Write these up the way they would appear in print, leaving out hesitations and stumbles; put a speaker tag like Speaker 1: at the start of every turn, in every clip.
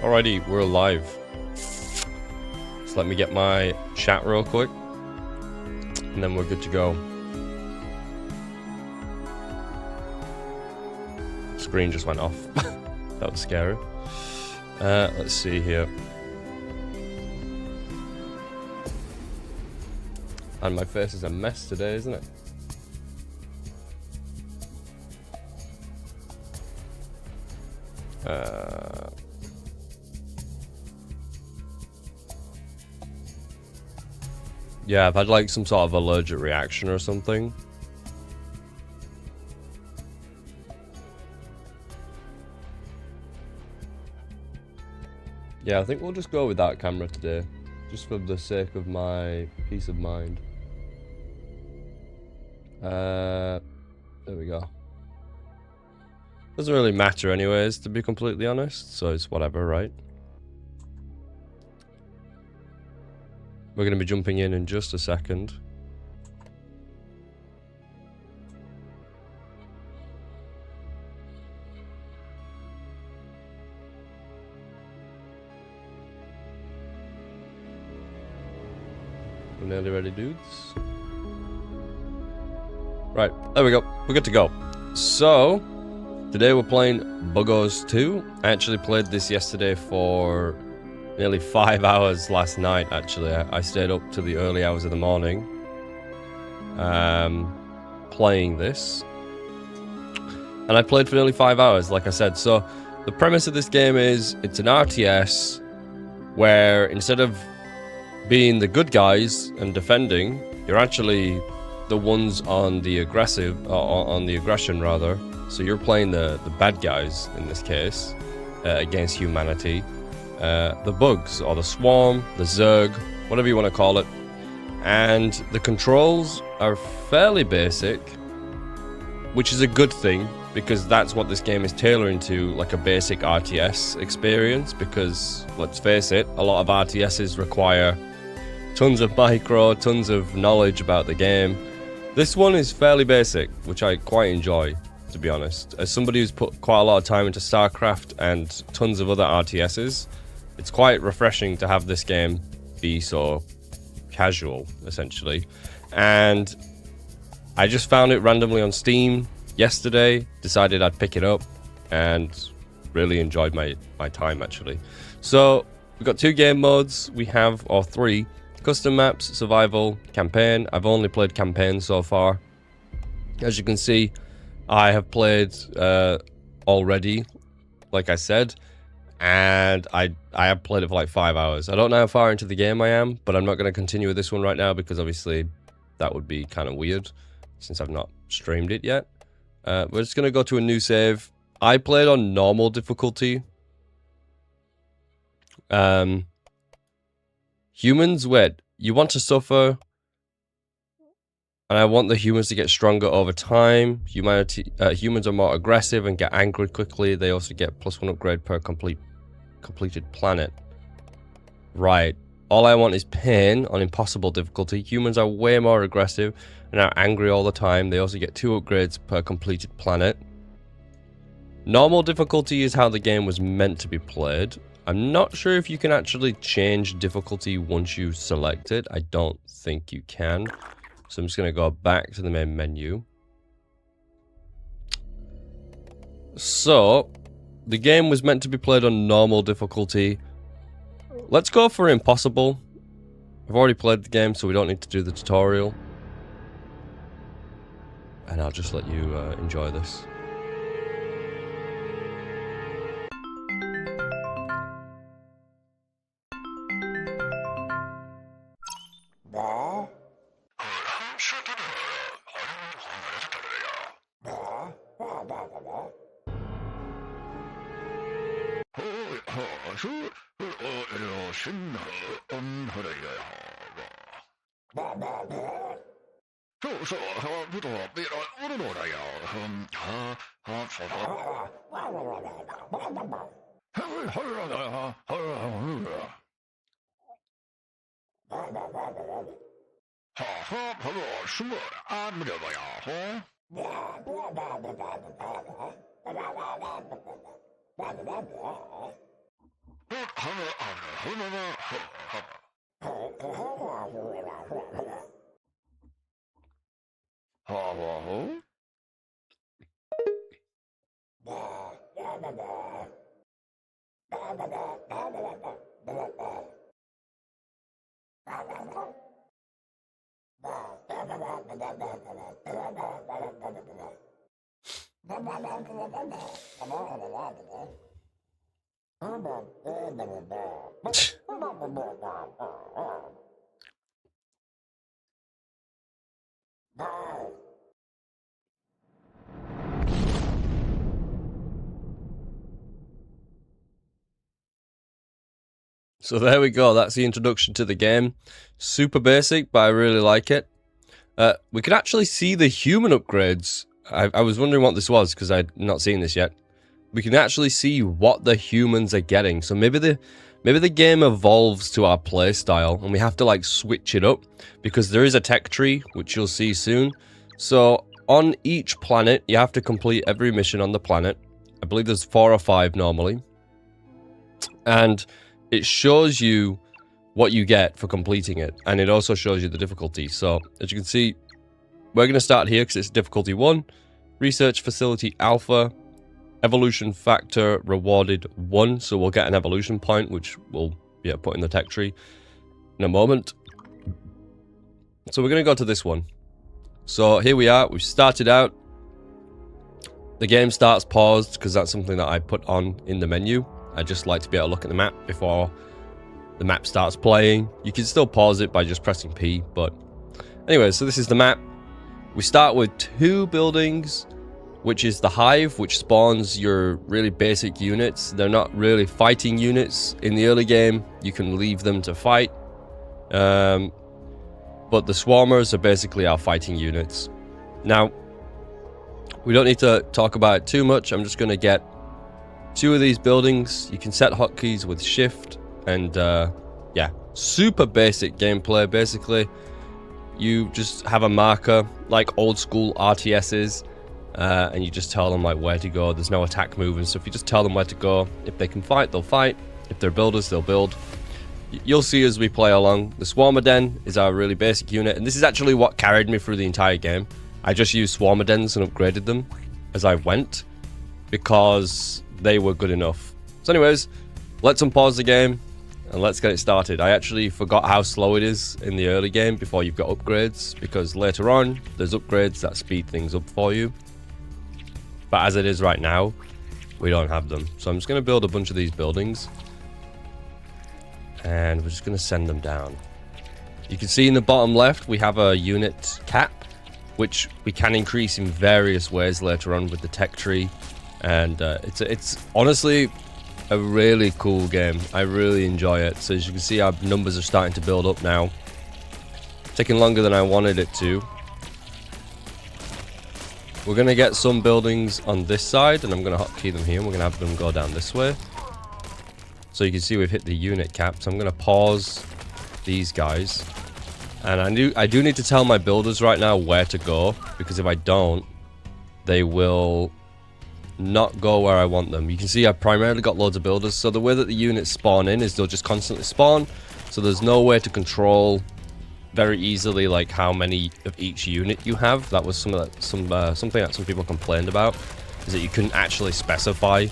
Speaker 1: Alrighty, we're live. So let me get my chat real quick, and then we're good to go. Screen just went off. That was scary. Let's see here. And my face is a mess today, isn't it? Yeah, I've had like some sort of allergic reaction or something. Yeah, I think we'll just go with that camera today, just for the sake of my peace of mind. There we go. Doesn't really matter anyways, to be completely honest, so it's whatever, right? We're going to be jumping in just a second. We're nearly ready, dudes. Right, there we go. We're good to go. So, today we're playing Buggos 2. I actually played this yesterday for nearly 5 hours last night, actually. I stayed up to the early hours of the morning playing this. And I played for nearly 5 hours, like I said. So, the premise of this game is it's an RTS where instead of being the good guys and defending, you're actually the ones on the aggressive, on the aggression rather. So you're playing the bad guys in this case against humanity. The bugs, or the swarm, the zerg, whatever you want to call it. And the controls are fairly basic, which is a good thing, because that's what this game is tailoring to, like a basic RTS experience. Because, let's face it, a lot of RTSs require tons of micro, tons of knowledge about the game. This one is fairly basic, which I quite enjoy, to be honest. As somebody who's put quite a lot of time into StarCraft and tons of other RTSs, it's quite refreshing to have this game be so casual, essentially. And I just found it randomly on Steam yesterday, decided I'd pick it up, and really enjoyed my time, actually. So, we've got 2 game modes. We have, or 3, custom maps, survival, campaign. I've only played campaign so far. As you can see, I have played already, like I said, and I have played it for like 5 hours. I don't know how far into the game I am, but I'm not going to continue with this one right now because obviously that would be kind of weird since I've not streamed it yet. We're just going to go to a new save. I played on normal difficulty. Humans, wait, you want to suffer, and I want the humans to get stronger over time. Humans are more aggressive and get angry quickly. They also get +1 upgrade per completed planet. Right. All I want is pain on impossible difficulty. Humans are way more aggressive and are angry all the time. They also get 2 upgrades per completed planet. Normal difficulty is how the game was meant to be played. I'm not sure if you can actually change difficulty once you select it. I don't think you can. So I'm just going to go back to the main menu. So, the game was meant to be played on normal difficulty. Let's go for impossible. I've already played the game, so we don't need to do the tutorial. And I'll just let you enjoy this. So there we go, that's the introduction to the game. Super basic, but I really like it. We can actually see the human upgrades. I was wondering what this was, because I'd not seen this yet. We can actually see what the humans are getting. So maybe the game evolves to our playstyle, and we have to like switch it up, because there is a tech tree, which you'll see soon. So on each planet, you have to complete every mission on the planet. I believe there's 4 or 5 normally. And it shows you what you get for completing it, and it also shows you the difficulty. So as you can see, we're going to start here because it's difficulty 1, research facility alpha, evolution factor rewarded 1, so we'll get an evolution point, which we'll put in the tech tree in a moment. So we're going to go to this one. So here we are, we've started out. The game starts paused because that's something that I put on in the menu. I just like to be able to look at the map before the map starts playing. You can still pause it by just pressing P, but anyway, so this is the map. We start with 2 buildings, which is the hive, which spawns your really basic units. They're not really fighting units. In the early game, you can leave them to fight. But the swarmers are basically our fighting units. Now, we don't need to talk about it too much. I'm just going to get 2 of these buildings. You can set hotkeys with shift, and yeah, super basic gameplay. Basically, you just have a marker like old school RTSs, and you just tell them like where to go. There's no attack moving, so if you just tell them where to go, if they can fight, they'll fight. If they're builders, they'll build. You'll see as we play along. The Swarmer Den is our really basic unit, and this is actually what carried me through the entire game. I just used Swarmer Dens and upgraded them as I went, because they were good enough. So anyways, let's unpause the game and let's get it started. I actually forgot how slow it is in the early game before you've got upgrades, because later on there's upgrades that speed things up for you. But as it is right now, we don't have them. So I'm just going to build a bunch of these buildings, and we're just going to send them down. You can see in the bottom left we have a unit cap, which we can increase in various ways later on with the tech tree. And it's honestly a really cool game. I really enjoy it. So as you can see, our numbers are starting to build up now. Taking longer than I wanted it to. We're going to get some buildings on this side, and I'm going to hotkey them here, and we're going to have them go down this way. So you can see we've hit the unit cap. So I'm going to pause these guys. And I do need to tell my builders right now where to go, because if I don't, they will not go where I want them. You can see I've primarily got loads of builders, so the way that the units spawn in is they'll just constantly spawn, so there's no way to control very easily like how many of each unit you have. That was something that some people complained about, is that you couldn't actually specify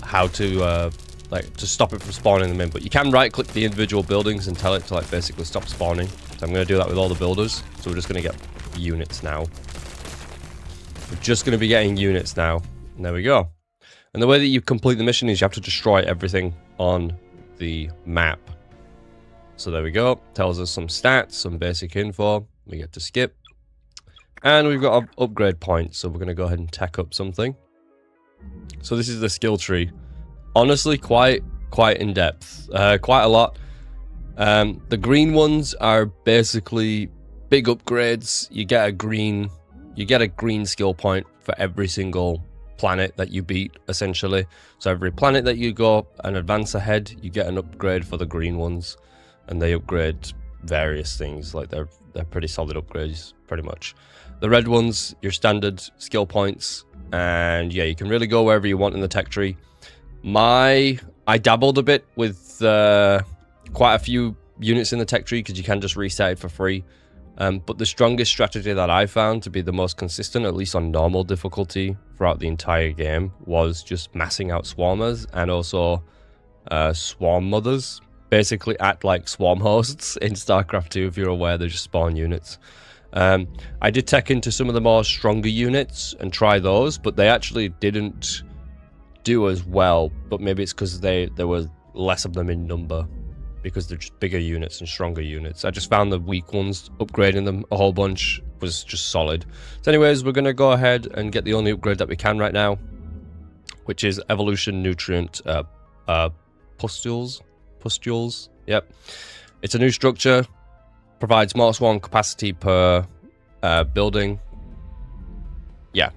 Speaker 1: how to like to stop it from spawning them in, but you can right click the individual buildings and tell it to like basically stop spawning. So I'm going to do that with all the builders. So we're just going to get units now. We're just going to be getting units now. And there we go. And the way that you complete the mission is you have to destroy everything on the map. So there we go. Tells us some stats, some basic info. We get to skip. And we've got an upgrade point. So we're going to go ahead and tech up something. So this is the skill tree. Honestly, quite in depth. Quite a lot. The green ones are basically big upgrades. You get a green skill point for every single planet that you beat, essentially. So every planet that you go and advance ahead, you get an upgrade for the green ones, and they upgrade various things. Like they're pretty solid upgrades, pretty much. The red ones, your standard skill points, and yeah, you can really go wherever you want in the tech tree. I I dabbled a bit with quite a few units in the tech tree because you can just reset it for free. But the strongest strategy that I found to be the most consistent, at least on normal difficulty throughout the entire game, was just massing out swarmers and also swarm mothers. Basically act like swarm hosts in StarCraft 2, if you're aware, they just spawn units. I did tech into some of the more stronger units and try those, but they actually didn't do as well. But maybe it's because there were less of them in number, because they're just bigger units and stronger units. I just found the weak ones, upgrading them a whole bunch was just solid. So anyways, we're going to go ahead and get the only upgrade that we can right now, which is evolution nutrient pustules. Yep. It's a new structure, provides more swarm capacity per building. Yeah.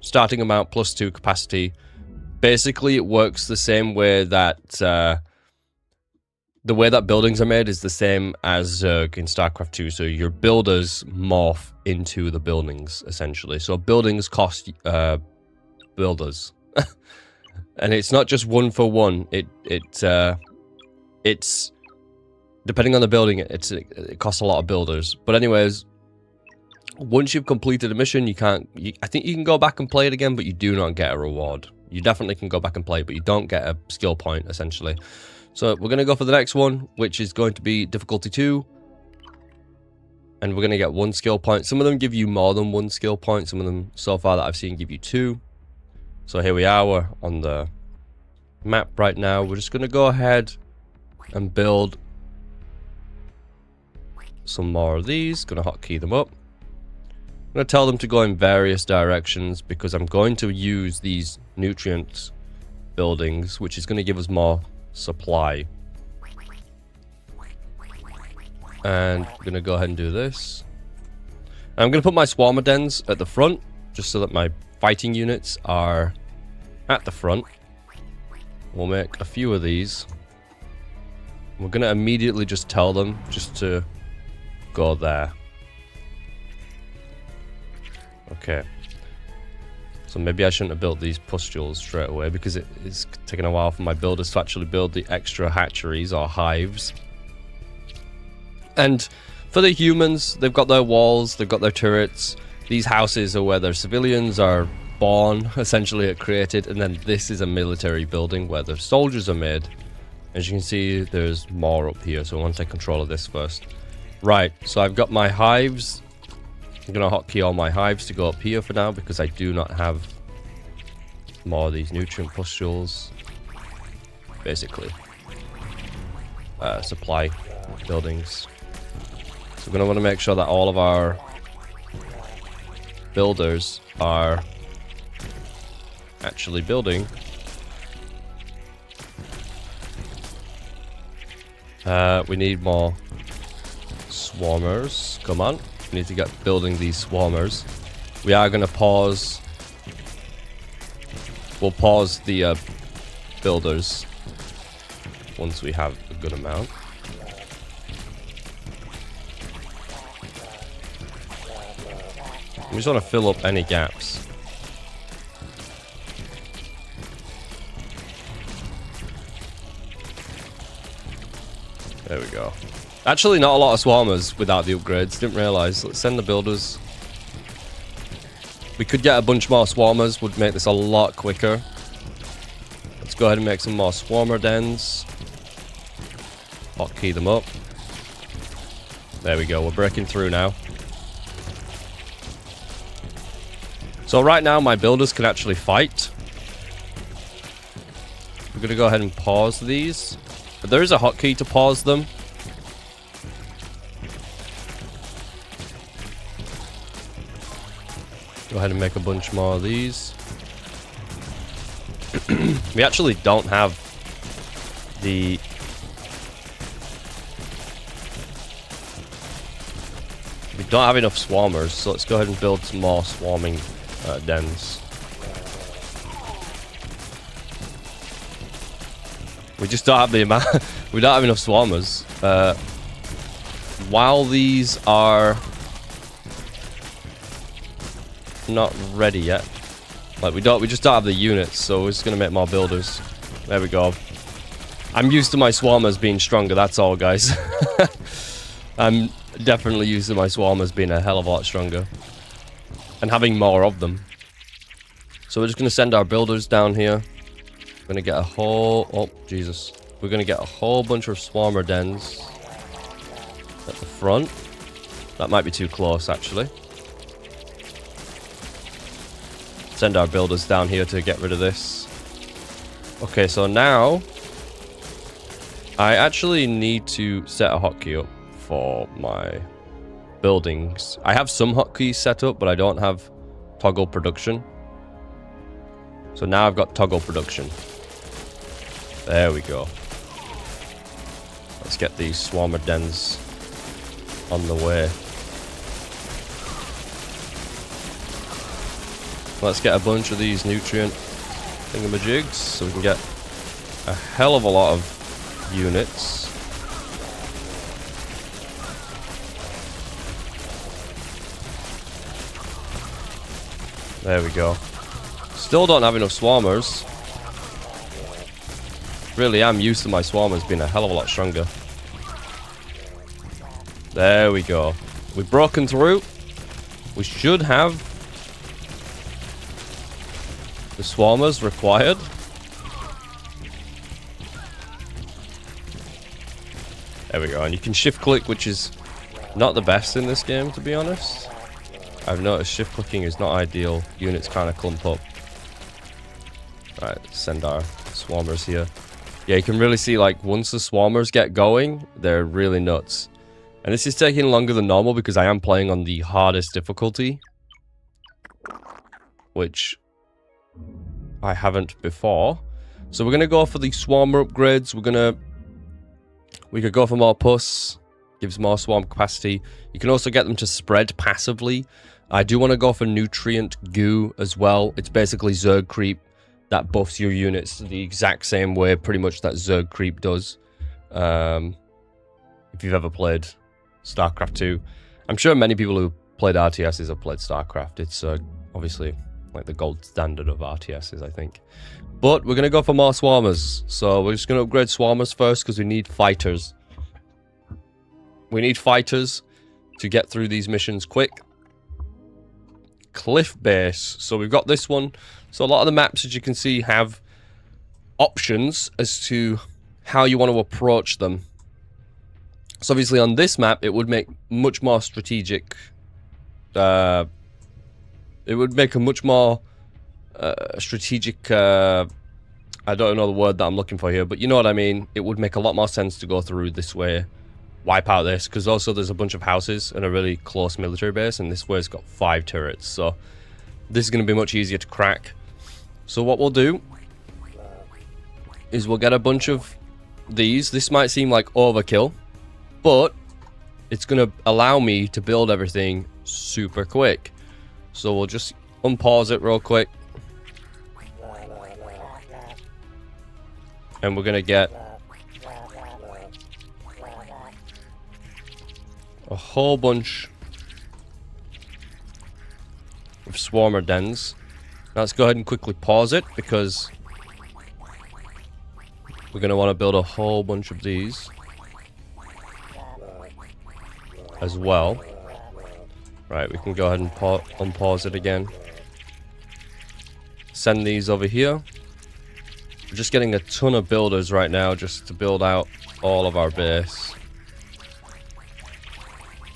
Speaker 1: Starting amount +2 capacity. Basically, it works the same way that the way that buildings are made is the same as Zerg in StarCraft 2. So your builders morph into the buildings, essentially. So buildings cost builders. And it's not just one for one. It's depending on the building, it costs a lot of builders. But anyways, once you've completed a mission, I think you can go back and play it again, but you do not get a reward. You definitely can go back and play it, but you don't get a skill point, essentially. So we're going to go for the next one, which is going to be difficulty 2. And we're going to get 1 skill point. Some of them give you more than 1 skill point. Some of them, so far that I've seen, give you 2. So here we are. We're on the map right now. We're just going to go ahead and build some more of these. Going to hotkey them up. I'm going to tell them to go in various directions because I'm going to use these nutrient buildings, which is going to give us more supply. And I'm going to go ahead and do this. And I'm going to put my swarmer dens at the front, just so that my fighting units are at the front. We'll make a few of these. We're going to immediately just tell them just to go there. Okay. So maybe I shouldn't have built these pustules straight away because it's taking a while for my builders to actually build the extra hatcheries or hives. And for the humans, they've got their walls, they've got their turrets. These houses are where their civilians are born, essentially, are created. And then this is a military building where the soldiers are made. As you can see, there's more up here. So I want to take control of this first. Right, so I've got my hives. I'm going to hotkey all my hives to go up here for now because I do not have more of these nutrient pustules. Basically, supply buildings. So we're going to want to make sure that all of our builders are actually building. We need more swarmers. Come on. We need to get building these swarmers. We are going to pause. We'll pause the builders once we have a good amount. We just want to fill up any gaps. There we go. Actually, not a lot of swarmers without the upgrades. Didn't realize. Let's send the builders. We could get a bunch more swarmers. Would make this a lot quicker. Let's go ahead and make some more swarmer dens. Hotkey them up. There we go. We're breaking through now. So right now, my builders can actually fight. We're going to go ahead and pause these. But there is a hotkey to pause them. Go ahead and make a bunch more of these. We actually don't have the... We don't have enough swarmers, so let's go ahead and build some more swarming dens. We just don't have the amount... We don't have enough swarmers. While these are... not ready yet. Like we just don't have the units, so we're just gonna make more builders. There we go. I'm used to my swarmers being stronger, that's all, guys. I'm definitely used to my swarmers being a hell of a lot stronger. And having more of them. So we're just going to send our builders down here. We're going to get a whole... Oh, Jesus. We're going to get a whole bunch of swarmer dens at the front. That might be too close, actually. Send our builders down here to get rid of this. Okay, so now I actually need to set a hotkey up for my buildings. I have some hotkeys set up, but I don't have toggle production. So now I've got toggle production. There we go. Let's get these swarmer dens on the way. Let's get a bunch of these nutrient thingamajigs so we can get a hell of a lot of units. There we go. Still don't have enough swarmers. Really am used to my swarmers being a hell of a lot stronger. There we go. We've broken through. We should have the swarmers required. There we go. And you can shift click, which is not the best in this game, to be honest. I've noticed shift clicking is not ideal. Units kind of clump up. Right, send our swarmers here. Yeah, you can really see, like, once the swarmers get going, they're really nuts. And this is taking longer than normal because I am playing on the hardest difficulty, which I haven't before. So we're going to go for the swarmer upgrades. We could go for more pus. Gives more swarm capacity. You can also get them to spread passively. I do want to go for nutrient goo as well. It's basically zerg creep that buffs your units the exact same way pretty much that zerg creep does. If you've ever played StarCraft 2. I'm sure many people who played RTSs have played StarCraft. It's obviously like the gold standard of RTSs, I think. But we're going to go for more swarmers. So we're just going to upgrade swarmers first because we need fighters. We need fighters to get through these missions quick. Cliff base. So we've got this one. So a lot of the maps, as you can see, have options as to how you want to approach them. So obviously on this map, it would make much more strategic. It would make a much more strategic. I don't know the word that I'm looking for here, but you know what I mean. It would make a lot more sense to go through this way. Wipe out this, because also there's a bunch of houses and a really close military base, and this way's got 5 turrets, so this is going to be much easier to crack. So what we'll do is we'll get a bunch of these. This might seem like overkill, but it's going to allow me to build everything super quick. So we'll just unpause it real quick, and we're going to get a whole bunch of swarmer dens. Now let's go ahead and quickly pause it because we're going to want to build a whole bunch of these as well. Right, we can go ahead and unpause it again. Send these over here. We're just getting a ton of builders right now just to build out all of our base.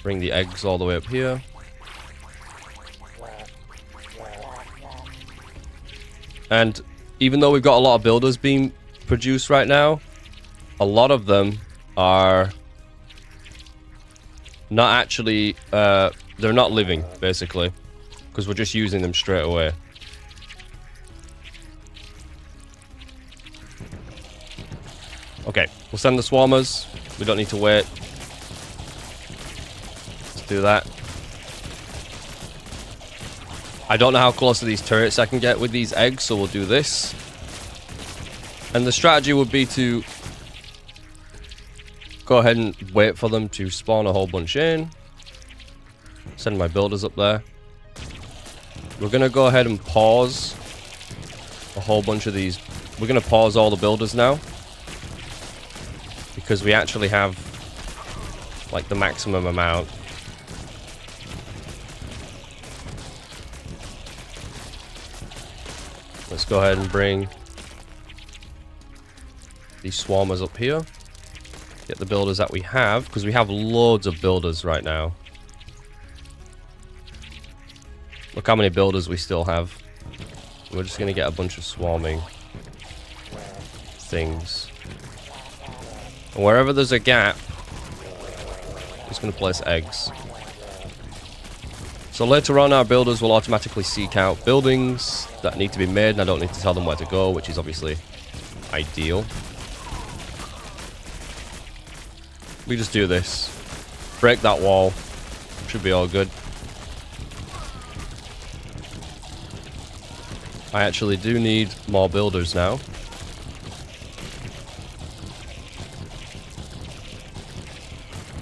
Speaker 1: Bring the eggs all the way up here. And even though we've got a lot of builders being produced right now, a lot of them are not actually, they're not living, basically, because we're just using them straight away. Okay, we'll send the swarmers. We don't need to wait. Do that. I don't know how close to these turrets I can get with these eggs, so we'll do this. And the strategy would be to go ahead and wait for them to spawn a whole bunch in. Send my builders up there. We're going to go ahead and pause a whole bunch of these. We're going to pause all the builders now. because we actually have like the maximum amount. Let's go ahead and bring these swarmers up here. Get the builders that we have, because we have loads of builders right now. Look how many builders we still have. We're just going to get a bunch of swarming things. And wherever there's a gap, I'm just going to place eggs. So later on, our builders will automatically seek out buildings that need to be made, and I don't need to tell them where to go, which is obviously ideal. We just do this. Break that wall. Should be all good. I actually do need more builders now.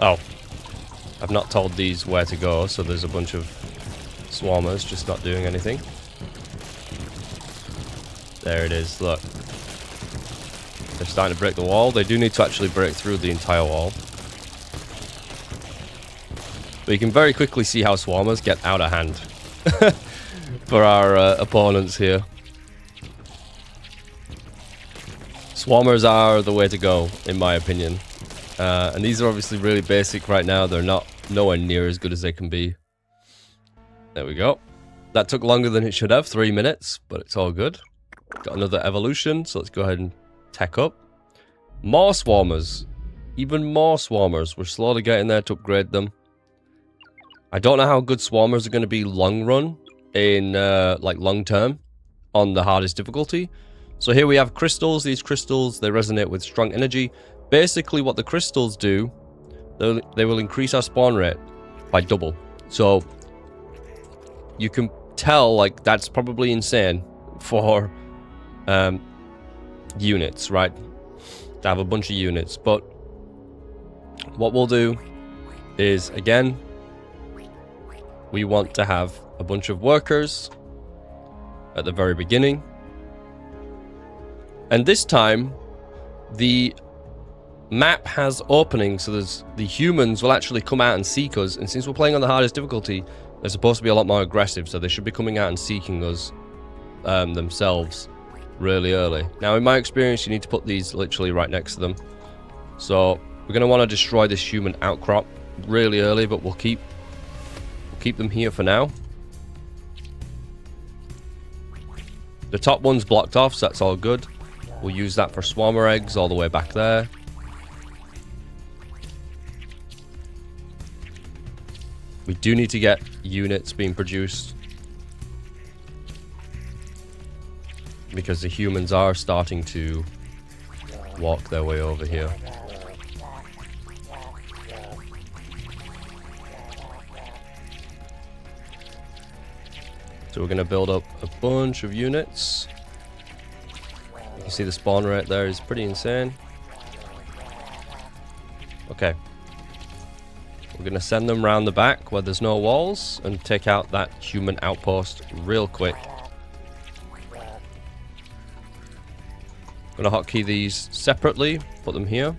Speaker 1: Oh. I've not told these where to go, so there's a bunch of swarmers just not doing anything. There it is, look. They're starting to break the wall. They do need to actually break through the entire wall. But you can very quickly see how swarmers get out of hand for our opponents here. Swarmers are the way to go, in my opinion. And these are obviously really basic right now. They're not nowhere near as good as they can be. There we go. That took longer than it should have, 3 minutes, but it's all good. Got another evolution, so let's go ahead and tech up. More swarmers. Even more swarmers. We're slowly getting there to upgrade them. I don't know how good swarmers are going to be long run in like long term on the hardest difficulty. So here we have crystals. These crystals, they resonate with strong energy. Basically what the crystals do, they will increase our spawn rate by double. So you can tell like that's probably insane for units, right? To have a bunch of units. But what we'll do is, again, we want to have a bunch of workers at the very beginning. And this time, the map has openings, so the humans will actually come out and seek us. And since we're playing on the hardest difficulty, they're supposed to be a lot more aggressive, so they should be coming out and seeking us themselves really early. Now, in my experience, you need to put these literally right next to them. So we're going to want to destroy this human outcrop really early, but we'll keep them here for now. The top one's blocked off, so that's all good. We'll use that for swarmer eggs all the way back there. We do need to get units being produced, because the humans are starting to walk their way over here. So we're going to build up a bunch of units. You can see the spawn rate there is pretty insane. Okay. We're going to send them around the back where there's no walls and take out that human outpost real quick. I'm going to hotkey these separately, put them here.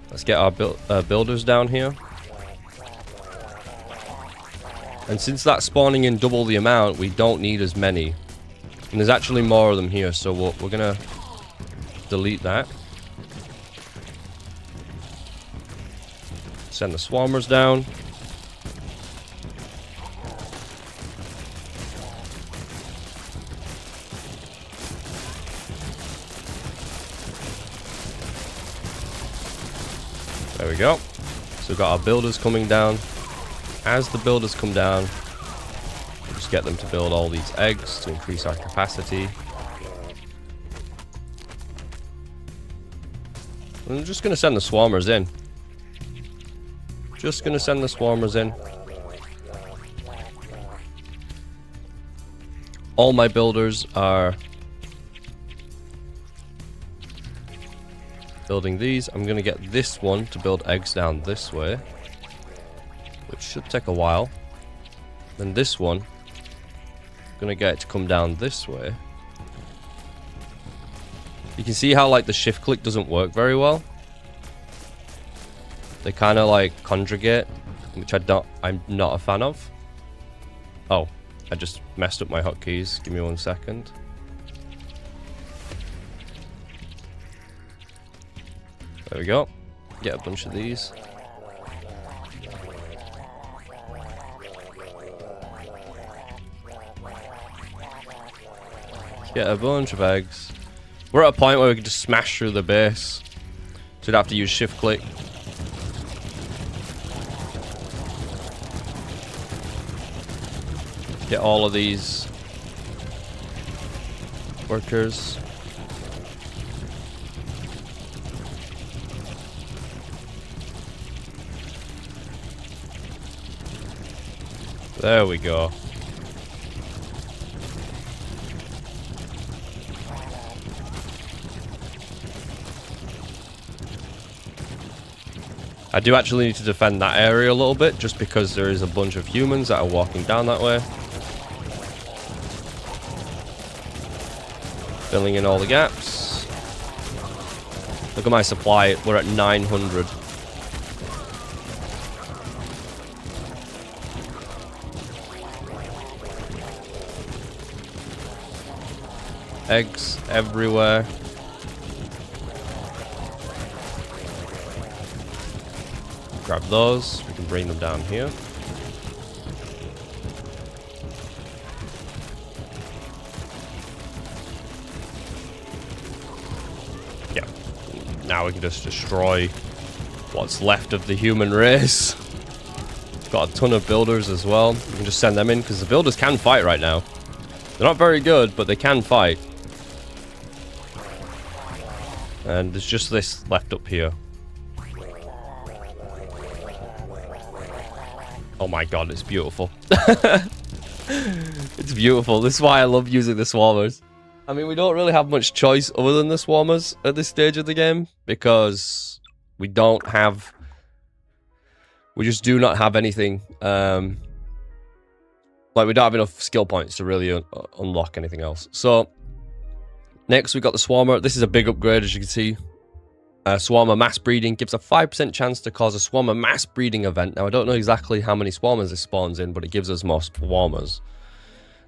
Speaker 1: Let's get our builders down here. And since that's spawning in double the amount, we don't need as many. And there's actually more of them here, so we're going to delete that. Send the swarmers down. There we go. So we've got our builders coming down. As the builders come down, we'll just get them to build all these eggs to increase our capacity. I'm just going to send the swarmers in. Just going to send the swarmers in. All my builders are building these. I'm going to get this one to build eggs down this way, which should take a while. Then this one, I'm going to get it to come down this way. You can see how like the shift click doesn't work very well. They kind of like conjugate, which I'm not a fan of. Oh, I just messed up my hotkeys. Give me 1 second. There we go. Get a bunch of these. Get a bunch of eggs. We're at a point where we can just smash through the base. So we'd have to use shift click. Get all of these workers. There we go. I do actually need to defend that area a little bit, just because there is a bunch of humans that are walking down that way. Filling in all the gaps. Look at my supply, we're at 900. Eggs everywhere. Grab those, we can bring them down here. Yeah, now we can just destroy what's left of the human race. Got a ton of builders as well. We can just send them in, because the builders can fight right now. They're not very good, but they can fight. And there's just this left up here. Oh my god, it's beautiful. It's beautiful. This is why I love using the swarmers. I mean, we don't really have much choice other than the swarmers at this stage of the game, because we don't have... We just do not have anything. Like, we don't have enough skill points to really unlock anything else. So, next we got the swarmer. This is a big upgrade, as you can see. Swarmer mass breeding gives a 5% chance to cause a swarmer mass breeding event. Now, I don't know exactly how many swarmers this spawns in, but it gives us more swarmers.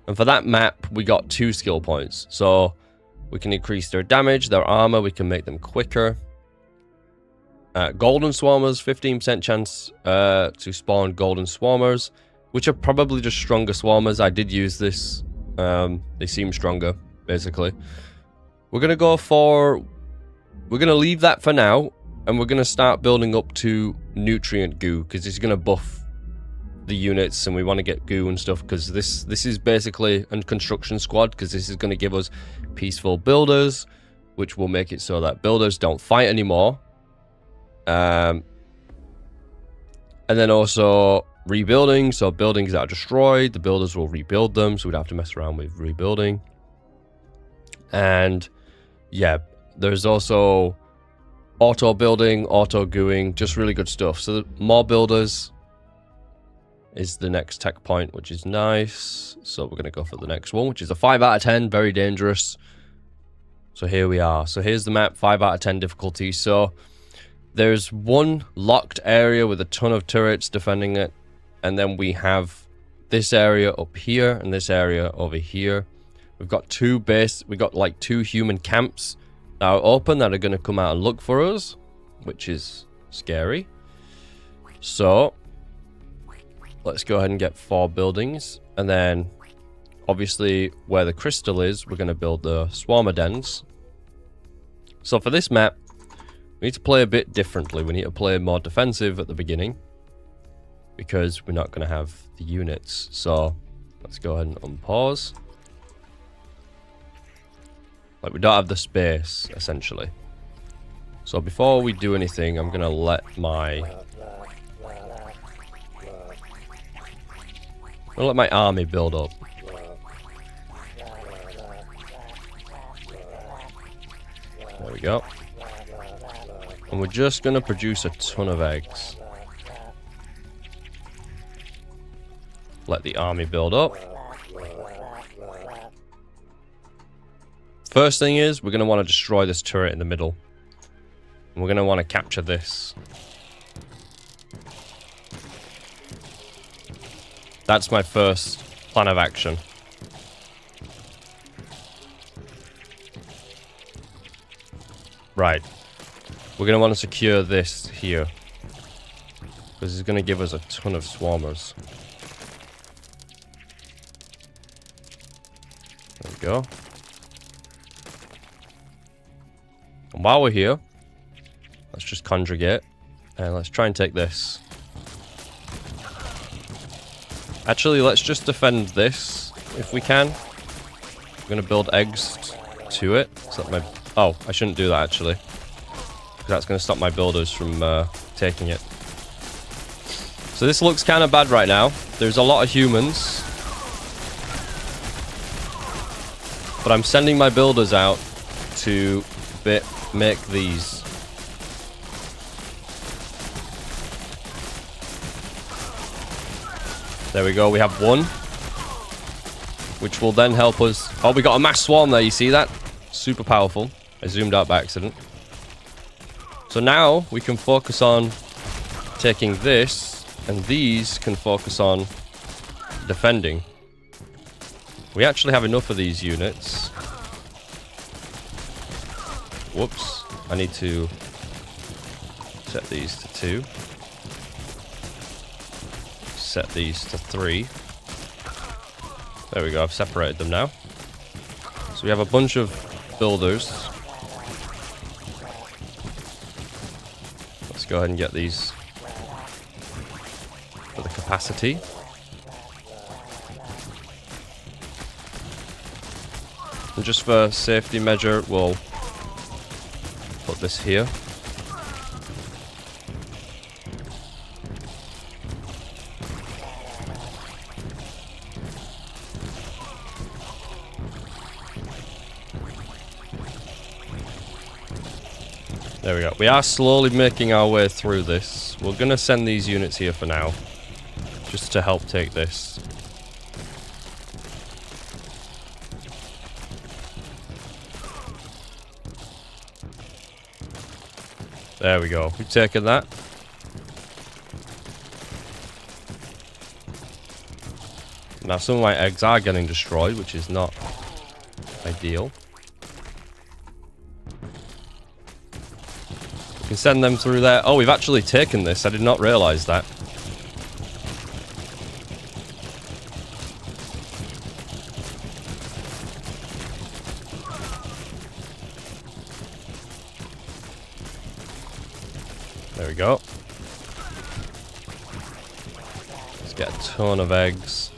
Speaker 1: And for that map, we got 2 skill points. So, we can increase their damage, their armor, we can make them quicker. Golden swarmers, 15% chance to spawn golden swarmers, which are probably just stronger swarmers. I did use this. They seem stronger, basically. We're going to go for... We're going to leave that for now, and we're going to start building up to nutrient goo, because it's going to buff the units, and we want to get goo and stuff, because this is basically a construction squad, because this is going to give us peaceful builders, which will make it so that builders don't fight anymore. And then also rebuilding, so buildings that are destroyed, the builders will rebuild them, so we'd have to mess around with rebuilding. And yeah, there's also auto building, auto gooing, just really good stuff. So more builders is the next tech point, which is nice. So we're going to go for the next one, which is a 5 out of 10, very dangerous. So here we are. So here's the map, 5 out of 10 difficulty. So there's one locked area with a ton of turrets defending it. And then we have this area up here and this area over here. We've got we got like 2 human camps that are open that are going to come out and look for us, which is scary. So let's go ahead and get 4 buildings. And then obviously where the crystal is, we're going to build the swarmer dens. So for this map, we need to play a bit differently. We need to play more defensive at the beginning, because we're not going to have the units. So let's go ahead and unpause. Like, we don't have the space, essentially. So before we do anything, I'm going to let my army build up. There we go. And we're just going to produce a ton of eggs. Let the army build up. First thing is, we're going to want to destroy this turret in the middle. And we're going to want to capture this. That's my first plan of action. Right. We're going to want to secure this here. Because it's going to give us a ton of swarmers. There we go. And while we're here, let's just conjugate. And let's try and take this. Actually, let's just defend this if we can. I'm going to build eggs to it. So that my... Oh, I shouldn't do that actually. Because that's going to stop my builders from taking it. So this looks kind of bad right now. There's a lot of humans. But I'm sending my builders out to make these. There we go, we have one. Which will then help us... Oh, we got a mass swarm there, you see that? Super powerful. I zoomed out by accident. So now we can focus on taking this, and these can focus on defending. We actually have enough of these units. Whoops. I need to set these to 2. Set these to 3. There we go, I've separated them now. So we have a bunch of builders. Let's go ahead and get these for the capacity. And just for safety measure, we'll put this here. There we go. We are slowly making our way through this. We're going to send these units here for now. Just to help take this. There we go. We've taken that. Now some of my eggs are getting destroyed, which is not ideal. We can send them through there. Oh, we've actually taken this. I did not realize that. There we go. Let's get a ton of eggs.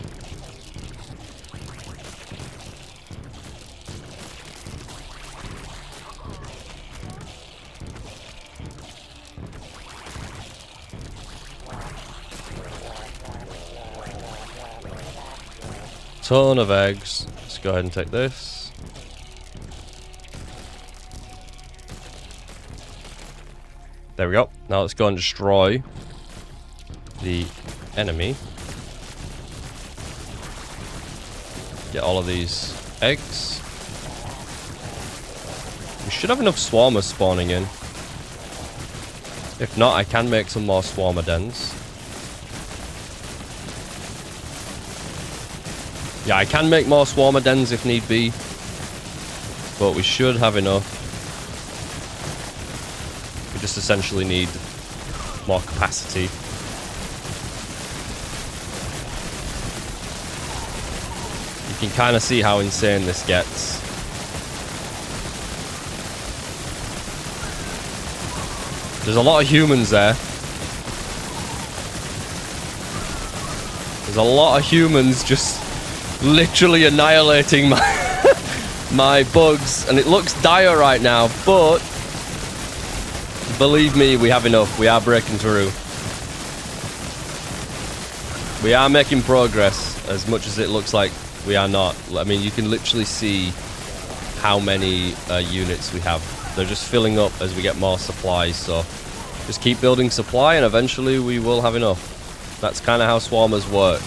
Speaker 1: Ton of eggs. Let's go ahead and take this. There we go. Now let's go and destroy the enemy. Get all of these eggs. We should have enough swarmers spawning in. If not, I can make some more swarmer dens. Yeah, I can make more swarmer dens if need be. But we should have enough. We just essentially need more capacity. You can kind of see how insane this gets. There's a lot of humans there. There's a lot of humans just literally annihilating my bugs, and it looks dire right now, but believe me, we have enough. We are breaking through. We are making progress, as much as it looks like we are not. I mean, you can literally see how many units we have. They're just filling up as we get more supplies, so just keep building supply and eventually we will have enough. That's kind of how swarmers work.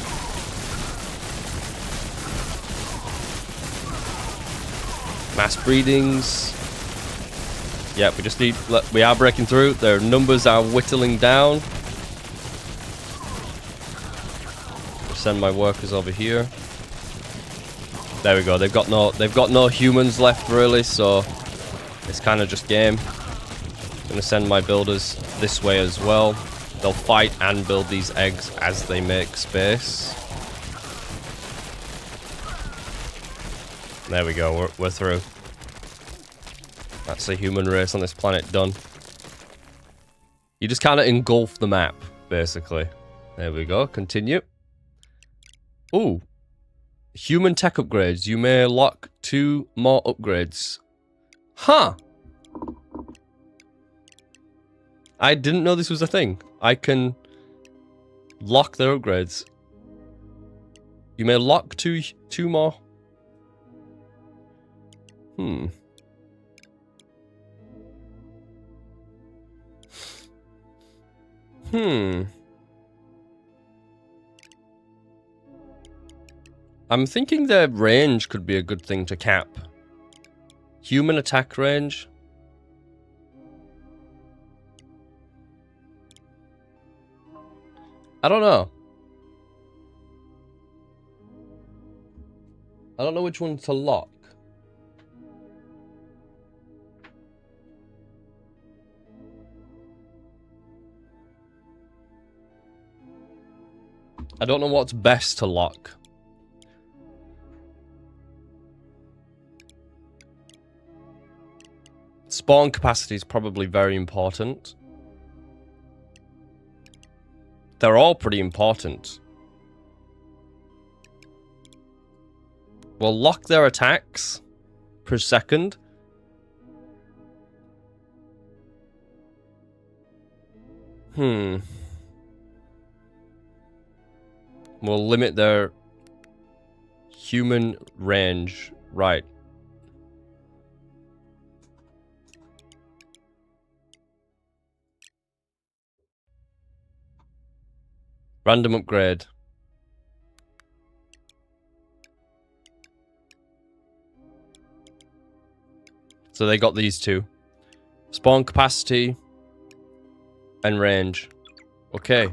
Speaker 1: Mass breedings. Yeah, we just need... We are breaking through. Their numbers are whittling down. We're send my workers over here. There we go. They've got no humans left really, so it's kind of just game. I'm gonna send my builders this way as well. They'll fight and build these eggs as they make space. There we go. We're through. That's the human race on this planet done. You just kind of engulf the map, basically. There we go. Continue. Ooh. Human tech upgrades. You may lock 2 more upgrades. Huh. I didn't know this was a thing. I can lock their upgrades. You may lock two more. Hmm. I'm thinking their range could be a good thing to cap. Human attack range. I don't know. I don't know which one to lock. I don't know what's best to lock. Spawn capacity is probably very important. They're all pretty important. We'll lock their attacks per second. We'll limit their human range. Right. Random upgrade. So they got these two. Spawn capacity and range. Okay.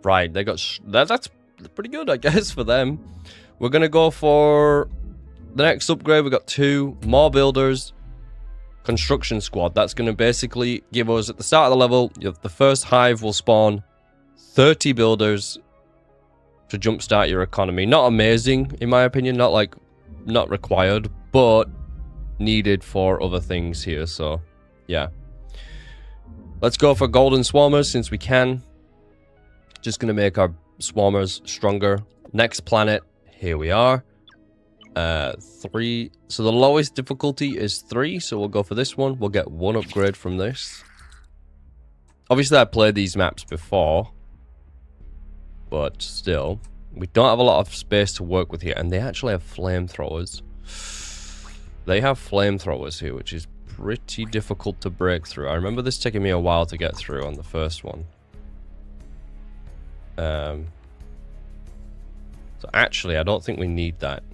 Speaker 1: Right, they got... that's pretty good, I guess, for them. We're going to go for the next upgrade. We got 2 more builders. Construction squad. That's going to basically give us, at the start of the level, the first hive will spawn 30 builders to jumpstart your economy. Not amazing, in my opinion. Not required, but needed for other things here. So, yeah. Let's go for golden swarmers since we can. Just going to make our swarmers stronger. Next planet. Here we are. 3. So the lowest difficulty is 3. So we'll go for this one. We'll get 1 upgrade from this. Obviously, I played these maps before. But still. We don't have a lot of space to work with here. And they actually have flamethrowers. They have flamethrowers here, which is pretty difficult to break through. I remember this taking me a while to get through on the first one. So actually, I don't think we need that.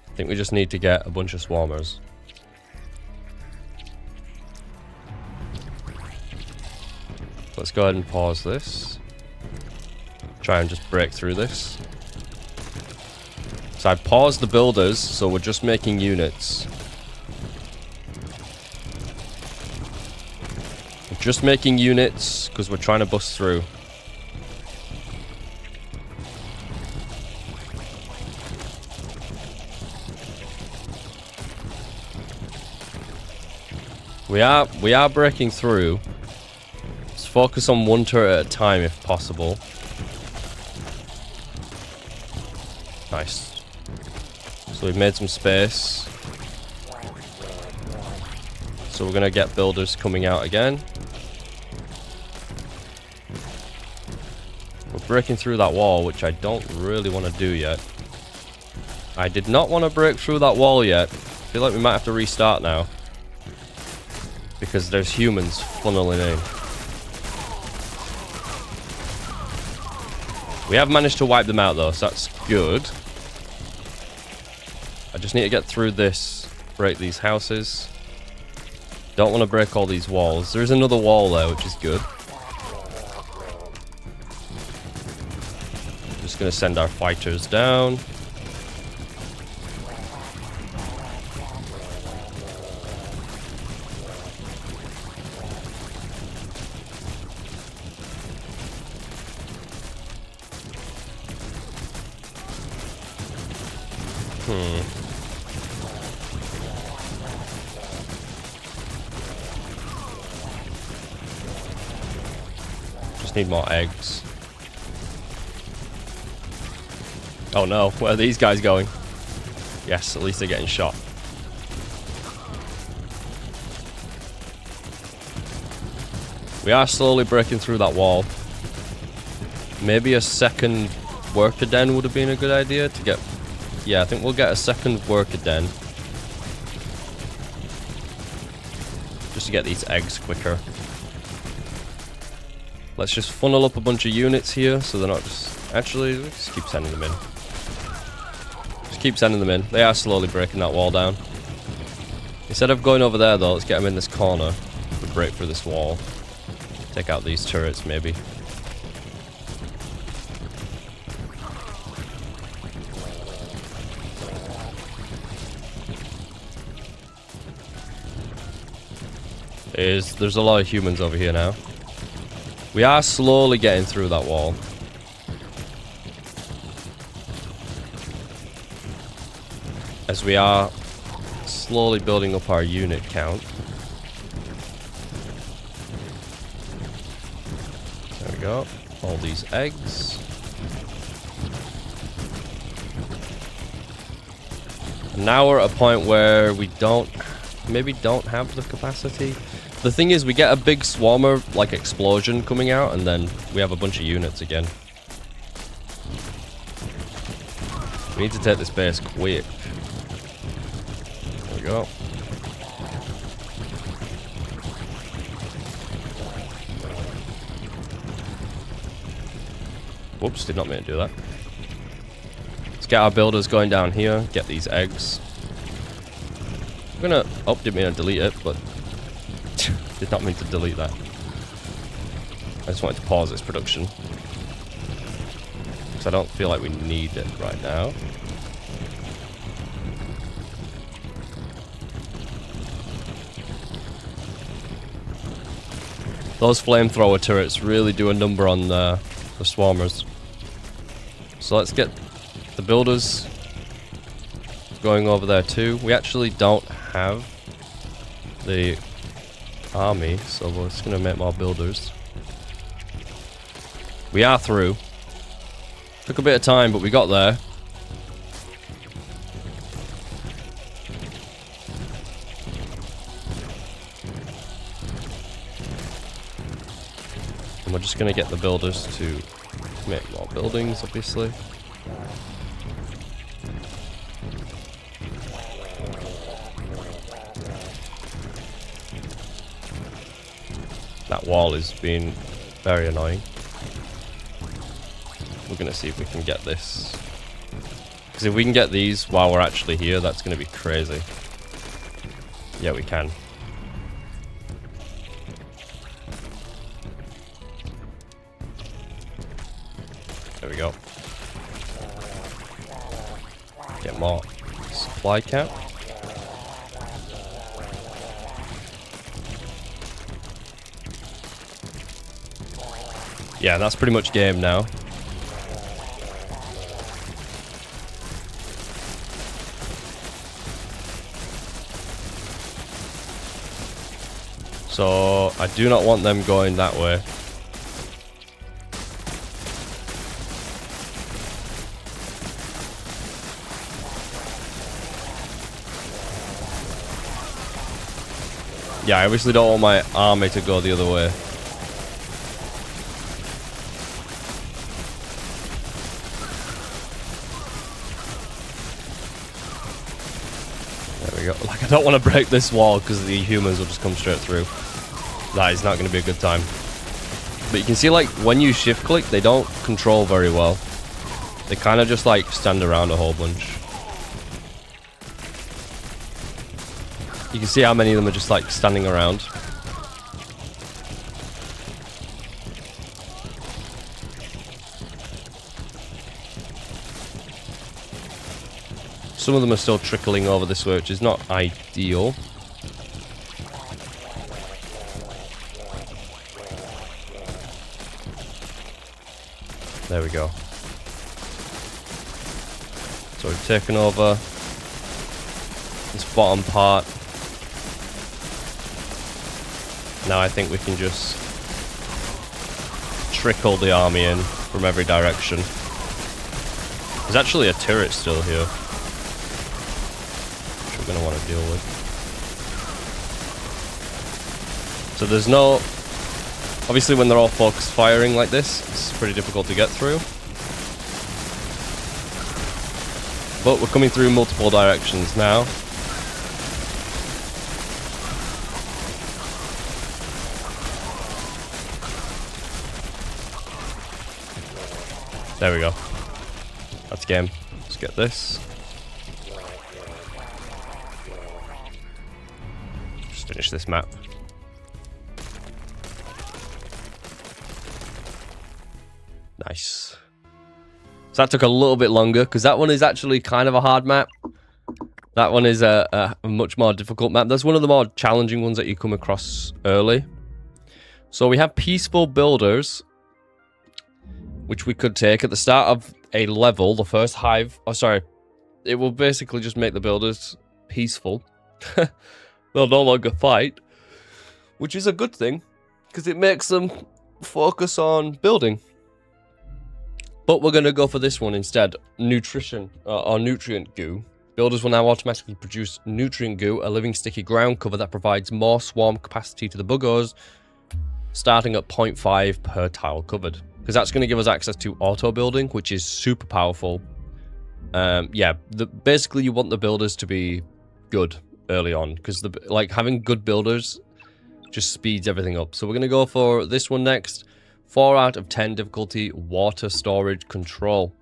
Speaker 1: I think we just need to get a bunch of swarmers. Let's go ahead and pause this. Try and just break through this. So I paused the builders, so we're just making units. We're just making units because we're trying to bust through. We are breaking through. Let's focus on 1 turret at a time if possible. Nice. So we've made some space. So we're gonna get builders coming out again. We're breaking through that wall, which I don't really want to do yet. I did not want to break through that wall yet. I feel like we might have to restart now. Because there's humans funneling in. We have managed to wipe them out though, so that's good. I just need to get through this, break these houses. Don't want to break all these walls. There is another wall there, which is good. Just going to send our fighters down. Just need more eggs. Oh no, where are these guys going? Yes, at least they're getting shot. We are slowly breaking through that wall. Maybe a second worker den would have been a good idea to get... Yeah, I think we'll get a second worker den. Just to get these eggs quicker. Let's just funnel up a bunch of units here so they're not just... Actually, let's just keep sending them in. Just keep sending them in. They are slowly breaking that wall down. Instead of going over there though, let's get them in this corner. We break through this wall. Take out these turrets maybe. There's a lot of humans over here now. We are slowly getting through that wall. As we are slowly building up our unit count. There we go. All these eggs. And now we're at a point where we maybe don't have the capacity. The thing is, we get a big swarmer, like, explosion coming out, and then we have a bunch of units again. We need to take this base quick. There we go. Whoops, did not mean to do that. Let's get our builders going down here, get these eggs. I'm gonna... Oh, didn't mean to delete it, but... did not mean to delete that. I just wanted to pause its production. Because I don't feel like we need it right now. Those flamethrower turrets really do a number on the swarmers. So let's get the builders going over there too. We actually don't have the army, so we're just going to make more builders. We are through. Took a bit of time, but we got there. And we're just going to get the builders to make more buildings, obviously. That wall is being very annoying. We're going to see if we can get this. Because if we can get these while we're actually here, that's going to be crazy. Yeah, we can. There we go. Get more supply cap. Yeah, that's pretty much game now. So, I do not want them going that way. Yeah, I obviously don't want my army to go the other way. There we go. Like, I don't want to break this wall because the humans will just come straight through. That is not going to be a good time. But you can see, like, when you shift click, they don't control very well. They kind of just, like, stand around a whole bunch. You can see how many of them are just, like, standing around. Some of them are still trickling over this way, which is not ideal. There we go. So we've taken over this bottom part. Now I think we can just trickle the army in from every direction. There's actually a turret still here, which we're going to want to deal with. So there's no... Obviously when they're all focused firing like this, it's pretty difficult to get through. But we're coming through multiple directions now. There we go. That's game. Let's get this. Just finish this map. Nice. So that took a little bit longer, because that one is actually kind of a hard map. That one is a much more difficult map. That's one of the more challenging ones that you come across early. So we have peaceful builders, which we could take at the start of a level. The first hive... Oh, sorry. It will basically just make the builders peaceful. They'll no longer fight, which is a good thing, because it makes them focus on building. But we're going to go for this one instead. Nutrition, or nutrient goo. Builders will now automatically produce nutrient goo, a living sticky ground cover that provides more swarm capacity to the Buggos, starting at 0.5 per tile covered. Because that's going to give us access to auto building, which is super powerful. Yeah, basically you want the builders to be good early on, because like having good builders just speeds everything up. So we're going to go for this one next. 4 out of 10 difficulty, water storage control.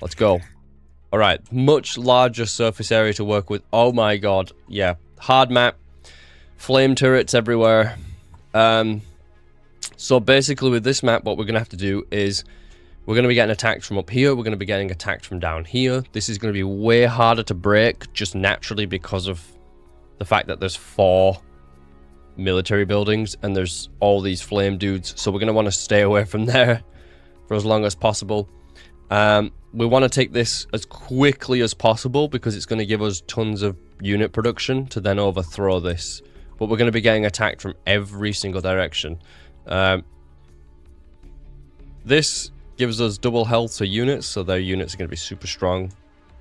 Speaker 1: Let's go. Alright, much larger surface area to work with. Oh my god, yeah. Hard map. Flame turrets everywhere. So basically with this map, what we're going to have to do is we're going to be getting attacked from up here. We're going to be getting attacked from down here. This is going to be way harder to break just naturally because of the fact that there's 4 military buildings and there's all these flame dudes. So we're going to want to stay away from there for as long as possible. We want to take this as quickly as possible because it's going to give us tons of unit production to then overthrow this. But we're going to be getting attacked from every single direction. This gives us double health to units, so their units are going to be super strong.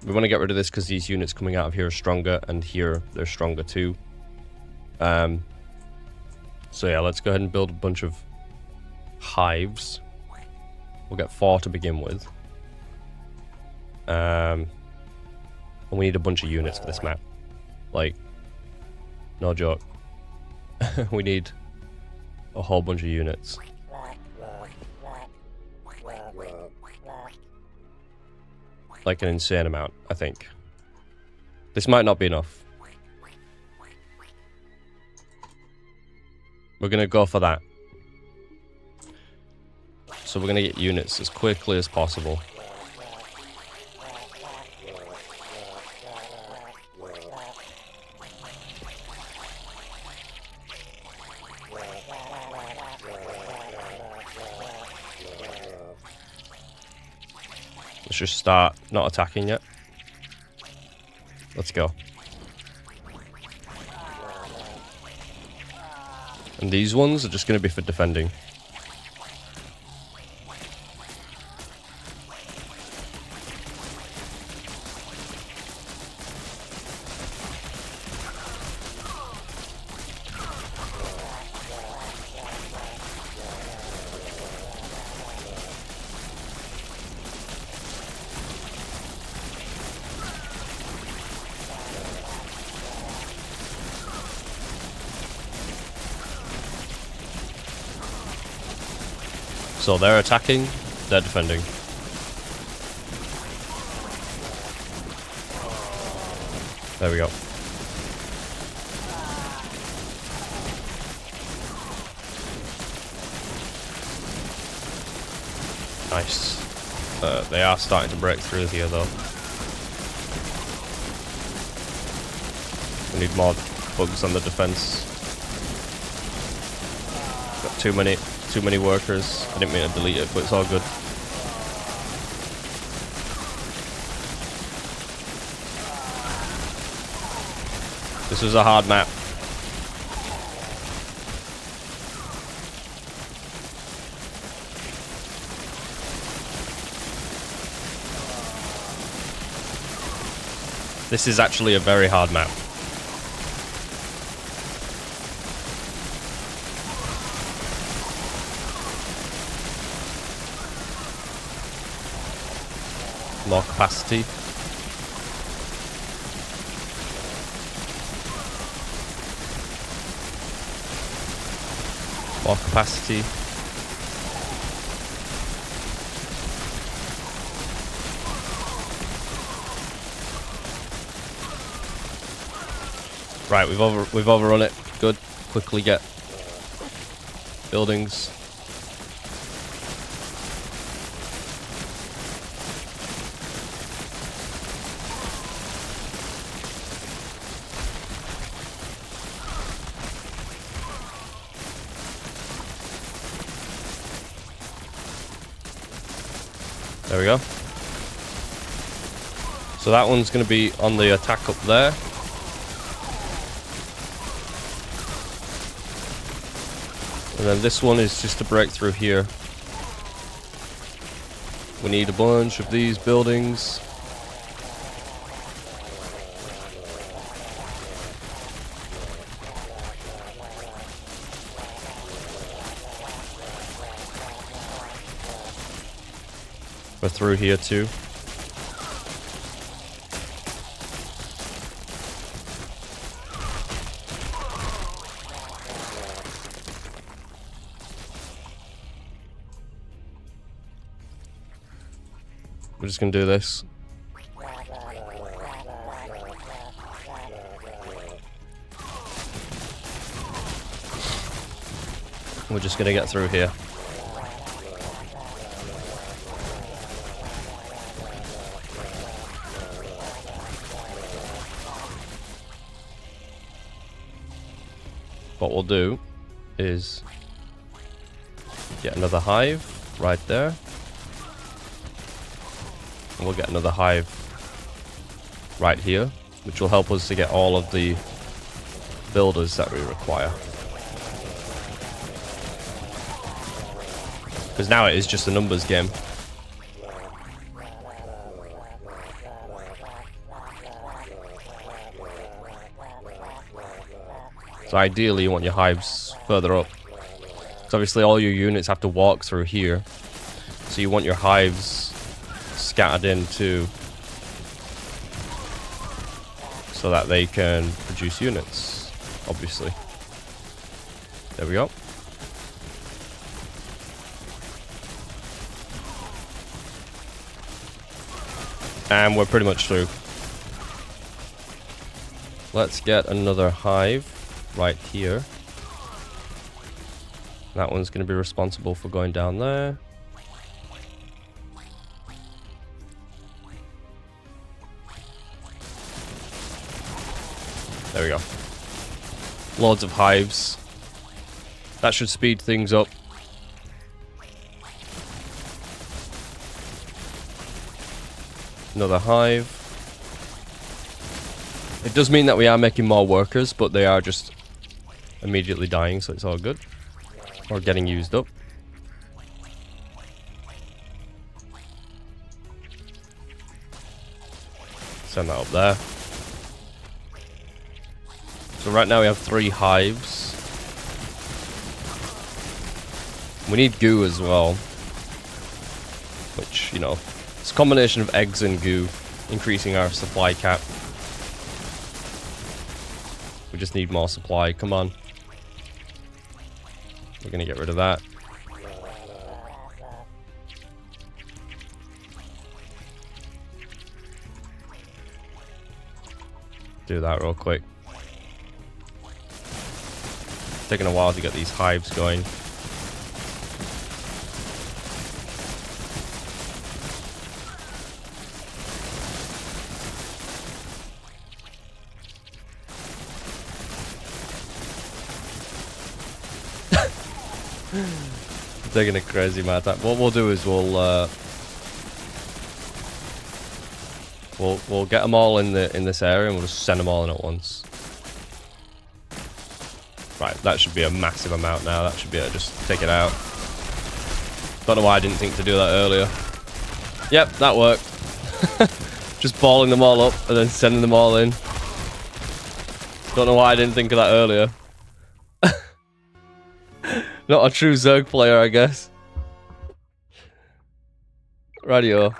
Speaker 1: We want to get rid of this because these units coming out of here are stronger, and here they're stronger too. So yeah, let's go ahead and build a bunch of hives. We'll get 4 to begin with. And we need a bunch of units for this map. Like, no joke. We need a whole bunch of units. Like an insane amount, I think. This might not be enough. We're going to go for that. So we're going to get units as quickly as possible. Let's just start not attacking yet. Let's go. And these ones are just going to be for defending. So they're attacking, they're defending. There we go. Nice. They are starting to break through here though. We need more bugs on the defense. Got too many workers. I didn't mean to delete it, but it's all good. This was a hard map. This is actually a very hard map. More capacity. More capacity. Right, we've overrun it. Good. Quickly get buildings. There we go. So that one's going to be on the attack up there. And then this one is just to break through here. We need a bunch of these buildings. We're through here too. We're just gonna do this. We're just gonna get through here. What we'll do is get another hive right there. And we'll get another hive right here, which will help us to get all of the builders that we require. Because now it is just a numbers game. So ideally you want your hives further up. Because obviously all your units have to walk through here. So you want your hives scattered into so that they can produce units, obviously. There we go. And we're pretty much through. Let's get another hive right here. That one's going to be responsible for going down there. There we go. Loads of hives. That should speed things up. Another hive. It does mean that we are making more workers, but they are just immediately dying, so it's all good. Or getting used up. Send that up there. So right now we have 3 hives. We need goo as well. Which, you know, it's a combination of eggs and goo, increasing our supply cap. We just need more supply, come on. We're gonna get rid of that. Do that real quick. It's taking a while to get these hives going. Taking a crazy amount of time. What we'll do is we'll get them all in this area, and we'll just send them all in at once. Right, that should be a massive amount now. That should be able to just take it out. Don't know why I didn't think to do that earlier. Yep, that worked. Just balling them all up and then sending them all in. Don't know why I didn't think of that earlier. Not a true Zerg player, I guess. Radio.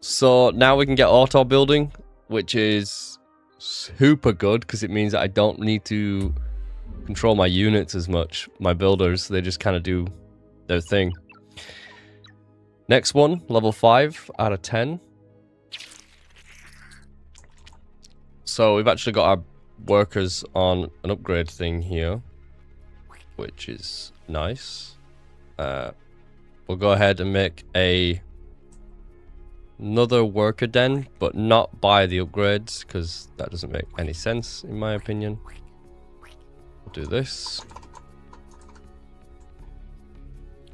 Speaker 1: So now we can get auto building, which is super good because it means that I don't need to control my units as much. My builders, they just kind of do their thing. Next one, level 5 out of 10. So we've actually got our workers on an upgrade thing here, which is nice. We'll go ahead and make another worker den, but not buy the upgrades because that doesn't make any sense in my opinion. We'll do this.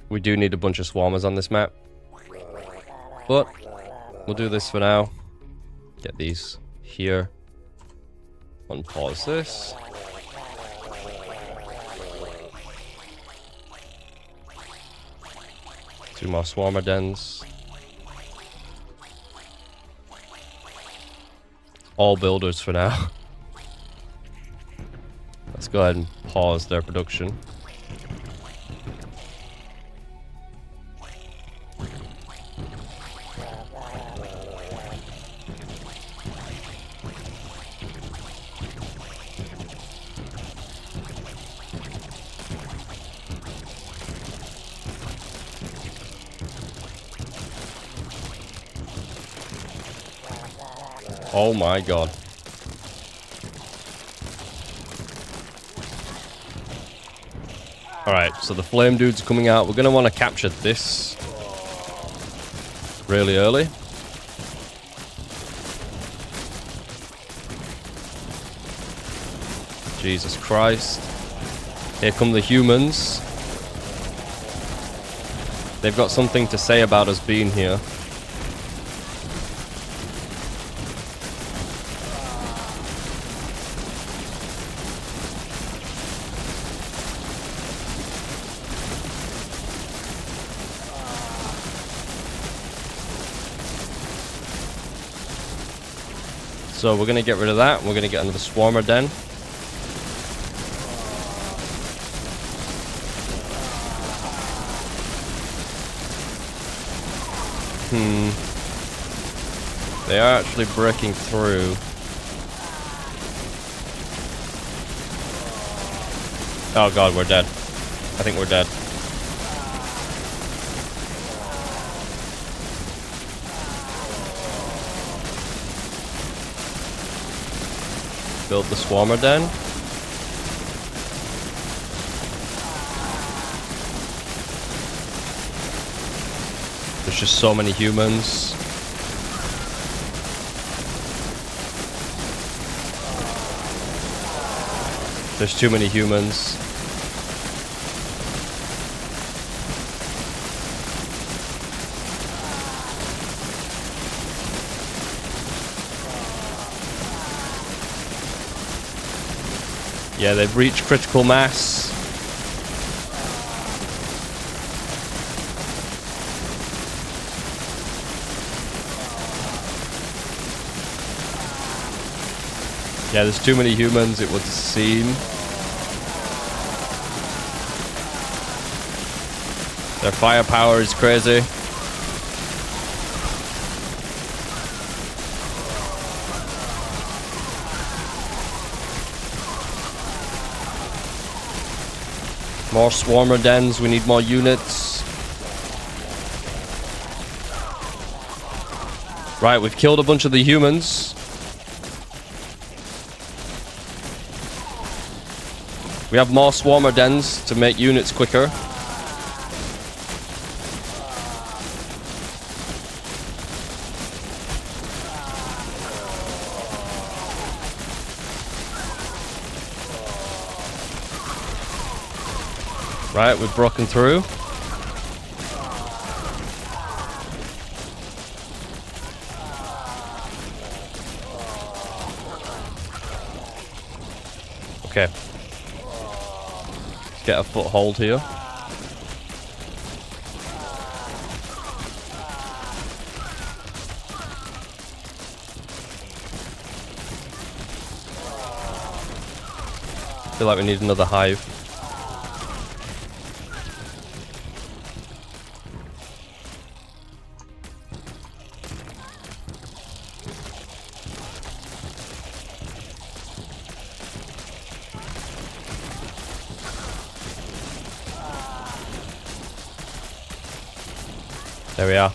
Speaker 1: We do need a bunch of swarmers on this map, but we'll do this for now. Get these here. Unpause this. Two more swarmer dens. All builders for now. Let's go ahead and pause their production. Oh my god. Alright, so the flame dude's coming out. We're going to want to capture this really early. Jesus Christ. Here come the humans. They've got something to say about us being here. So we're going to get rid of that. We're going to get another swarmer den. They are actually breaking through. Oh god, we're dead. I think we're dead. Build the swarmer den. There's just so many humans. There's too many humans. Yeah, they've reached critical mass. Yeah, there's too many humans, it would seem. Their firepower is crazy. More swarmer dens, we need more units. Right, we've killed a bunch of the humans. We have more swarmer dens to make units quicker. Right, we've broken through. Okay. Let's get a foothold here. Feel like we need another hive. There we are.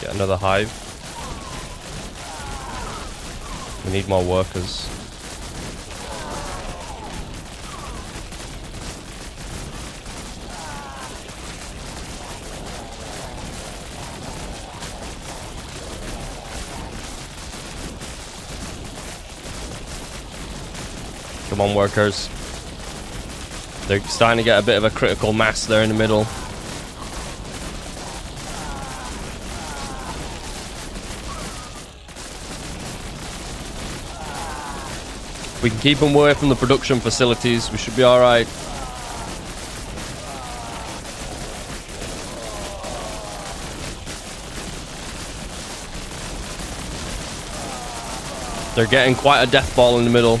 Speaker 1: Get another hive. We need more workers. Come on, workers. They're starting to get a bit of a critical mass there in the middle. We can keep them away from the production facilities. We should be alright. They're getting quite a death ball in the middle.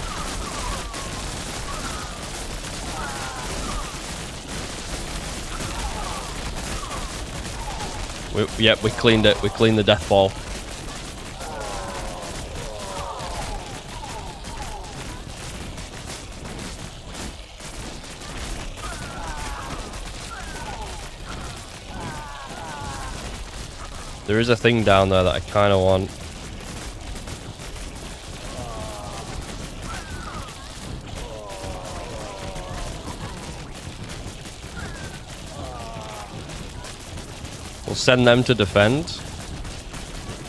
Speaker 1: Yep, we cleaned it. We cleaned the death ball. There is a thing down there that I kind of want. We'll send them to defend.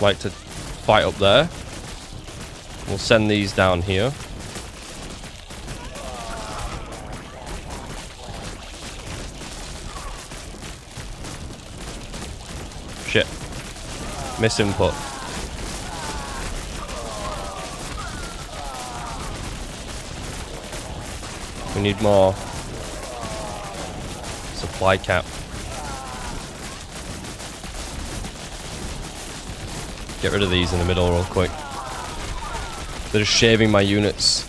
Speaker 1: Like to fight up there. We'll send these down here. Shit. Misinput. We need more supply cap. Get rid of these in the middle real quick. They're just shaving my units.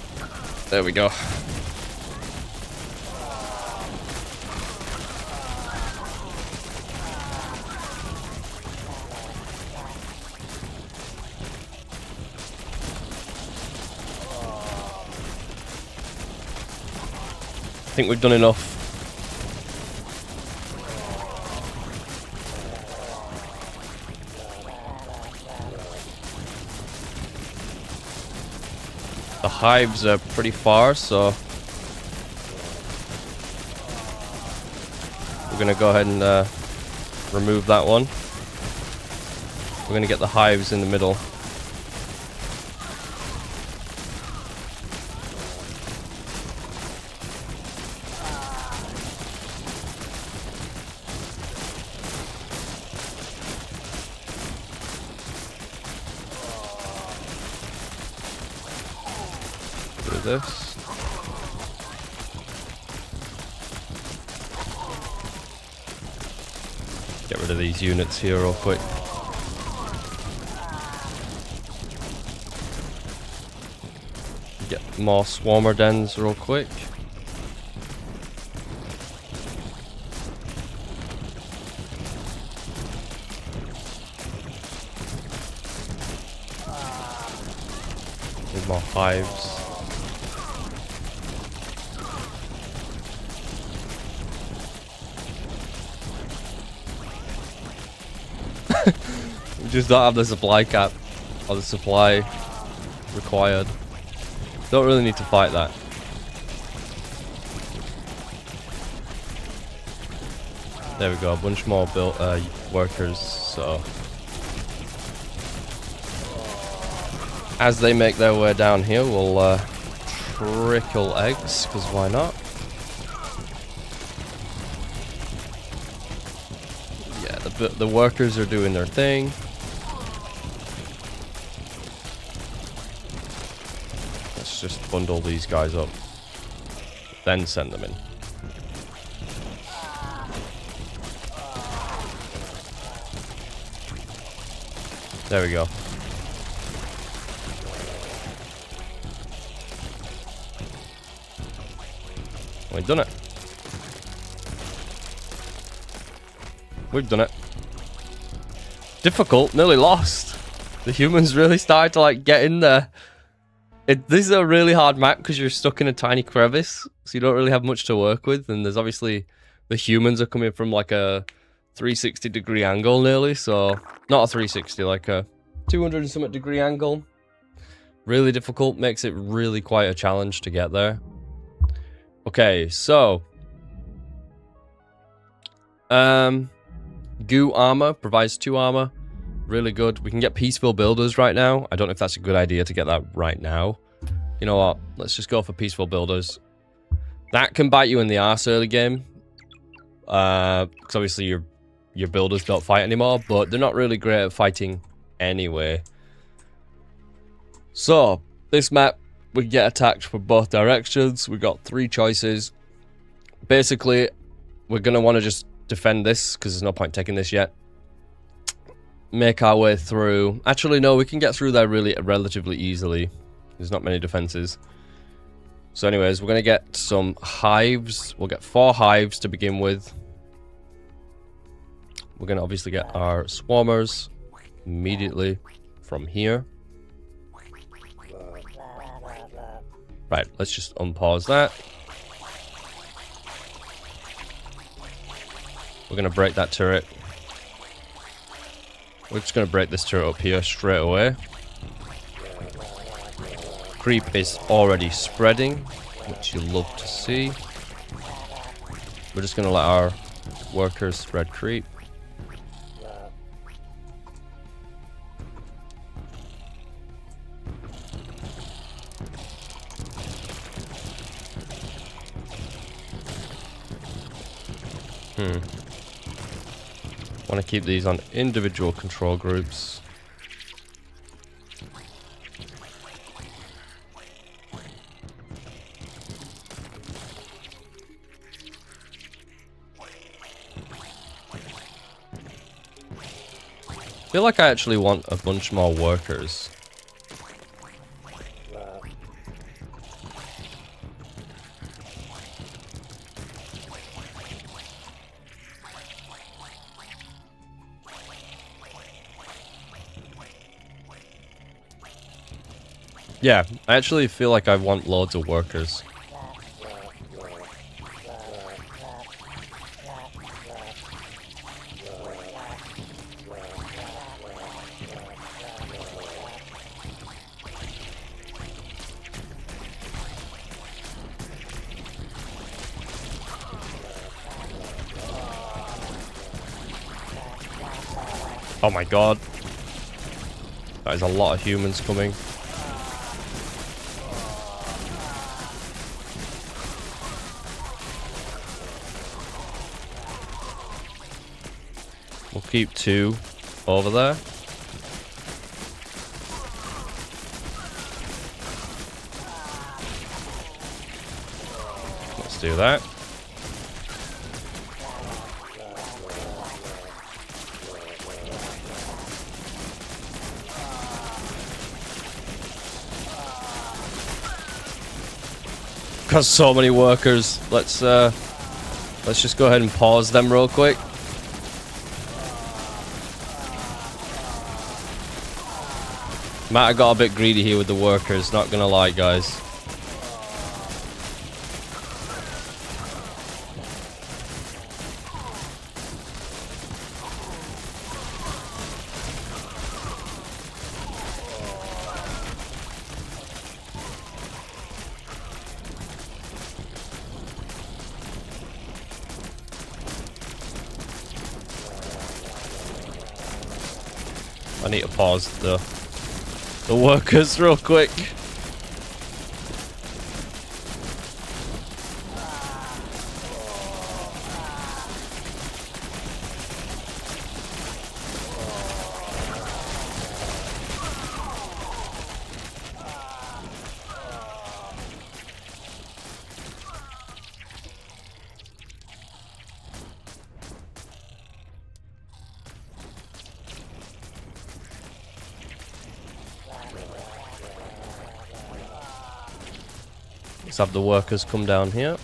Speaker 1: There we go. I think we've done enough. The hives are pretty far, so we're going to go ahead and remove that one. We're going to get the hives in the middle. This. Get rid of these units here real quick. Get more swarmer dens real quick. Need more hives. We just don't have the supply cap or the supply required. Don't really need to fight that. There we go, a bunch more workers, so as they make their way down here, we'll trickle eggs, because why not? Yeah, the workers are doing their thing. Let's just bundle these guys up, then send them in. There we go. We've done it. We've done it. Difficult, nearly lost. The humans really started to like get in there. This is a really hard map because you're stuck in a tiny crevice, so you don't really have much to work with. And there's obviously the humans are coming from like a 360-degree angle nearly, so not a 360, like a 200 and something degree angle. Really difficult, makes it really quite a challenge to get there. Okay, so goo armor provides 2 armor, really good. We can get peaceful builders right now. I don't know if that's a good idea to get that right now. You know what, let's just go for peaceful builders. That can bite you in the arse early game, because obviously your builders don't fight anymore, but they're not really great at fighting anyway. So this map, we get attacked from both directions. We got 3 choices. Basically, we're going to want to just defend this because there's no point taking this yet. Make our way through. Actually, no, we can get through there relatively easily. There's not many defenses. So anyways, we're going to get some hives. We'll get 4 hives to begin with. We're going to obviously get our swarmers immediately from here. Right, let's just unpause that. We're going to break that turret. We're just going to break this turret up here straight away. Creep is already spreading, which you love to see. We're just going to let our workers spread creep. Want to keep these on individual control groups. I feel like I actually want a bunch more workers. Yeah, I actually feel like I want loads of workers. Oh my god. That is a lot of humans coming. We'll keep 2 over there. Let's do that. Got so many workers. Let's just go ahead and pause them real quick. Might have got a bit greedy here with the workers, not gonna lie, guys. I need to pause the workers real quick. Let's have the workers come down here.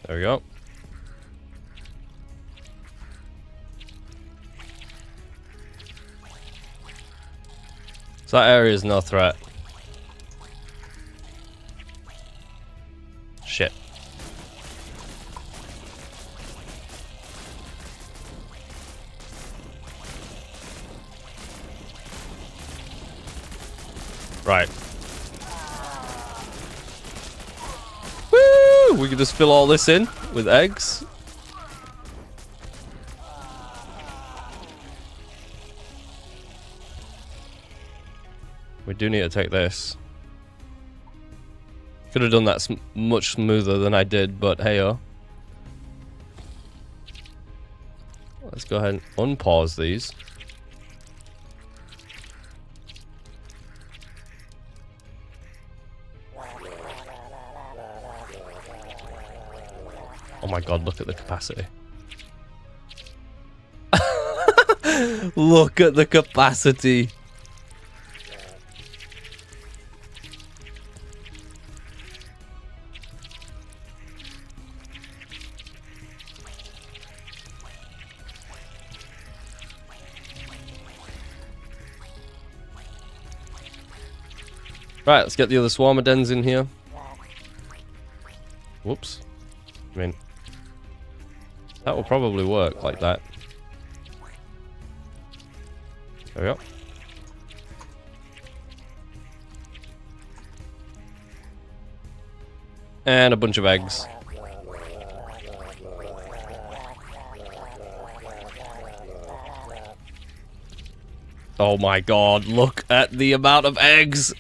Speaker 1: There we go. So that area is no threat. Shit. Right. Woo! We can just fill all this in with eggs. We do need to take this. Could have done that much smoother than I did, but hey-oh. Let's go ahead and unpause these. Oh my god, look at the capacity. Look at the capacity. Right, let's get the other swarmer dens in here. Whoops. I mean, that will probably work like that. There we go. And a bunch of eggs. Oh my god, look at the amount of eggs!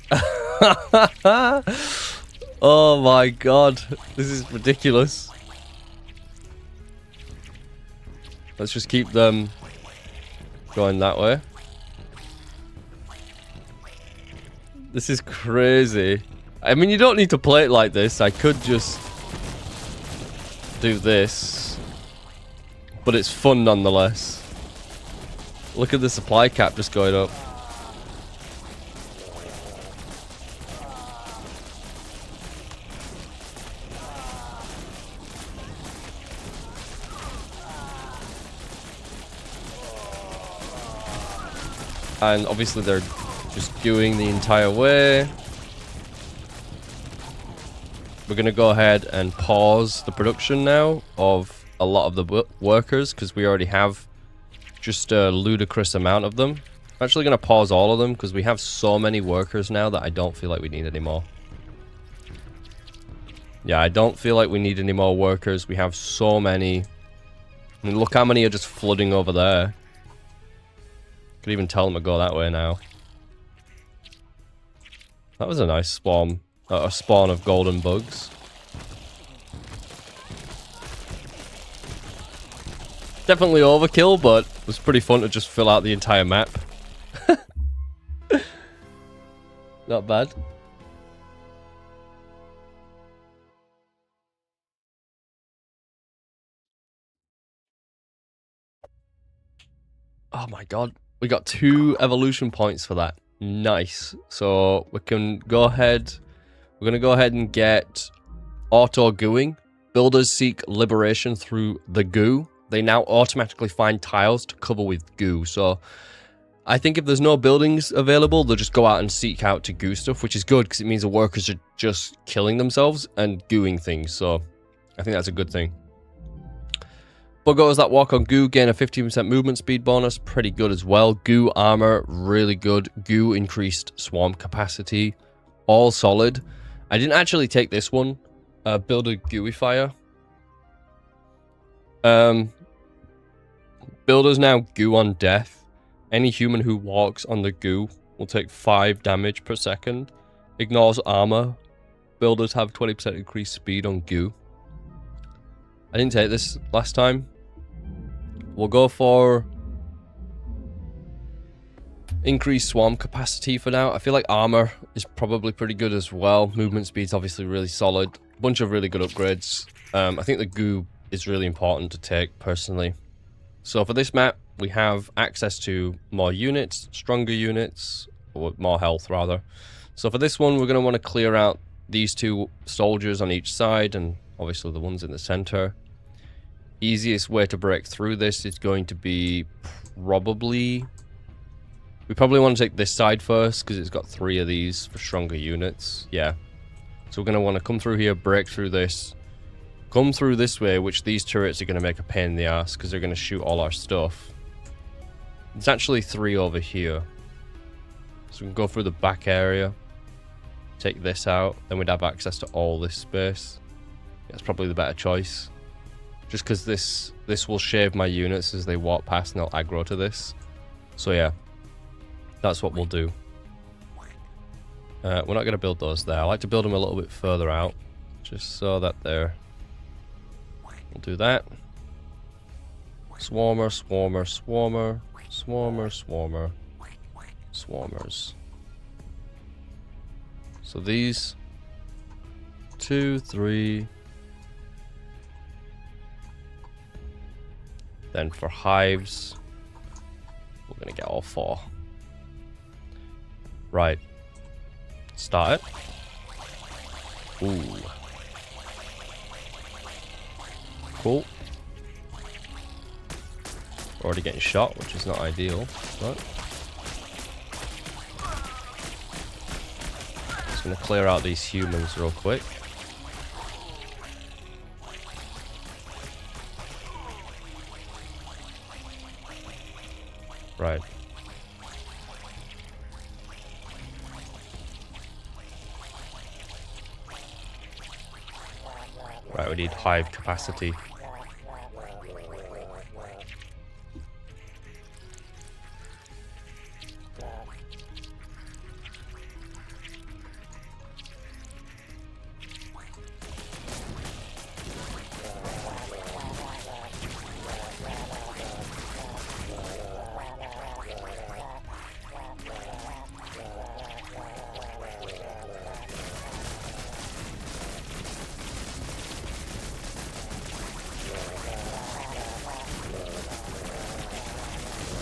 Speaker 1: Oh my god, this is ridiculous. Let's just keep them going that way. This is crazy. I mean, you don't need to play it like this. I could just do this. But it's fun nonetheless. Look at the supply cap just going up. And obviously they're just queuing the entire way. We're going to go ahead and pause the production now of a lot of the workers because we already have just a ludicrous amount of them. I'm actually going to pause all of them because we have so many workers now that I don't feel like we need any more. Yeah, I don't feel like we need any more workers. We have so many. I mean, look how many are just flooding over there. Could even tell them to go that way now. That was a nice spawn. A spawn of golden bugs. Definitely overkill, but it was pretty fun to just fill out the entire map. Not bad. Oh my god. We got 2 evolution points for that. Nice. So we can go ahead. We're going to go ahead and get auto gooing. Builders seek liberation through the goo. They now automatically find tiles to cover with goo. So I think if there's no buildings available, they'll just go out and seek out to goo stuff, which is good because it means the workers are just killing themselves and gooing things. So I think that's a good thing. Buggos that walk on goo gain a 15% movement speed bonus. Pretty good as well. Goo armor, really good. Goo increased swarm capacity. All solid. I didn't actually take this one. Build a gooifier. Builders now goo on death. Any human who walks on the goo will take 5 damage per second. Ignores armor. Builders have 20% increased speed on goo. I didn't take this last time. We'll go for increased swarm capacity for now. I feel like armor is probably pretty good as well. Movement speed's obviously really solid. Bunch of really good upgrades. I think the goo is really important to take personally. So for this map, we have access to more units, stronger units, or more health rather. So for this one, we're going to want to clear out these 2 soldiers on each side and obviously the ones in the center. Easiest way to break through this is going to be probably... We probably want to take this side first because it's got 3 of these for stronger units. Yeah. So we're going to want to come through here, break through this. Come through this way, which these turrets are going to make a pain in the ass because they're going to shoot all our stuff. There's actually 3 over here. So we can go through the back area. Take this out. Then we'd have access to all this space. That's probably the better choice. Just because this will shave my units as they walk past and they'll aggro to this. So yeah, that's what we'll do. We're not going to build those there. I like to build them a little bit further out. Just so that they're... We'll do that. Swarmer, swarmer, swarmer, swarmer, swarmer, swarmers. So these 2, 3. Then for hives, we're gonna get all 4. Right. Start it. Ooh. Cool. Already getting shot, which is not ideal, but just gonna clear out these humans real quick. Right. Right, we need hive capacity.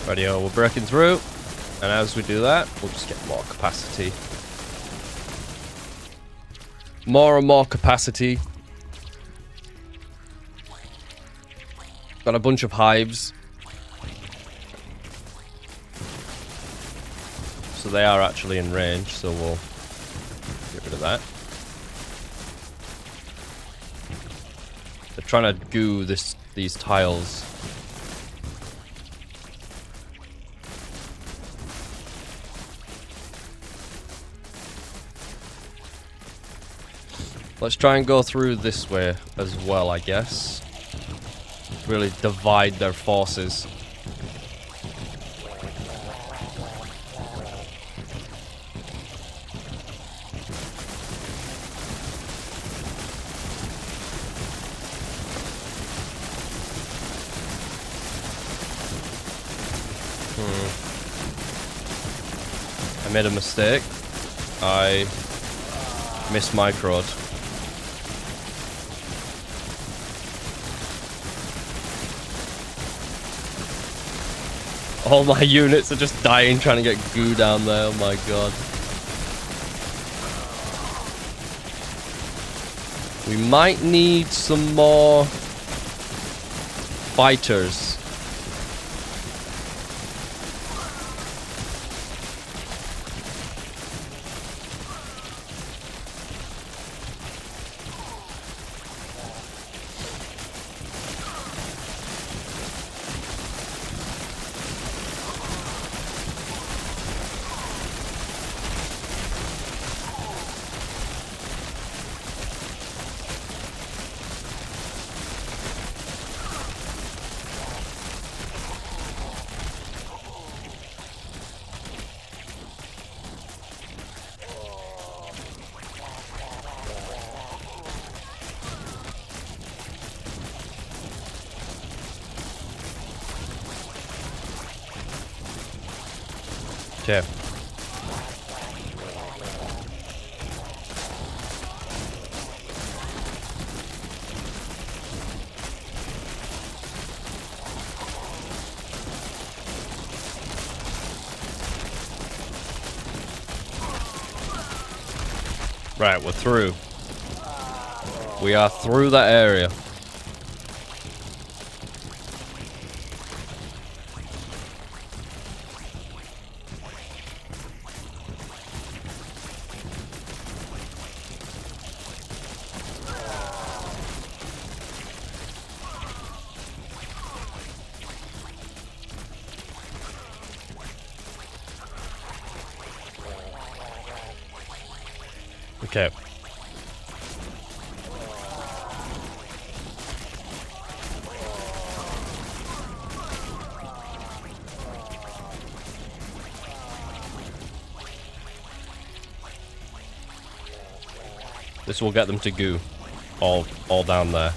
Speaker 1: Radio, we're breaking through, and as we do that, we'll just get more capacity. More and more capacity. Got a bunch of hives. So they are actually in range, so we'll get rid of that. They're trying to goo these tiles. Let's try and go through this way as well, I guess. Really divide their forces. I made a mistake. I mismicroed. All my units are just dying trying to get goo down there. Oh my god. We might need some more fighters. Okay. Right, we're through. We are through that area. Okay. This will get them to goo. All down there.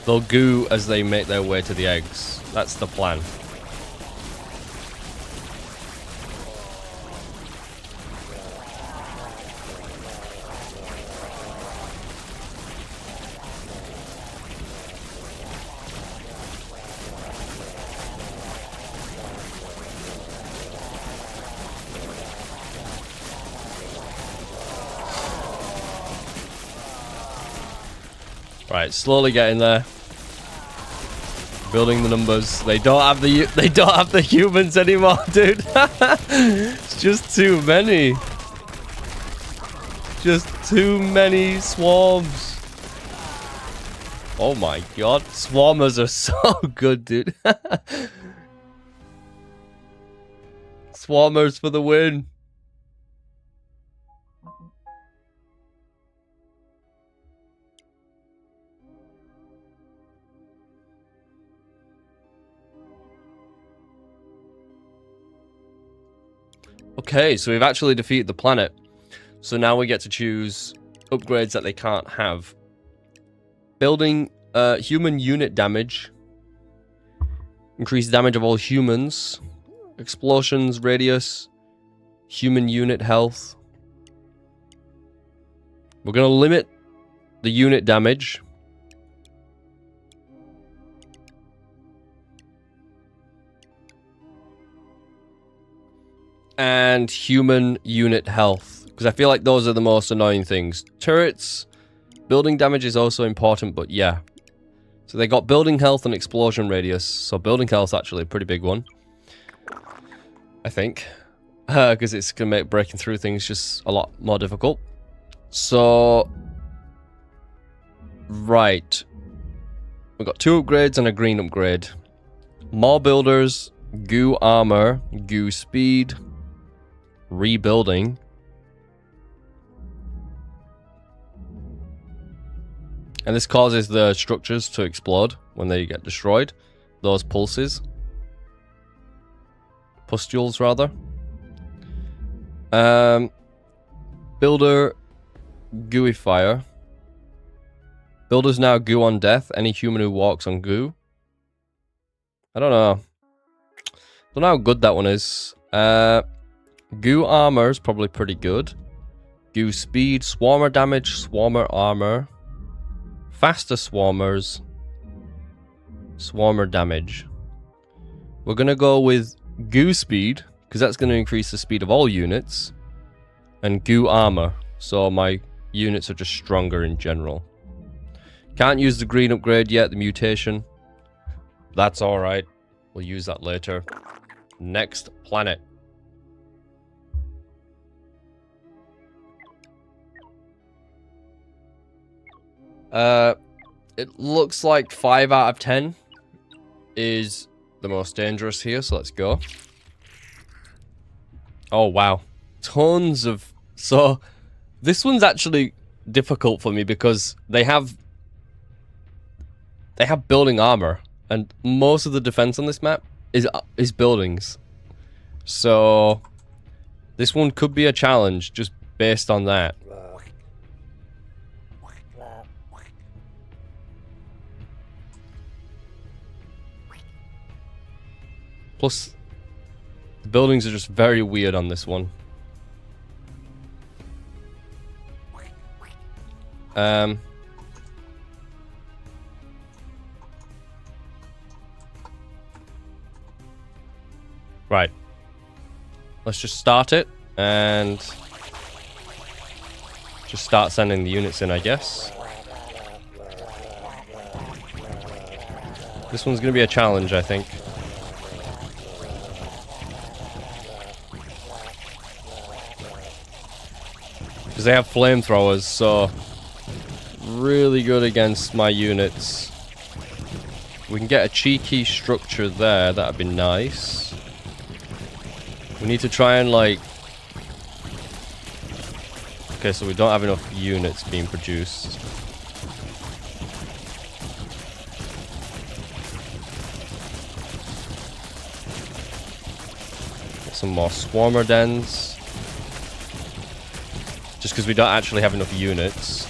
Speaker 1: They'll goo as they make their way to the eggs. That's the plan. Right, slowly getting there. Building the numbers. They don't have the humans anymore, dude. It's just too many. Just too many swarms. Oh my god, swarmers are so good, dude. Swarmers for the win. Okay, so we've actually defeated the planet. So now we get to choose upgrades that they can't have. Building human unit damage. Increase damage of all humans. Explosions, radius. Human unit health. We're going to limit the unit damage. And human unit health, because I feel like those are the most annoying things. Turrets, building damage is also important, but yeah. So they got building health and explosion radius. So building health actually a pretty big one, I think, because it's gonna make breaking through things just a lot more difficult. So right, we've got 2 upgrades and a green upgrade. More builders, goo armor, goo speed. Rebuilding. And this causes the structures to explode when they get destroyed. Those pulses. Pustules, rather. Builder gooey fire. Builders now goo on death. Any human who walks on goo. I don't know. Don't know how good that one is. Goo armor is probably pretty good. Goo speed, swarmer damage, swarmer armor. Faster swarmers. Swarmer damage. We're going to go with goo speed, because that's going to increase the speed of all units. And goo armor, so my units are just stronger in general. Can't use the green upgrade yet, the mutation. That's alright. We'll use that later. Next planet. It looks like 5 out of 10 is the most dangerous here, so let's go. Oh, wow. Tons of... So, this one's actually difficult for me because they have building armor, and most of the defense on this map is buildings. So, this one could be a challenge just based on that. Plus, the buildings are just very weird on this one. Right. Let's just start it and just start sending the units in, I guess. This one's going to be a challenge, I think. Because they have flamethrowers, so really good against my units. We can get a cheeky structure there, that'd be nice. We need to try and like... Okay, so we don't have enough units being produced. Get some more swarmer dens. Just because we don't actually have enough units.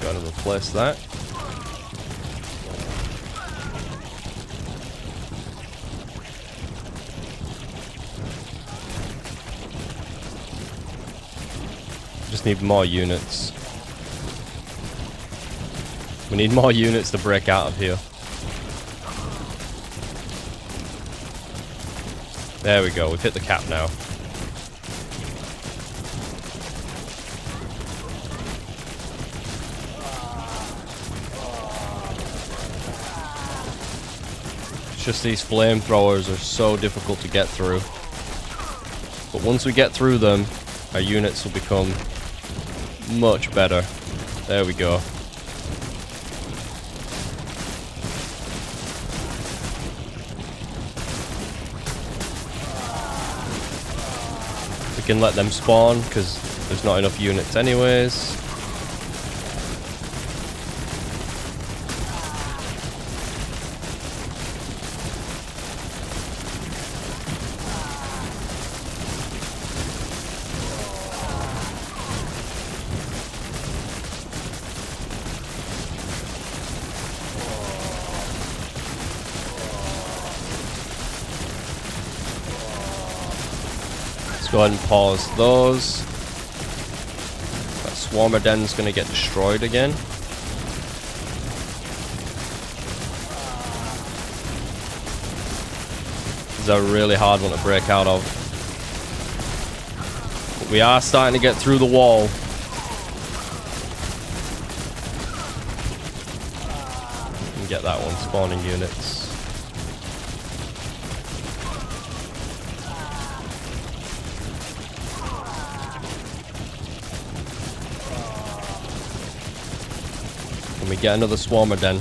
Speaker 1: Gotta replace that. Just need more units. We need more units to break out of here. There we go, we've hit the cap now. It's just these flamethrowers are so difficult to get through. But once we get through them, our units will become much better. There we go. Can let them spawn because there's not enough units anyways. Go ahead and pause those. That swarmer den's gonna get destroyed again. This is a really hard one to break out of. But we are starting to get through the wall. And get that one, spawning units. Can we get another swarmer den?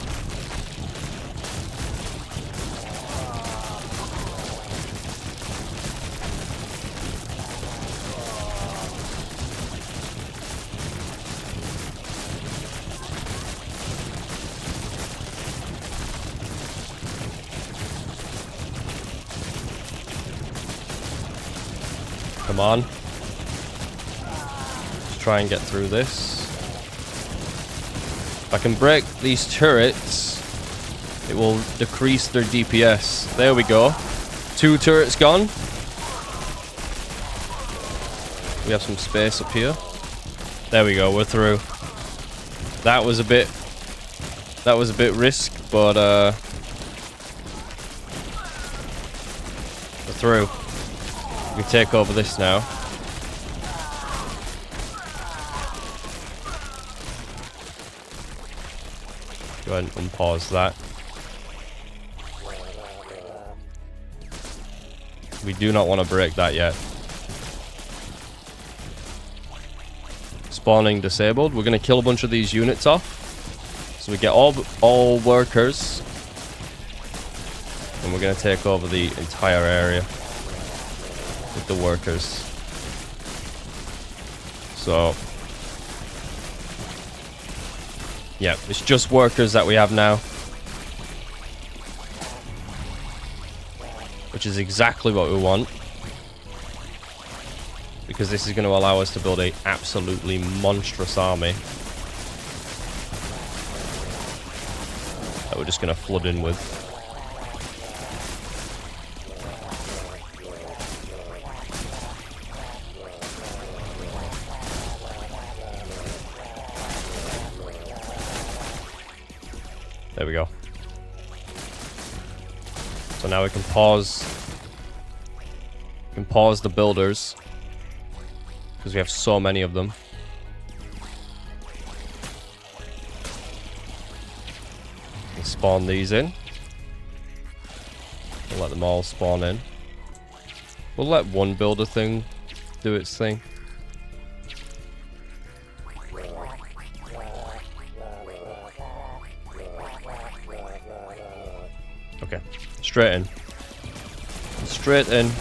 Speaker 1: Come on. Let's try and get through this. If I can break these turrets, it will decrease their DPS. There we go. 2 turrets gone. We have some space up here. There we go, we're through. That was a bit risk, but we're through. We take over this now. Go ahead and unpause that. We do not want to break that yet. Spawning disabled. We're going to kill a bunch of these units off. So we get all workers. And we're going to take over the entire area with the workers. So yeah, it's just workers that we have now. Which is exactly what we want. Because this is going to allow us to build an absolutely monstrous army. That we're just going to flood in with. There we go. So now we can pause. We can pause the builders. Because we have so many of them. We'll spawn these in. We'll let them all spawn in. We'll let one builder thing do its thing. Okay, straight in. Straight in.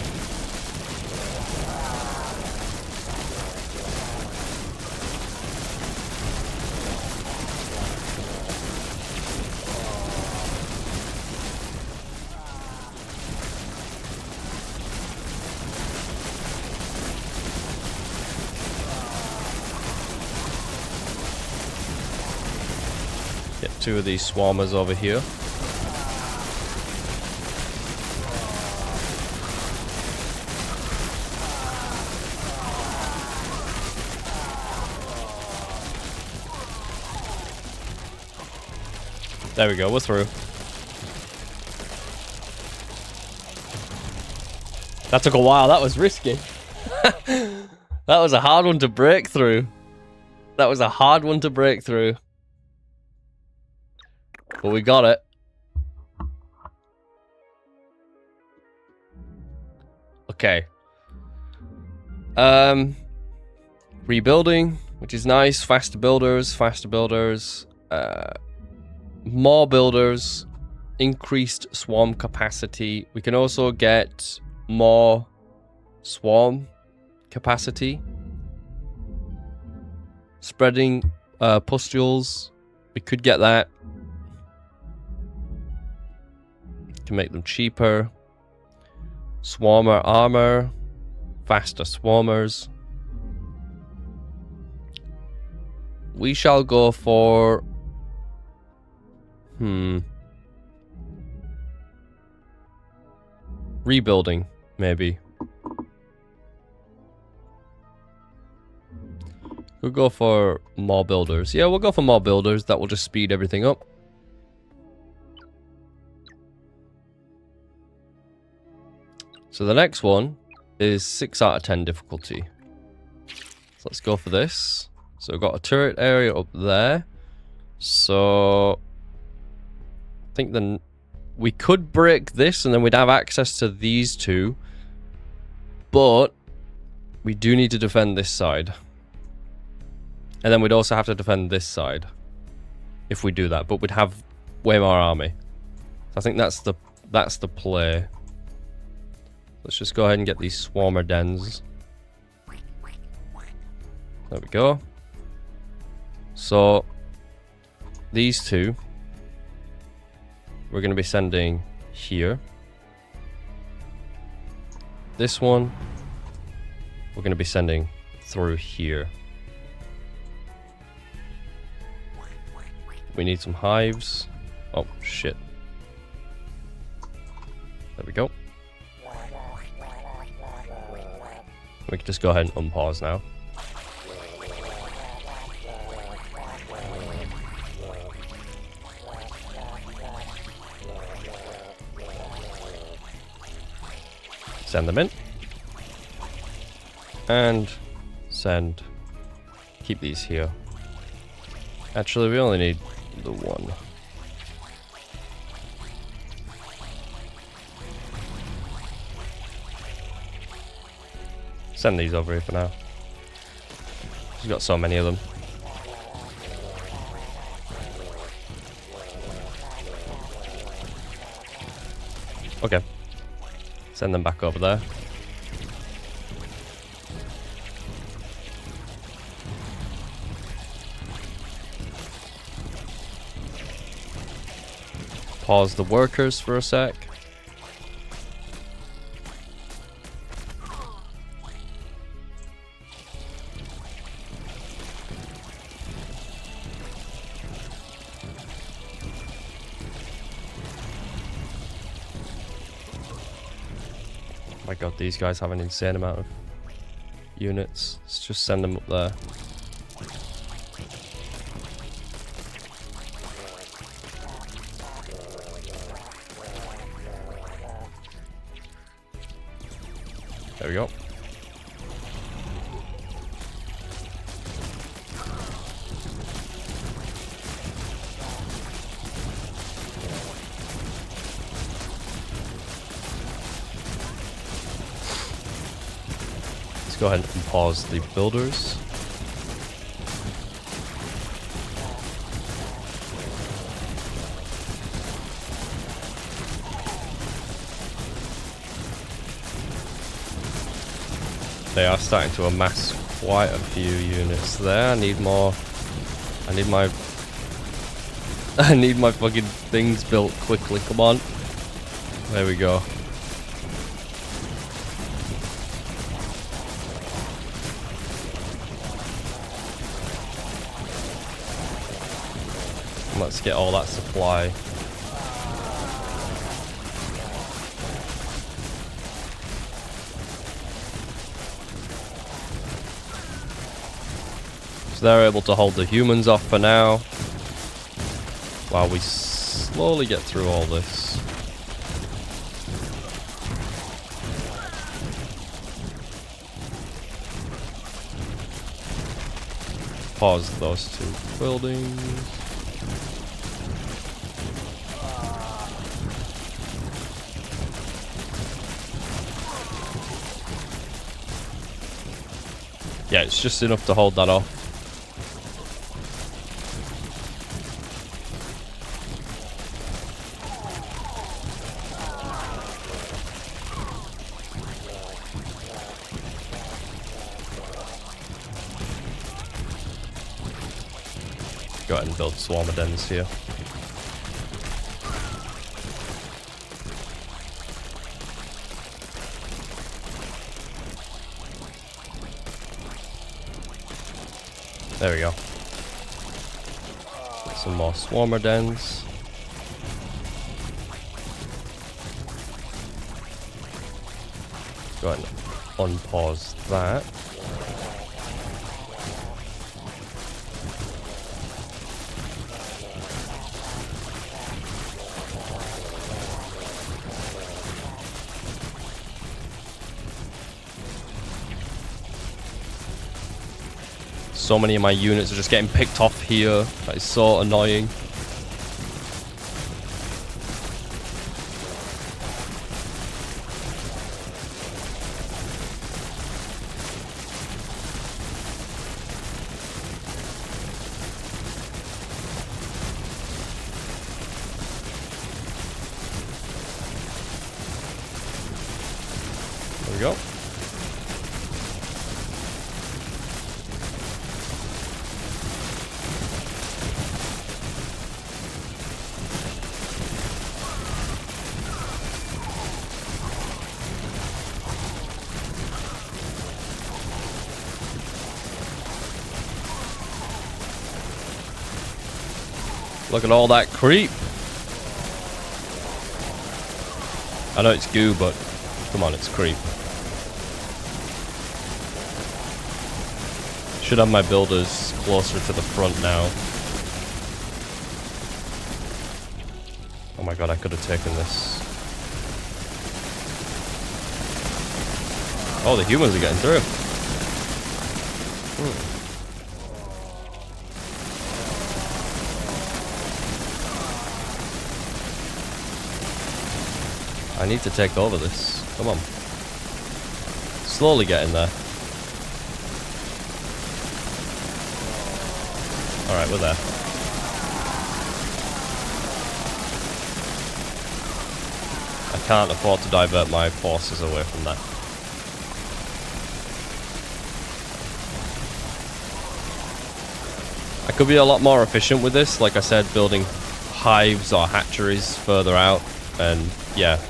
Speaker 1: Get two of these swarmers over here. There we go, we're through. That took a while, that was risky. That was a hard one to break through. That was a hard one to break through. But we got it. Okay. Rebuilding, which is nice. Faster builders. More builders, increased swarm capacity. We can also get more swarm capacity. Spreading pustules. We could get that. To make them cheaper. Swarmer armor. Faster swarmers. We shall go for... Rebuilding, maybe. We'll go for more builders. Yeah, we'll go for more builders. That will just speed everything up. So the next one is 6 out of 10 difficulty. So let's go for this. So we've got a turret area up there. So... I think then we could break this and then we'd have access to these two. But we do need to defend this side. And then we'd also have to defend this side. If we do that. But we'd have way more army. So I think that's the play. Let's just go ahead and get these swarmer dens. There we go. So these two we're going to be sending here. This one we're going to be sending through here. We need some hives. Oh shit. There we go. We can just go ahead and unpause now. Send them in. And send. Keep these here. Actually, we only need the one. Send these over here for now. She's got so many of them. Okay. Send them back over there. Pause the workers for a sec. Oh my god, these guys have an insane amount of units. Let's just send them up there. There we go. Let's go ahead and pause the builders. They are starting to amass quite a few units there. I need more. I need my fucking things built quickly. Come on. There we go. Let's get all that supply. So they're able to hold the humans off for now, while we slowly get through all this. Pause those two buildings. Yeah, it's just enough to hold that off. Go ahead and build swarmer dens here. There we go. Some more swarmer dens. Go ahead and unpause that. So many of my units are just getting picked off here. That is so annoying. There we go. Look at all that creep. I know it's goo, but come on, it's creep. Should have my builders closer to the front now. Oh my god, I could have taken this. Oh, the humans are getting through. I need to take over this. Come on. Slowly getting there. Alright, we're there. I can't afford to divert my forces away from that. I could be a lot more efficient with this, like I said, building hives or hatcheries further out, and yeah,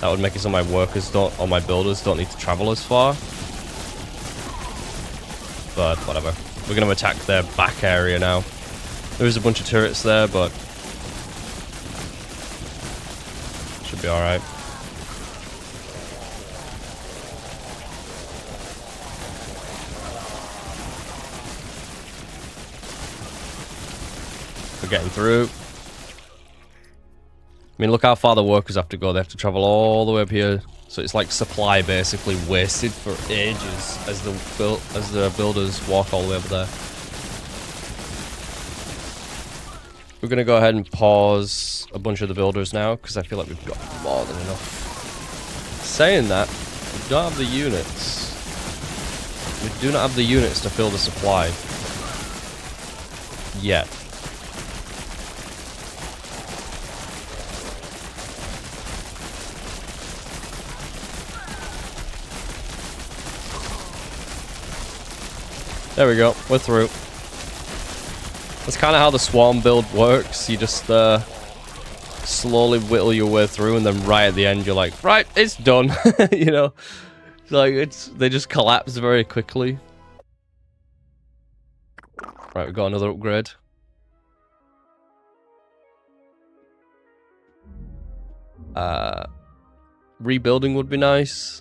Speaker 1: that would make it so my workers don't, or my builders don't need to travel as far. But whatever. We're going to attack their back area now. There is a bunch of turrets there, but should be alright. We're getting through. I mean, look how far the workers have to go. They have to travel all the way up here. So it's like supply basically wasted for ages as the builders walk all the way up there. We're going to go ahead and pause a bunch of the builders now because I feel like we've got more than enough. Saying that, we don't have the units. We do not have the units to fill the supply. Yet. There we go, we're through. That's kind of how the swarm build works. You just slowly whittle your way through, and then right at the end you're like, right, it's done. You know, it's like they just collapse very quickly. Right, we've got another upgrade. Rebuilding would be nice.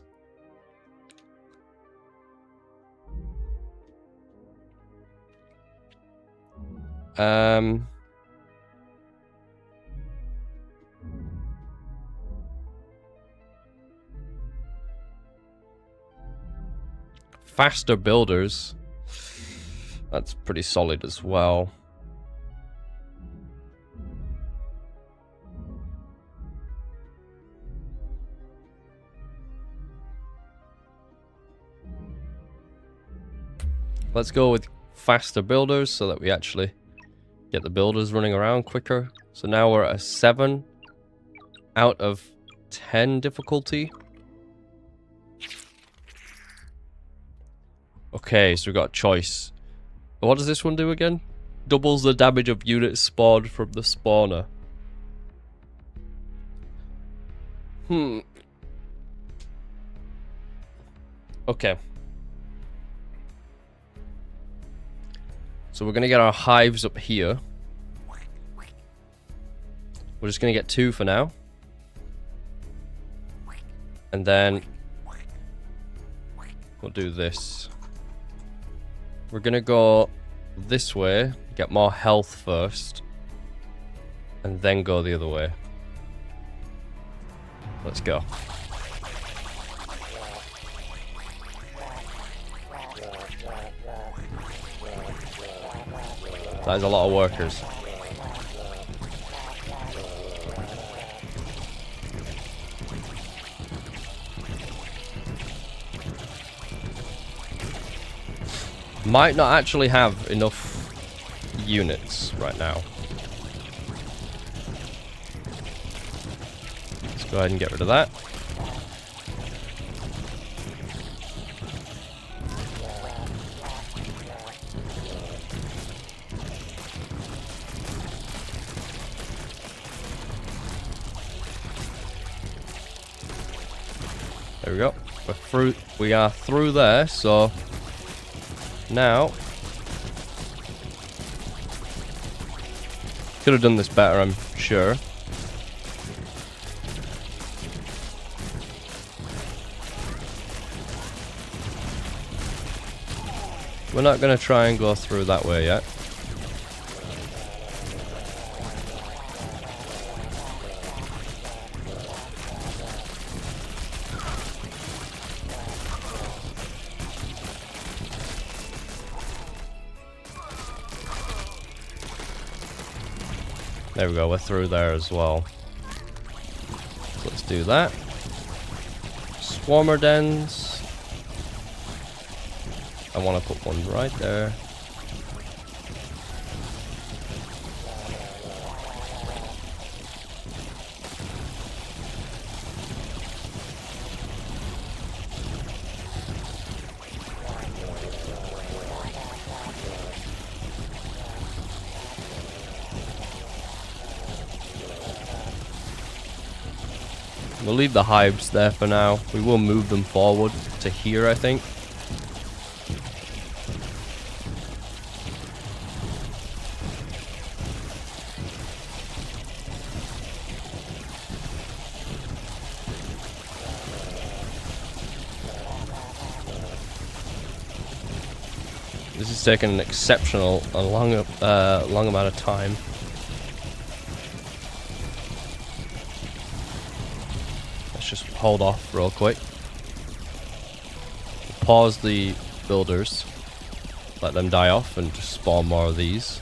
Speaker 1: Faster builders. That's pretty solid as well. Let's go with faster builders so that we actually get the builders running around quicker. So now we're at a 7 out of 10 difficulty. Okay, so we've got a choice. What does this one do again? Doubles the damage of units spawned from the spawner. Okay. So we're going to get our hives up here. We're just going to get 2 for now. And then we'll do this. We're going to go this way, get more health first, and then go the other way. Let's go. That is a lot of workers. Might not actually have enough units right now. Let's go ahead and get rid of that. There we go. We're through. We are through there. So now, could have done this better, I'm sure. We're not going to try and go through that way yet. There we go, we're through there as well. So let's do that. Swarmer dens. I want to put one right there. We'll leave the hives there for now. We will move them forward to here, I think. This is taking an exceptional, long amount of time. Just hold off real quick. Pause the builders. Let them die off and just spawn more of these.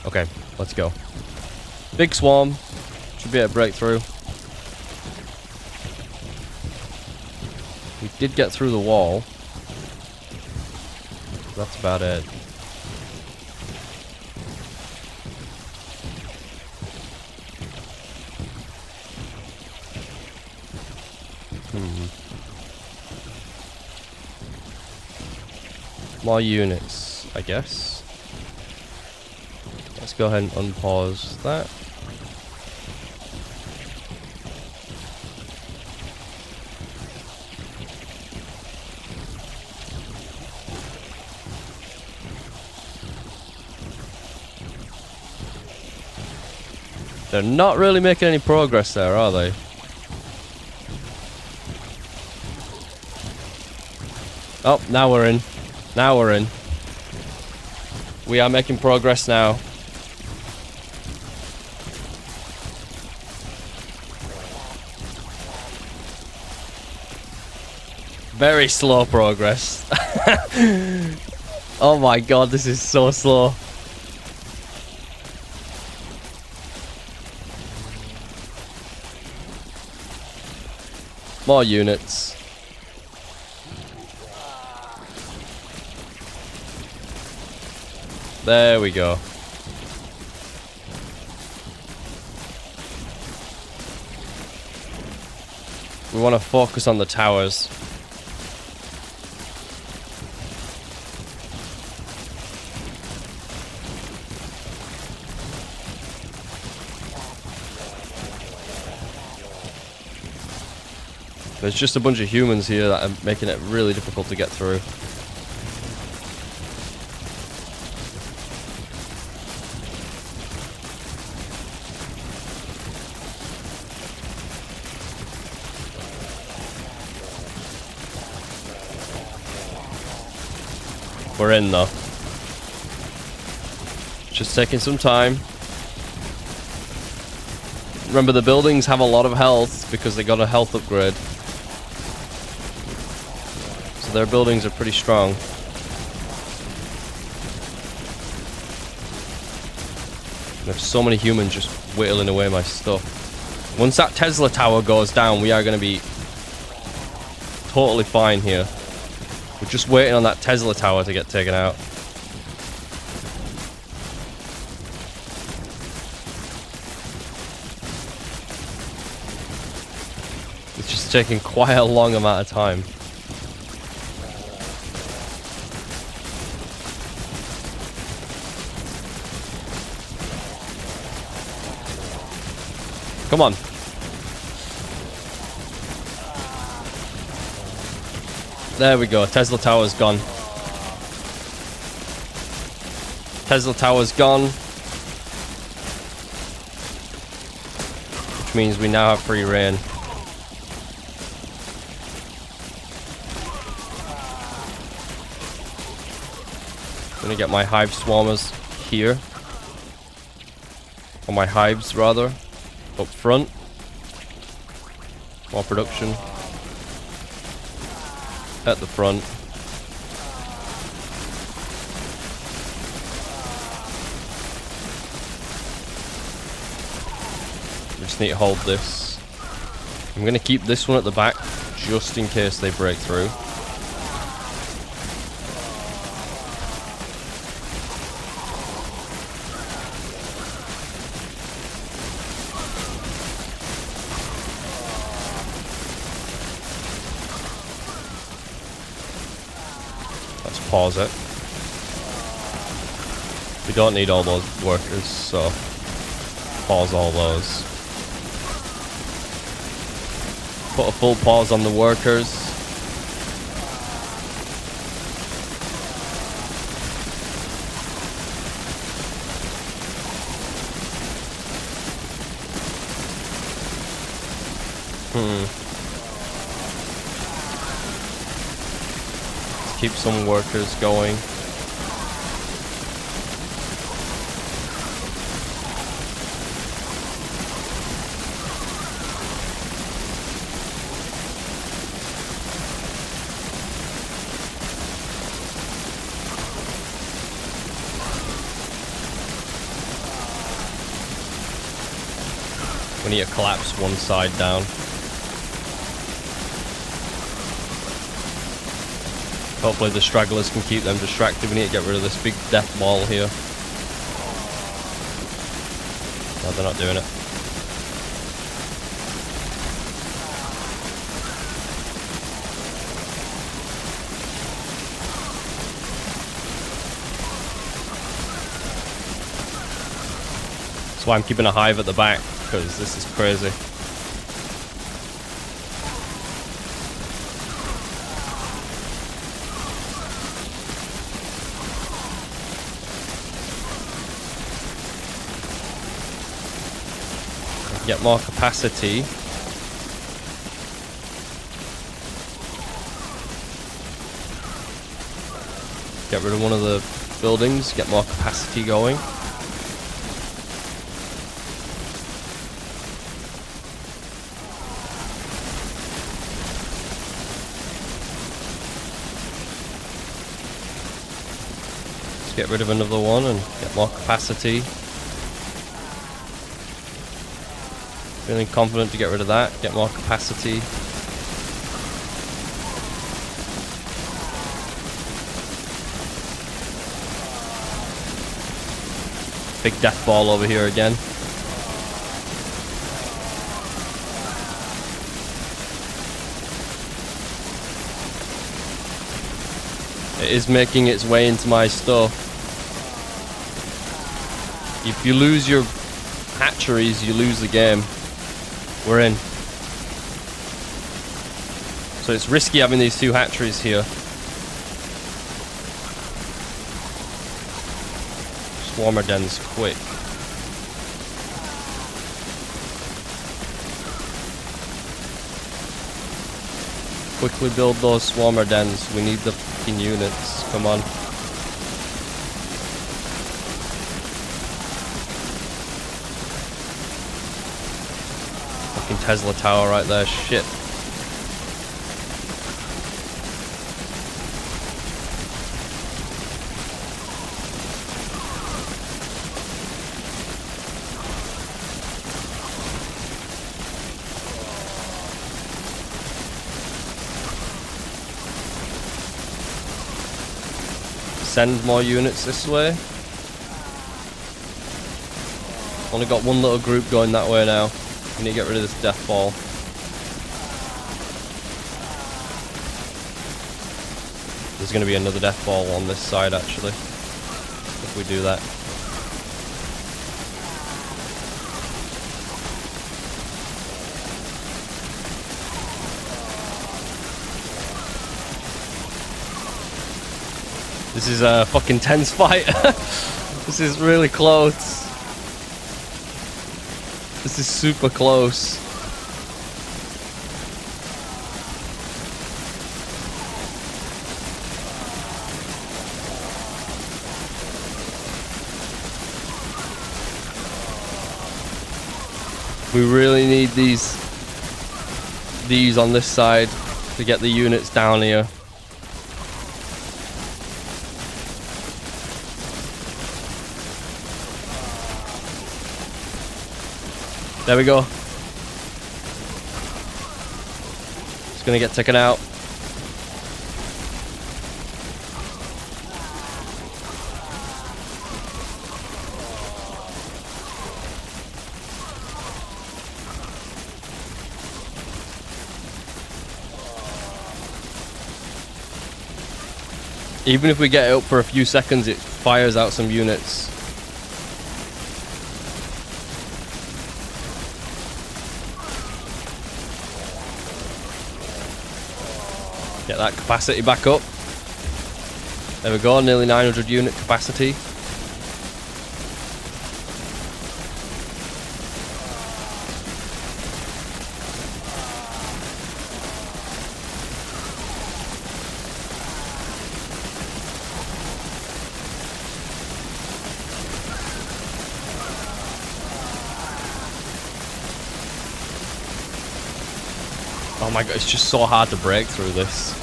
Speaker 1: Okay, let's go. Big swarm. Should be a breakthrough. We did get through the wall. That's about it. More units, I guess. Let's go ahead and unpause that. They're not really making any progress there, are they? Oh, now we're in. Now we're in. We are making progress now. Very slow progress. Oh my god, this is so slow. More units. There we go. We want to focus on the towers. There's just a bunch of humans here that are making it really difficult to get through. We're in though. Just taking some time. Remember, the buildings have a lot of health because they got a health upgrade. So their buildings are pretty strong. There's so many humans just whittling away my stuff. Once that Tesla tower goes down, we are going to be totally fine here. We're just waiting on that Tesla tower to get taken out. It's just taking quite a long amount of time. Come on. There we go. Tesla tower's gone. Tesla tower's gone. Which means we now have free reign. I'm gonna get my hive swarmers here. Or my hives, rather. Up front. More production. At the front. We just need to hold this. I'm gonna keep this one at the back, just in case they break through. Let's pause it. We don't need all those workers, so pause all those. Put a full pause on the workers. Let's keep some workers going. We need to collapse one side down. Hopefully the stragglers can keep them distracted. We need to get rid of this big death ball here. No, they're not doing it. That's why I'm keeping a hive at the back, because this is crazy. Get more capacity. Get rid of one of the buildings, get more capacity going. Let's get rid of another one and get more capacity. Feeling confident to get rid of that, get more capacity. Big death ball over here again. It is making its way into my stuff. If you lose your hatcheries, you lose the game. We're in. So it's risky having these two hatcheries here. Swarmer dens quick. Quickly build those swarmer dens. We need the fucking units. Come on. Tesla tower right there, shit. Send more units this way. Only got one little group going that way now. We need to get rid of this death ball. There's going to be another death ball on this side actually, if we do that. This is a fucking tense fight. This is really close. This is super close. We really need these on this side to get the units down here. There we go. It's gonna get taken out. Even if we get it up for a few seconds, it fires out some units. Get that capacity back up. There we go, nearly 900 unit capacity. Oh my god, it's just so hard to break through this.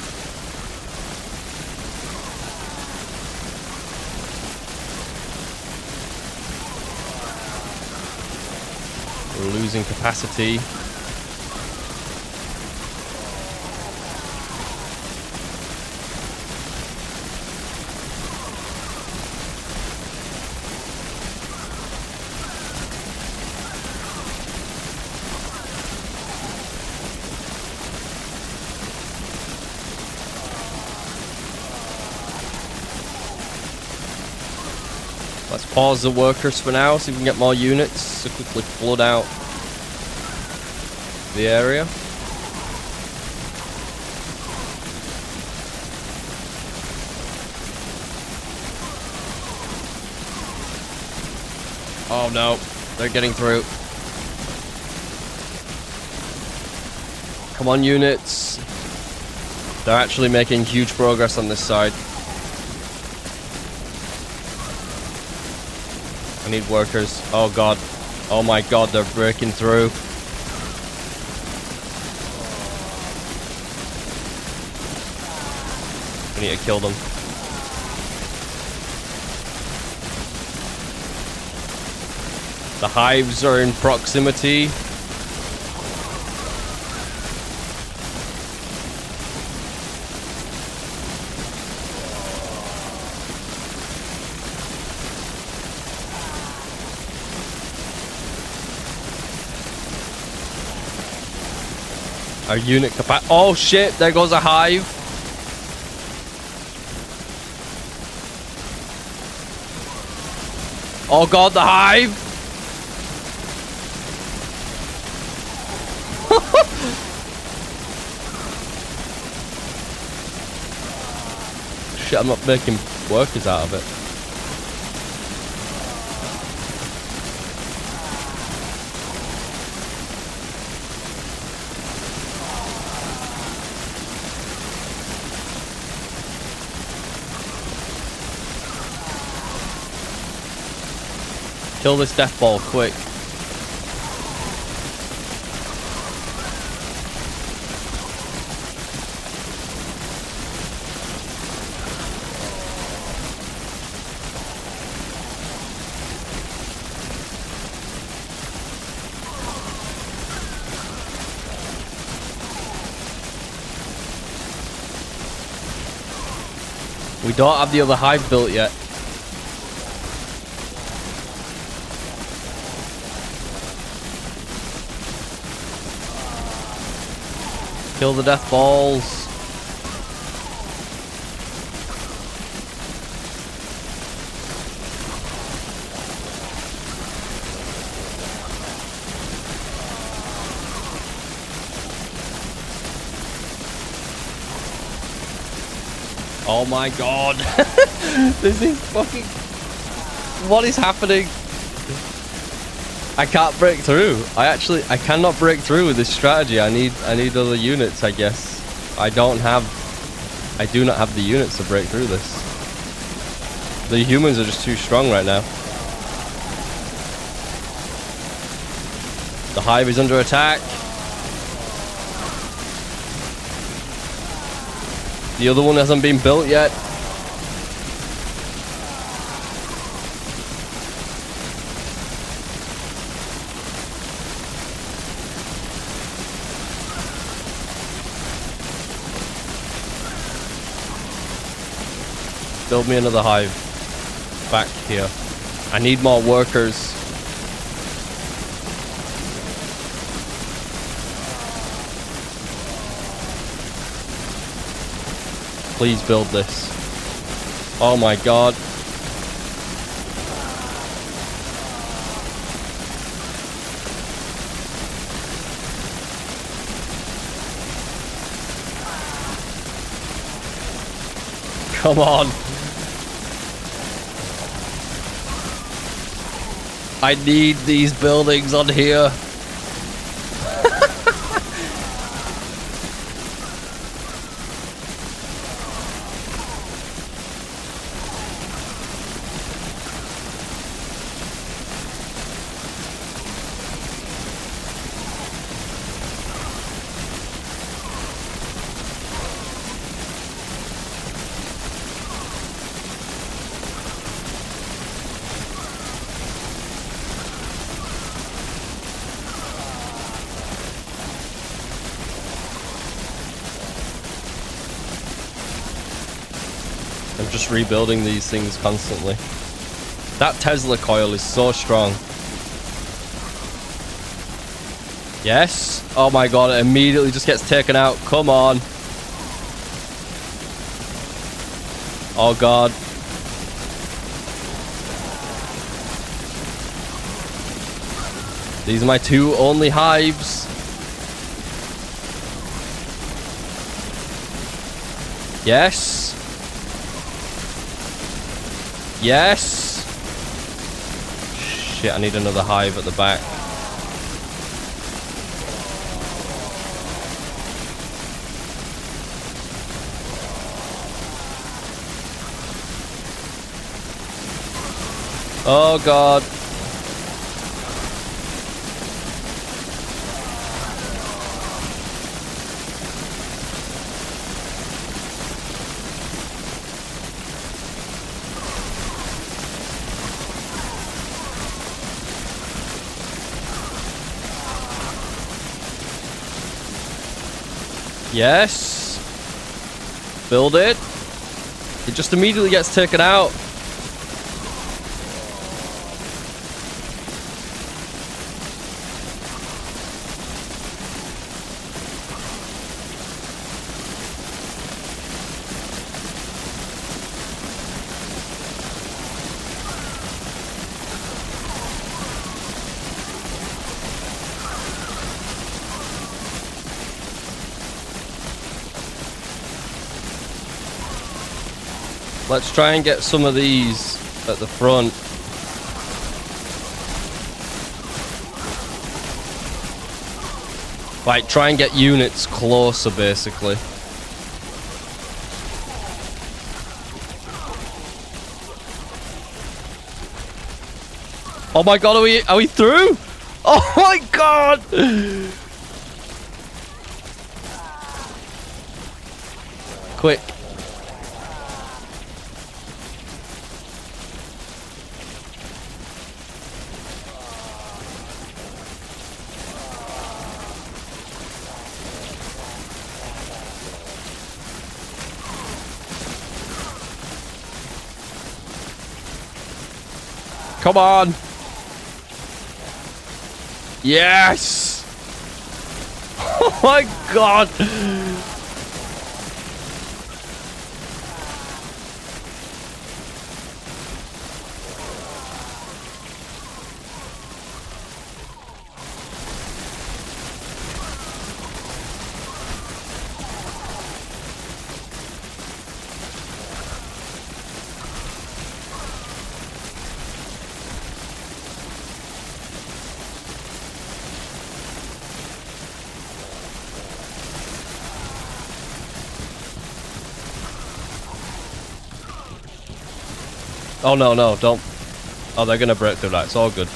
Speaker 1: We're losing capacity. Let's pause the workers for now, so we can get more units to quickly flood out the area. Oh no, they're getting through. Come on, units. They're actually making huge progress on this side. I need workers. Oh god. Oh my god, they're breaking through. We need to kill them. The hives are in proximity. Our unit capacity. Oh shit, there goes a hive. Oh god, the hive. Shit, I'm not making workers out of it. Kill this death ball quick. We don't have the other hive built yet. Kill the death balls. Oh my god. This is fucking... What is happening? I can't break through. I cannot break through with this strategy. I need other units, I guess. I do not have the units to break through this. The humans are just too strong right now. The hive is under attack. The other one hasn't been built yet. Build me another hive back here. I need more workers. Please build this. Oh my god. Come on. I need these buildings on here. I'm just rebuilding these things constantly. That Tesla coil is so strong. Yes. Oh my god, it immediately just gets taken out. Come on. Oh god. These are my two only hives. Yes. Yes. Shit, I need another hive at the back. Oh god. Yes. Build it. It just immediately gets taken out. Let's try and get some of these at the front. Like, try and get units closer, basically. Oh my god, are we through? Oh my god! Quick. Come on. Yes. Oh my god. Oh no, no, don't. Oh, they're gonna break through that. It's all good.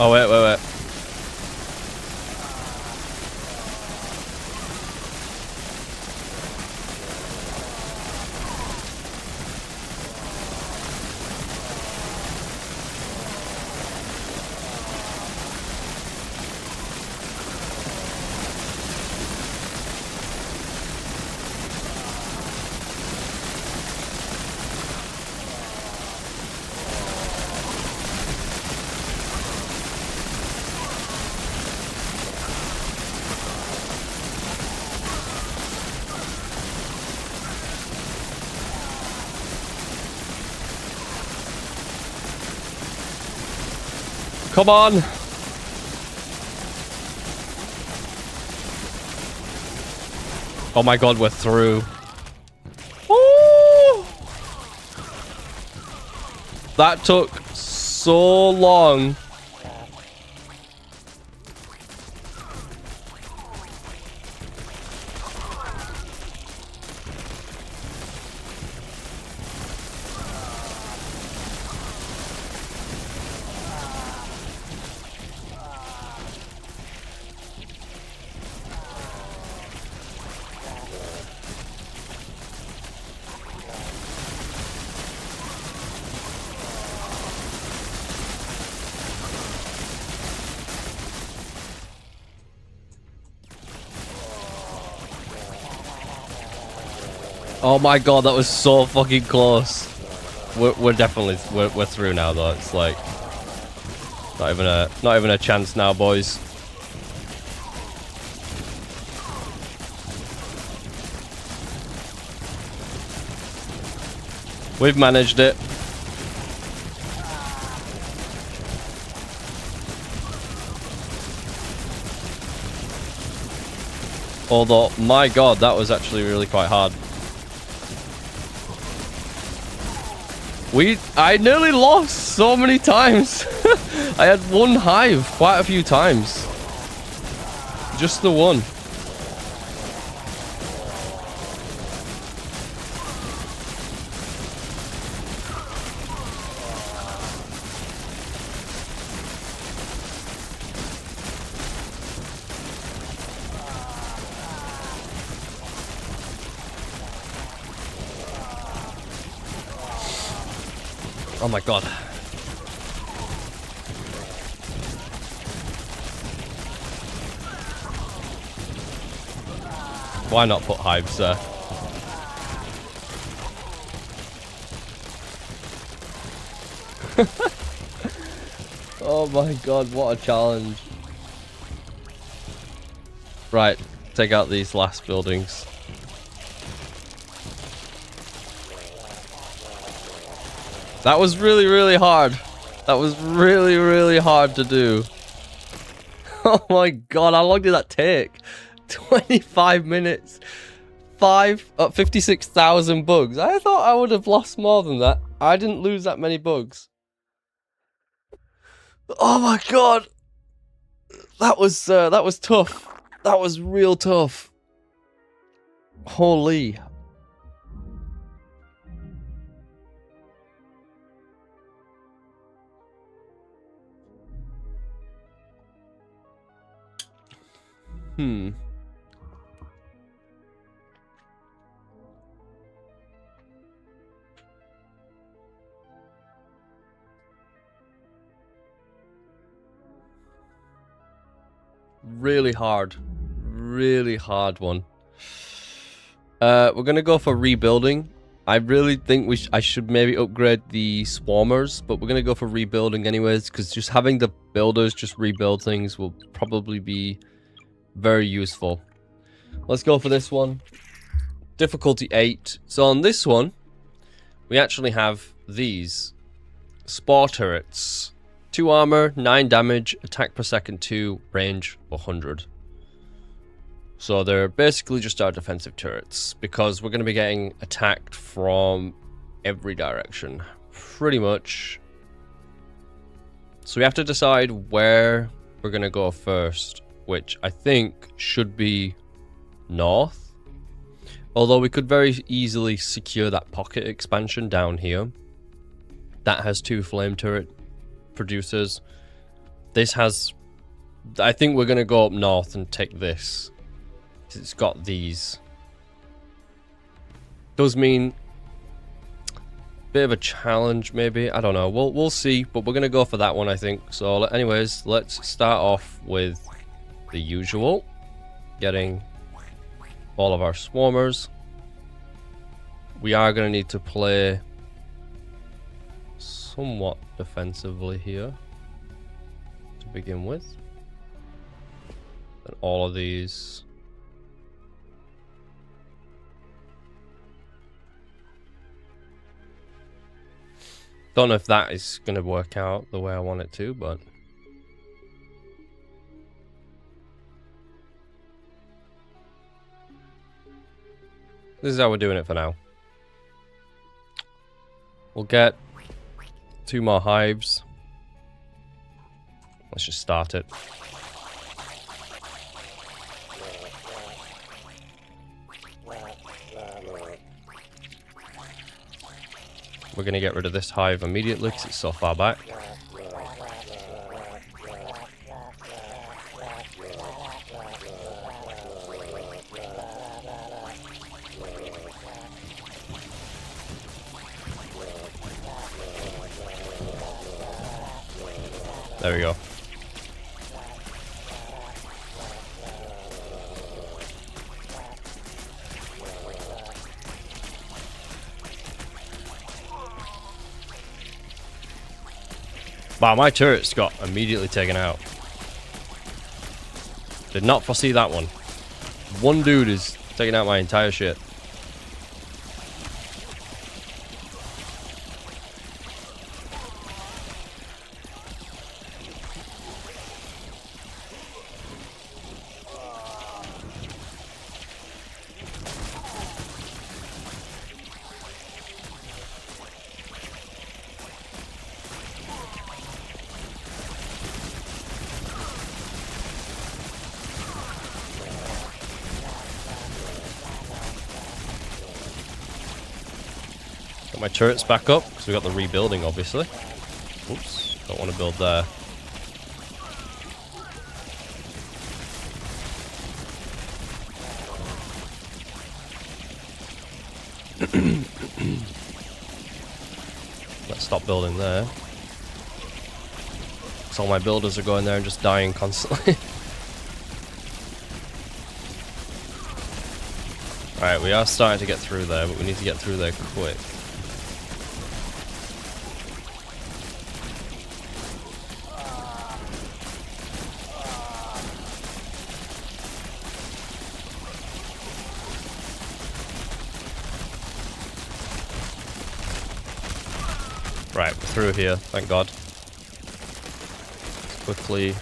Speaker 1: Oh, wait. Come on! Oh my god, we're through. Ooh! That took so long. Oh my god, that was so fucking close. We're definitely we're through now though. It's like not even a chance now, boys. We've managed it. Although, my god, that was actually really quite hard. I nearly lost so many times. I had one hive quite a few times. Just the one. Oh my god. Why not put hives there? Oh my god, what a challenge. Right, take out these last buildings. That was really, really hard. That was really, really hard to do. Oh my god, how long did that take? 25 minutes. 56,000 bugs. I thought I would have lost more than that. I didn't lose that many bugs. Oh my god. That was tough. That was real tough. Holy. Really hard. Really hard one. We're gonna go for rebuilding. I really think I should maybe upgrade the swarmers, but we're gonna go for rebuilding anyways, because just having the builders just rebuild things will probably be very useful. Let's go for this one. Difficulty 8. So on this one, we actually have these spore turrets. 2 armor, 9 damage, attack per second 2, range 100. So they're basically just our defensive turrets, because we're going to be getting attacked from every direction, pretty much. So we have to decide where we're going to go first, which I think should be north. Although we could very easily secure that pocket expansion down here. That has 2 flame turret producers. This has... I think we're going to go up north and take this. It's got these. Does mean... bit of a challenge, maybe. I don't know. We'll see. But we're going to go for that one, I think. So, anyways, let's start off with the usual. Getting all of our swarmers. We are going to need to play somewhat defensively here to begin with. And all of these. Don't know if that is going to work out the way I want it to, but this is how we're doing it for now. We'll get 2 more hives. Let's just start it. We're going to get rid of this hive immediately because it's so far back. There we go. Wow, my turrets got immediately taken out. Did not foresee that one. One dude is taking out my entire shit. Got my turrets back up because we got the rebuilding, obviously. Oops, don't want to build there. Let's stop building there. So all my builders are going there and just dying constantly. Alright, we are starting to get through there, but we need to get through there quick. Right, we're through here, thank God. Quickly.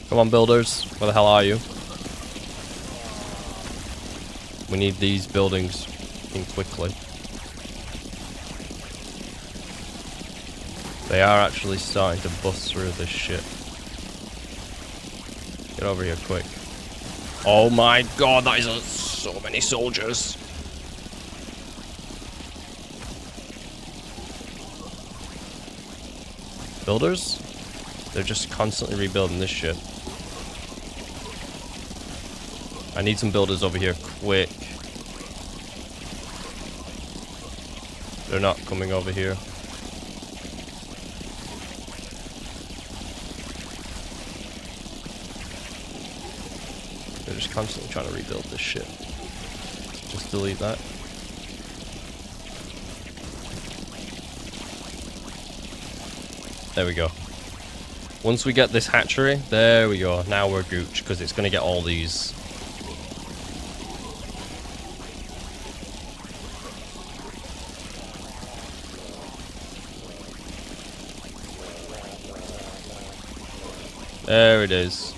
Speaker 1: Come on, builders. Where the hell are you? We need these buildings in quickly. They are actually starting to bust through this shit. Get over here quick. Oh my God, that is so many soldiers. Builders? They're just constantly rebuilding this shit. I need some builders over here quick. They're not coming over here. They're just constantly trying to rebuild this shit. Just delete that. There we go. Once we get this hatchery, there we go. Now we're gooch, because it's going to get all these. There it is.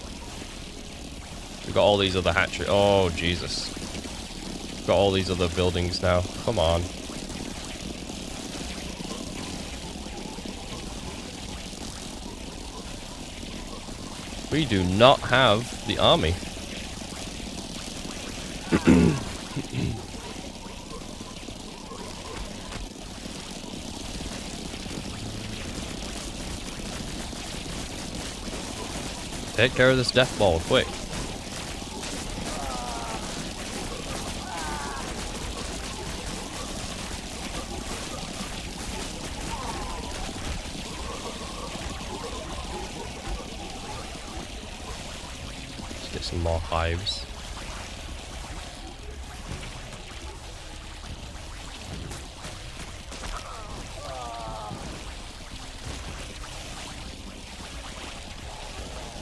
Speaker 1: We've got all these other hatcheries. Oh, Jesus. got all these other buildings now. Come on. We do not have the army. Take care of this death ball, quick. Let's get some more hives.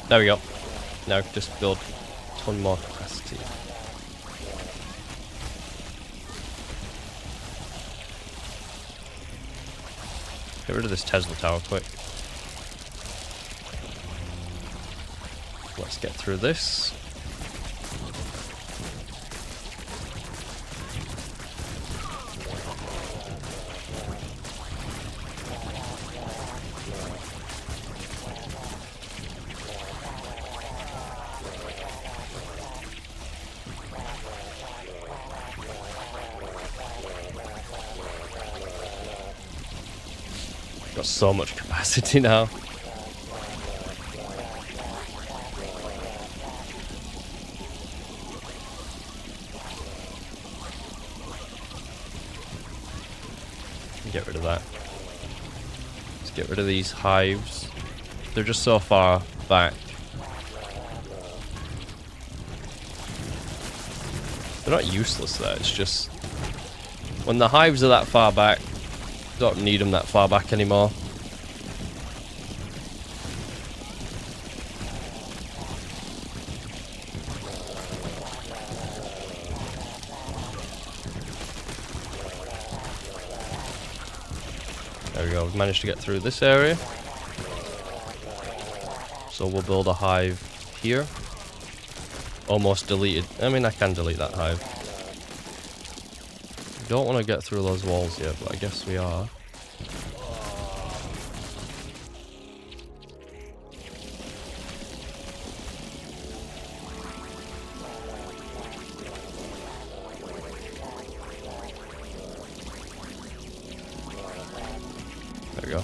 Speaker 1: There we go. Now just build a ton more capacity. Get rid of this Tesla tower quick. Let's get through this. Got so much capacity now. Get rid of that. Let's get rid of these hives. They're just so far back. They're not useless though, it's just when the hives are that far back, don't need them that far back anymore. There we go, we've managed to get through this area. So we'll build a hive here. Almost deleted. I mean, I can delete that hive. Don't want to get through those walls yet, but I guess we are. There we go.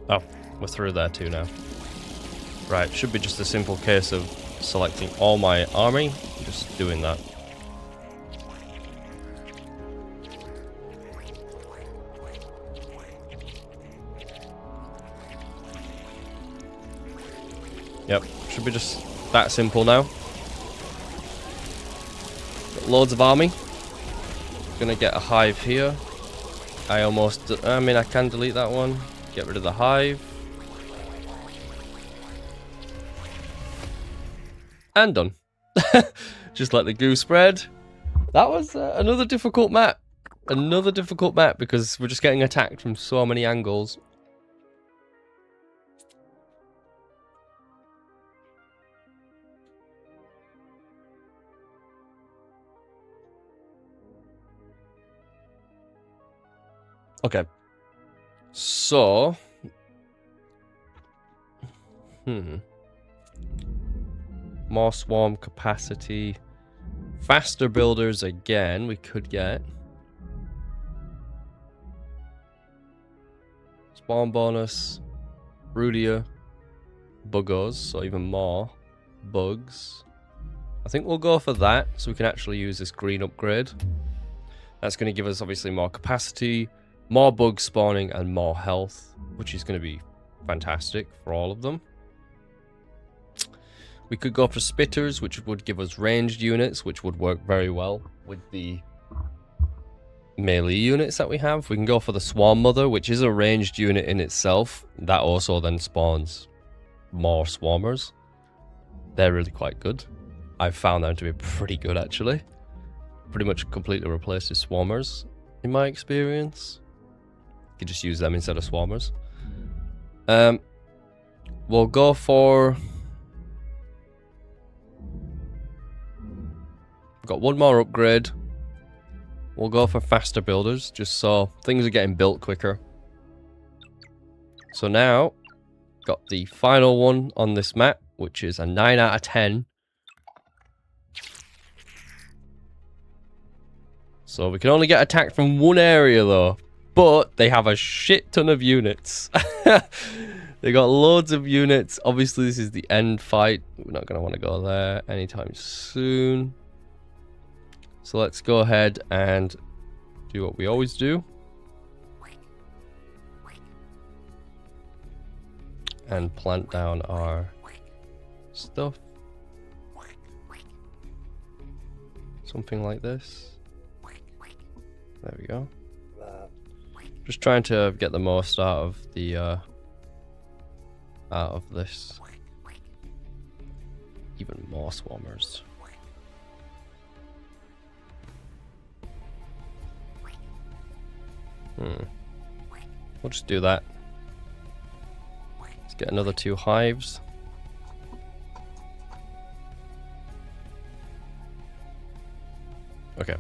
Speaker 1: Oh, we're through there too now. Right, should be just a simple case of selecting all my army, just doing that. Yep, should be just that simple now. Got loads of army. Gonna get a hive here. I mean, I can delete that one. Get rid of the hive. And done. Just let the goo spread. That was another difficult map. Another difficult map because we're just getting attacked from so many angles. Okay. So. More swarm capacity. Faster builders again, we could get. Spawn bonus. Rudier. Buggos, so even more bugs. I think we'll go for that, so we can actually use this green upgrade. That's going to give us obviously more capacity, more bug spawning, and more health, which is going to be fantastic for all of them. We could go for spitters, which would give us ranged units, which would work very well with the melee units that we have. We can go for the swarm mother, which is a ranged unit in itself. That also then spawns more swarmers. They're really quite good. I've found them to be pretty good, actually. Pretty much completely replaces swarmers, in my experience. You could just use them instead of swarmers. We'll go for Got one more upgrade. We'll go for faster builders, just so things are getting built quicker. So now, got the final one on this map, which is a 9 out of 10. So we can only get attacked from one area though, but they have a shit ton of units. They got loads of units. Obviously this is the end fight. We're not going to want to go there anytime soon. So let's go ahead and do what we always do. And plant down our stuff. Something like this. There we go. Just trying to get the most out of the out of this. Even more swarmers. We'll just do that. Let's get another 2 hives. Okay,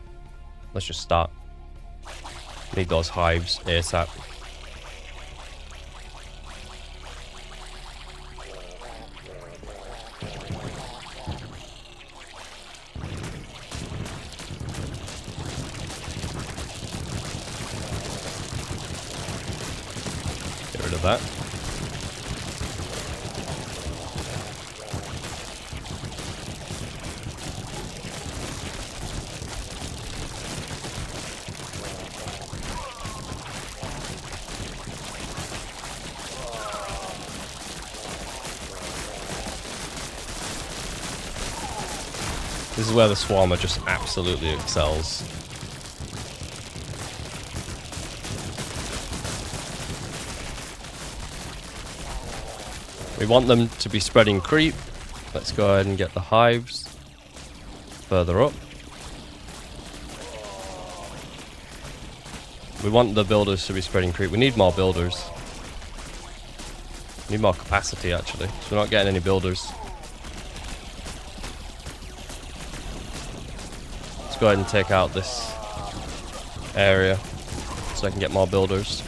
Speaker 1: let's just start. Need those hives ASAP. Get rid of that. This is where the swarmer just absolutely excels. We want them to be spreading creep. Let's go ahead and get the hives further up. We want the builders to be spreading creep. We need more builders. We need more capacity actually, so we're not getting any builders. Go ahead and take out this area so I can get more builders.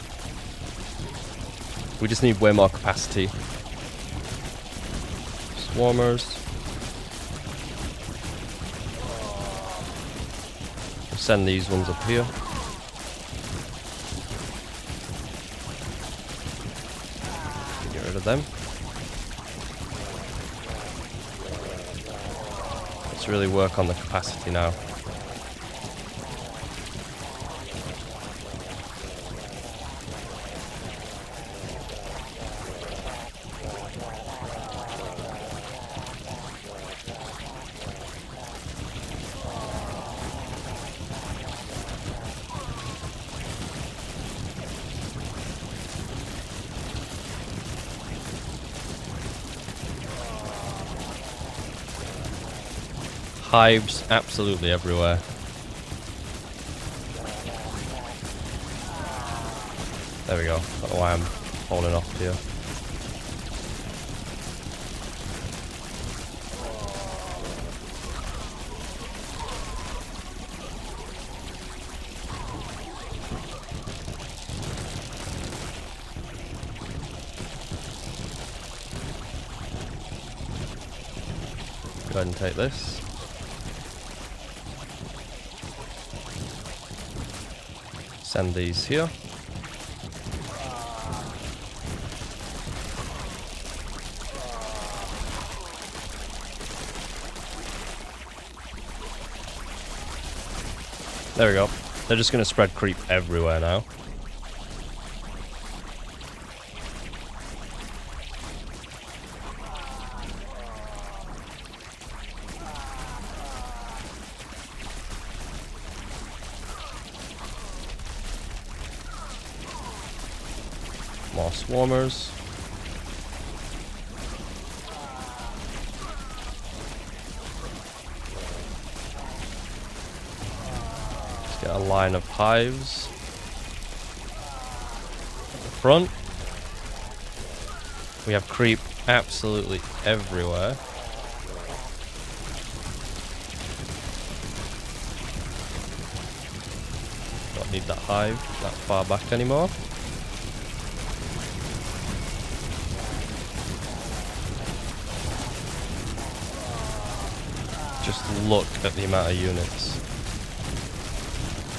Speaker 1: We just need way more capacity. Swarmers. We'll send these ones up here. Get rid of them. Let's really work on the capacity now. Hives absolutely everywhere. There we go. I don't know why I'm falling off here. Go ahead and take this. Send these here. There we go. They're just going to spread creep everywhere now. More swarmers. Let's get a line of hives at the front. We have creep absolutely everywhere. need that hive that far back anymore. Just look at the amount of units.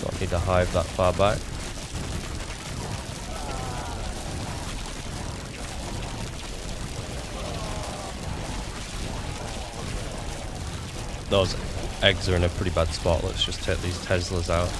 Speaker 1: Don't need to hive that far back. Those eggs are in a pretty bad spot. Let's just take these Teslas out.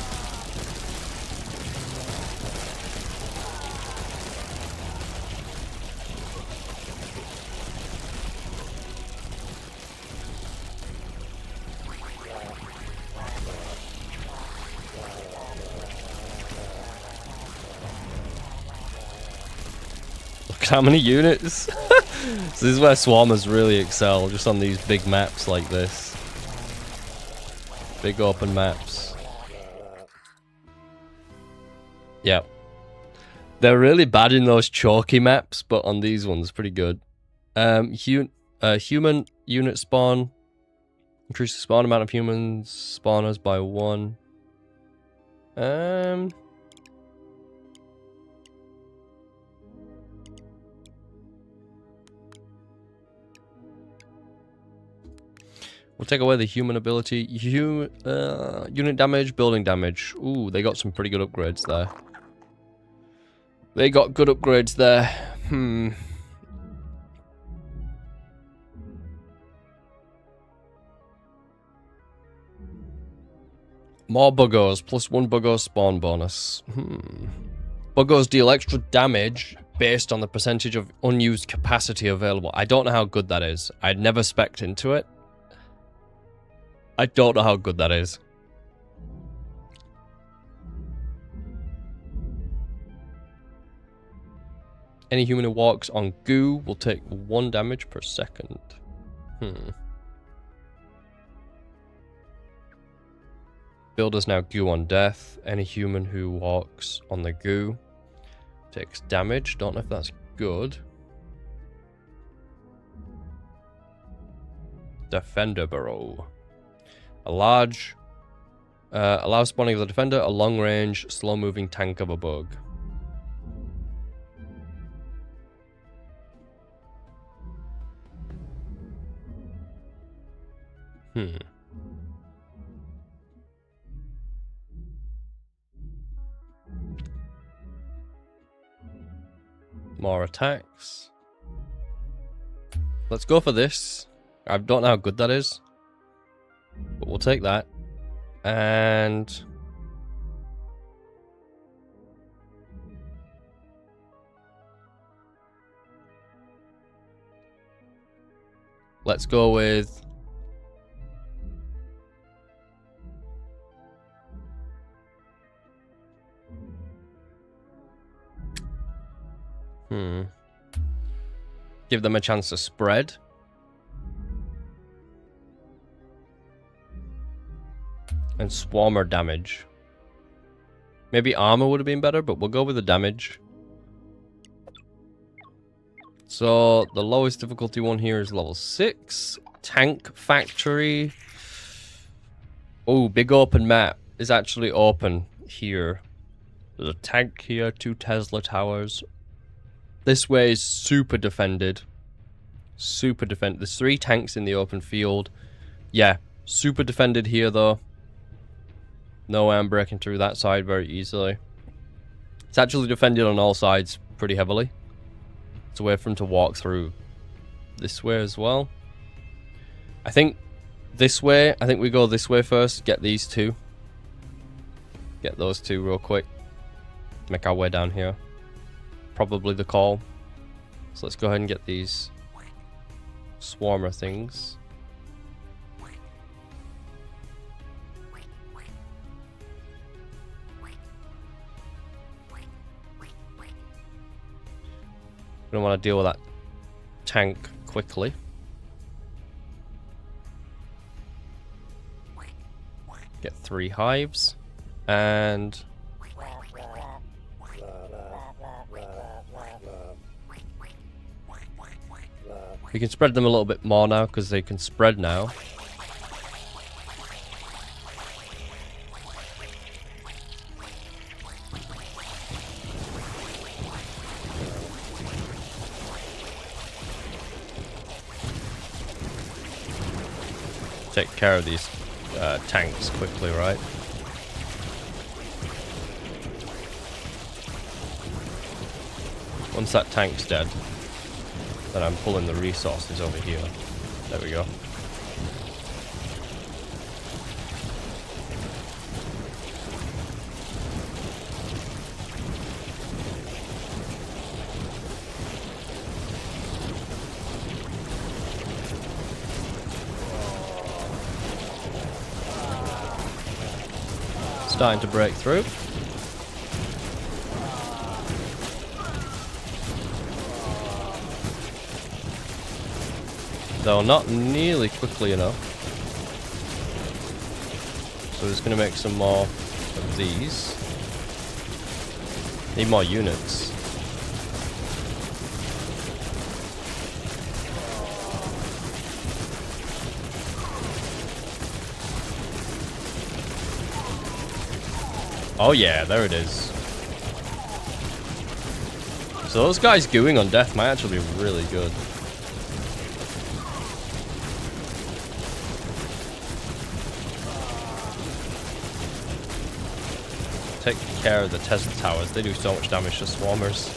Speaker 1: How many units? So this is where swarmers really excel, just on these big maps like this. Big open maps. Yep. They're really bad in those chalky maps, but on these ones, pretty good. Human unit spawn. Increase the spawn amount of humans spawners by 1. We'll take away the human ability. Unit damage, building damage. Ooh, they got some pretty good upgrades there. They got good upgrades there. More Buggos, +1 Buggo spawn bonus. Buggos deal extra damage based on the percentage of unused capacity available. I don't know how good that is. I'd never spec'd into it. I don't know how good that is. Any human who walks on goo will take 1 damage per second. Builders now goo on death. Any human who walks on the goo takes damage. Don't know if that's good. Defender Burrow. A large... allows spawning of the defender, a long-range, slow-moving tank of a bug. More attacks. Let's go for this. I don't know how good that is, but we'll take that. And let's go with give them a chance to spread. And swarmer damage. Maybe armor would have been better, but we'll go with the damage. So the lowest difficulty one here is level 6. Tank factory. Oh, big open map is actually open here. There's a tank here, 2 Tesla towers. This way is super defended. Super defended. There's 3 tanks in the open field. Yeah, super defended here though. No way I'm breaking through that side very easily. It's actually defended on all sides pretty heavily. It's a way for him to walk through this way as well. I think this way, I think we go this way first. Get these 2. Get those 2 real quick. Make our way down here. Probably the call. So let's go ahead and get these swarmer things. We don't want to deal with that tank quickly. Get 3 hives. And we can spread them a little bit more now because they can spread now. take care of these tanks quickly, right? Once that tank's dead, then I'm pulling the resources over here. There we go. Starting to break through. Though not nearly quickly enough. So we're just going to make some more of these. Need more units. Oh yeah, there it is. So those guys gooing on death might actually be really good. Take care of the Tesla towers, they do so much damage to swarmers.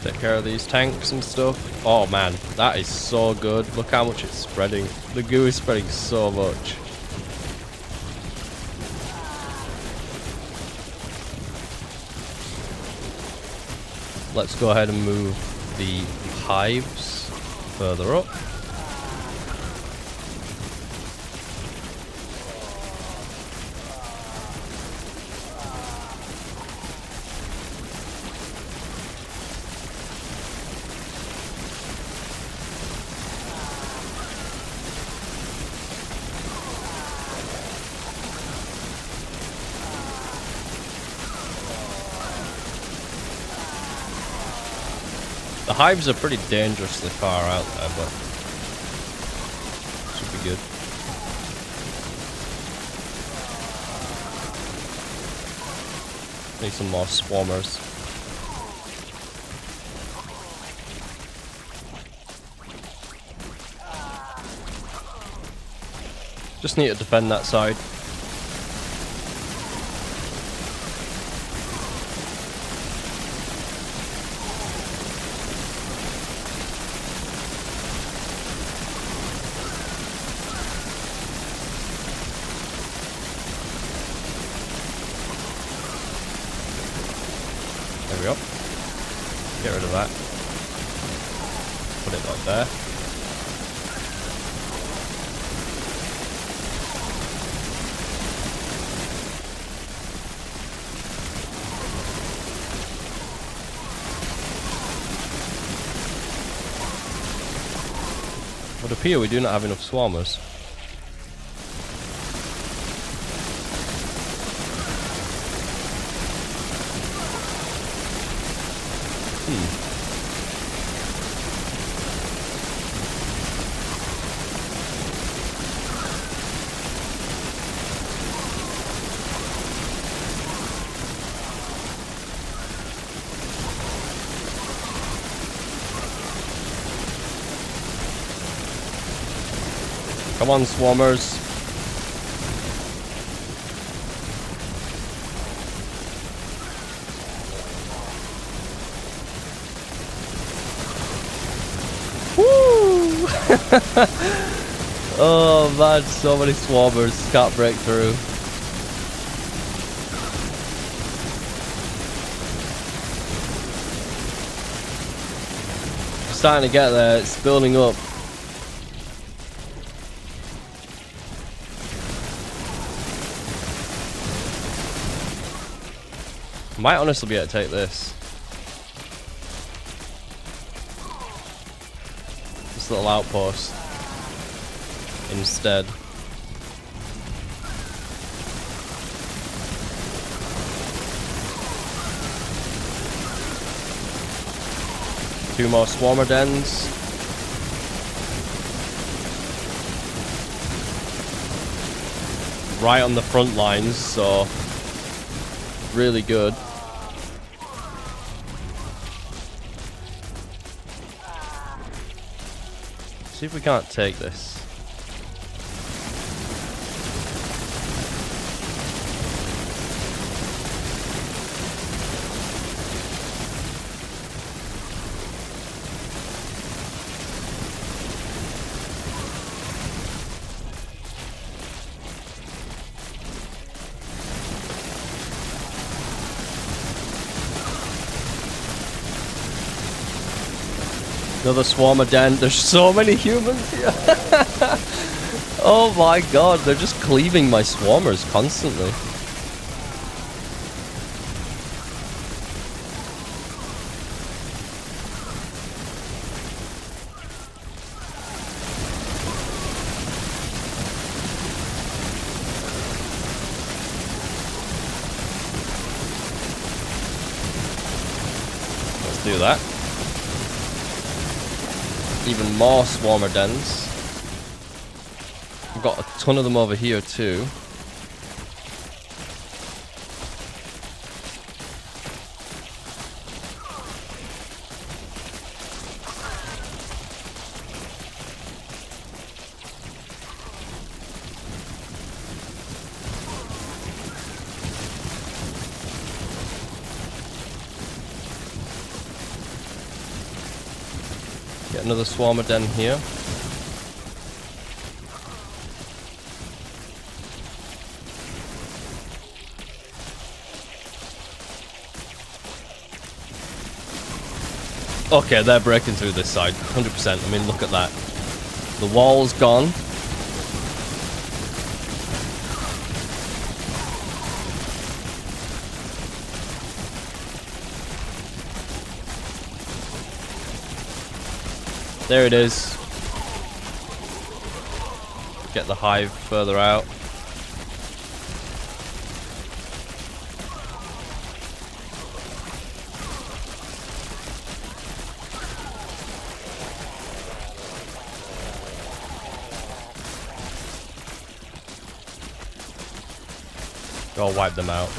Speaker 1: Take care of these tanks and stuff. Oh man, that is so good. Look how much it's spreading. The goo is spreading so much. Let's go ahead and move the hives further up. The hives are pretty dangerously far out there, but should be good. Need some more swarmers. Just need to defend that side. There we go. Get rid of that. Put it like there. Would appear we do not have enough swarmers. Come on, swarmers. Woo! Oh man, so many swarmers. Can't break through. Starting to get there. It's building up. Might honestly be able to take this. This little outpost instead. 2 more swarmer dens. Right on the front lines, so really good. See if we can't take this. Another swarmer den. There's so many humans here. Oh my god, they're just cleaving my swarmers constantly. Let's do that. Even more swarmer dens. I've got a ton of them over here too. Get another swarmer den here. Okay, they're breaking through this side, 100%. I mean, look at that. The wall's gone. There it is. Get the hive further out. Go wipe them out.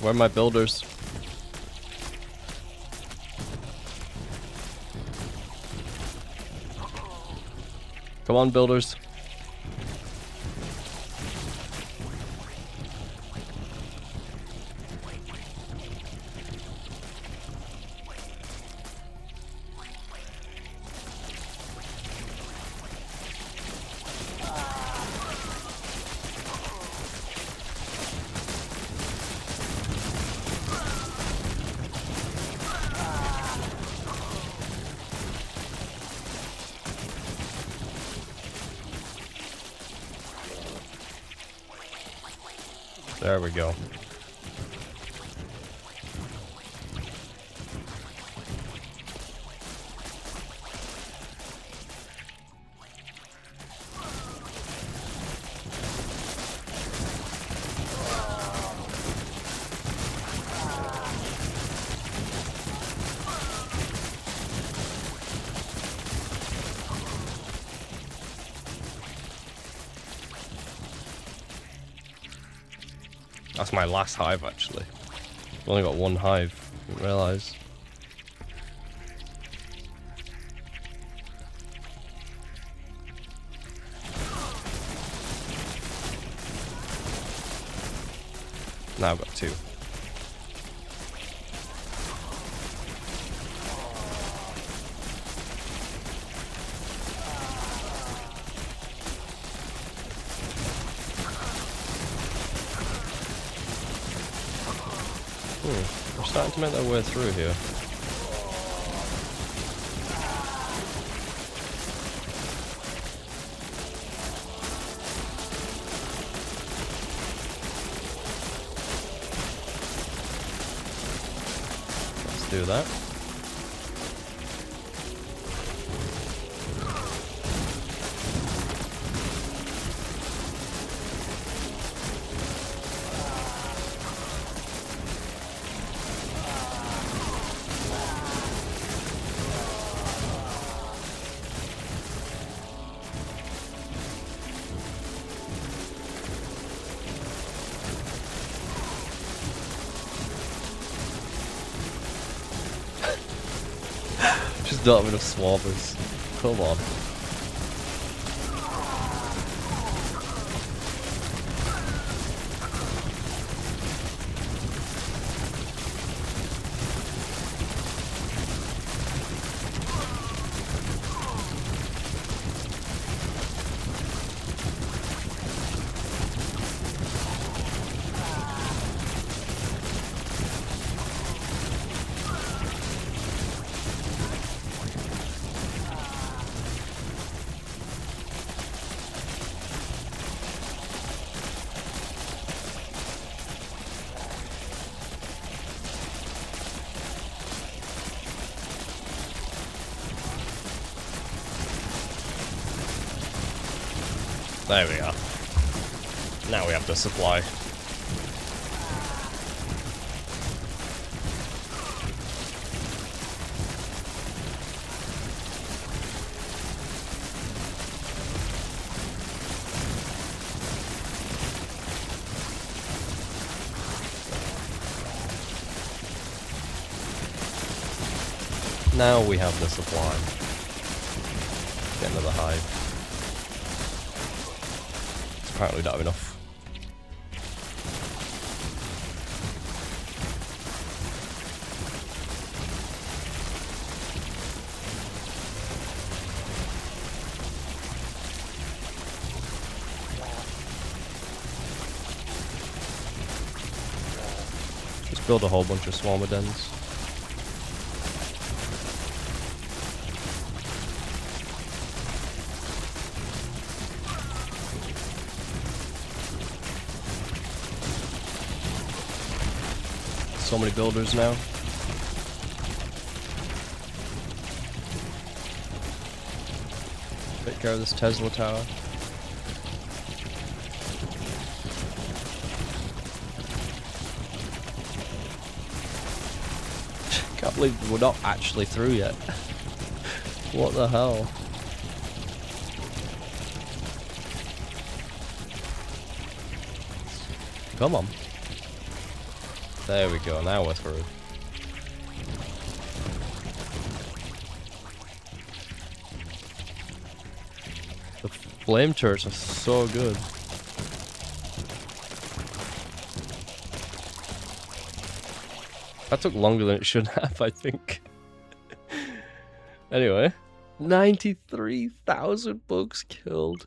Speaker 1: Where are my builders? Come on, builders. There we go. That's my last hive, actually. I've only got one hive. Didn't realise. Now I've got two. We're starting to make our way through here. Let's do that. Just don't have enough swarmers. Come on. There we are. Now we have the supply. Now we have the supply. Get another hive. Apparently don't have enough. Just build a whole bunch of swarmer dens. So many builders now. Take care of this Tesla tower. Can't believe we're not actually through yet. What the hell? Come on. There we go, now we're through. The flame turrets are so good. That took longer than it should have, I think. Anyway, 93,000 bugs killed.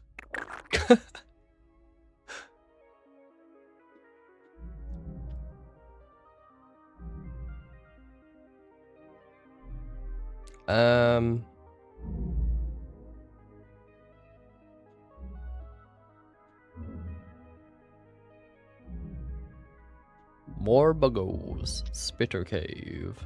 Speaker 1: More Buggos. Spitter Cave.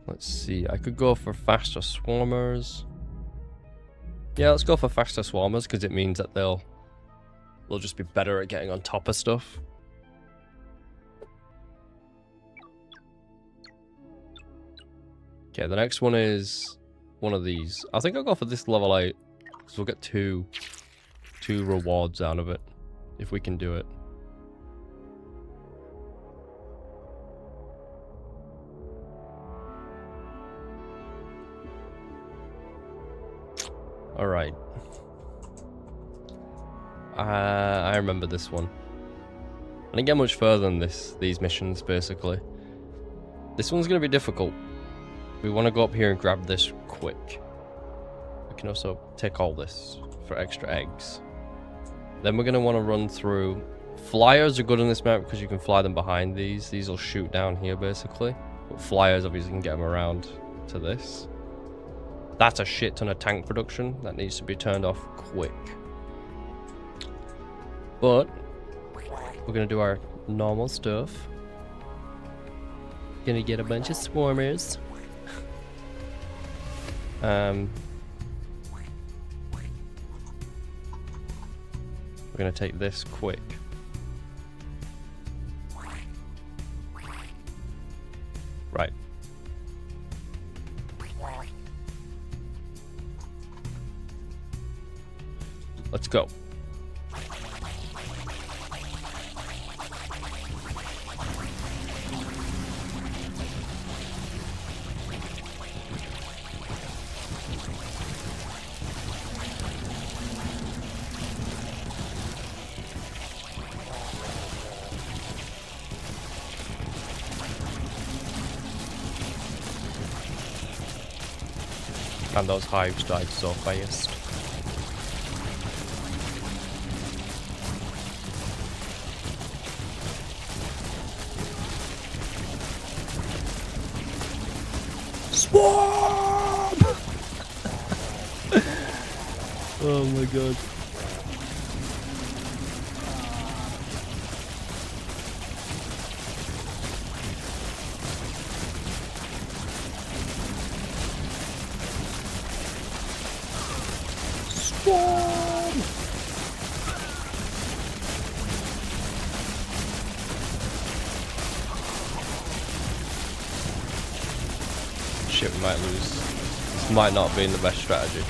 Speaker 1: Let's see, I could go for faster swarmers. Yeah, let's go for faster swarmers because it means that they'll just be better at getting on top of stuff. Okay, the next one is one of these. I think I'll go for this level 8 because we'll get two rewards out of it if we can do it. Alright. I remember this one. I didn't get much further than these missions, basically. This one's going to be difficult. We want to go up here and grab this quick. We can also take all this for extra eggs. Then we're going to want to run through... Flyers are good on this map because you can fly them behind these. These will shoot down here, basically. But flyers, obviously, can get them around to this. That's a shit ton of tank production. That needs to be turned off quick. But we're going to do our normal stuff. Gonna get a bunch of swarmers. We're gonna take this quick. Right. Let's go. And those hives died so fast. Swarm! Oh my god. Shit, we might lose. This might not be the best strategy.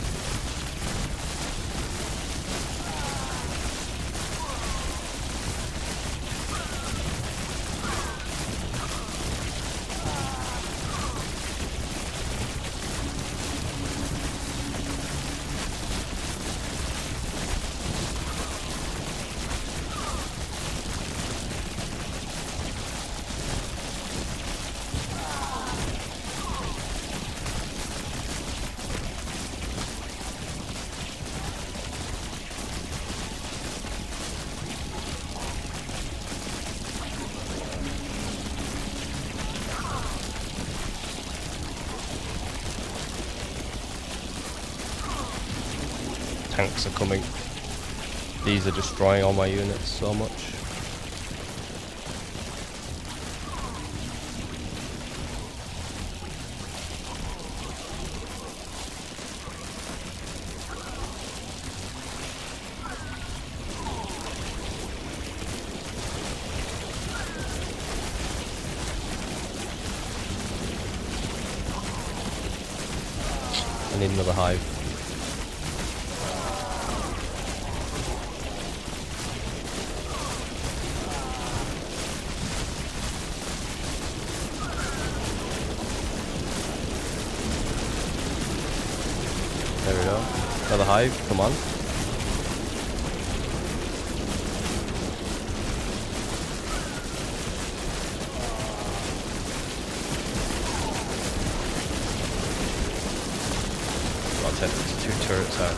Speaker 1: Tanks are coming. These are destroying all my units so much. I need another hive. There we go. Another hive, come on. I'll take these 2 turrets out.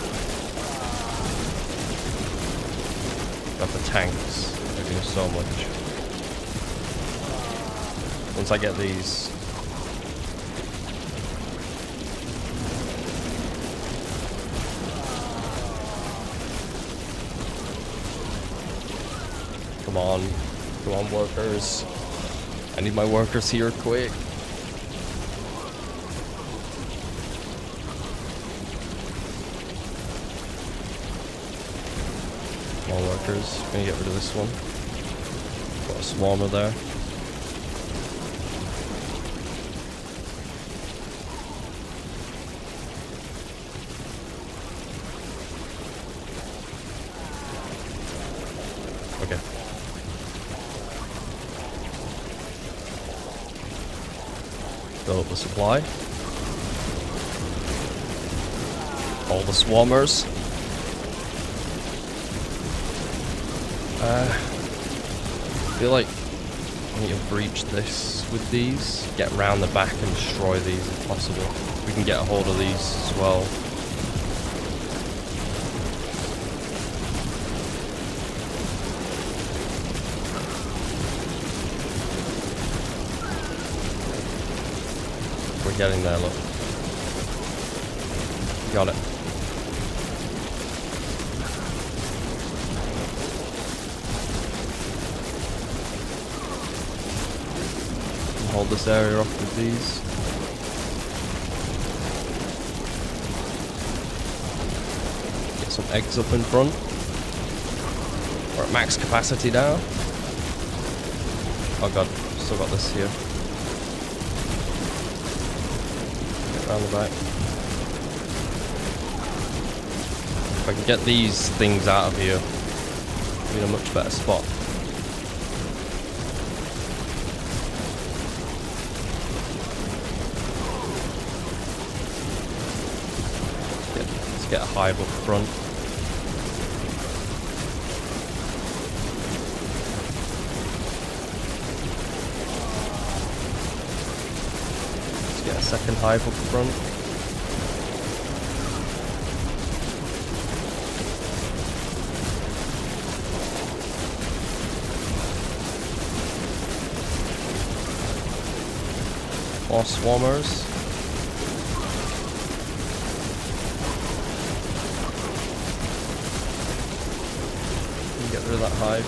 Speaker 1: Got the tanks. They're doing so much. Once I get these... Come on. Come on, workers. I need my workers here quick. Come on, workers. I'm gonna get rid of this one. Got a swarmer there. Okay. Fill up the supply. All the swarmers. I feel like I need to breach this with these, get round the back and destroy these if possible. We can get a hold of these as well. We're getting there, look. Got it. Hold this area off with these. Get some eggs up in front. We're at max capacity now. Oh god, still got this here. Get around the back. If I can get these things out of here, I'm in a much better spot. Get a hive up front. Let's get a second hive up front. More swarmers. Get rid of that hive.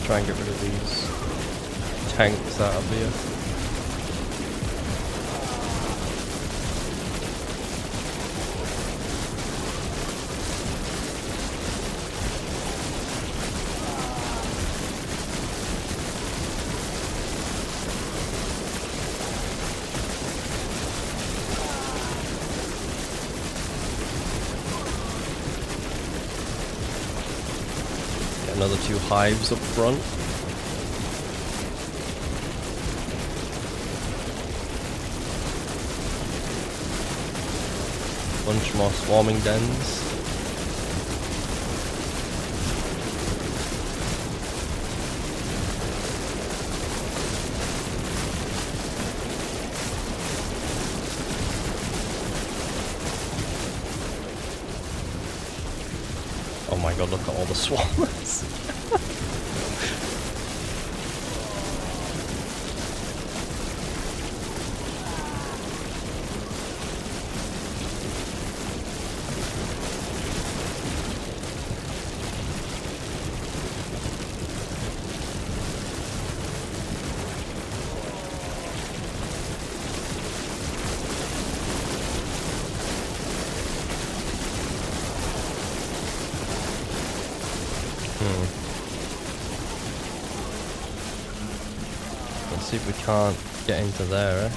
Speaker 1: Try and get rid of these tanks out of here. Another 2 hives up front. Bunch more swarming dens. Oh my god, look at all the swarmers. Let's see if we can't get into there, eh?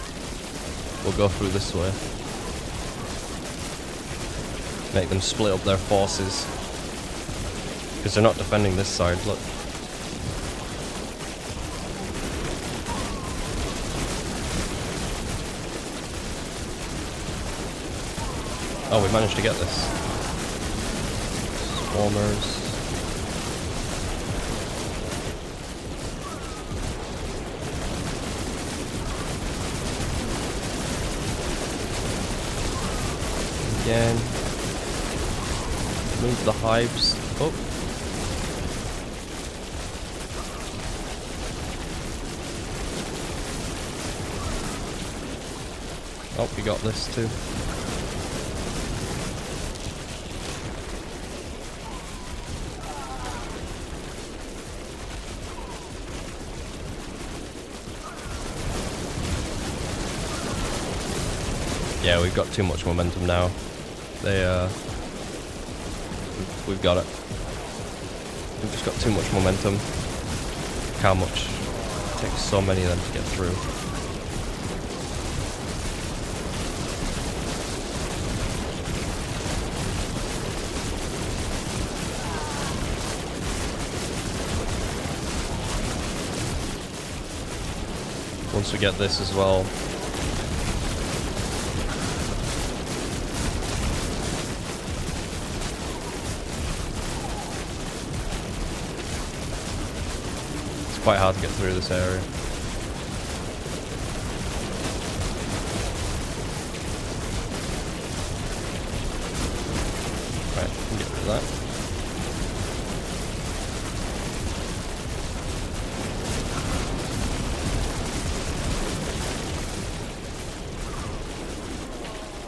Speaker 1: We'll go through this way. Make them split up their forces. Because they're not defending this side, look. Oh, we managed to get this. Swarmers. Again. Move the hives up. Oh, we got this too. Yeah, we've got too much momentum now. We've got it. We've just got too much momentum. How much? It takes so many of them to get through. Once we get this as well, quite hard to get through this area. Right, can get rid of that.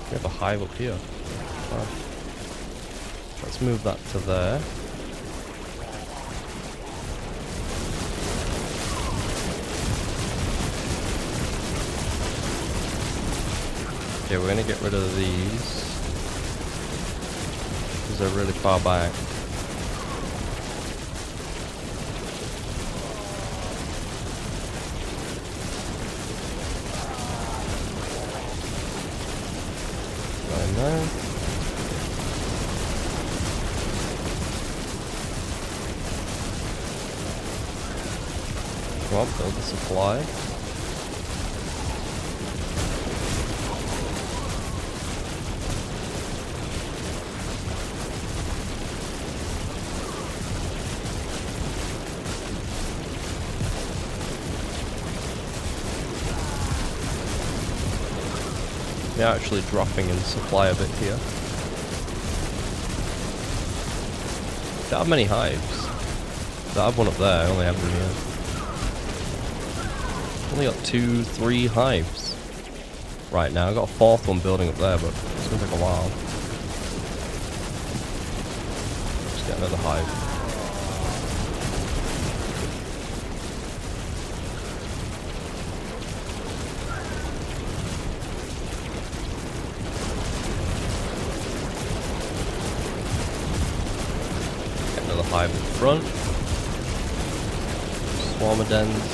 Speaker 1: We have a hive up here. Wow. Let's move that to there. Okay, we're gonna get rid of these because they're really far back. Right there. Come on, build the supply. We're actually dropping in supply a bit here. Don't have many hives. I have one up there, I only have one here. Only got 2, 3 hives right now. I got a 4th one building up there, but it's gonna take a while. Just get another hive. Hive in front. Swarmer dens.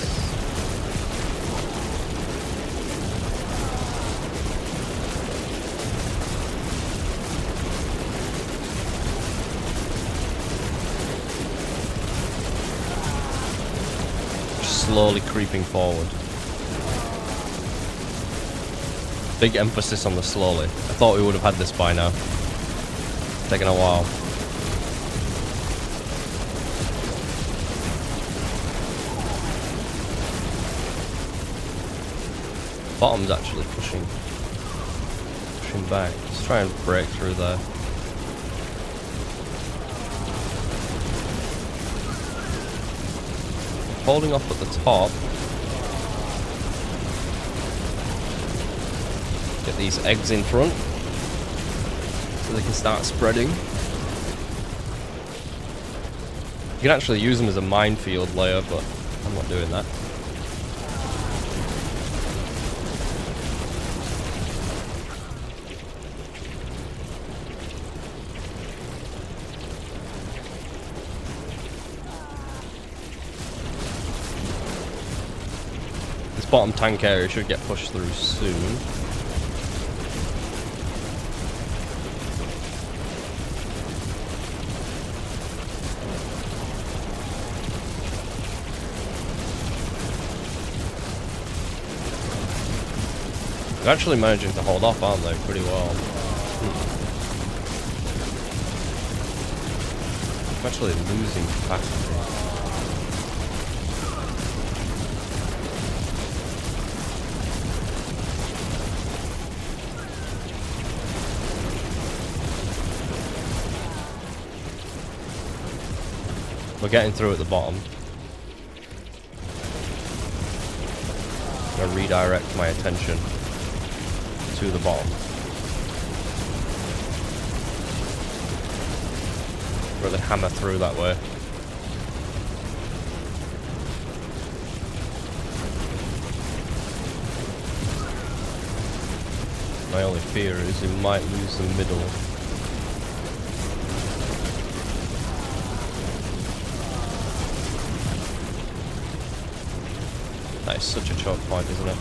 Speaker 1: Slowly creeping forward. Big emphasis on the slowly. I thought we would have had this by now. It's taken a while. Bottom's actually pushing back. Let's try and break through there. Holding off at the top. Get these eggs in front so they can start spreading. You can actually use them as a minefield layer, but I'm not doing that. Bottom tank area should get pushed through soon. They're actually managing to hold off, aren't they? Pretty well. I'm actually losing capacity. We're getting through at the bottom. I'm going to redirect my attention to the bottom. Really hammer through that way. My only fear is we might lose the middle. That is such a choke point, isn't it?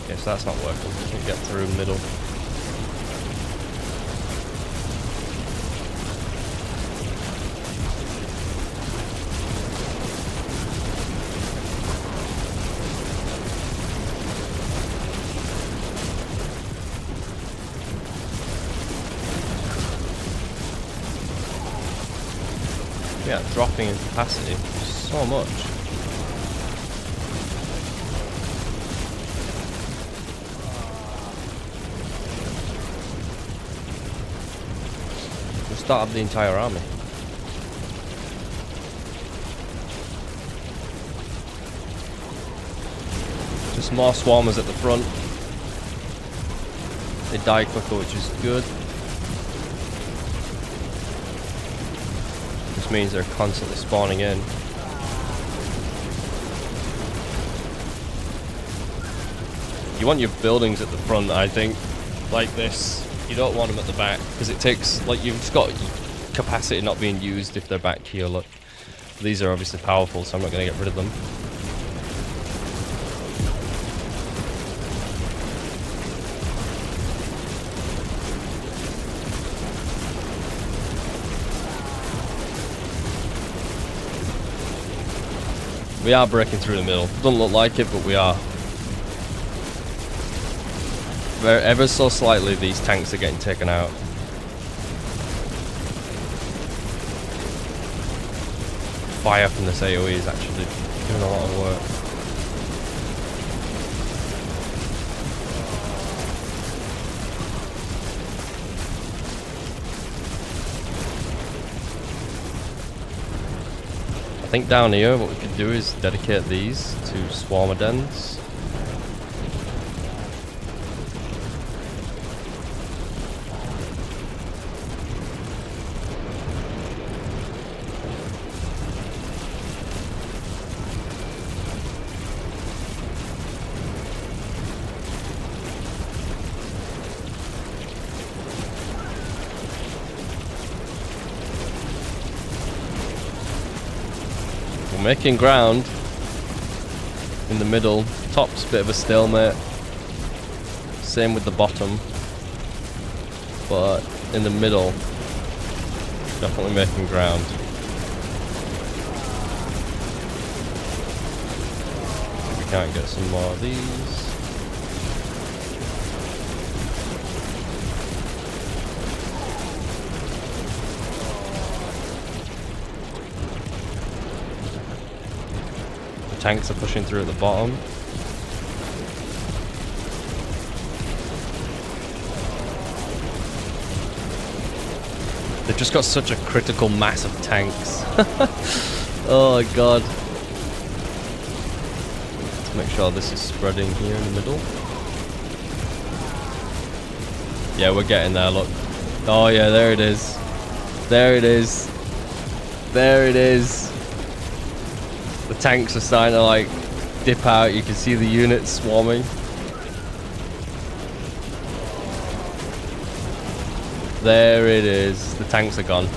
Speaker 1: Okay, so that's not working. We can't get through middle. We are dropping in capacity so much. We'll start up the entire army. Just more swarmers at the front. They die quicker, which is good. This means they're constantly spawning in. You want your buildings at the front, I think, like this. You don't want them at the back, because it takes, like, you've got capacity not being used if they're back here, look. These are obviously powerful, so I'm not going to get rid of them. We are breaking through the middle. Doesn't look like it, but we are. Ever so slightly, these tanks are getting taken out. Fire from this AoE is actually doing a lot of work. I think down here what we could do is dedicate these to swarmer dens. Making ground in the middle. Top's a bit of a stalemate. Same with the bottom. But in the middle, definitely making ground. See if we can't get some more of these. Tanks are pushing through at the bottom. They've just got such a critical mass of tanks. Oh god. Let's make sure this is spreading here in the middle. Yeah, we're getting there, look. Oh yeah, there it is. There it is. There it is. The tanks are starting to like dip out. You can see the units swarming. There it is. The tanks are gone.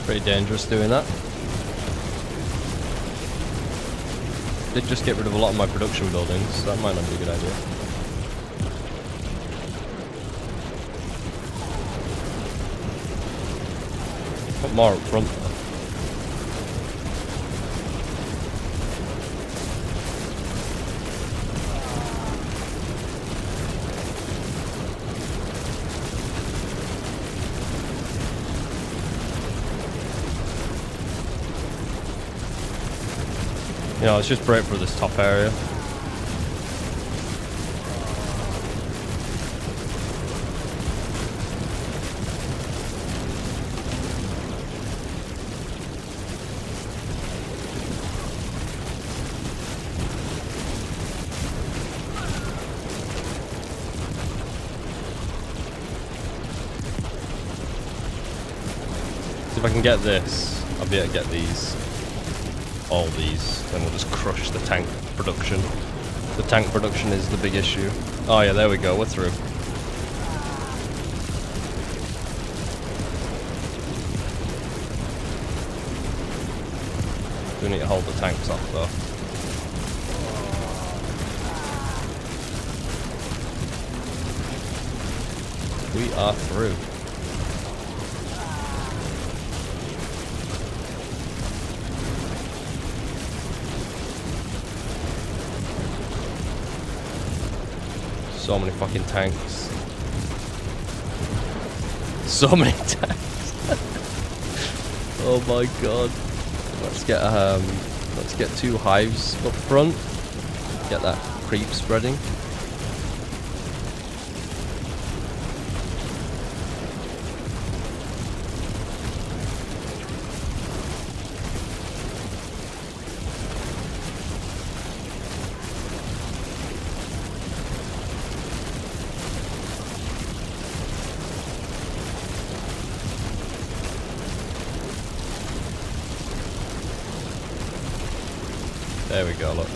Speaker 1: Pretty dangerous doing that. Did just get rid of a lot of my production buildings, so that might not be a good idea. Put more up front though. You know, let's just break through this top area. So if I can get this, I'll be able to get these. All these. Then we'll just crush the tank production. The tank production is the big issue. Oh yeah, there we go. We're through. We need to hold the tanks off though. We are through. So many fucking tanks. So many tanks. Oh my god. Let's get 2 hives up front. Get that creep spreading. There we go, look.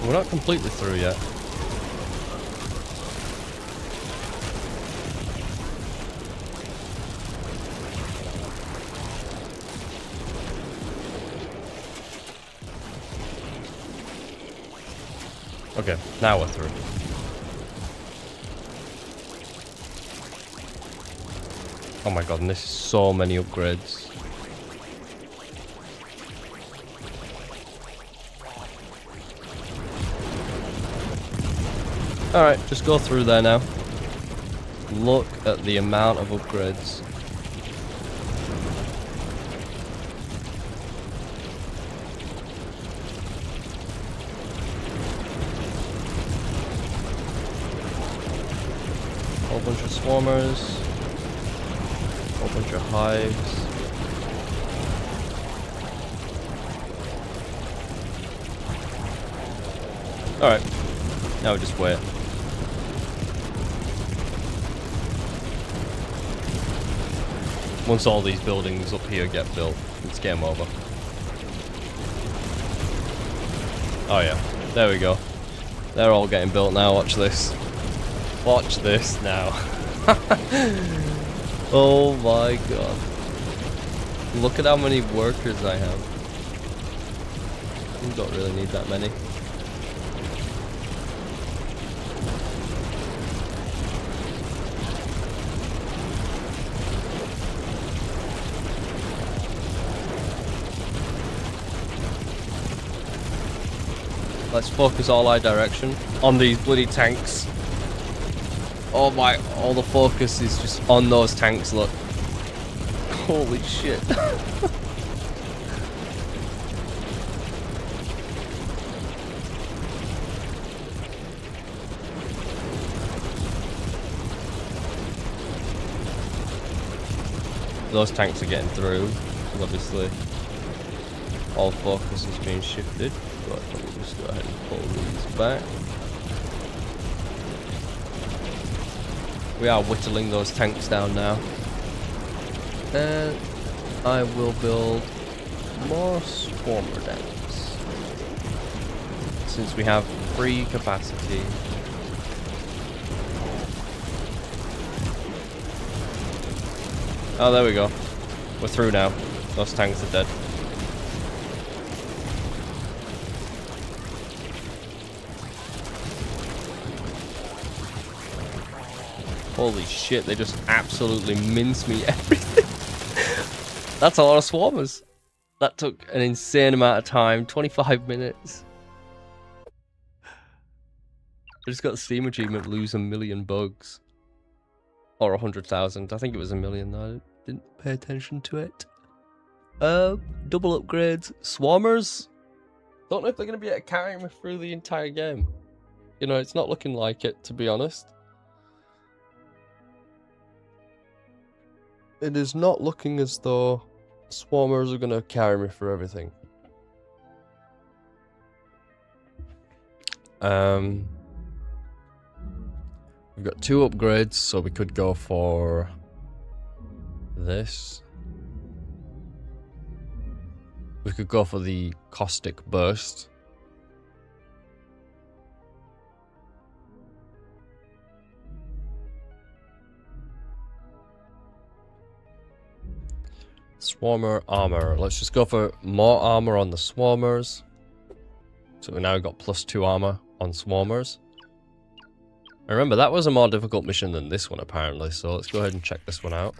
Speaker 1: We're not completely through yet. Okay, now we're through. Oh my god, and this is so many upgrades. Alright, just go through there now. Look at the amount of upgrades. Whole bunch of swarmers. Whole bunch of hives. Alright, now we just wait. Once all these buildings up here get built, it's game over. Oh yeah, there we go. They're all getting built now, watch this. Watch this now. Oh my god. Look at how many workers I have. You don't really need that many. Let's focus all our direction on these bloody tanks. Oh my, all the focus is just on those tanks, look. Holy shit. Those tanks are getting through, because obviously all focus is being shifted. But let me just go ahead and pull these back. We are whittling those tanks down now. And I will build more swarmer tanks. Since we have free capacity. Oh, there we go. We're through now. Those tanks are dead. Holy shit, they just absolutely mince me everything. That's a lot of swarmers. That took an insane amount of time, 25 minutes. I just got the Steam achievement, lose 1 million bugs. Or 100,000, I think it was 1 million though, I didn't pay attention to it. Double upgrades, swarmers. Don't know if they're going to be able to carry me through the entire game. You know, it's not looking like it, to be honest. It is not looking as though Swarmers are gonna carry me for everything. We've got 2 upgrades, so we could go for this. We could go for the caustic burst. Swarmer armor. Let's just go for more armor on the swarmers. So we now got +2 armor on swarmers. I remember that was a more difficult mission than this one apparently, so let's go ahead and check this one out.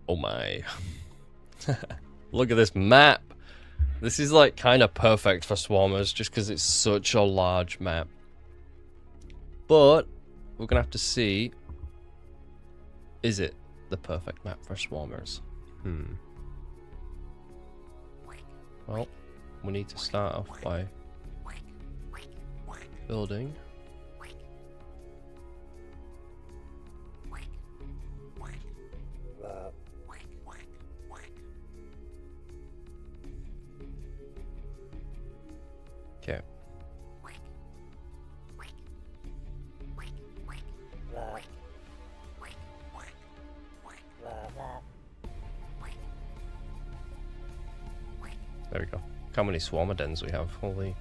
Speaker 1: Oh my. Look at this map. This is like kind of perfect for swarmers just because it's such a large map. But we're gonna have to see, is it the perfect map for swarmers? Well, we need to start off by building. Okay. There we go. Look how many swarmer dens we have. Holy.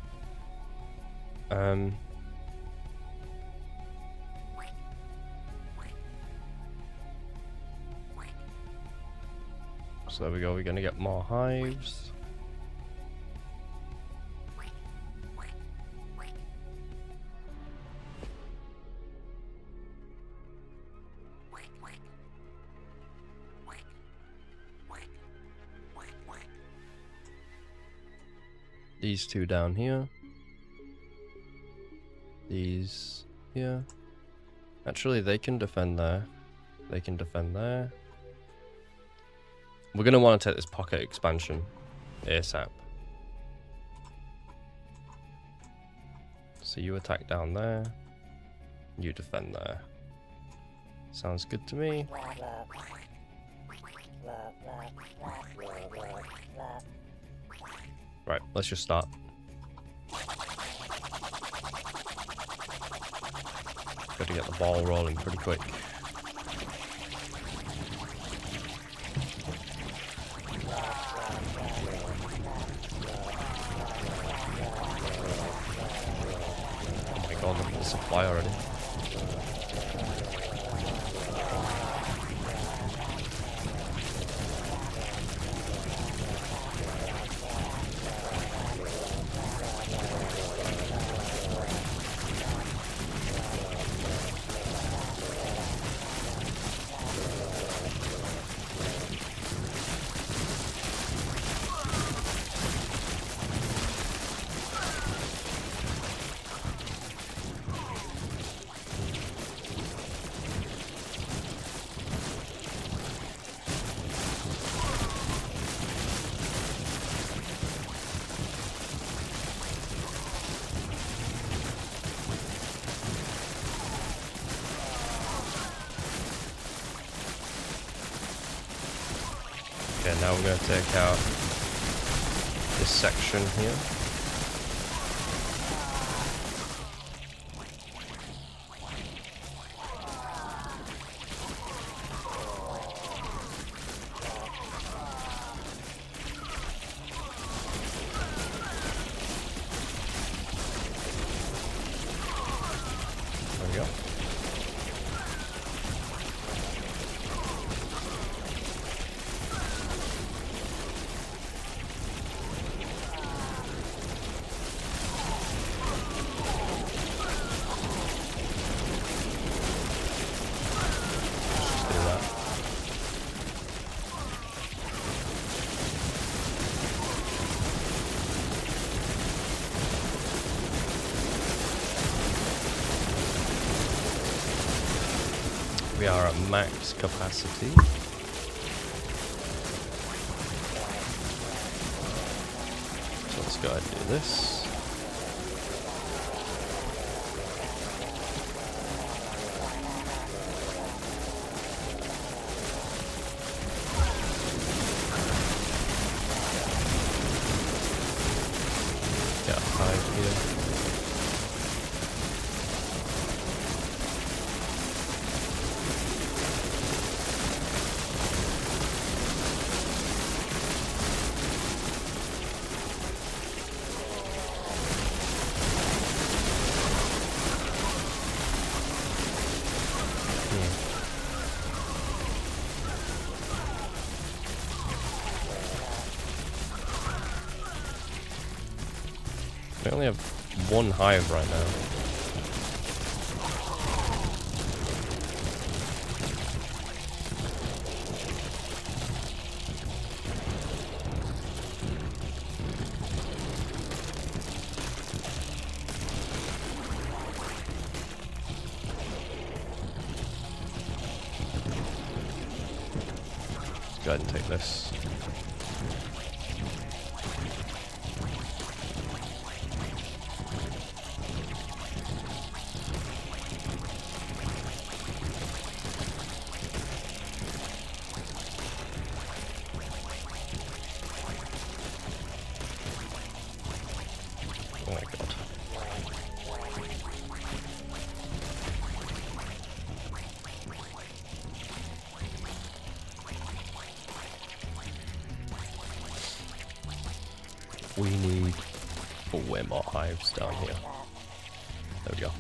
Speaker 1: So there we go. We're gonna get more hives. These 2 down here. These here. Actually, they can defend there. They can defend there. We're going to want to take this pocket expansion ASAP. So you attack down there. You defend there. Sounds good to me. Right, let's just start. Got to get the ball rolling pretty quick. Oh my god, look at the supply already. Okay, now we're going to take out this section here. There we go. We are at max capacity. So let's go ahead and do this. hive here. I only have one hive right now. Let's go ahead and take this. Oh my god. We need way more hives down here. There we go.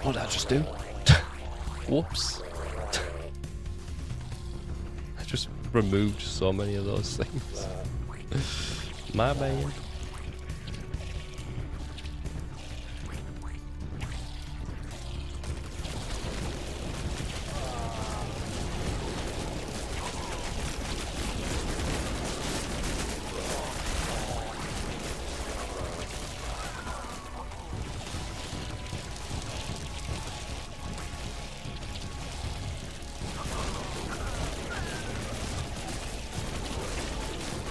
Speaker 1: What did I just do? Whoops. I just removed so many of those things. My bad.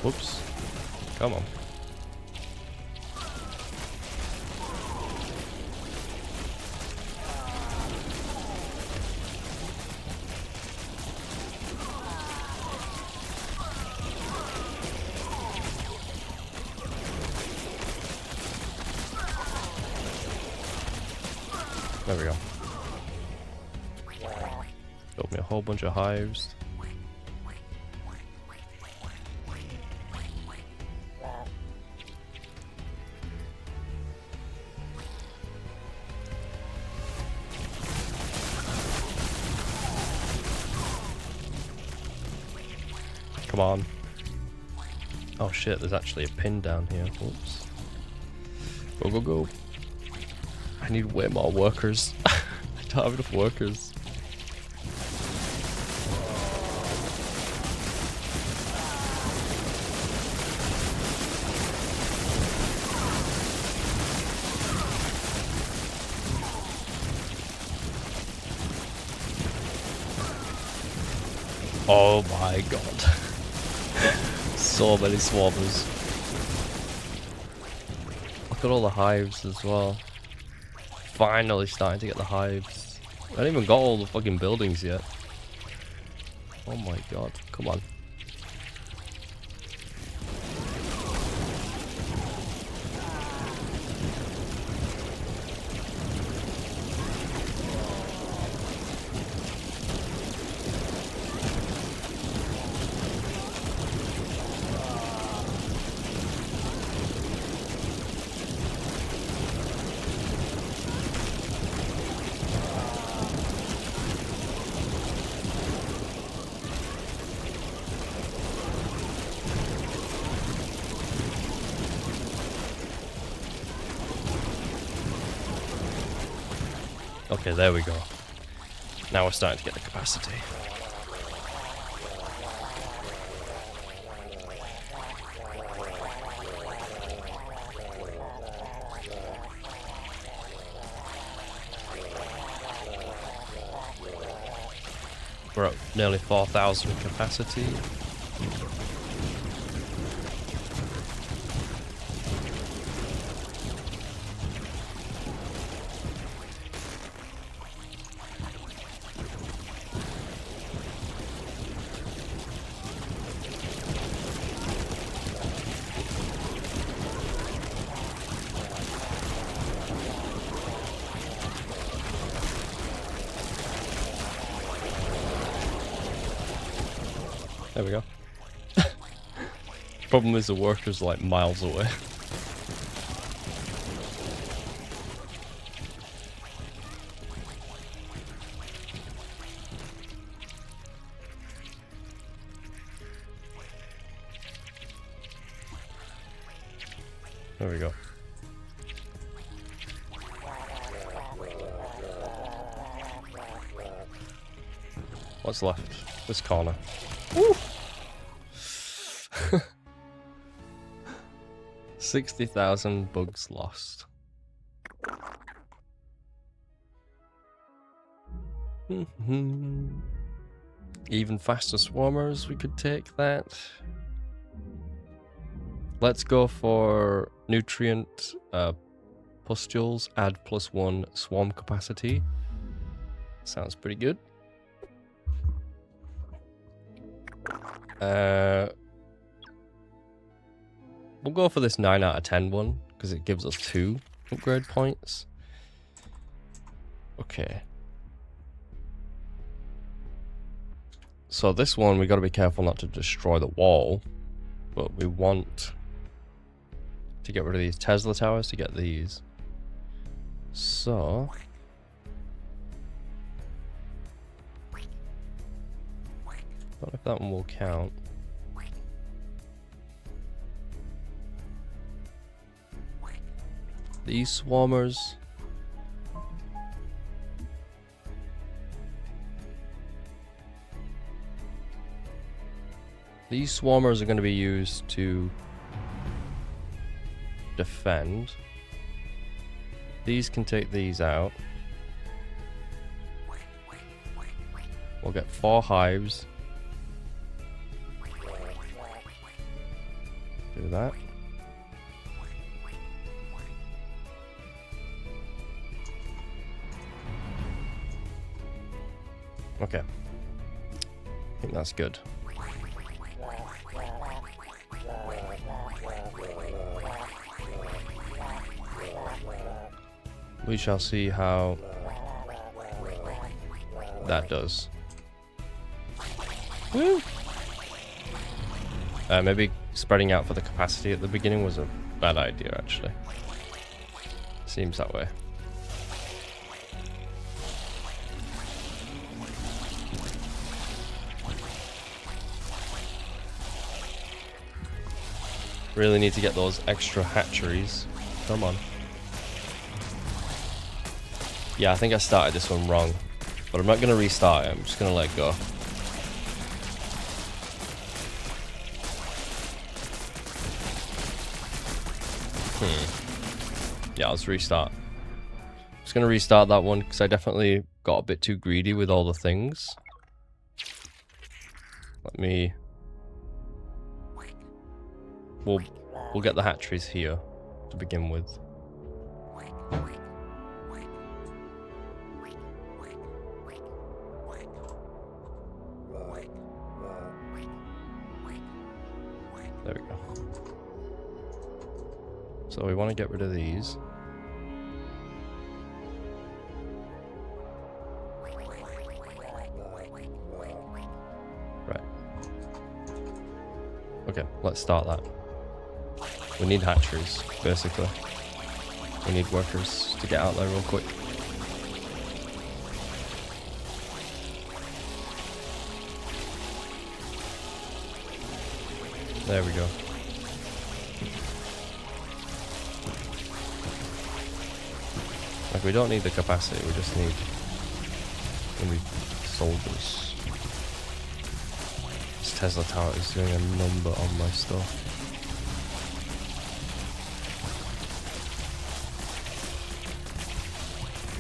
Speaker 1: Whoops. Come on. There we go. Built me a whole bunch of hives. Come on. Oh shit, there's actually a pin down here. Oops. Go, go, go. I need way more workers. I don't have enough workers. Oh my god. So many swarmers. Look at all the hives as well. Finally starting to get the hives. I haven't even got all the fucking buildings yet. Oh my god, come on. Okay, there we go. Now we're starting to get the capacity. We're at nearly 4,000 capacity. There we go. Problem is the workers are like miles away. There we go. What's left? This corner. Woo! 60,000 bugs lost. Even faster swarmers, we could take that. Let's go for nutrient pustules, add +1 swarm capacity. Sounds pretty good. We'll go for this 9 out of 10 one, because it gives us 2 upgrade points. Okay. So this one, we got to be careful not to destroy the wall, but we want to get rid of these Tesla towers to get these. So... I don't know if that one will count. These swarmers. These swarmers are going to be used to defend. These can take these out. We'll get 4 hives. Do that. Okay. I think that's good. We shall see how that does. Woo! Maybe spreading out for the capacity at the beginning was a bad idea, actually. Seems that way. Really need to get those extra hatcheries. Come on. Yeah, I think I started this one wrong. But I'm not going to restart it. I'm just going to let go. Yeah, let's restart. Just going to restart that one because I definitely got a bit too greedy with all the things. Let me... We'll get the hatcheries here to begin with. There we go. So we want to get rid of these. Right. Okay, let's start that. We need hatcheries, basically. We need workers to get out there real quick. There we go. Like, we don't need the capacity, we just need soldiers. This Tesla tower is doing a number on my stuff.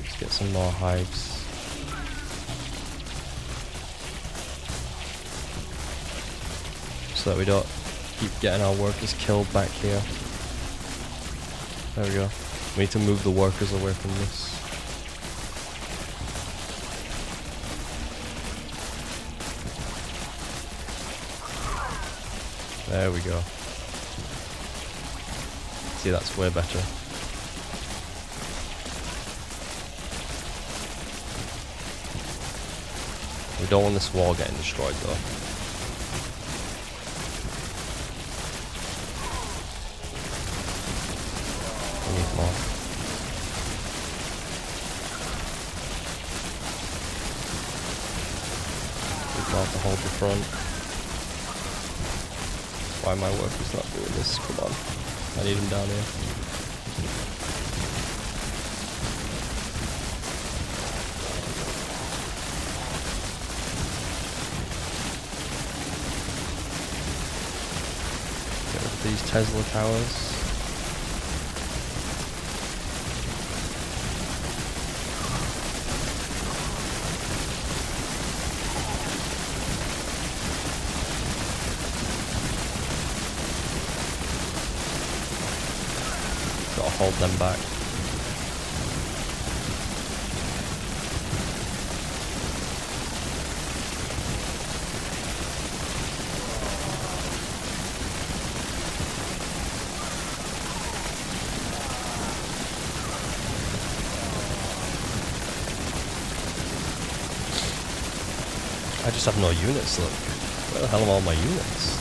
Speaker 1: Let's get some more hives. so that we don't keep getting our workers killed back here. There we go. We need to move the workers away from this. There we go. See, that's way better. We don't want this wall getting destroyed though. We need more. We've got to hold the front. Why my worker's not doing this? Come on. I need him down here. Get rid of these Tesla towers. Gotta hold them back. I just have no units, look. Where the hell are all my units?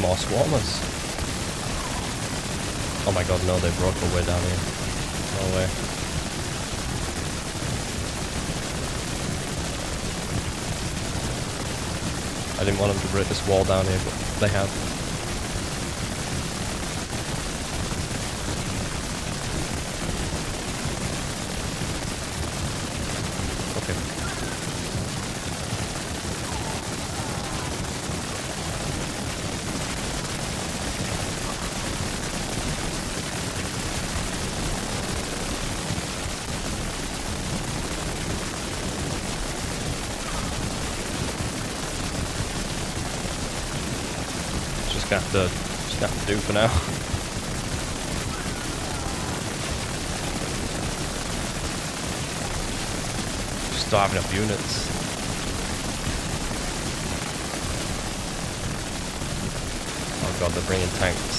Speaker 1: More swarmers. Oh my god, no, they broke their way down here. No way. I didn't want them to break this wall down here, but they have. Okay. Just have to do for now. Just don't have enough units. Oh god, they're bringing tanks.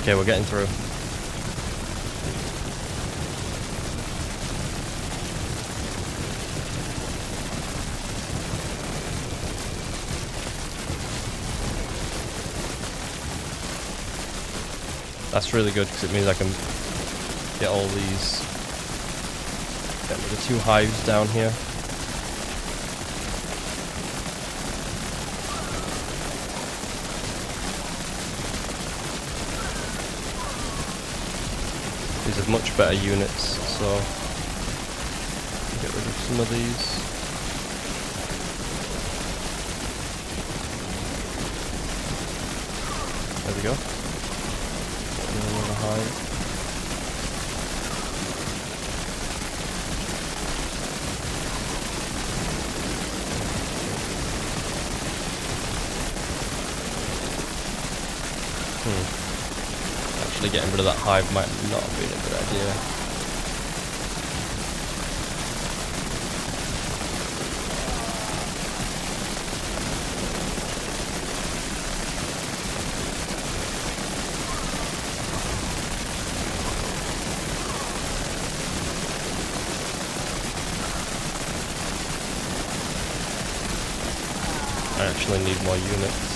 Speaker 1: Okay, we're getting through. That's really good because it means I can get all these. Get rid of 2 hives down here. These are much better units, so get rid of some of these. There we go. Another hive. Actually getting rid of that hive might not have been a good idea. actually need more units.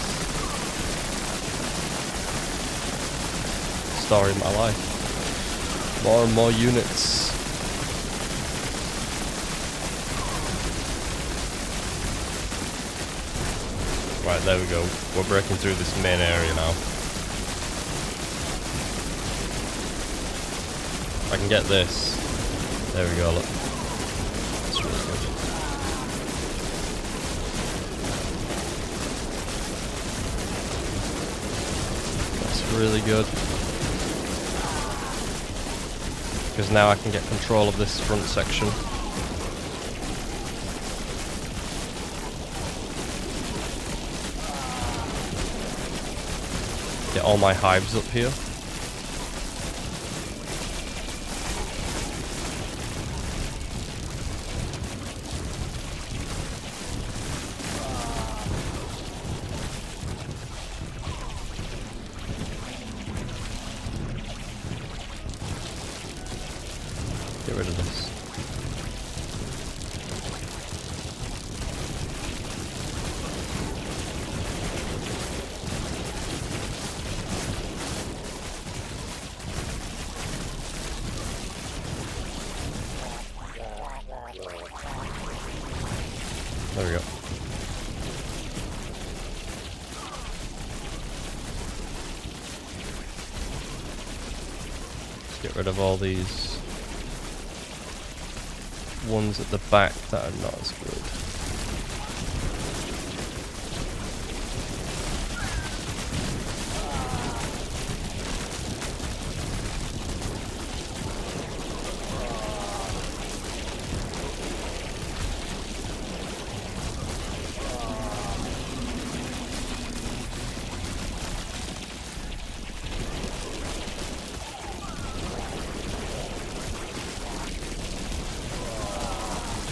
Speaker 1: Story of my life. More and more units. Right, there we go. We're breaking through this main area now. If I can get this. There we go, look. That's really good. That's really good. Because now I can get control of this front section. Get all my hives up here. Get rid of this. There we go. Let's get rid of all these ones at the back that are not as good.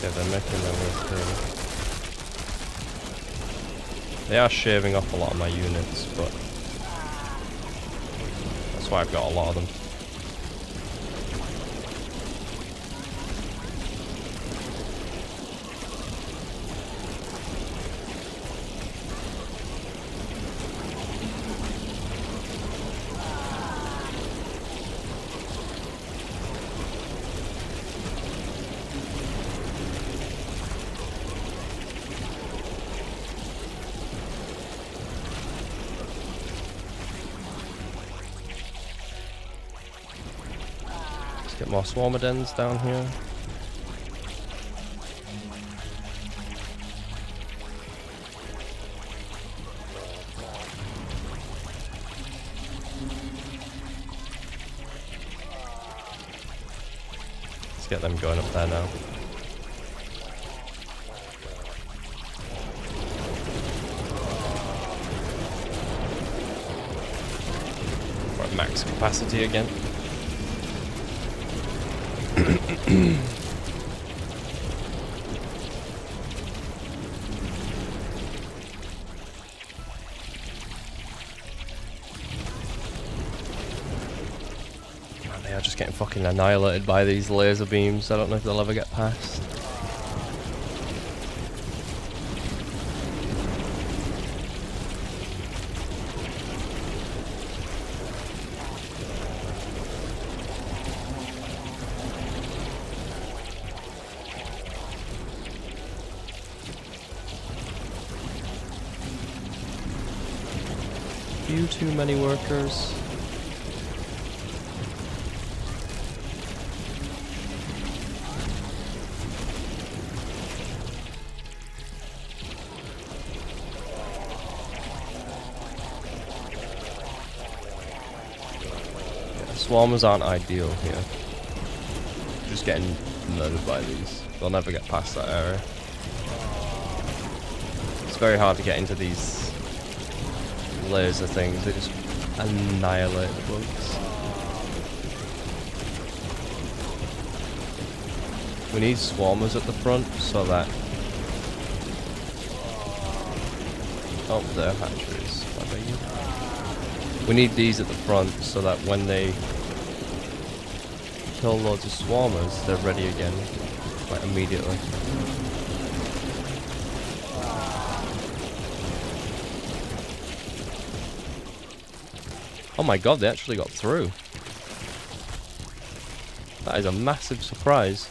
Speaker 1: Yeah, they're making their way through. They are shaving off a lot of my units, but that's why I've got a lot of them. Get more swarmodens down here. Let's get them going up there now. We're at max capacity again. They are just getting fucking annihilated by these laser beams. I don't know if they'll ever get past. Few too many workers. Swarmers aren't ideal here. Just getting murdered by these. They'll never get past that area. It's very hard to get into these laser things. They just annihilate the bugs. We need swarmers at the front so that... Oh, there are hatcheries. I beg you. We need these at the front so that when they kill loads of swarmers, they're ready again, like immediately. Oh my god, they actually got through. That is a massive surprise.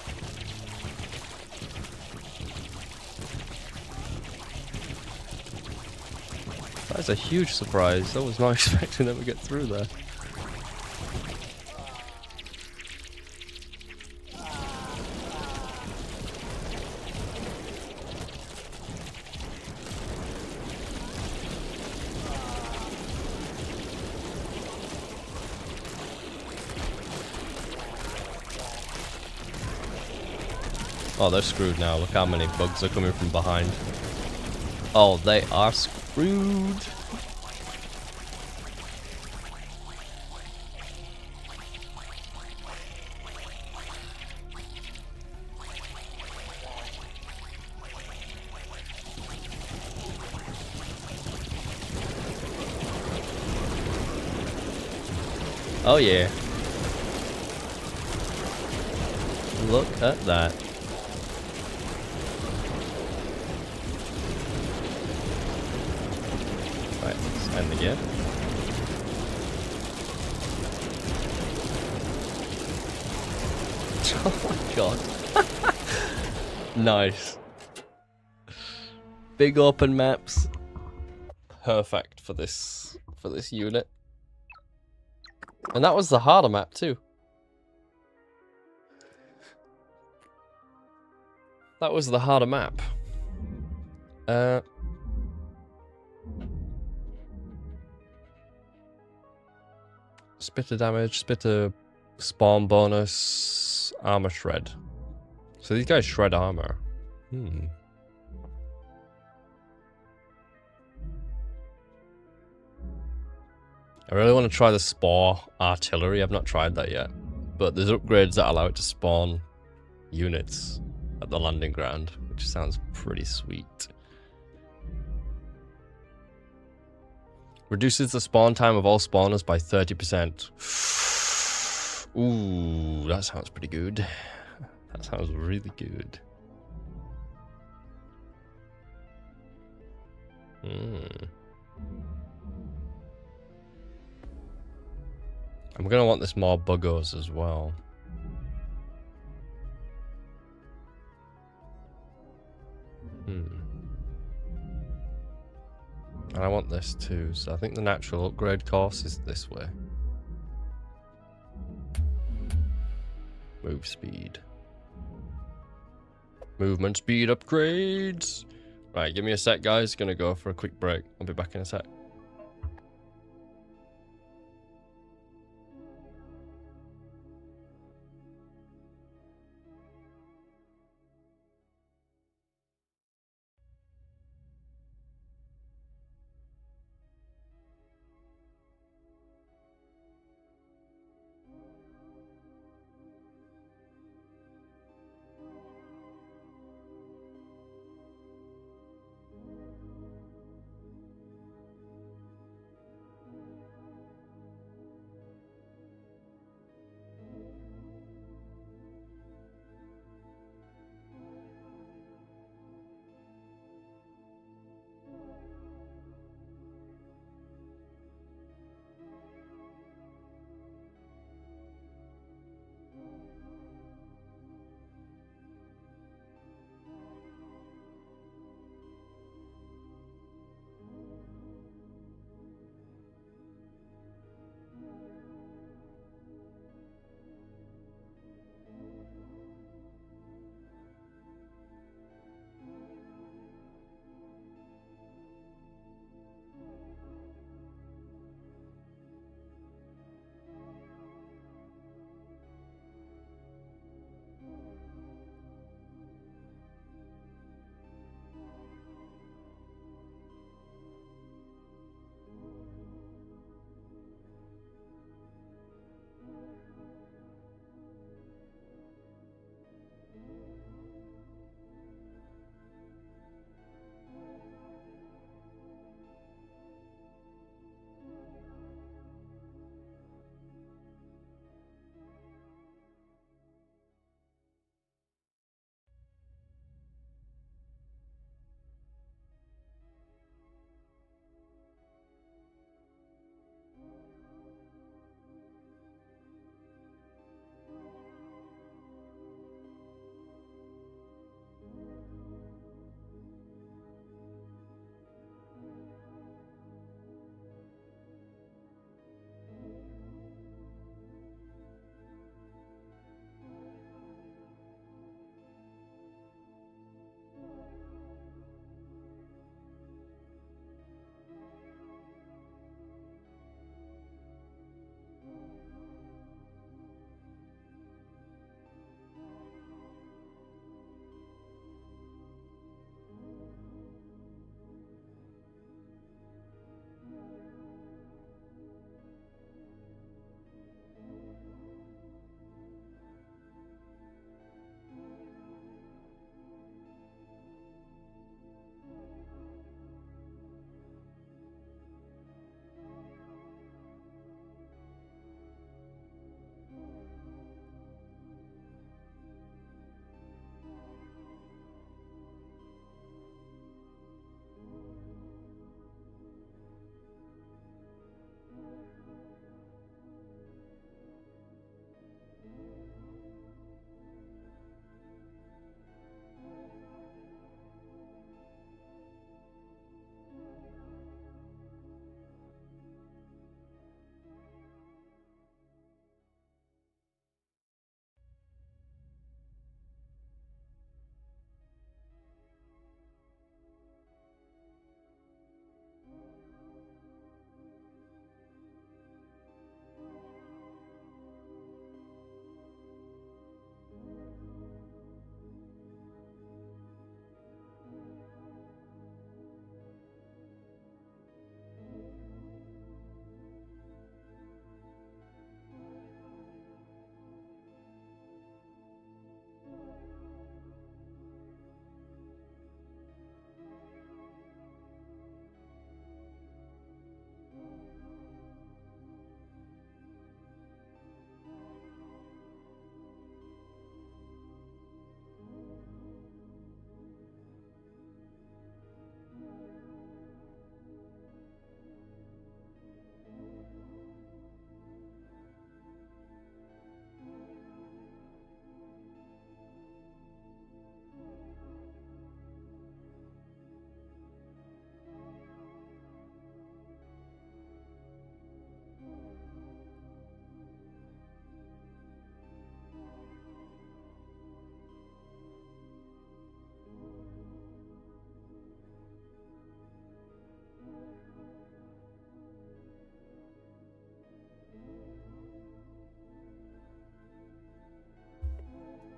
Speaker 1: That is a huge surprise. I was not expecting them to get through there. Oh, they're screwed now. Look how many bugs are coming from behind. Oh, they are screwed. Oh yeah. Look at that. Right, let's end the game. Oh my god. Nice. Big open maps. Perfect for this unit. And that was the harder map too. That was the harder map. Spitter damage, spitter spawn bonus, armor shred. So these guys shred armor. I really want to try the Spore artillery. I've not tried that yet. But there's upgrades that allow it to spawn units at the landing ground, which sounds pretty sweet. Reduces the spawn time of all spawners by 30%. Ooh, that sounds pretty good. That sounds really good. I'm gonna want this more Buggos as well. And I want this too, so I think the natural upgrade course is this way. Move speed. Movement speed upgrades! Right, give me a sec, guys. Gonna go for a quick break. I'll be back in a sec.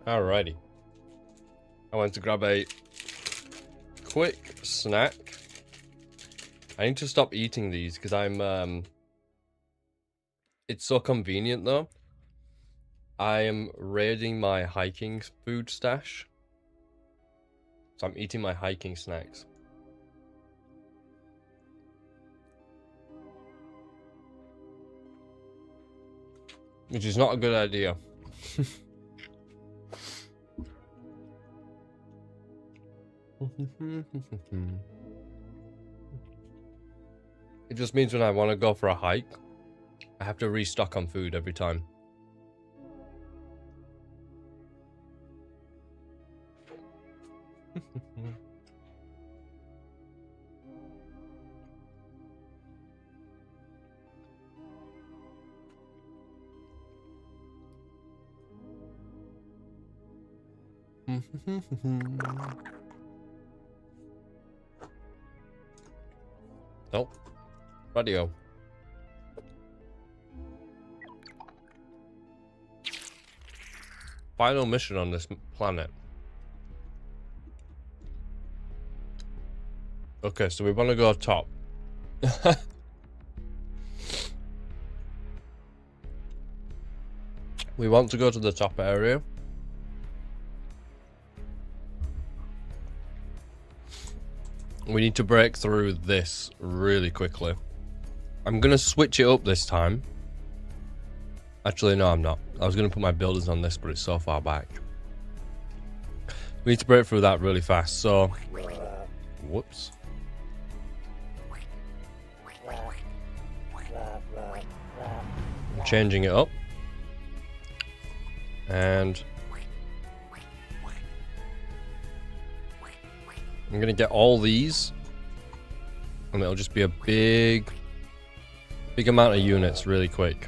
Speaker 1: Alrighty. I went to grab a quick snack. I need to stop eating these because I'm it's so convenient though. I am raiding my hiking food stash. So I'm eating my hiking snacks. Which is not a good idea. It just means when I want to go for a hike, I have to restock on food every time. Oh, radio. Final mission on this planet. Okay, so we want to go top. We want to go to the top area. We need to break through this really quickly. I'm gonna switch it up this time. Actually, no, I'm not. I was gonna put my builders on this, but it's so far back. We need to break through that really fast, so... Whoops. I'm changing it up. And... I'm gonna get all these, and it'll just be a big amount of units really quick.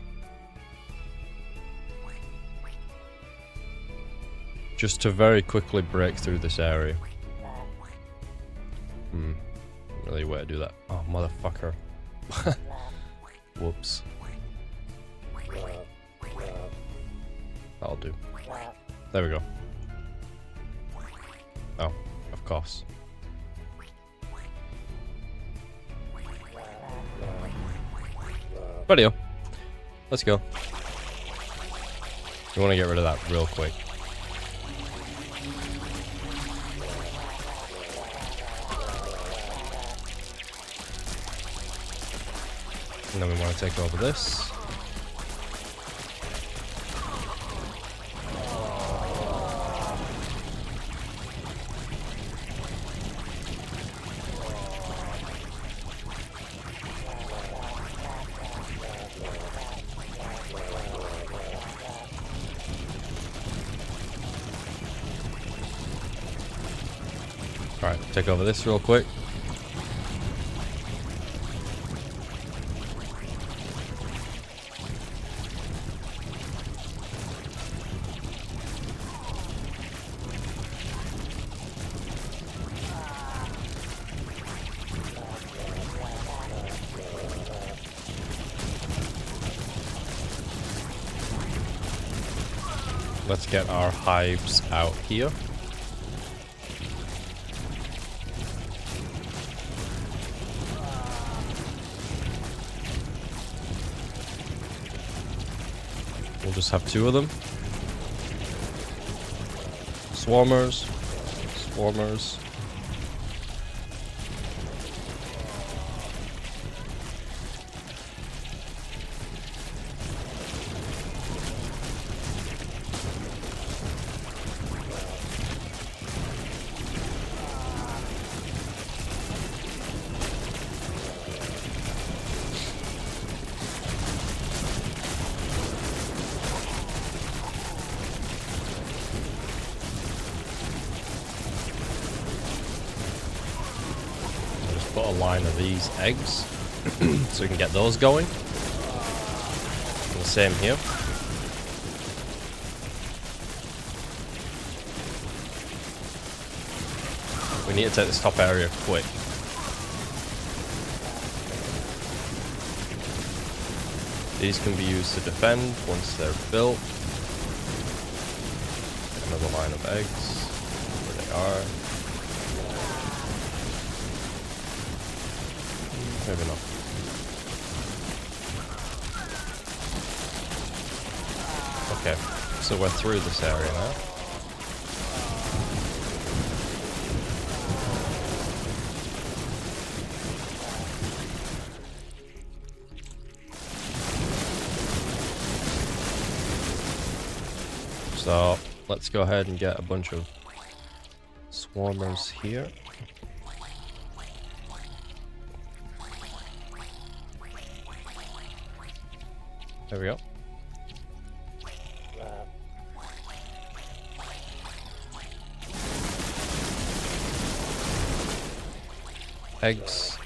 Speaker 1: Just to very quickly break through this area. Really way to do that. Oh, motherfucker. Whoops. That'll do. There we go. Oh, of course. Radio. Let's go. We want to get rid of that real quick. And then we want to take over this. Alright, take over this real quick. Let's get our hives out here. We'll just have two of them. Swarmers. Swarmers. Put a line of these eggs so we can get those going. And the same here. We need to take this top area quick. These can be used to defend once they're built. And another line of eggs. There they are. Maybe not. Okay, so we're through this area now. So let's go ahead and get a bunch of swarmers here. There we go. Eggs.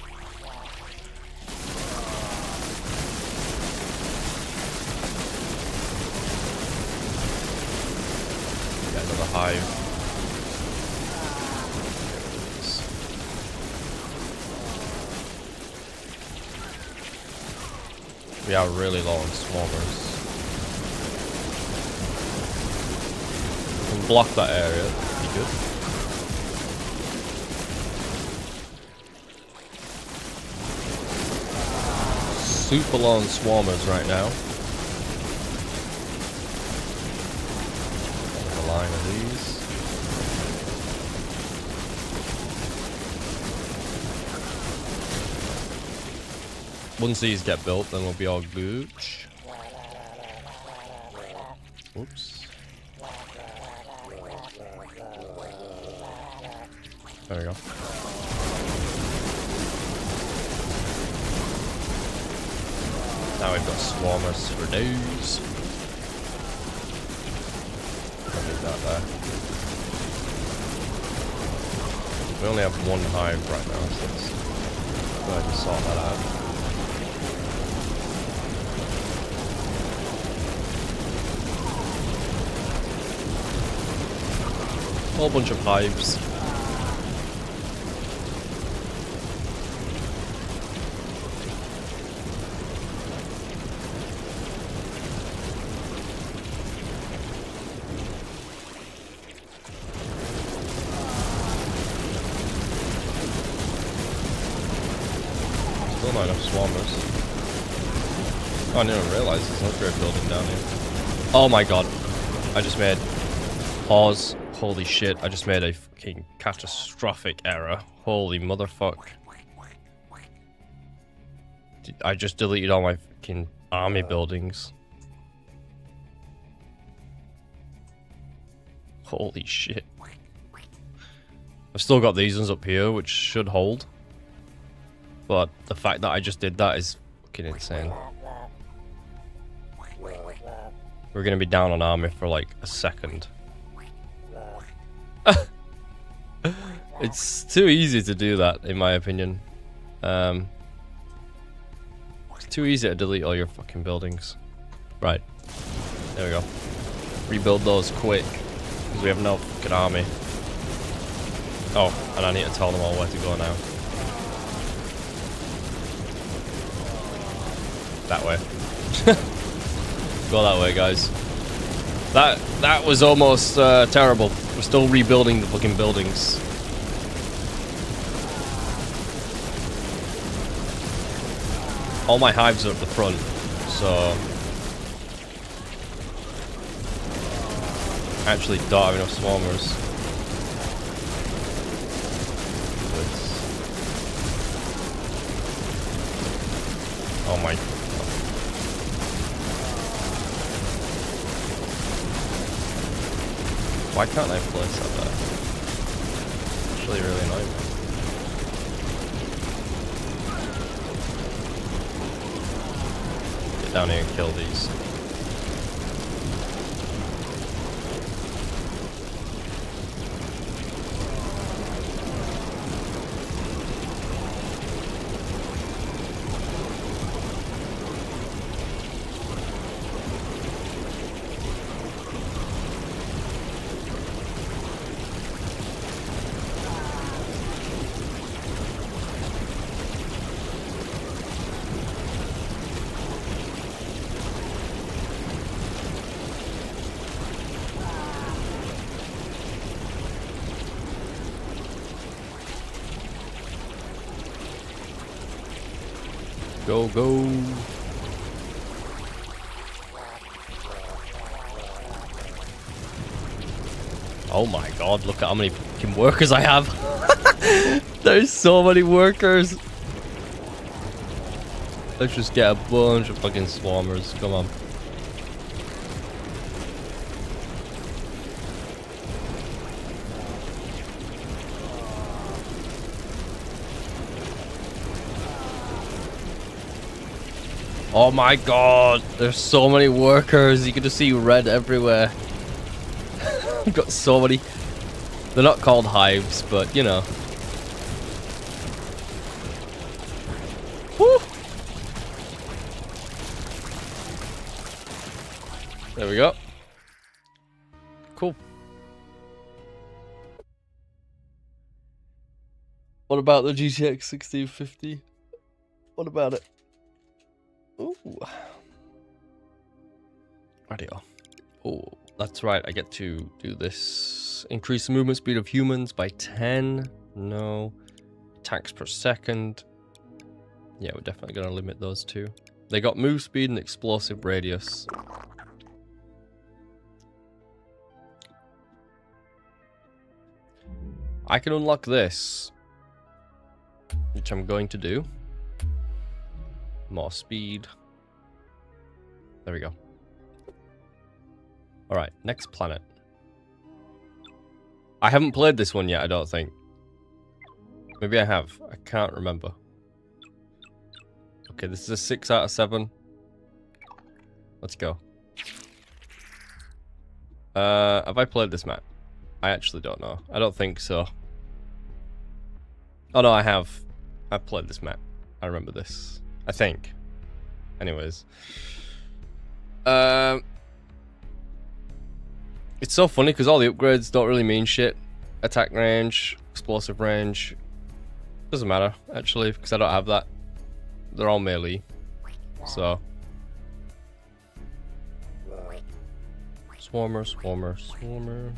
Speaker 1: Get another hive. We are really low on swarmers. We can block that area, that'd be good. Super low on swarmers right now. A line of these. Once these get built, then we'll be all good. Oops. There we go. Now we've got swarmers for days. I'll leave that there. We only have one hive right now, so let's go ahead and sort that out. Whole bunch of hives. Still not enough swarmers. Oh, I didn't realize there's no great building down here. Oh my god. I just made... Pause. Holy shit, I just made a fucking catastrophic error. Holy motherfuck. I just deleted all my fucking army buildings. Holy shit. I've still got these ones up here, which should hold. But the fact that I just did that is fucking insane. We're gonna be down on army for like a second. It's too easy to do that, in my opinion. It's too easy to delete all your fucking buildings. Right. There we go. Rebuild those quick, because we have no fucking army. Oh, and I need to tell them all where to go now. That way. Go that way, guys. That was almost terrible. We're still rebuilding the fucking buildings. All my hives are at the front, so I actually don't have enough swarmers. Oh my. Why can't I place that there? It's actually really annoying me. Get down here and kill these. Go, go. Oh my god, look at how many fucking workers I have. There's so many workers. Let's just get a bunch of fucking swarmers. Come on. Oh my god, there's so many workers. You can just see red everywhere. I've got so many. They're not called hives, but you know. Woo! There we go. Cool. What about the GTX 1650? What about it? Ooh. Radio. Oh, that's right. I get to do this. Increase the movement speed of humans by 10. No. Attacks per second. Yeah, we're definitely going to limit those two. They got move speed and explosive radius. I can unlock this, which I'm going to do. More speed. There we go. Alright, next planet. I haven't played this one yet, I don't think. Maybe I have. I can't remember. Okay, this is a 6 out of 7. Let's go. Have I played this map? I actually don't know. I don't think so. Oh no, I have. I've played this map. I remember this. I think. Anyways. It's so funny because all the upgrades don't really mean shit. Attack range, explosive range. Doesn't matter, actually, because I don't have that. They're all melee. So. Swarmer, swarmer, swarmer.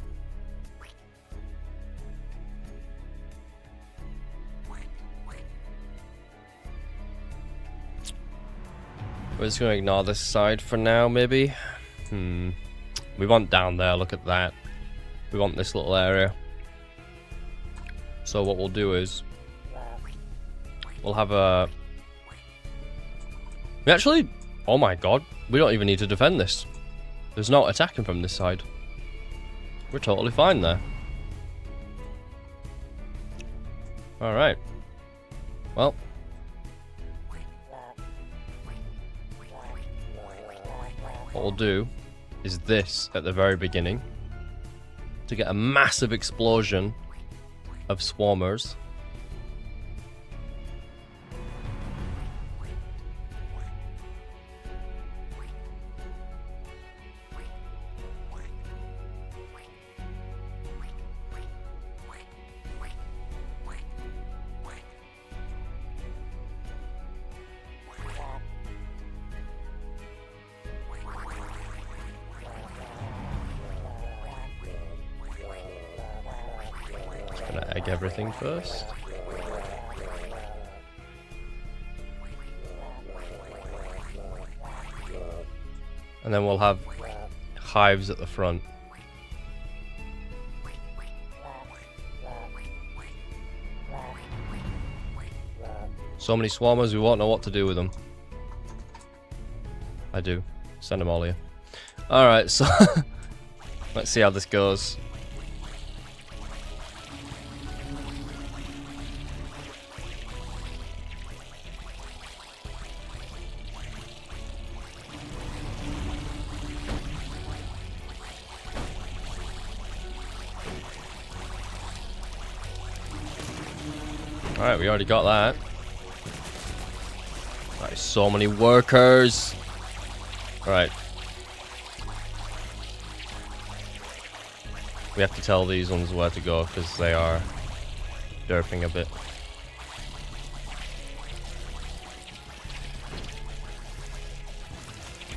Speaker 1: We're just going to ignore this side for now, maybe. We want down there, look at that. We want this little area. So what we'll do is... we'll have a... we actually... oh my god. We don't even need to defend this. There's no attacking from this side. We're totally fine there. Alright. Well... what we'll do is this at the very beginning to get a massive explosion of swarmers. Egg everything first. And then we'll have hives at the front. So many swarmers, we won't know what to do with them. I do. Send them all here. Alright, so let's see how this goes. Alright, we already got that. That is so many workers. Right. We have to tell these ones where to go because they are derping a bit.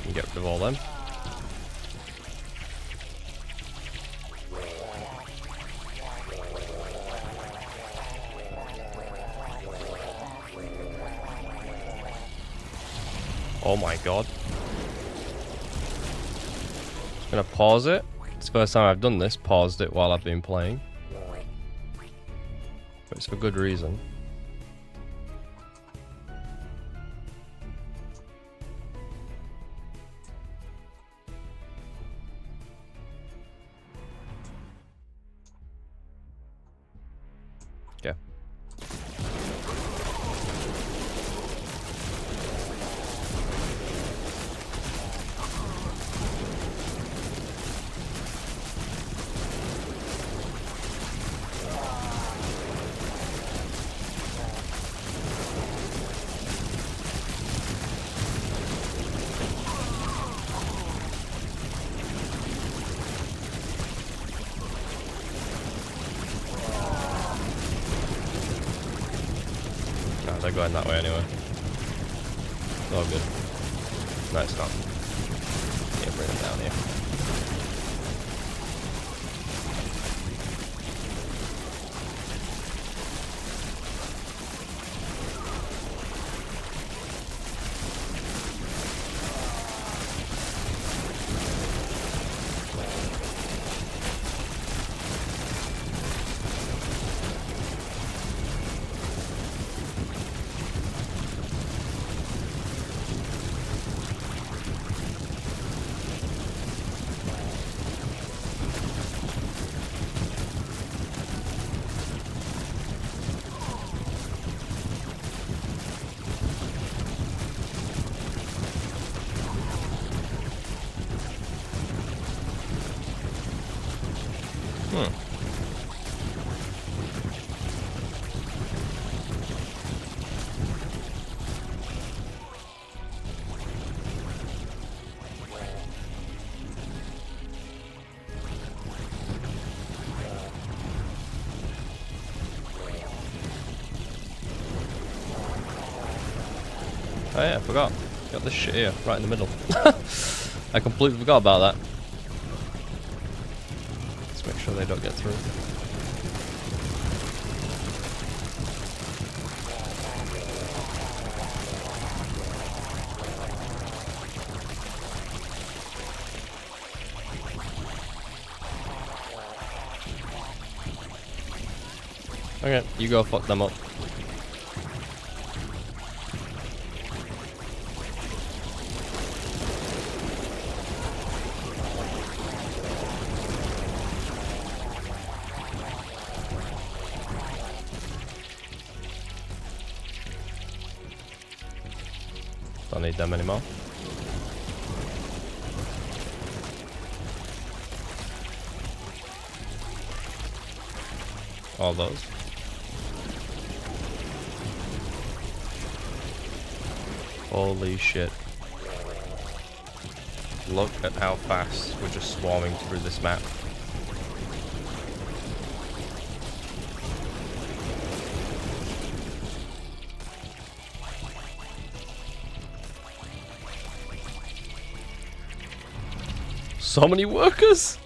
Speaker 1: And get rid of all them. Oh my god. Gonna pause it. It's the first time I've done this, paused it while I've been playing. But it's for good reason. Okay. Nah, they're going that way anyway. It's all good. No, it's not. Yeah, bring them down here. Oh yeah, I forgot. Got this shit here, right in the middle. I completely forgot about that. Let's make sure they don't get through. Okay, you go fuck them up. Don't need them anymore. All those. Holy shit. Look at how fast we're just swarming through this map. So many workers!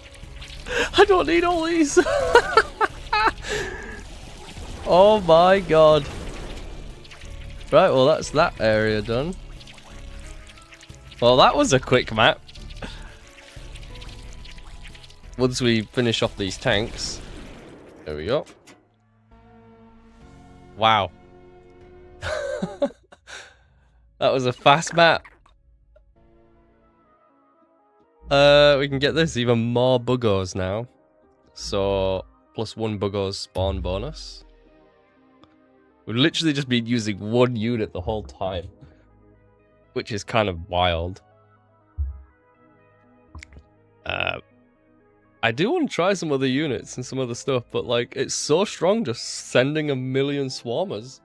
Speaker 1: I don't need all these! Oh my god. Right, well that's that area done. Well, that was a quick map. Once we finish off these tanks. There we go. Wow. That was a fast map. We can get this even more Buggos now. So, +1 Buggos spawn bonus. We've literally just been using one unit the whole time. Which is kind of wild. I do want to try some other units and some other stuff, but like, it's so strong just sending 1,000,000 swarmers.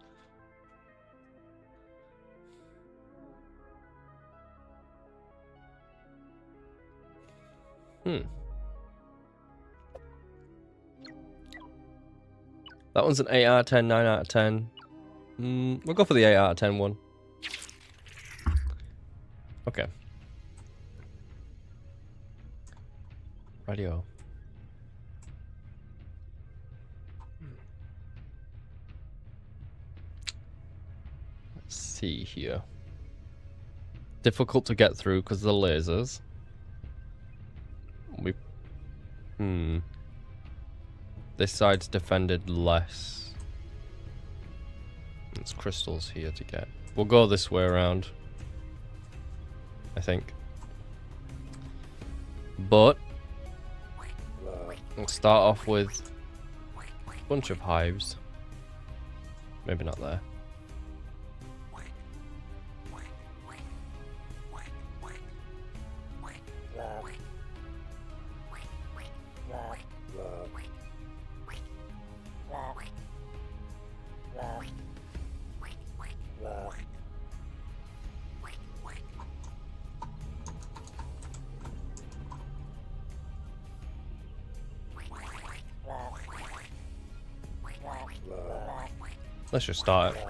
Speaker 1: That one's an 8 out of 10, 9 out of 10. We'll go for the 8 out of 10 one. Okay. Radio. Let's see here. difficult to get through because of the lasers. This side's defended less. There's crystals here to get. We'll go this way around, I think. But we'll start off with a bunch of hives. Maybe not there. Let's just start it.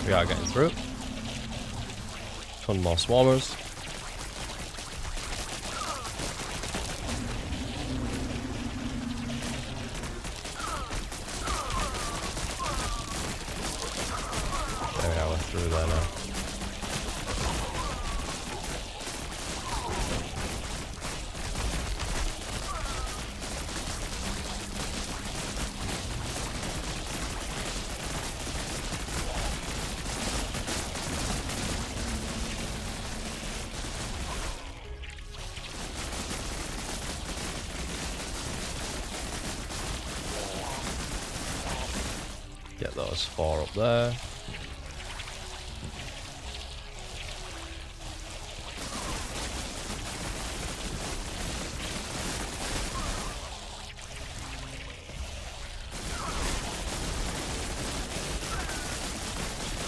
Speaker 1: We are getting through. Ton more swarmers. There we are, we're through there now. Get those 4 up there.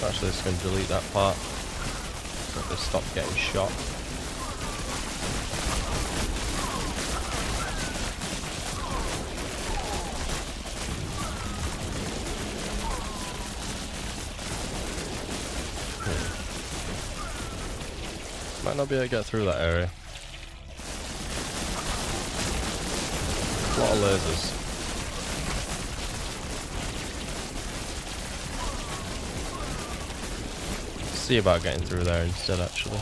Speaker 1: Actually, it's going to delete that part. So they stop getting shot. Might not be able to get through that area. A lot of lasers. See about getting through there instead, actually.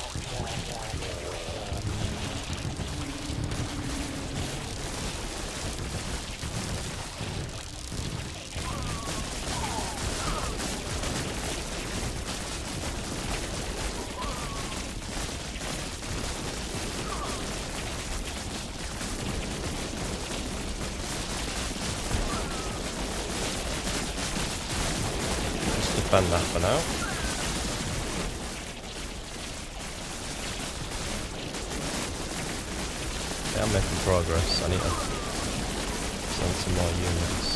Speaker 1: Defend that for now. Yeah, I'm making progress. I need to send some more units.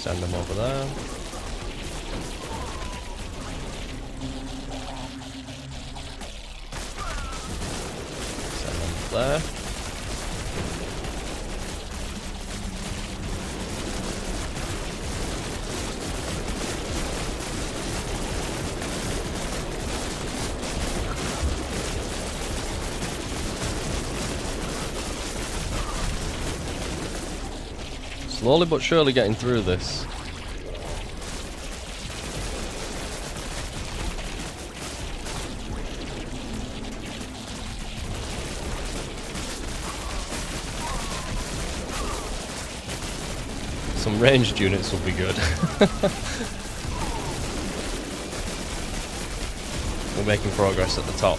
Speaker 1: Send them over there. Send them there. Slowly but surely getting through this. Some ranged units will be good. We're making progress at the top.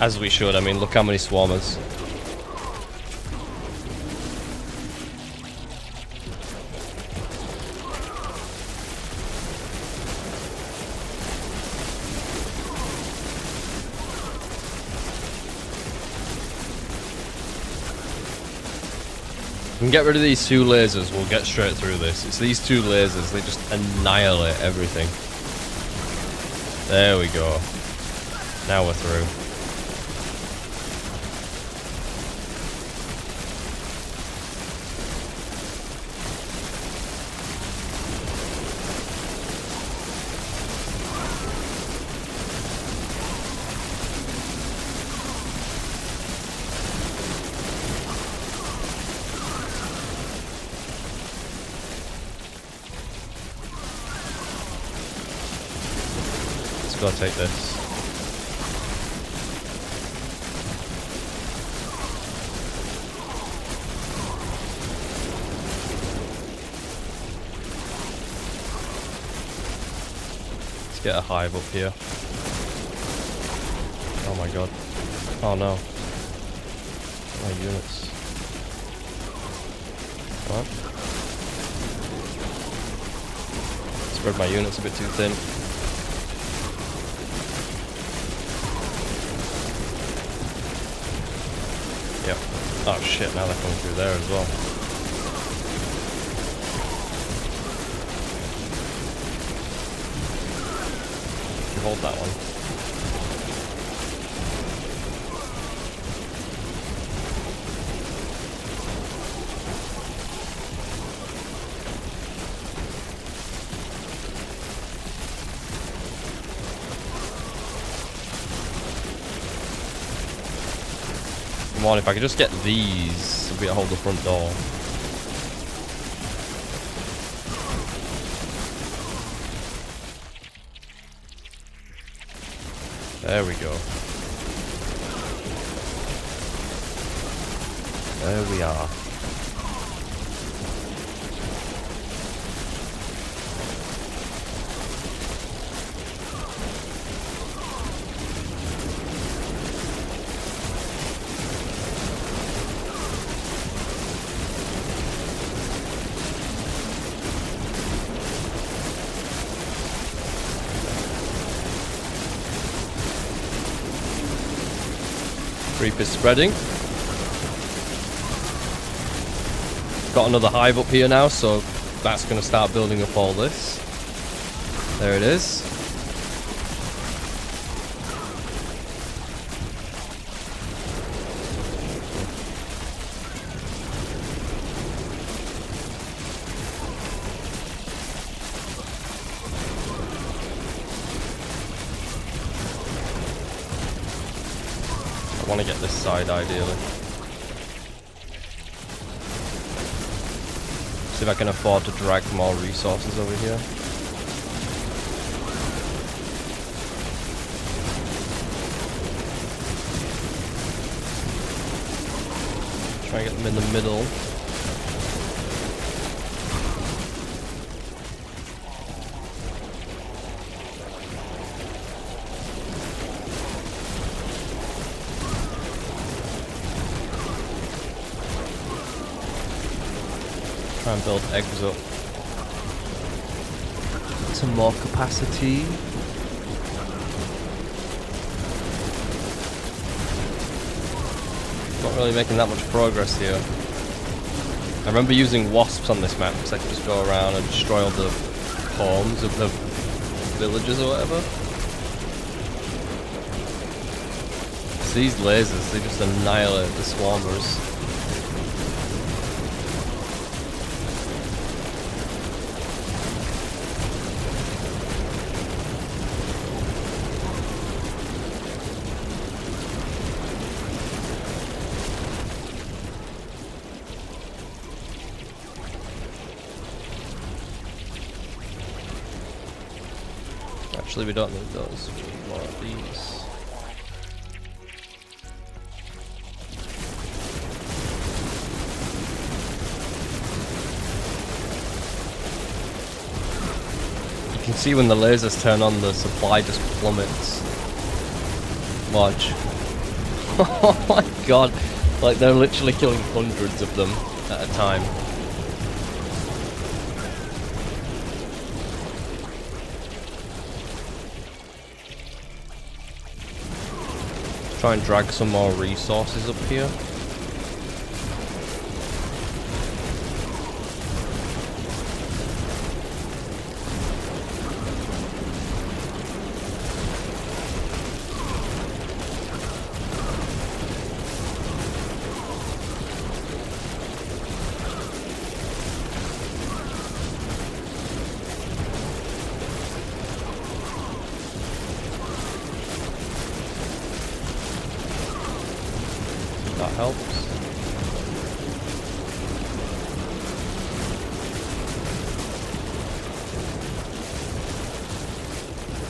Speaker 1: As we should. I mean, look how many swarmers. We can get rid of these 2 lasers, we'll get straight through this. It's these 2 lasers, they just annihilate everything. There we go. Now we're through. Let's go take this. Let's get a hive up here. Oh my god. Oh no. My units. What? Spread my units a bit too thin. Yep. Oh shit, now they're coming through there as well. You hold that one. Come on, if I could just get these, I'll be able to hold the front door. There we go. There we are. Creepers spreading. Got another hive up here now, so that's going to start building up all this. There it is. I want to get this side ideally. See if I can afford to drag more resources over here. Try and get them in the middle. Try and build eggs up to more capacity. Not really making that much progress here. I remember using wasps on this map because I could just go around and destroy all the homes of the villagers or whatever. It's these lasers, they just annihilate the swarmers. Actually, we don't need those. We need more of these. You can see when the lasers turn on, the supply just plummets. Watch. Oh my god. Like, they're literally killing hundreds of them at a time. Try and drag some more resources up here. That helps.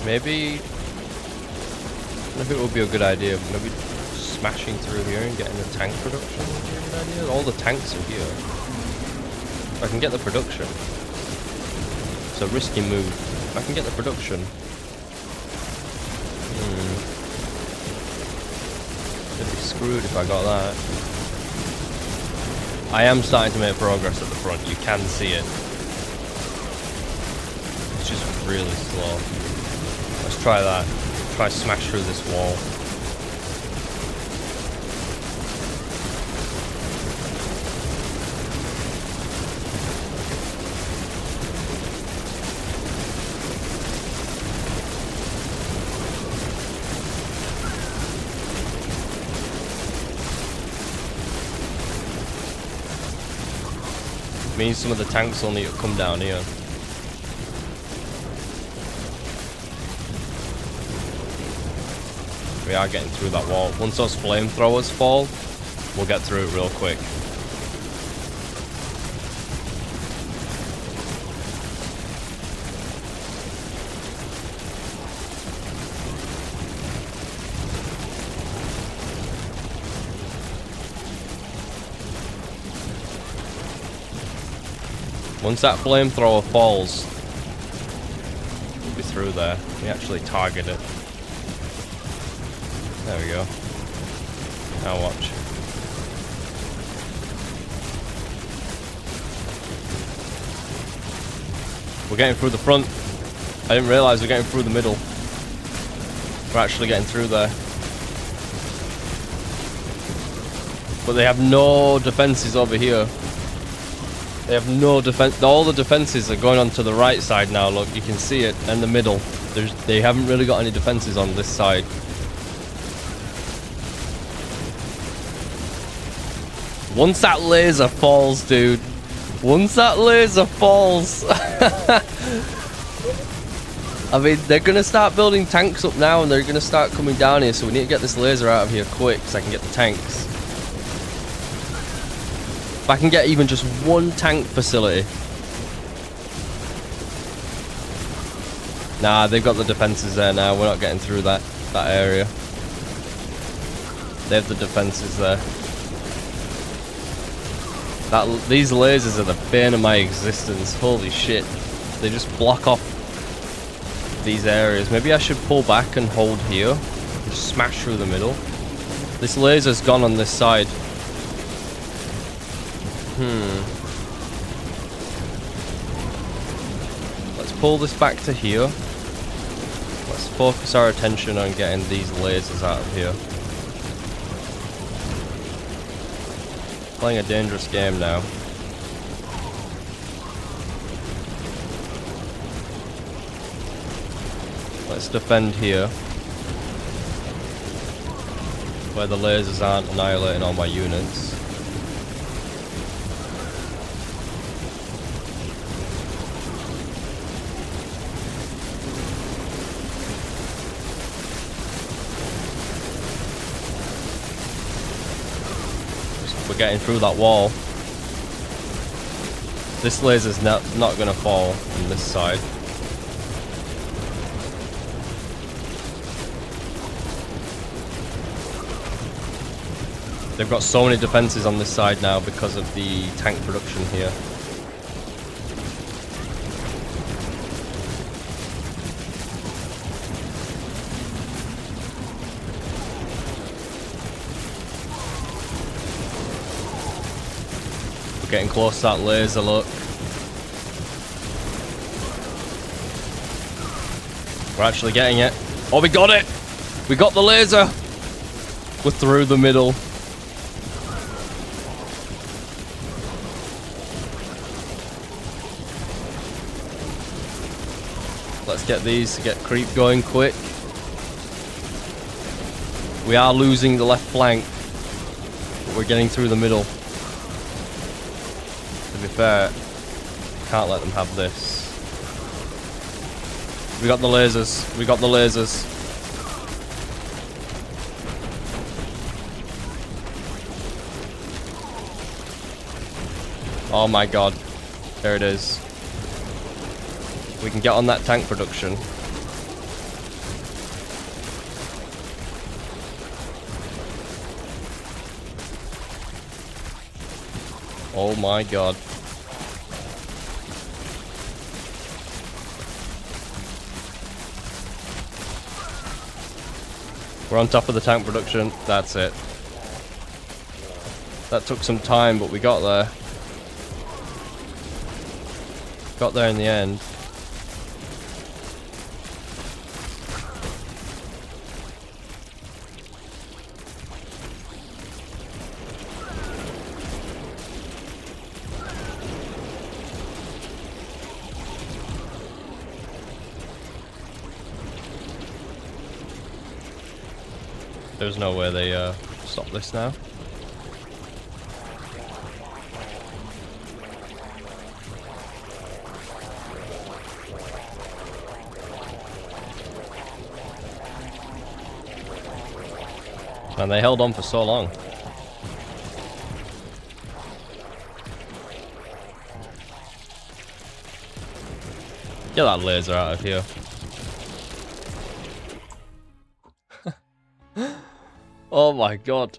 Speaker 1: Maybe it would be a good idea. Maybe smashing through here and getting the tank production would be a good idea. All the tanks are here. If I can get the production. It's a risky move. If I can get the production. I'd be screwed if I got that. I am starting to make progress at the front. You can see it. It's just really slow. Let's try that. Try smash through this wall. Means some of the tanks will need to come down here. We are getting through that wall. Once those flamethrowers fall, we'll get through it real quick. Once that flamethrower falls, we'll be through there. We actually target it. There we go. Now watch. We're getting through the front. I didn't realize we're getting through the middle. We're actually getting through there. But they have no defenses over here. They have no defense. All the defenses are going on to the right side now. Look, you can see it in the middle. They haven't really got any defenses on this side. Once that laser falls, dude. Once that laser falls. I mean, they're going to start building tanks up now and they're going to start coming down here. So we need to get this laser out of here quick so I can get the tanks. If I can get even just one tank facility. Nah, they've got the defenses there now. We're not getting through that area. They have the defenses there. These lasers are the bane of my existence. Holy shit. They just block off these areas. Maybe I should pull back and hold here. And just smash through the middle. This laser's gone on this side. Let's pull this back to here. Let's focus our attention on getting these lasers out of here. Playing a dangerous game now. Let's defend here. Where the lasers aren't annihilating all my units. Getting through that wall. This laser's not gonna fall on this side. They've got so many defenses on this side now because of the tank production here. We're getting close to that laser, look. We're actually getting it. Oh, we got it! We got the laser! We're through the middle. Let's get these to get creep going quick. We are losing the left flank, but we're getting through the middle. To be fair, can't let them have this. We got the lasers. We got the lasers. Oh my god. There it is. We can get on that tank production. Oh my god. We're on top of the tank production. That's it. That took some time, but we got there. Got there in the end. There's no way they stop this now. And they held on for so long. Get that laser out of here. Oh my god.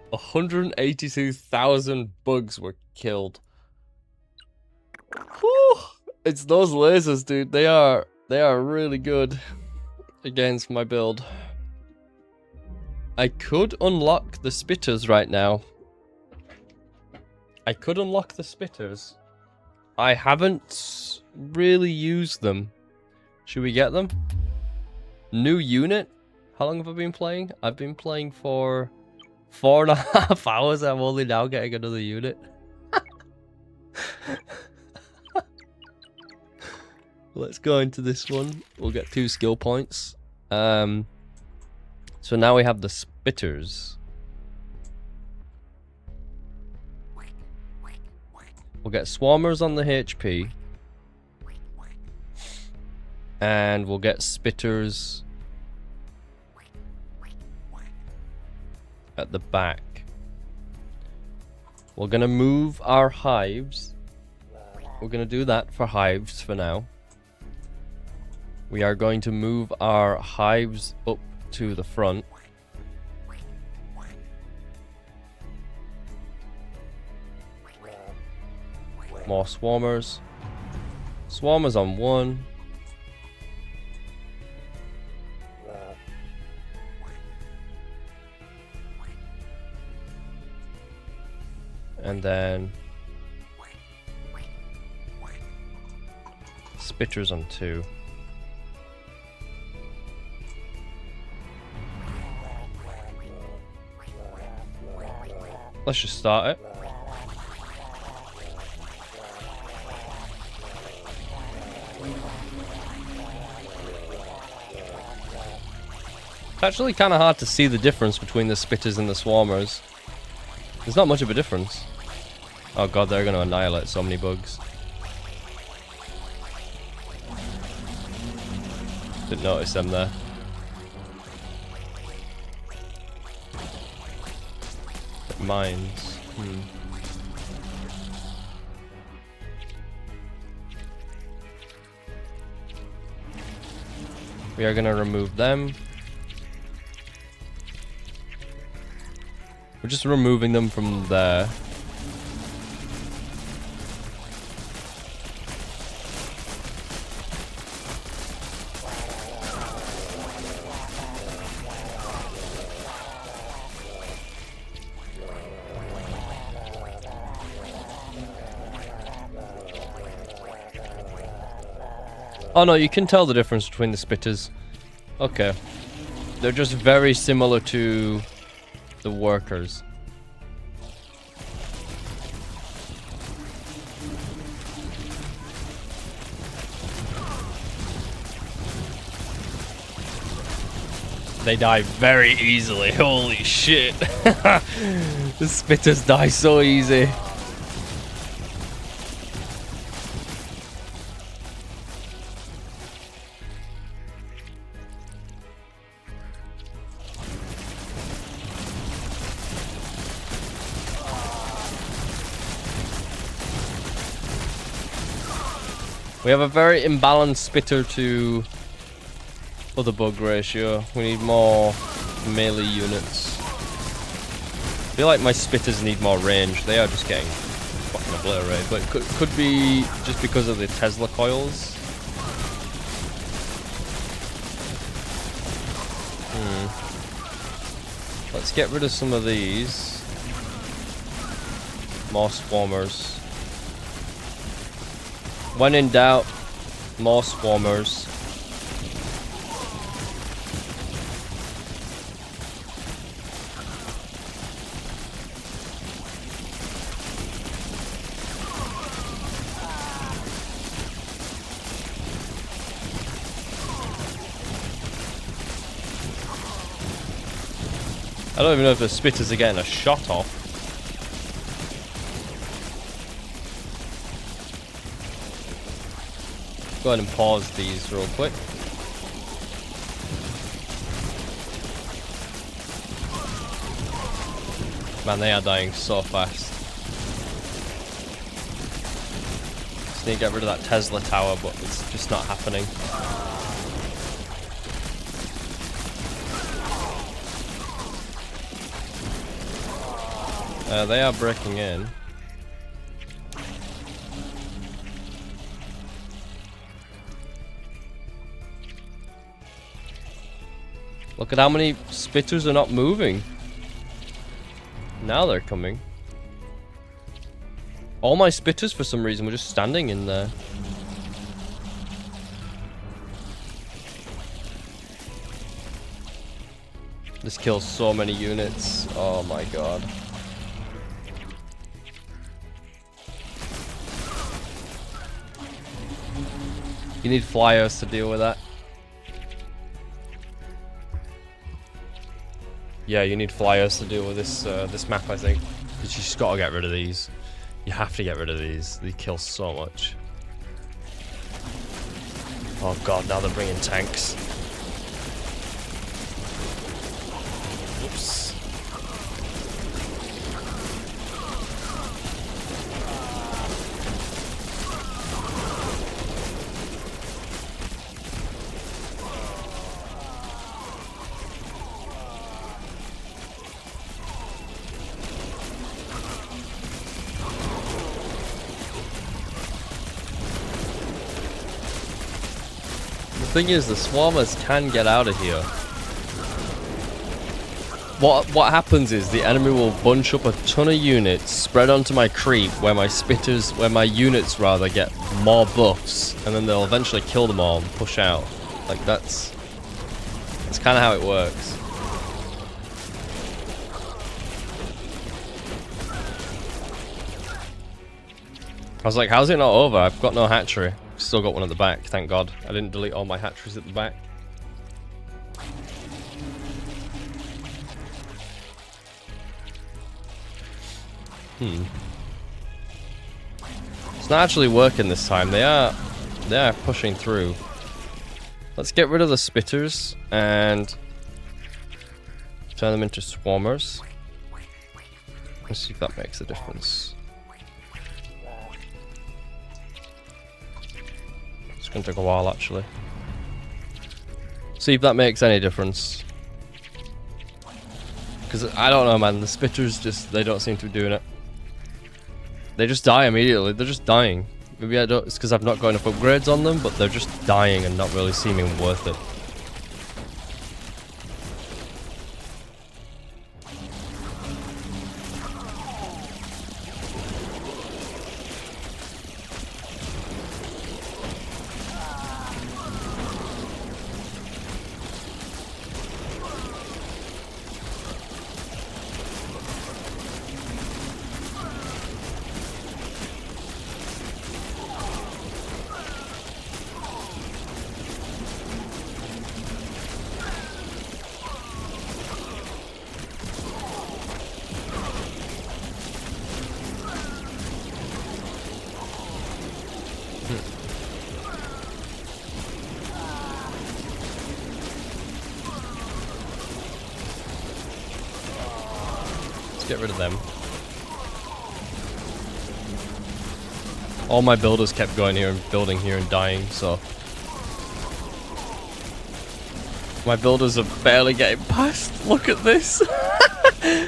Speaker 1: 182,000 bugs were killed. Whew. It's those lasers, dude. They are really good against my build. I could unlock the spitters right now. I could unlock the spitters. I haven't really used them. Should we get them? New unit? How long have I been playing? I've been playing for 4.5 hours. I'm only now getting another unit. Let's go into this one. We'll get 2 skill points. So now we have the spitters. We'll get swarmers on the HP. And we'll get spitters at the back. We're gonna move our hives. We're gonna do that for hives for now. We are going to move our hives up to the front. More swarmers. Swarmers on 1. And then spitters on 2. Let's just start it. It's actually kind of hard to see the difference between the spitters and the swarmers. There's not much of a difference. Oh god, they're going to annihilate so many bugs. Didn't notice them there. Mines. We are going to remove them. We're just removing them from there. Oh no, you can tell the difference between the spitters. Okay. They're just very similar to the workers. They die very easily. Holy shit. The spitters die so easy. We have a very imbalanced spitter to other bug ratio. We need more melee units. I feel like my spitters need more range. They are just getting fucking obliterated. But it could be just because of the Tesla coils. Let's get rid of some of these. More swarmers. When in doubt, more swarmers. I don't even know if the spitters are getting a shot off. Go ahead and pause these real quick. Man, they are dying so fast. Just need to get rid of that Tesla tower, but it's just not happening. They are breaking in. Look at how many spitters are not moving. Now they're coming. All my spitters, for some reason, were just standing in there. This kills so many units. Oh my god. You need flyers to deal with that. Yeah, you need flyers to deal with this this map, I think. You just gotta get rid of these. You have to get rid of these. They kill so much. Oh god, now they're bringing tanks. Oops. The thing is, the swarmers can get out of here. What happens is the enemy will bunch up a ton of units, spread onto my creep, where my units rather get more buffs, and then they'll eventually kill them all and push out. Like that's kind of how it works. I was like, how's it not over? I've got no hatchery. Still got one at the back, thank god. I didn't delete all my hatcheries at the back. It's not actually working this time. They are pushing through. Let's get rid of the spitters and turn them into swarmers. Let's see if that makes a difference. It's gonna take a while actually. See if that makes any difference. Because I don't know, man. The spitters just, they don't seem to be doing it. They just die immediately. They're just dying. Maybe I don't, it's because I've not got enough upgrades on them, but they're just dying and not really seeming worth it. Get rid of them. All my builders kept going here and building here and dying, so my builders are barely getting past. Look at this.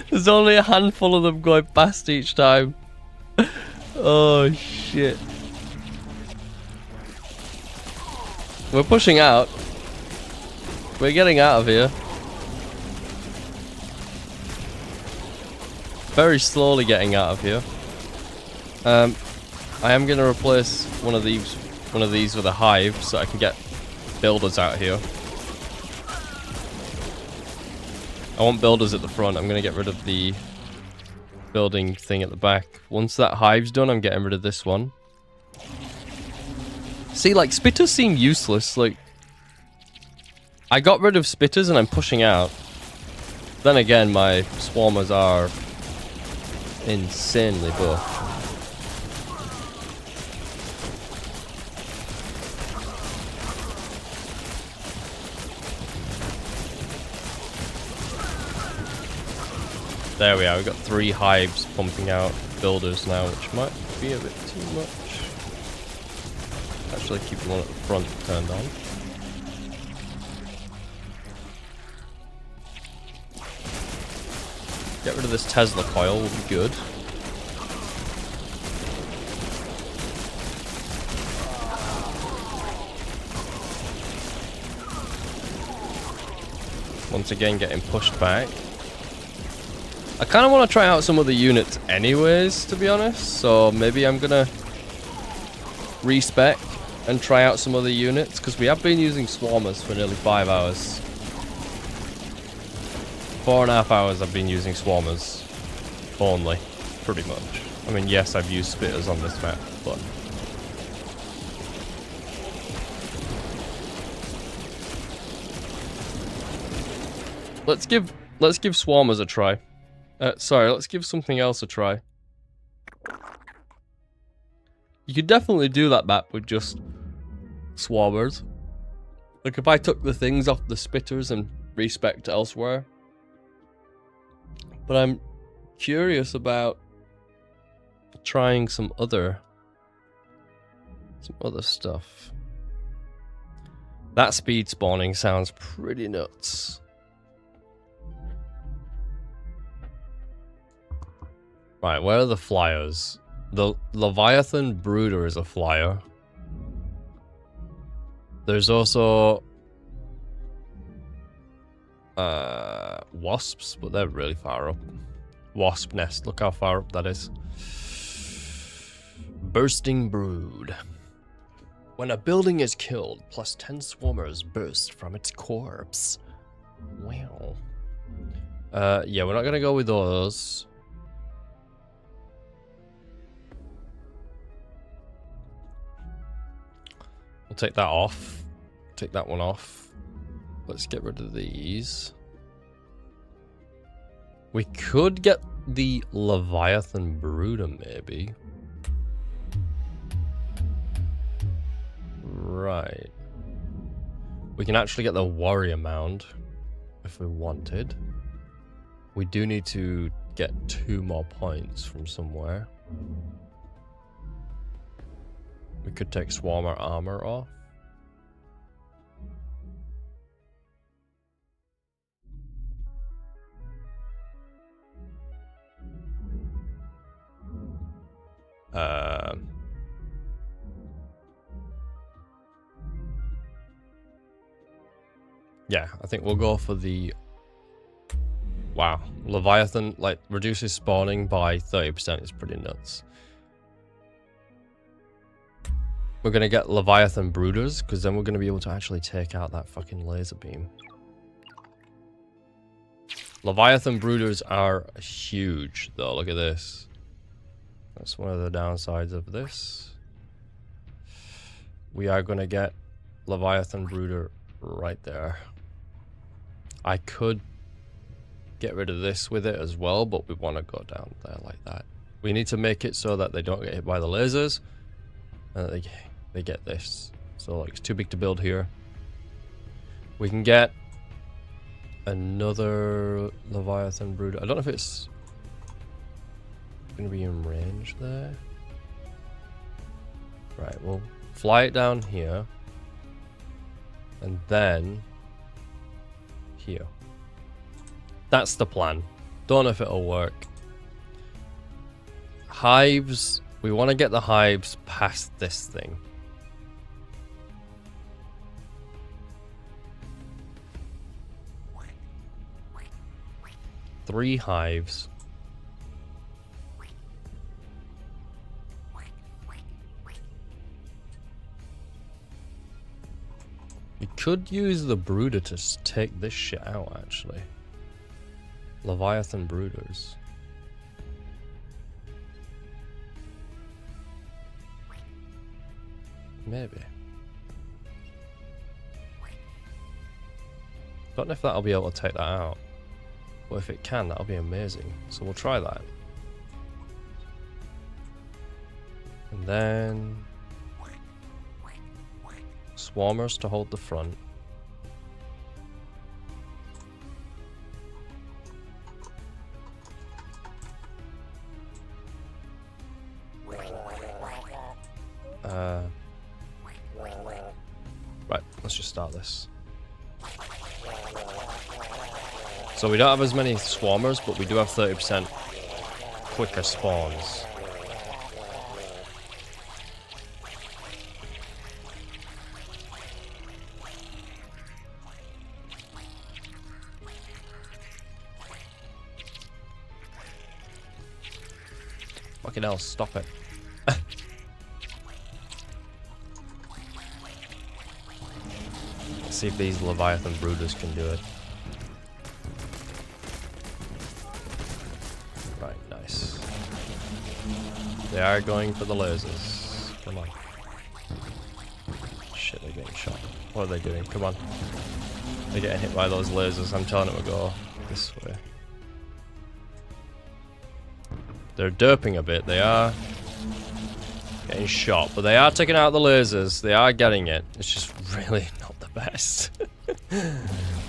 Speaker 1: There's only a handful of them going past each time. Oh shit. We're pushing out. We're getting out of here. Very slowly getting out of here. I am going to replace one of these with a hive so I can get builders out here. I want builders at the front. I'm going to get rid of the building thing at the back. Once that hive's done, I'm getting rid of this one. See, like, spitters seem useless. Like, I got rid of spitters and I'm pushing out. Then again, my swarmers are insanely buff. There we are, we've got 3 hives pumping out builders now, which might be a bit too much. Actually keep the one at the front turned on. Get rid of this Tesla coil will be good. Once again getting pushed back. I kind of want to try out some of the units anyways, to be honest. So maybe I'm going to respec and try out some other units. Because we have been using swarmers for nearly 5 hours. 4.5 hours I've been using swarmers only, pretty much. I mean, yes, I've used spitters on this map, but let's give swarmers a try. Sorry, let's give something else a try. You could definitely do that map with just swarmers. Like if I took the things off the spitters and respec elsewhere. But I'm curious about trying some other stuff. That speed spawning sounds pretty nuts. Right, where are the flyers? The Leviathan Brooder is a flyer. There's also wasps, but they're really far up. Wasp nest, look how far up that is. Bursting Brood. When a building is killed, plus 10 swarmers burst from its corpse. Wow. Yeah, we're not gonna go with those. We'll take that off. Take that one off. Let's get rid of these. We could get the Leviathan Brooder, maybe. Right. We can actually get the Warrior Mound if we wanted. We do need to get 2 more points from somewhere. We could take Swarmer Armor off. Yeah, I think we'll go for the... Wow, Leviathan, like, reduces spawning by 30% is pretty nuts. We're going to get Leviathan Brooders, because then we're going to be able to actually take out that fucking laser beam. Leviathan Brooders are huge, though. Look at this. That's one of the downsides of this. We are going to get Leviathan Brooder right there. I could get rid of this with it as well, but we want to go down there like that. We need to make it so that they don't get hit by the lasers, and they get this. So like, it's too big to build here. We can get another Leviathan Brooder. I don't know if it's going to be in range there. Right, we'll fly it down here, and then here. That's the plan. Don't know if it'll work. Hives. We want to get the hives past this thing. Three hives. You could use the brooder to take this shit out, actually. Leviathan Brooders. Maybe. Don't know if that'll be able to take that out. But if it can, that'll be amazing. So we'll try that. And then... Swarmers to hold the front. Right, let's just start this. So we don't have as many swarmers, but we do have 30% quicker spawns. Fucking hell, stop it. Let's see if these Leviathan Brooders can do it. Right, nice. They are going for the lasers. Come on. Shit, they're getting shot. What are they doing? Come on. They're getting hit by those lasers. I'm telling them to go this way. They're derping a bit. They are getting shot, but they are taking out the lasers. They are getting it. It's just really not the best.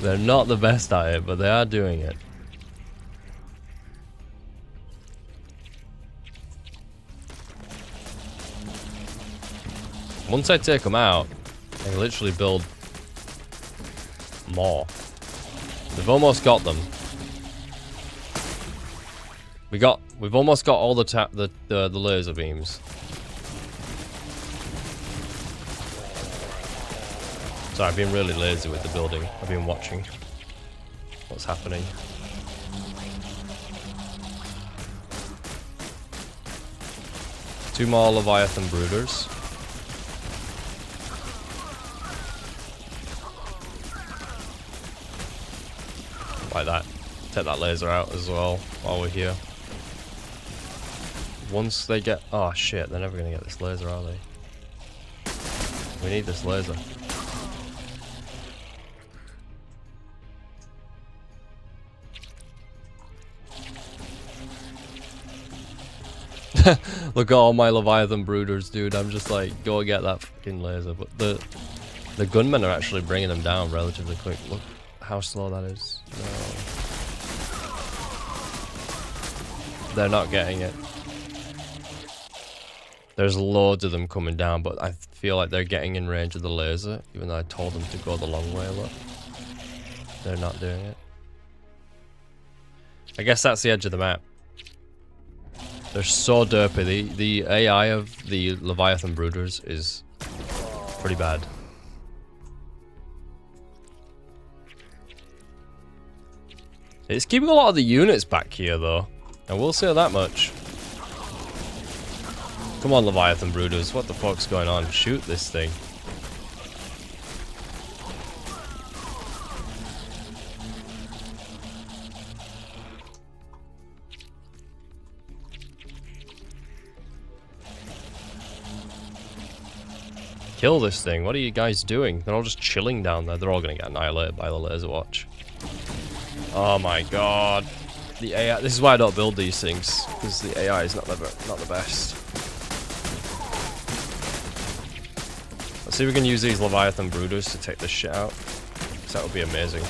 Speaker 1: They're not the best at it, but they are doing it. Once I take them out, I can literally build more. We've almost got them. We've almost got all the laser beams. Sorry, I've been really lazy with the building. I've been watching what's happening. Two more Leviathan Brooders. Like that. Take that laser out as well while we're here. Once they get... Oh shit, they're never going to get this laser, are they? We need this laser. Look at all my Leviathan Brooders, dude. I'm just like, go get that fucking laser. But the gunmen are actually bringing them down relatively quick. Look how slow that is. No. They're not getting it. There's loads of them coming down, but I feel like they're getting in range of the laser, even though I told them to go the long way. Look, they're not doing it. I guess that's the edge of the map. They're so derpy. The AI of the Leviathan Brooders is pretty bad. It's keeping a lot of the units back here, though. I will say that much. Come on, Leviathan Brooders. What the fuck's going on? Shoot this thing. Kill this thing. What are you guys doing? They're all just chilling down there. They're all going to get annihilated by the laser watch. Oh my god. The AI. This is why I don't build these things, because the AI is not the best. Let's see if we can use these Leviathan Brooders to take this shit out. Because that would be amazing.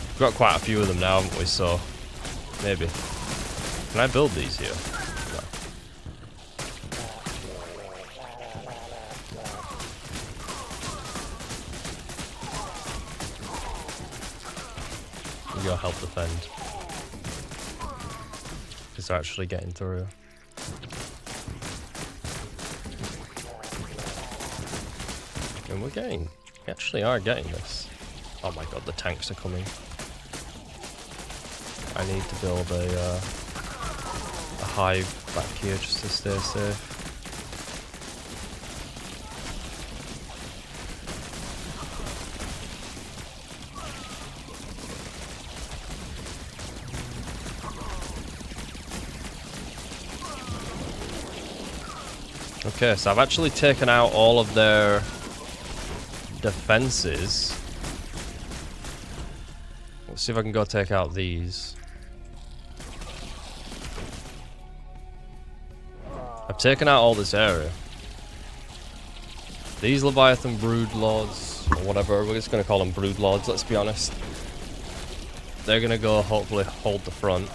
Speaker 1: We've got quite a few of them now, haven't we? So, maybe. Can I build these here? No. We gotta help defend. Because they're actually getting through. And we actually are getting this. Oh my god, the tanks are coming. I need to build a hive back here just to stay safe. Okay, so I've actually taken out all of their defenses. Let's see if I can go take out these. I've taken out all this area. These Leviathan Brood Lords, or whatever, we're just going to call them Brood Lords, let's be honest. They're going to go hopefully hold the front.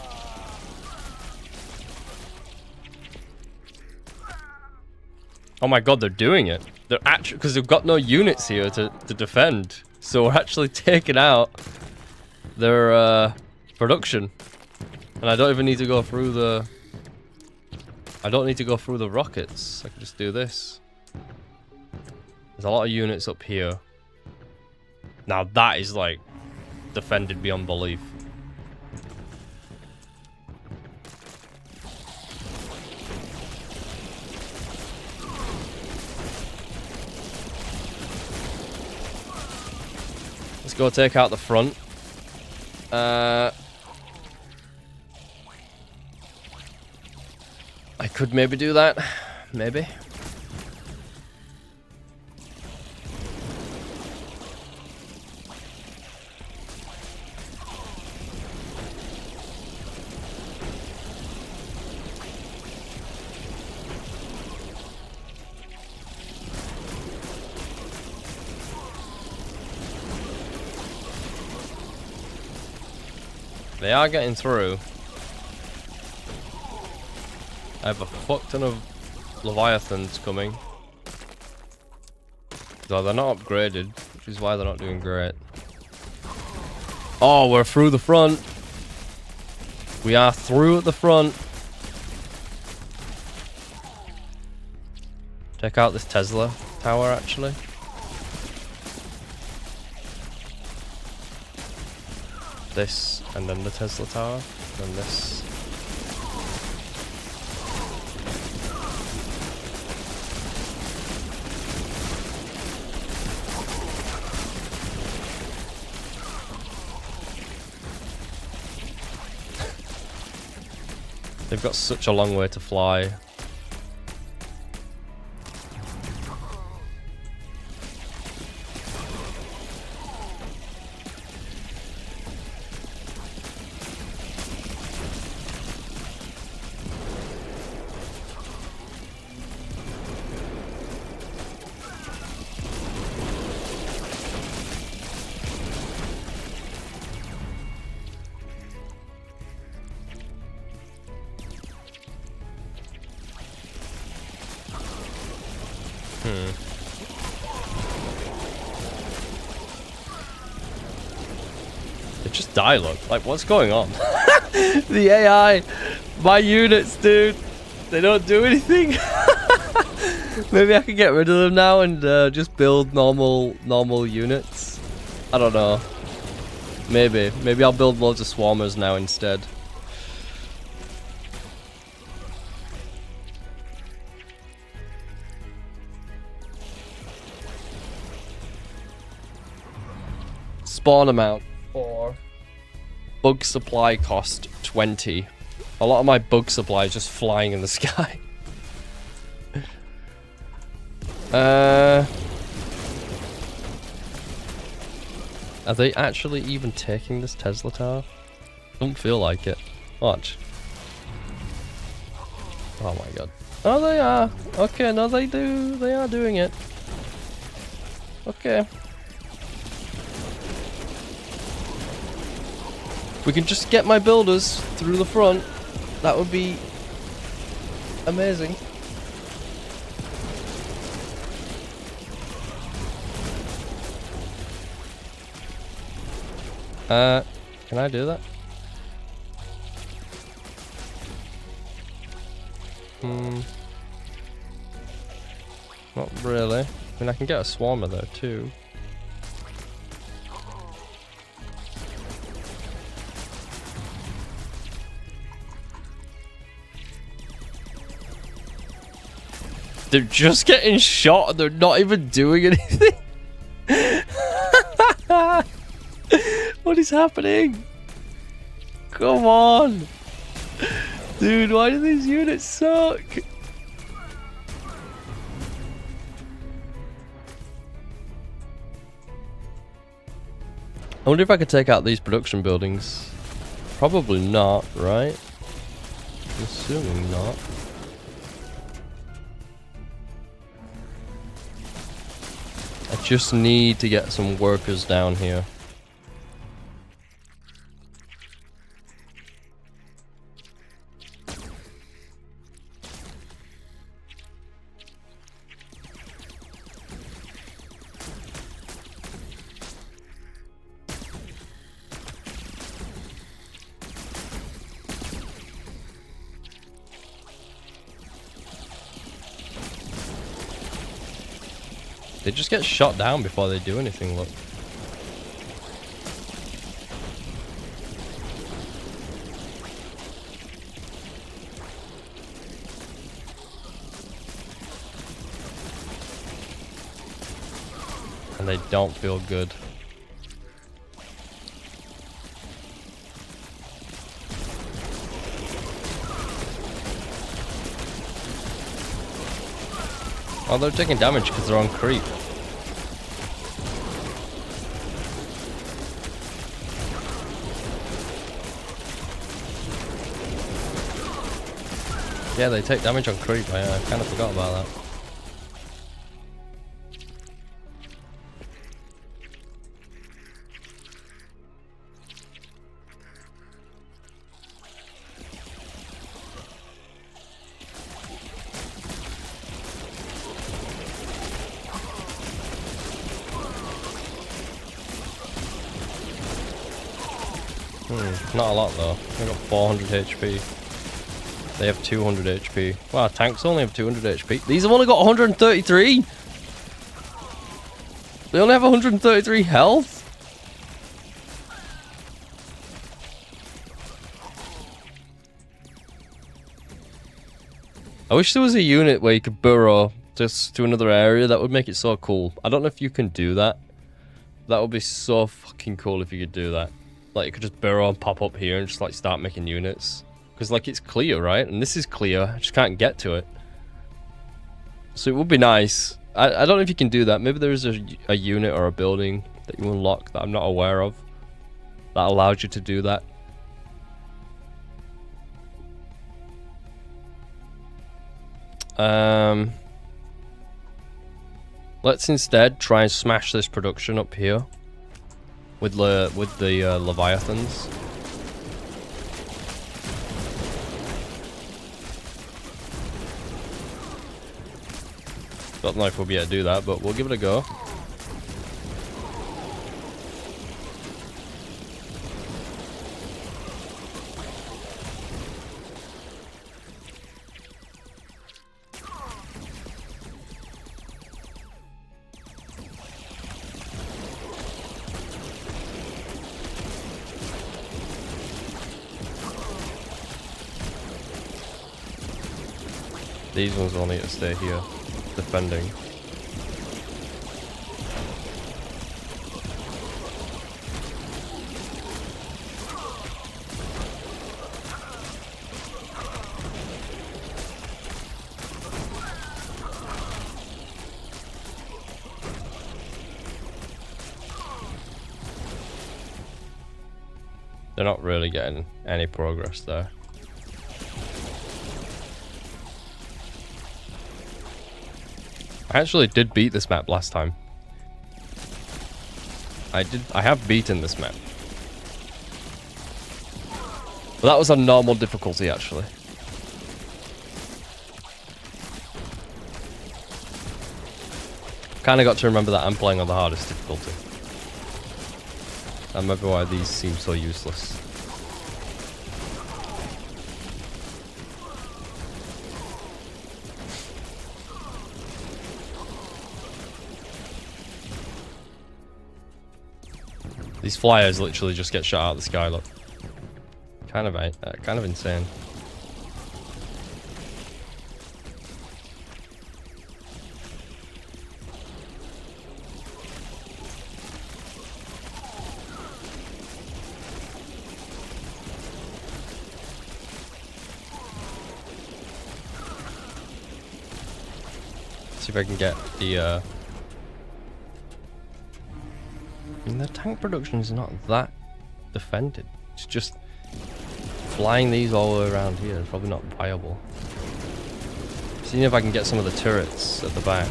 Speaker 1: Oh my god, they're doing it. They're actually, because they've got no units here to defend. So we're actually taking out their production. And I don't even need to go through the... I don't need to go through the rockets. I can just do this. There's a lot of units up here. Now that is like defended beyond belief. Let's go take out the front. I could maybe do that. Maybe. They are getting through. I have a fuck ton of Leviathans coming. Though they're not upgraded, which is why they're not doing great. Oh, we're through the front. We are through at the front. Check out this Tesla tower, actually. This, and then the Tesla tower, and this. They've got such a long way to fly. They just die, look. Like, what's going on? The AI My units, dude. They don't do anything. Maybe I can get rid of them now and just build normal units. I don't know. Maybe I'll build loads of swarmers now instead. Spawn amount 4. Bug supply cost 20. A lot of my bug supply is just flying in the sky. Are they actually even taking this Tesla tower? Don't feel like it. Watch. Oh my god. Oh, they are. Okay, no, they do. They are doing it. Okay. If we can just get my builders through the front, that would be amazing. Can I do that? Not really. I mean, I can get a swarmer though too. They're just getting shot and they're not even doing anything. What is happening? Come on. Dude, why do these units suck? I wonder if I could take out these production buildings. Probably not, right? I'm assuming not. I just need to get some workers down here. They just get shot down before they do anything, look. And they don't feel good. Oh, they're taking damage because they're on creep. Yeah, they take damage on creep. I kind of forgot about that. Not a lot though. They got 400 HP. They have 200 HP. Wow, tanks only have 200 HP. These have only got 133. They only have 133 health. I wish there was a unit where you could burrow just to another area. That would make it so cool. I don't know if you can do that. That would be so fucking cool if you could do that. Like, you could just burrow and pop up here and just, like, start making units. Because, like, it's clear, right? And this is clear. I just can't get to it. So it would be nice. I don't know if you can do that. Maybe there is a unit or a building that you unlock that I'm not aware of that allows you to do that. Let's instead try and smash this production up here. With the Leviathans. Don't know if we'll be able to do that, but we'll give it a go. These ones will need to stay here, defending. They're not really getting any progress there. I actually did beat this map last time. I have beaten this map. But that was on normal difficulty, actually. Kinda got to remember that I'm playing on the hardest difficulty. I remember why these seem so useless. These flyers literally just get shot out of the sky, look. Kind of insane. See if I can get the I mean, the tank production is not that defended. It's just flying these all the way around here is probably not viable. Seeing if I can get some of the turrets at the back.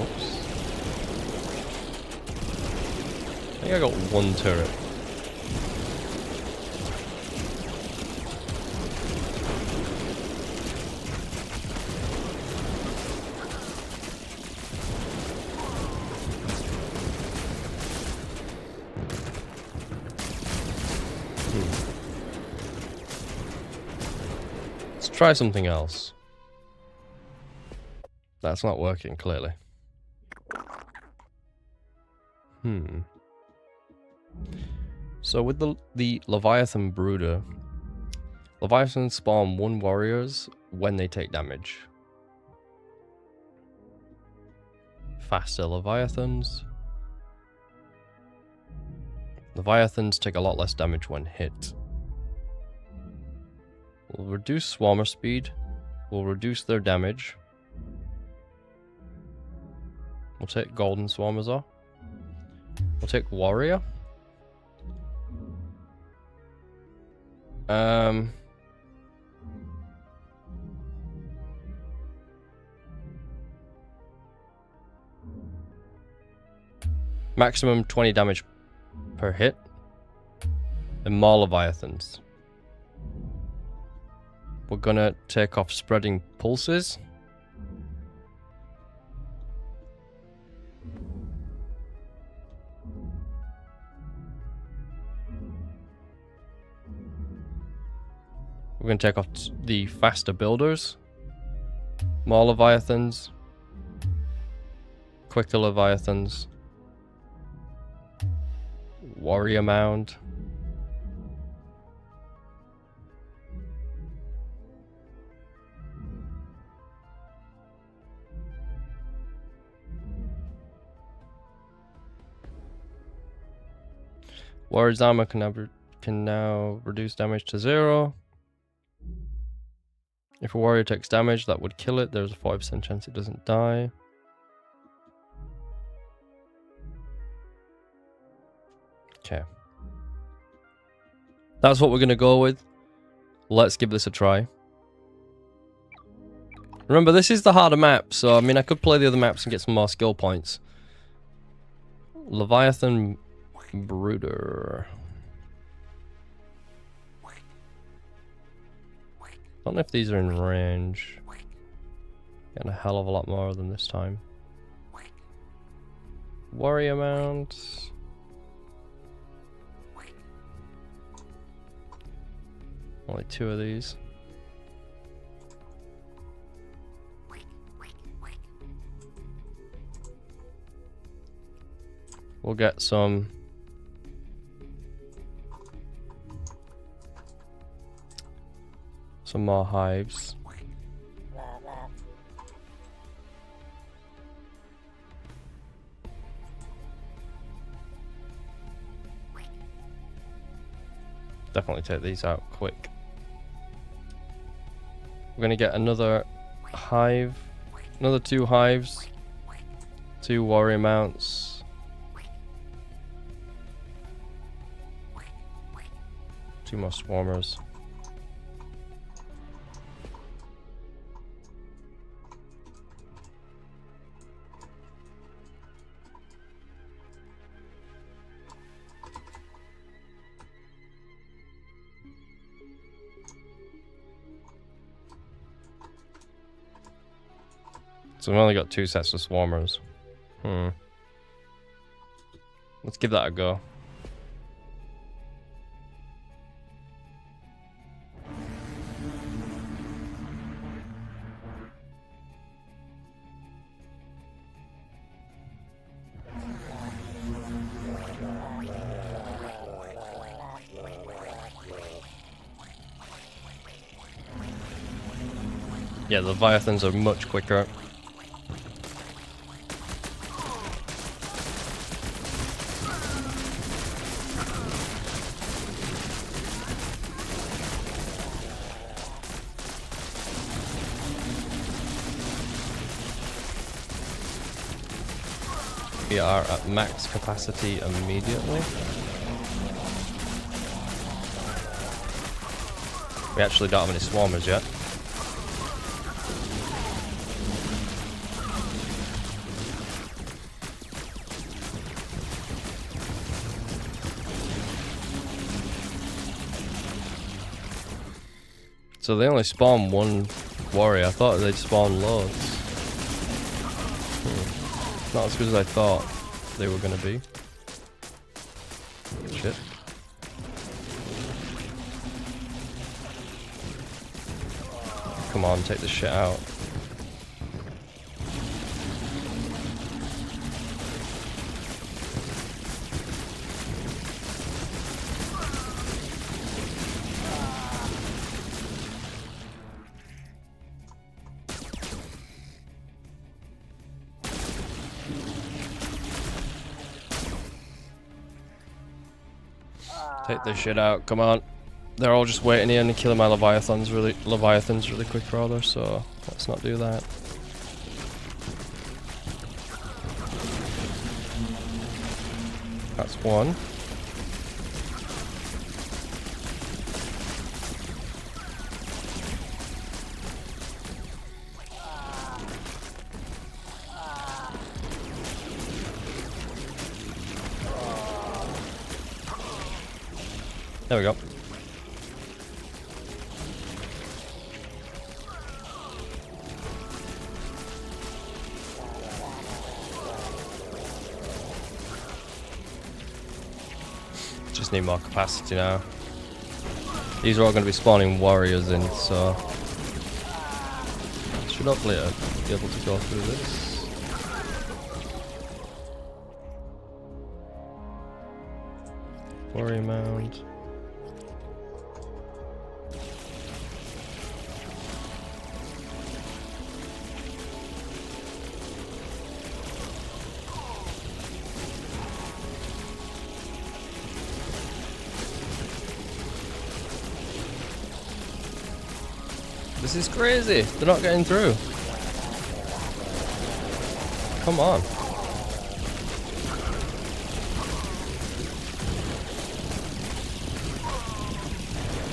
Speaker 1: Oops. I think I got one turret. Try something else. That's not working, clearly. So with the Leviathan Brooder, Leviathans spawn 1 warriors when they take damage. Faster Leviathans. Leviathans take a lot less damage when hit. We'll reduce Swarmer speed. We'll reduce their damage. We'll take Golden Swarmers off. We'll take Warrior. Maximum 20 damage per hit. And more Leviathans. We're gonna take off Spreading Pulses. We're gonna take off the Faster Builders. More Leviathans. Quicker Leviathans. Warrior Mound. Warrior's armor can now reduce damage to 0. If a warrior takes damage, that would kill it. There's a 5% chance it doesn't die. Okay. That's what we're going to go with. Let's give this a try. Remember, this is the harder map, so I mean, I could play the other maps and get some more skill points. Leviathan Brooder. Don't know if these are in range. Getting a hell of a lot more than this time. Warrior Mount. Only 2 of these. We'll get some Some more hives. Definitely take these out quick. We're gonna get another hive, another 2 hives, 2 warrior mounts, 2 more swarmers. So we've only got 2 sets of swarmers. Let's give that a go. Yeah, the Leviathans are much quicker. We are at max capacity immediately. We actually don't have any swarmers yet. So they only spawn 1 warrior. I thought they'd spawn loads. Not as good as I thought they were gonna be. Shit. Come on, take this shit out. Take this shit out, come on. They're all just waiting here and killing my Leviathans really quick rather, so let's not do that. That's 1. There we go. Just need more capacity now. These are all going to be spawning warriors in, so should hopefully be able to go through this. Warrior mound. This is crazy. They're not getting through. Come on.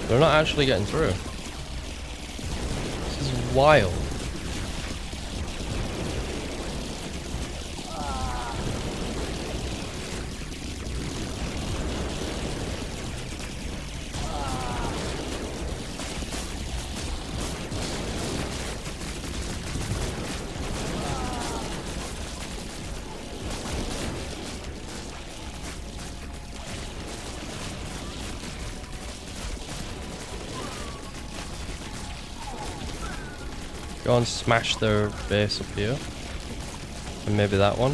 Speaker 1: They're not actually getting through. This is wild. Go and smash their base up here. And maybe that one.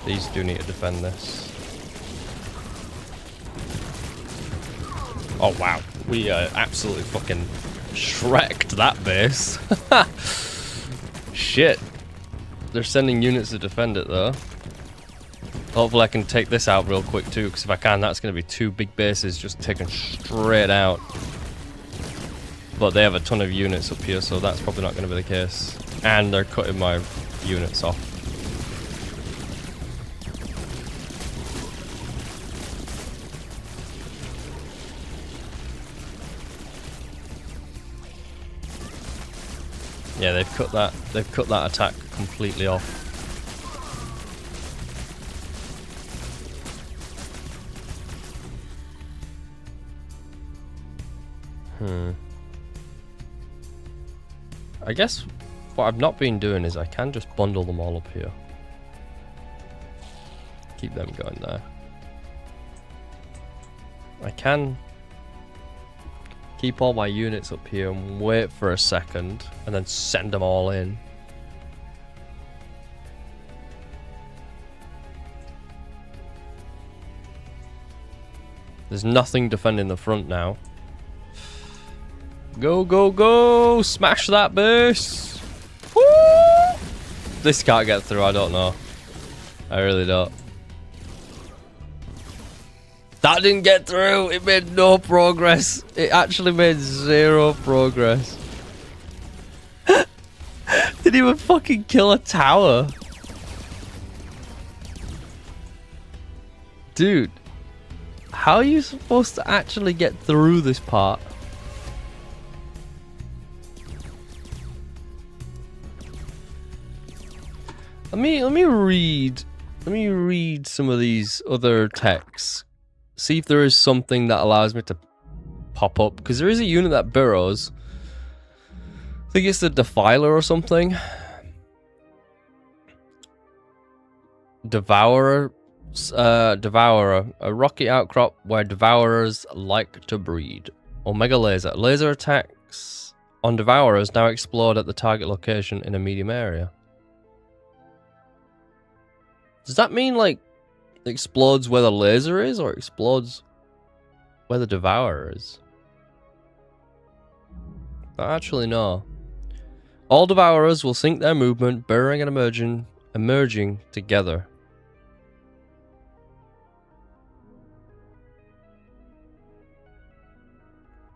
Speaker 1: These do need to defend this. Oh wow, we absolutely fucking shreked that base. Shit. They're sending units to defend it though. Hopefully I can take this out real quick too, because if I can, that's going to be 2 big bases just taken straight out. But they have a ton of units up here, so that's probably not going to be the case. And they're cutting my units off. Yeah, they've cut that attack completely off. I guess what I've not been doing is I can just bundle them all up here. Keep them going there. I can keep all my units up here and wait for a second and then send them all in. There's nothing defending the front now. Go, go, go! Smash that base! Woo! This can't get through, I don't know. I really don't. That didn't get through! It made no progress! It actually made 0 progress. Didn't even fucking kill a tower. Dude. How are you supposed to actually get through this part? Let me read some of these other texts. See if there is something that allows me to pop up, because there is a unit that burrows. I think it's the Defiler or something. Devourer, a rocky outcrop where devourers like to breed. Omega laser. Laser attacks on devourers now explode at the target location in a medium area. Does that mean, like, it explodes where the laser is, or it explodes where the devourer is? I don't actually know. All devourers will sync their movement, burrowing and emerging together.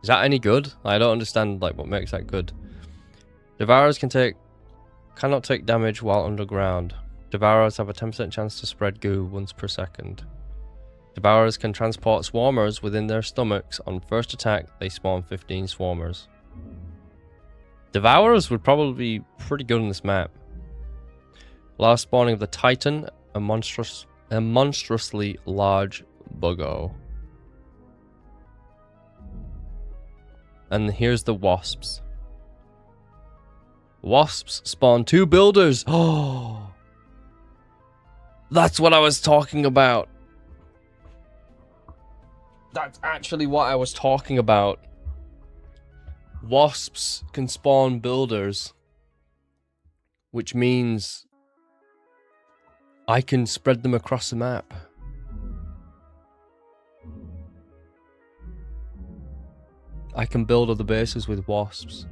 Speaker 1: Is that any good? I don't understand, like, what makes that good. Devourers cannot take damage while underground. Devourers have a 10% chance to spread goo once per second. Devourers can transport swarmers within their stomachs. On first attack, they spawn 15 swarmers. Devourers would probably be pretty good on this map. Last spawning of the Titan, a monstrously large Buggo. And here's the wasps. Wasps spawn 2 builders. Oh! That's what I was talking about. That's actually what I was talking about. Wasps can spawn builders, which means I can spread them across the map. I can build other bases with wasps.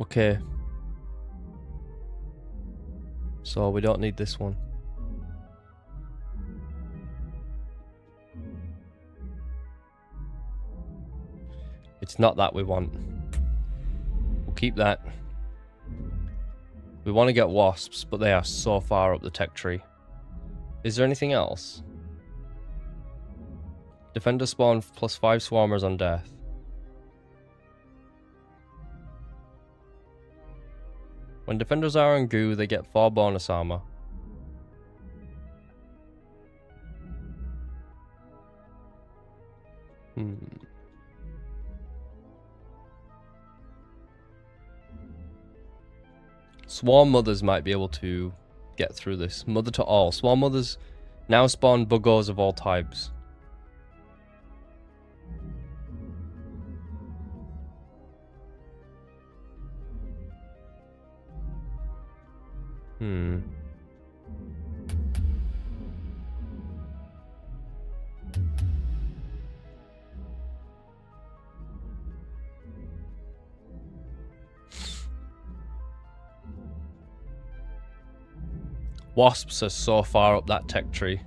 Speaker 1: Okay. So we don't need this one. It's not that we want. We'll keep that. We want to get wasps, but they are so far up the tech tree. Is there anything else? Defender spawn +5 swarmers on death. When defenders are on goo, they get 4 bonus armor. Swarm mothers might be able to get through this. Mother to all. Swarm mothers now spawn buggos of all types. wasps are so far up that tech tree.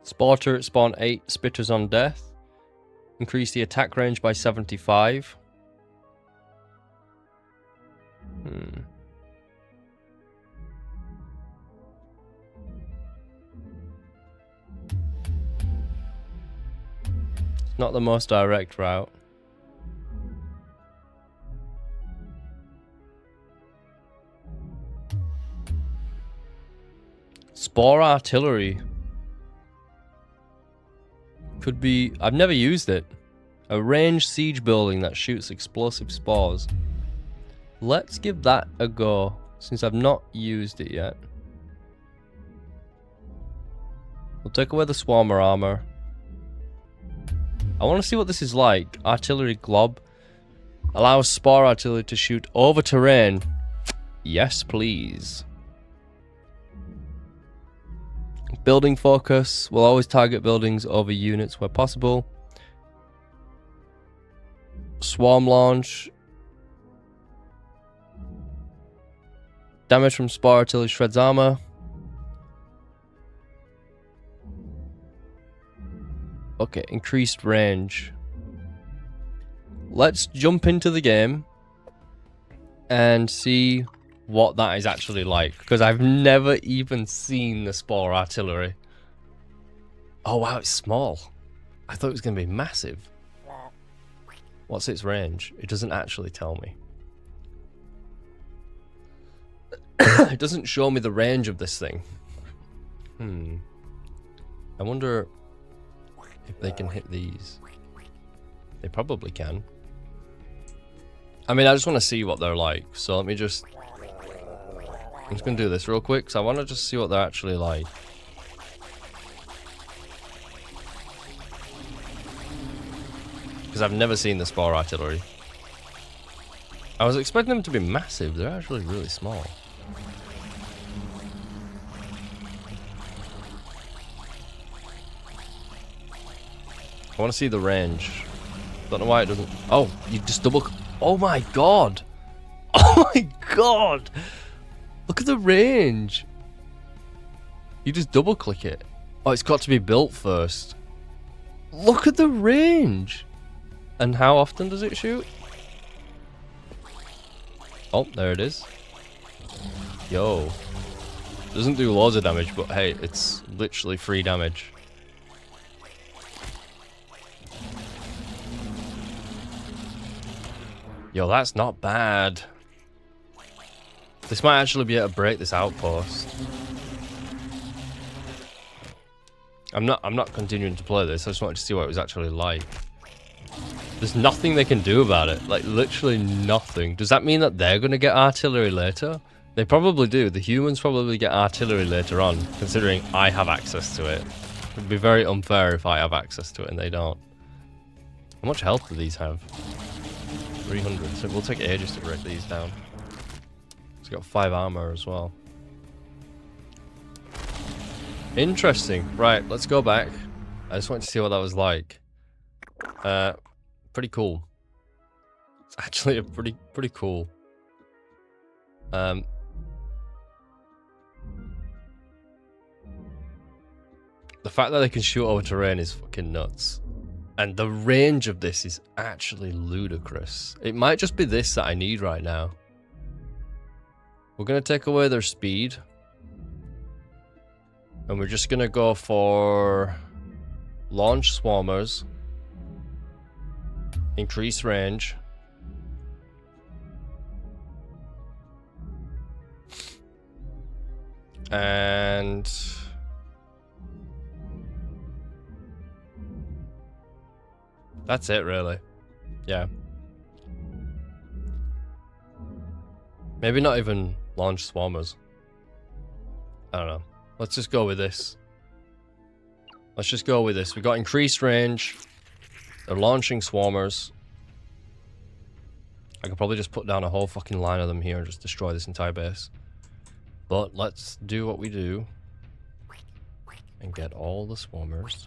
Speaker 1: Spore turret spawn 8 spitters on death. Increase the attack range by 75. It's not the most direct route. Spore artillery. Could be... I've never used it. A ranged siege building that shoots explosive spores. Let's give that a go, since I've not used it yet. We'll take away the swarmer armor. I want to see what this is like. Artillery glob. Allows spore artillery to shoot over terrain. Yes, please. Building focus. Will always target buildings over units where possible. Swarm launch. Damage from spore artillery shreds armor. Okay, increased range. Let's jump into the game and see what that is actually like, because I've never even seen the spore artillery. Oh wow, it's small. I thought it was going to be massive. What's its range? It doesn't actually tell me. It doesn't show me the range of this thing. I wonder if they can hit these. They probably can. I mean, I just want to see what they're like. So let me just... I'm just going to do this real quick, because I want to just see what they're actually like. Because I've never seen the spore artillery. I was expecting them to be massive. They're actually really small. I want to see the range. Don't know why it doesn't... Oh, you just double... Oh my god! Oh my god! Look at the range! You just double click it. Oh, it's got to be built first. Look at the range! And how often does it shoot? Oh, there it is. Yo. Doesn't do loads of damage, but hey, it's literally free damage. Yo, that's not bad. This might actually be able to break this outpost. I'm not continuing to play this. I just wanted to see what it was actually like. There's nothing they can do about it. Like, literally nothing. Does that mean that they're going to get artillery later? They probably do. The humans probably get artillery later on, considering I have access to it. It would be very unfair if I have access to it and they don't. How much health do these have? 300. So it will take ages to break these down. It's got 5 armor as well. Interesting. Right, let's go back. I just wanted to see what that was like. Pretty cool. It's actually a pretty cool. The fact that they can shoot over terrain is fucking nuts. And the range of this is actually ludicrous. It might just be this that I need right now. We're going to take away their speed. And we're just going to go for launch swarmers. Increase range. And... that's it, really. Yeah. Maybe not even launch swarmers. I don't know. Let's just go with this. Let's just go with this. We got increased range. They're launching swarmers. I could probably just put down a whole fucking line of them here and just destroy this entire base. But let's do what we do and get all the swarmers.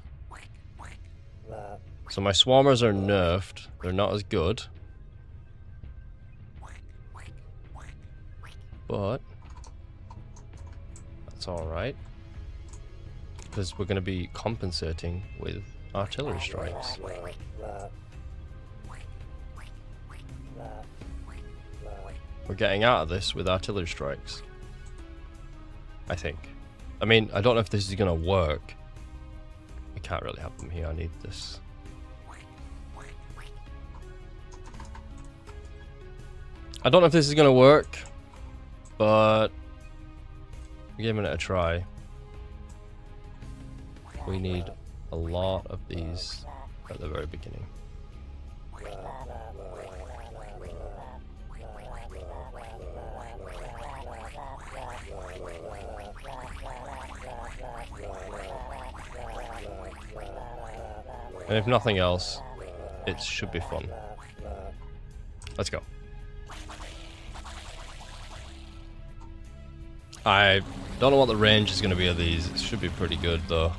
Speaker 1: So my swarmers are nerfed. They're not as good. But that's alright. Because we're going to be compensating with artillery strikes. We're getting out of this with artillery strikes. I think. I mean, I don't know if this is going to work. I can't really have them here. I need this. I don't know if this is going to work, but we're giving it a try. We need a lot of these at the very beginning. And if nothing else, it should be fun. Let's go. I don't know what the range is going to be of these. It should be pretty good though.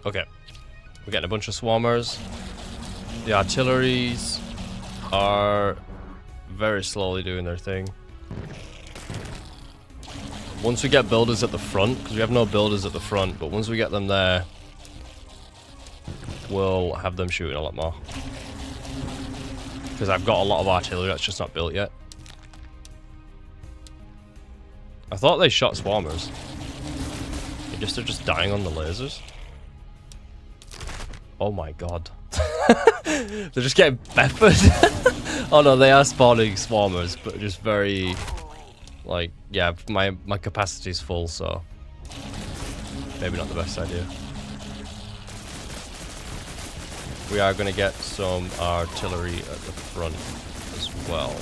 Speaker 1: Okay, we're getting a bunch of swarmers. The artilleries are very slowly doing their thing. Once we get builders at the front, because we have no builders at the front, but once we get them there, we'll have them shooting a lot more. Because I've got a lot of artillery that's just not built yet. I thought they shot swarmers. I guess they're just dying on the lasers. Oh my god. They're just getting peppered. Oh no, they are spawning swarmers, but just very... Like, yeah, my capacity's full, so... Maybe not the best idea. We are going to get some artillery at the front as well.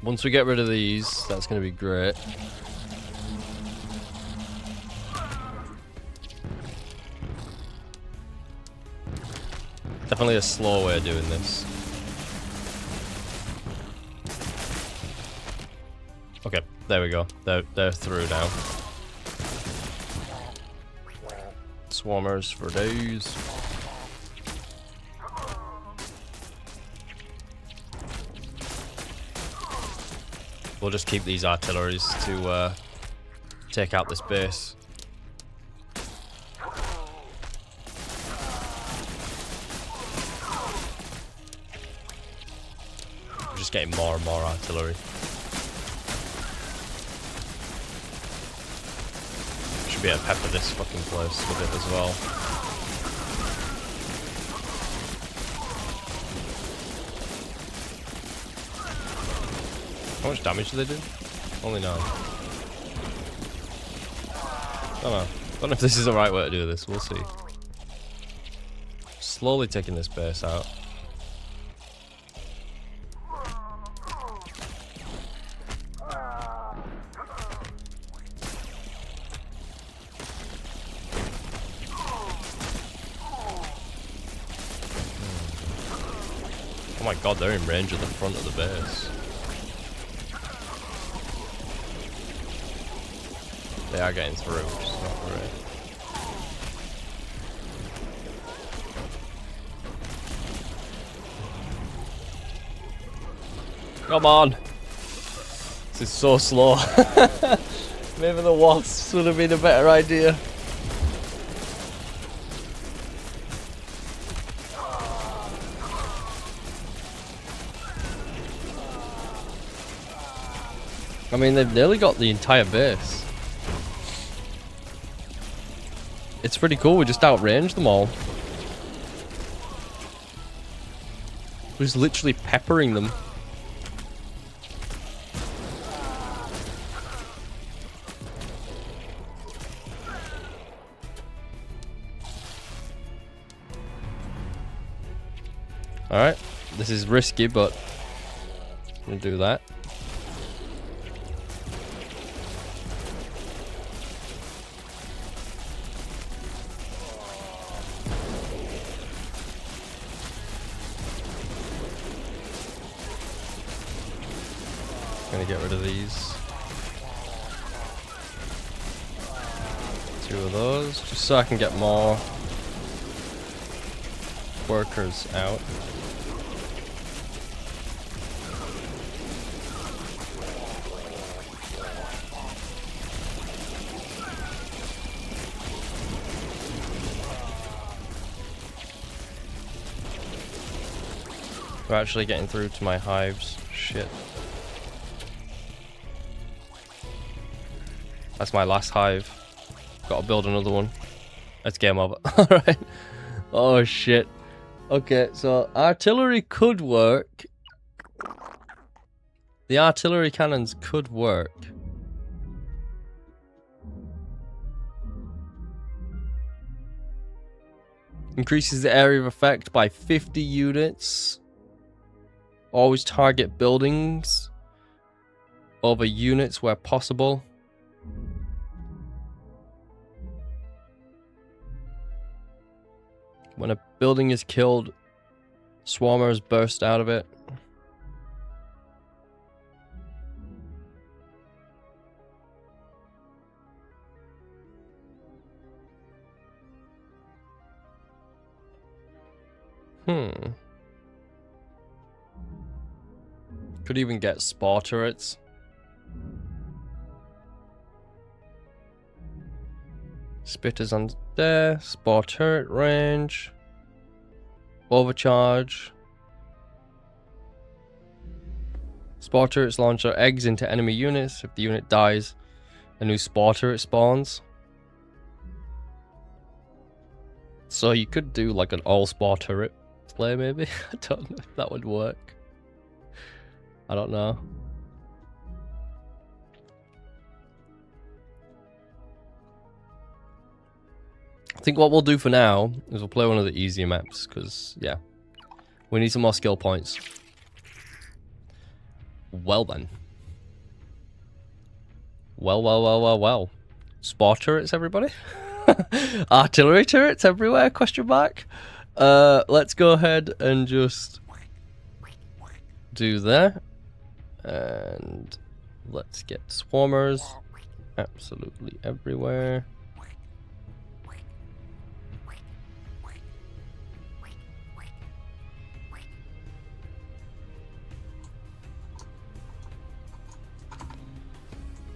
Speaker 1: Once we get rid of these, that's going to be great. Definitely a slow way of doing this. Okay, there we go. They're through now. Swarmers for days. We'll just keep these artilleries to take out this base. We're just getting more and more artillery. Should be able to pepper this fucking place with it as well. How much damage do they do? Only 9. Don't know if this is the right way to do this. We'll see. Slowly taking this base out. Oh my god, they're in range of the front of the base. They are getting through, which is not great. Come on. This is so slow. Maybe the wasps would have been a better idea. I mean, they've nearly got the entire base. It's pretty cool, we just outranged them all. We're just literally peppering them. Alright, this is risky, but I'm gonna do that. Gonna get rid of these. 2 of those, just so I can get more workers out. We're actually getting through to my hives. Shit. That's my last hive. Gotta build another one. That's game over. Alright. Oh shit. Okay, so artillery could work. The artillery cannons could work. Increases the area of effect by 50 units. Always target buildings over units where possible. When a building is killed, swarmers burst out of it. Could even get spore turrets. Spitters on there, spore turret range, overcharge. Spore turrets launch their eggs into enemy units. If the unit dies, a new spore turret spawns. So you could do like an all spore turret play maybe. I don't know if that would work. I don't know. I think what we'll do for now is we'll play one of the easier maps, because, yeah, we need some more skill points. Well then. Well. Spore turrets, everybody? Artillery turrets everywhere, question mark? Let's go ahead and just do that. And let's get swarmers absolutely everywhere.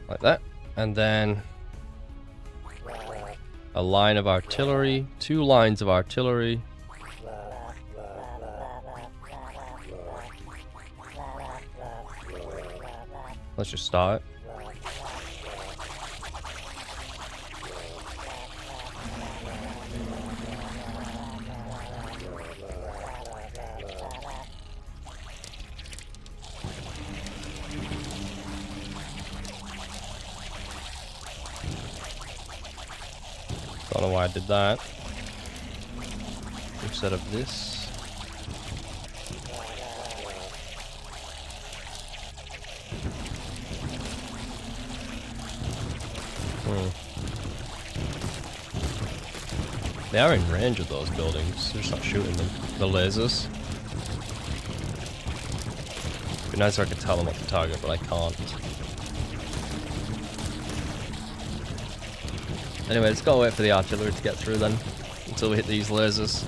Speaker 1: Like that. And then a line of artillery, 2 lines of artillery. Let's just start. Don't know why I did that. Instead of this. They are in range of those buildings, they're just not shooting them. The lasers. It'd be nice if I could tell them what to target, but I can't. Anyway, just gotta wait for the artillery to get through then, until we hit these lasers.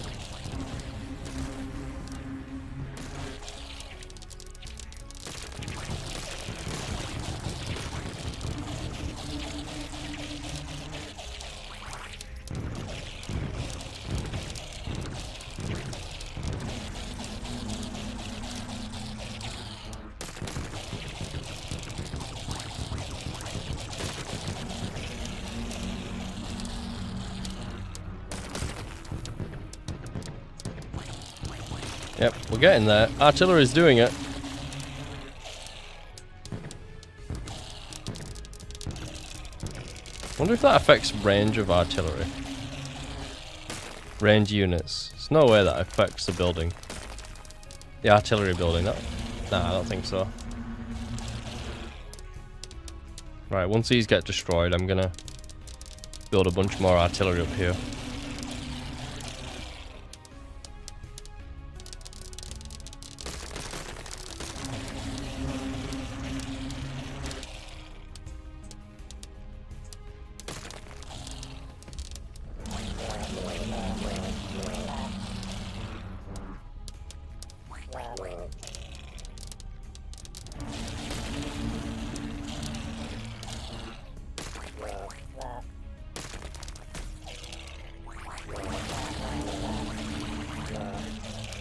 Speaker 1: Yep, we're getting there. Artillery's doing it. Wonder if that affects range of artillery. Range units. There's no way that affects the building. The artillery building. Nah, I don't think so. Right, once these get destroyed, I'm gonna build a bunch more artillery up here.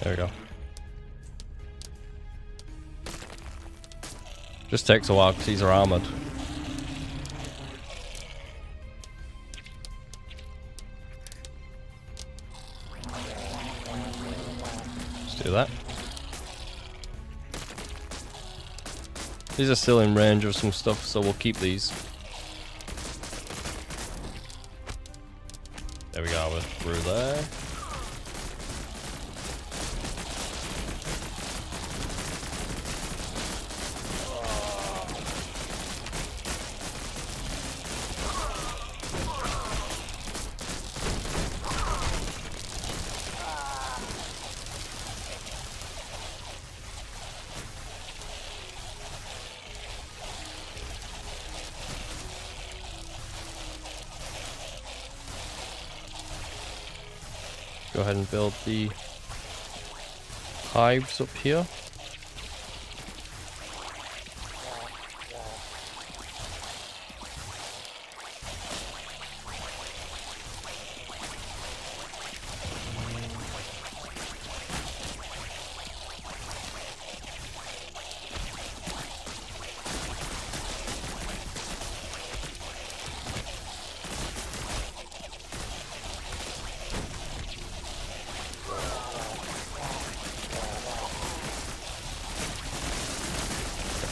Speaker 1: There we go. Just takes a while because these are armored. Let's do that. These are still in range of some stuff, so we'll keep these. There we go, we're through there. Go ahead and build the hives up here.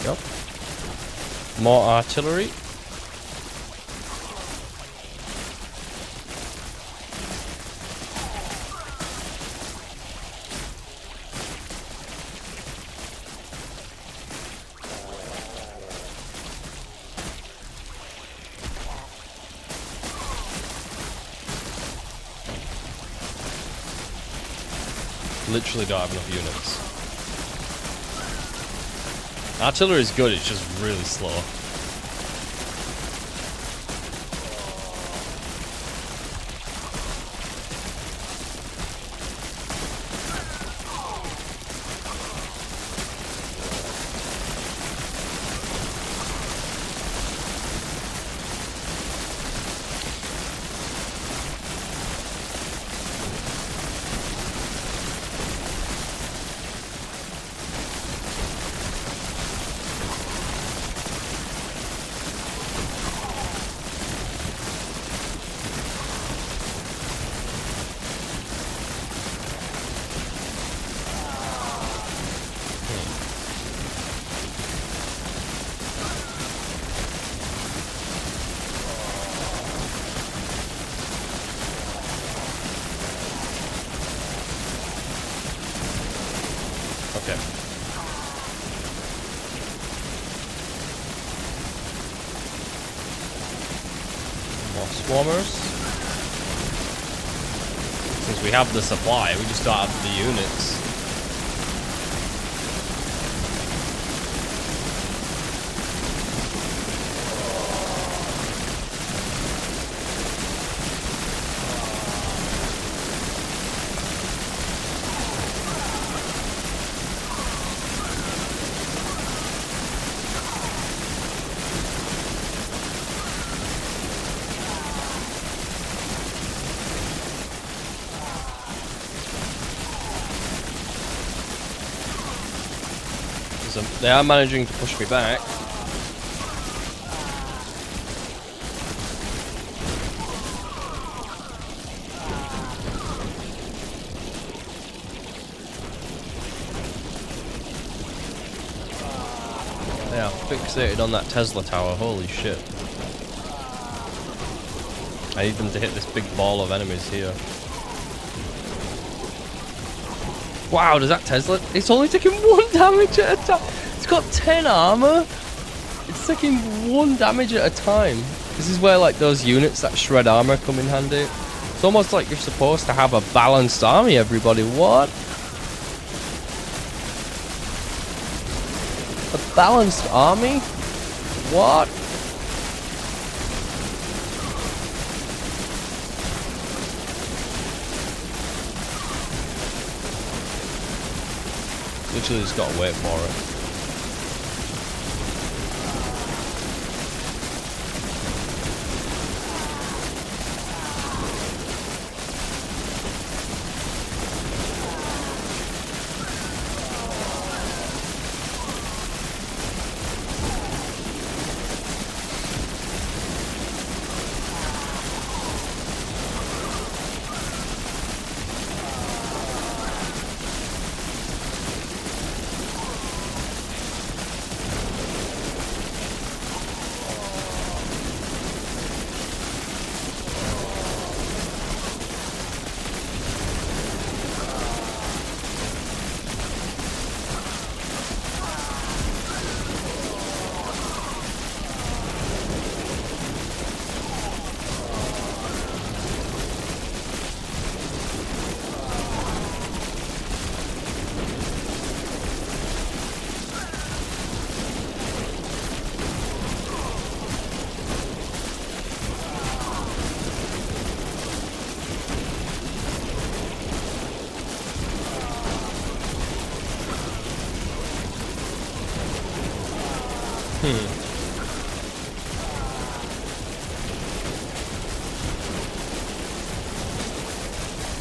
Speaker 1: Yep. More artillery. Literally don't have enough units. Artillery is good, it's just really slow. Okay. More swarmers. Since we have the supply, we just don't have the units. They are managing to push me back. They are fixated on that Tesla tower. Holy shit. I need them to hit this big ball of enemies here. Wow, does that Tesla... It's only taking 1 damage at a time. It's got 10 armor. It's taking 1 damage at a time. This is where, like, those units that shred armor come in handy. It's almost like you're supposed to have a balanced army, everybody. What? A balanced army? What? Literally just gotta wait for it.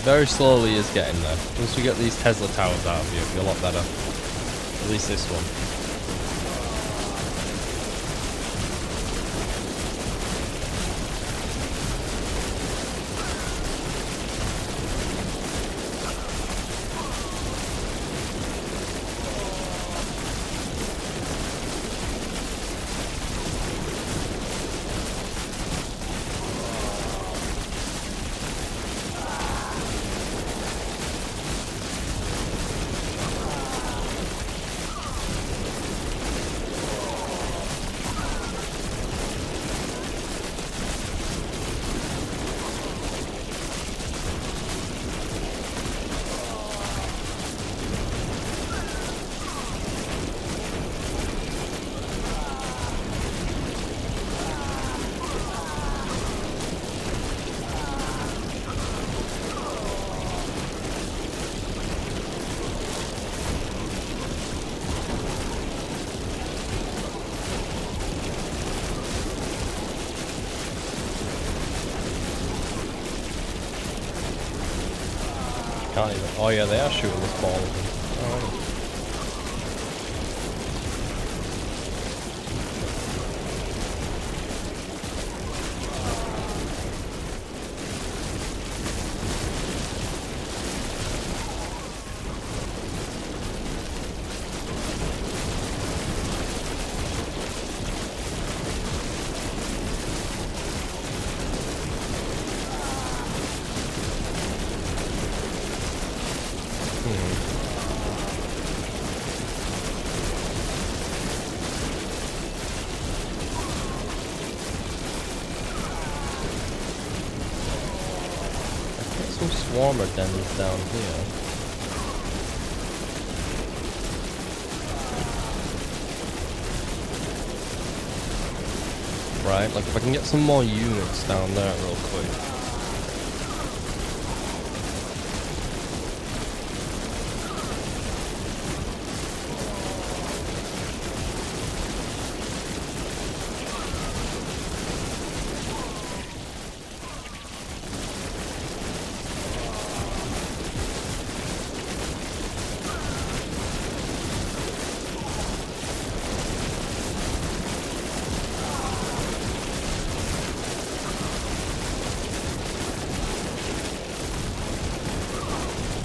Speaker 1: Very slowly is getting there. Once we get these Tesla towers out of here, it'll be a lot better. At least this one. Can't even. Oh yeah, they are shooting this ball. Oh. Some swarmer dens down here. Right, like if I can get some more units down there real quick.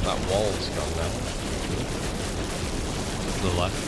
Speaker 1: That wall's gone now. To the left.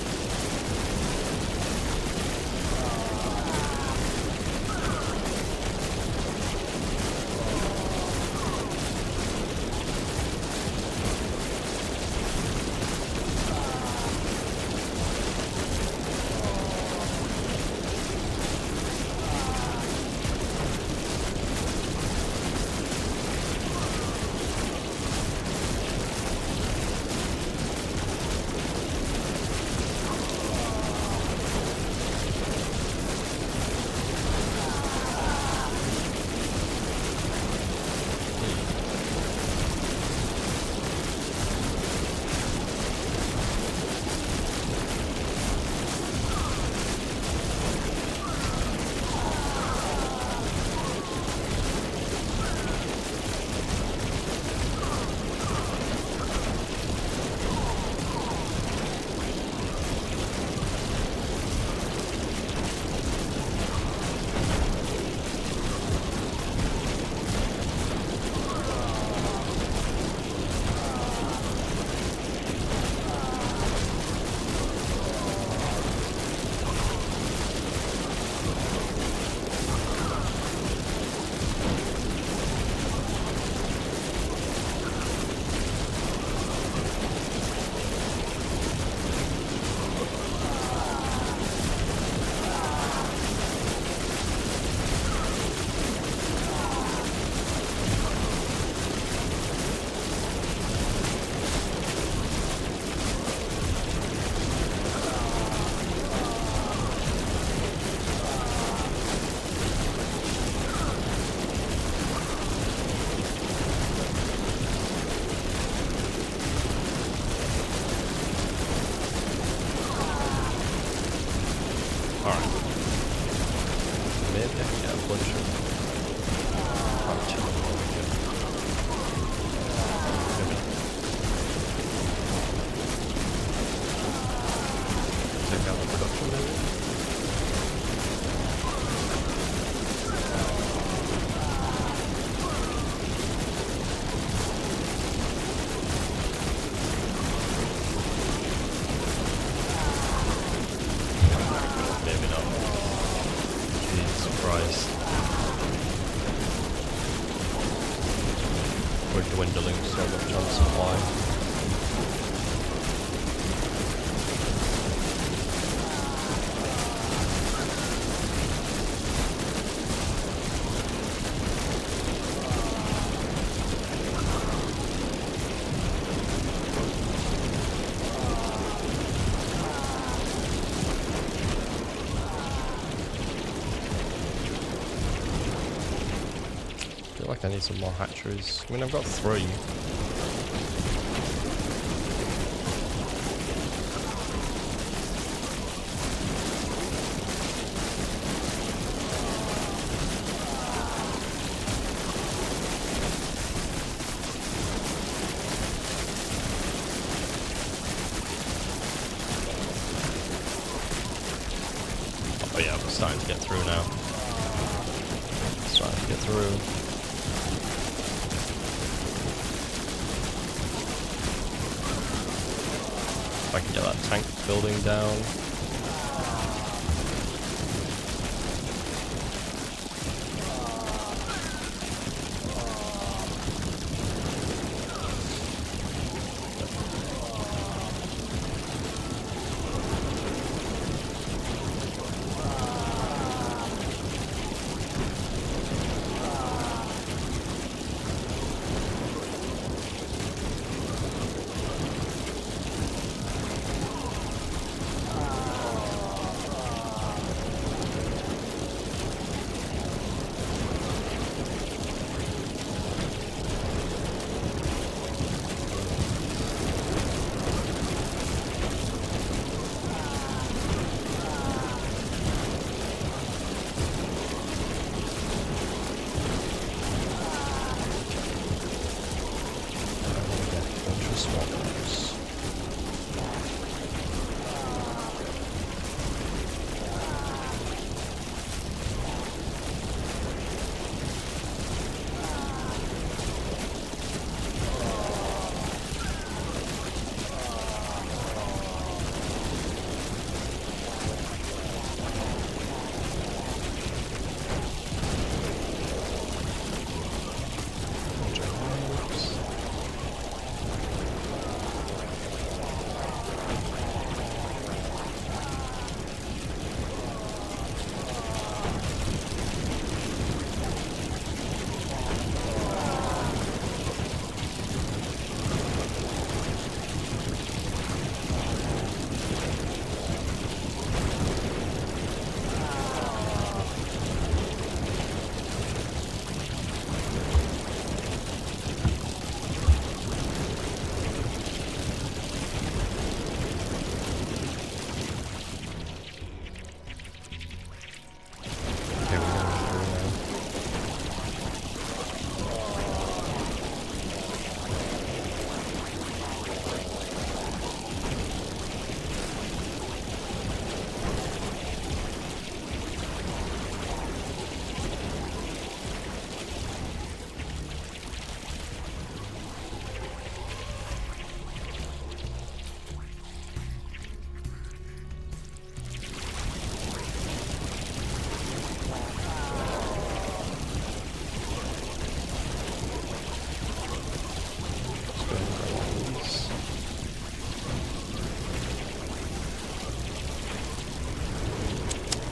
Speaker 1: ventilation maybe? Maybe not. Jesus Christ. We're dwindling so much on supply. I feel like I need some more hatcheries. I mean, I've got 3. Oh yeah, we're starting to get through now. Starting to get through. If I can get that tank building down.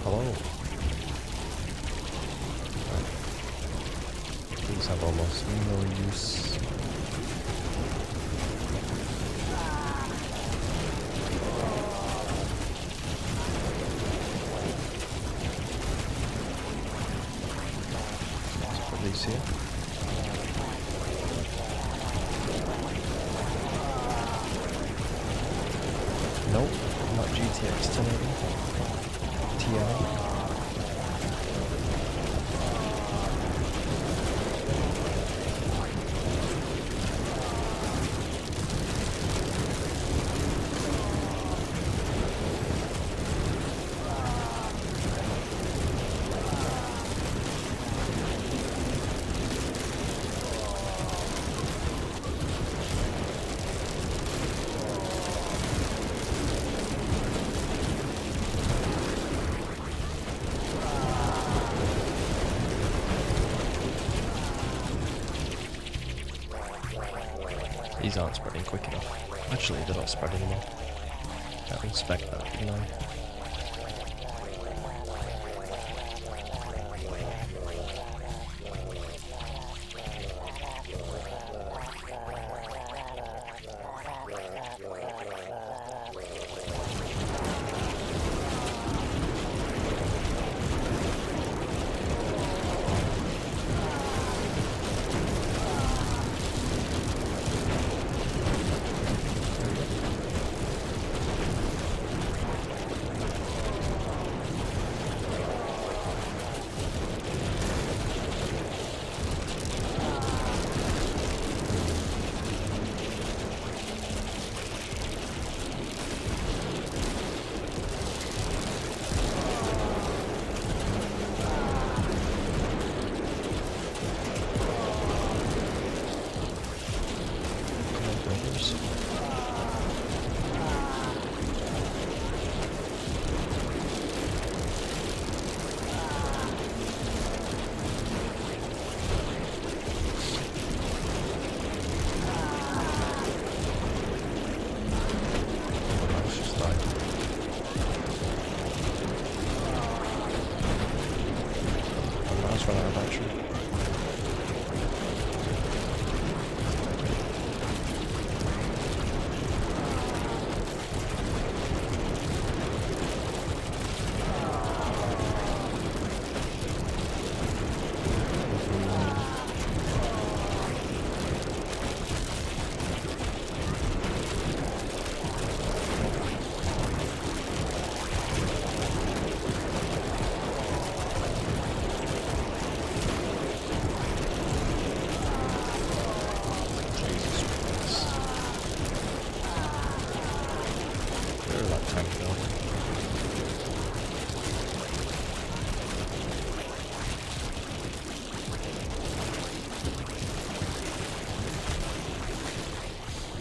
Speaker 1: Hello. These have almost no use. Let's put these here. Nope, not GTX 1080. TI. aren't spreading quick enough. Actually, they're not spread anymore. I inspect that, didn't I?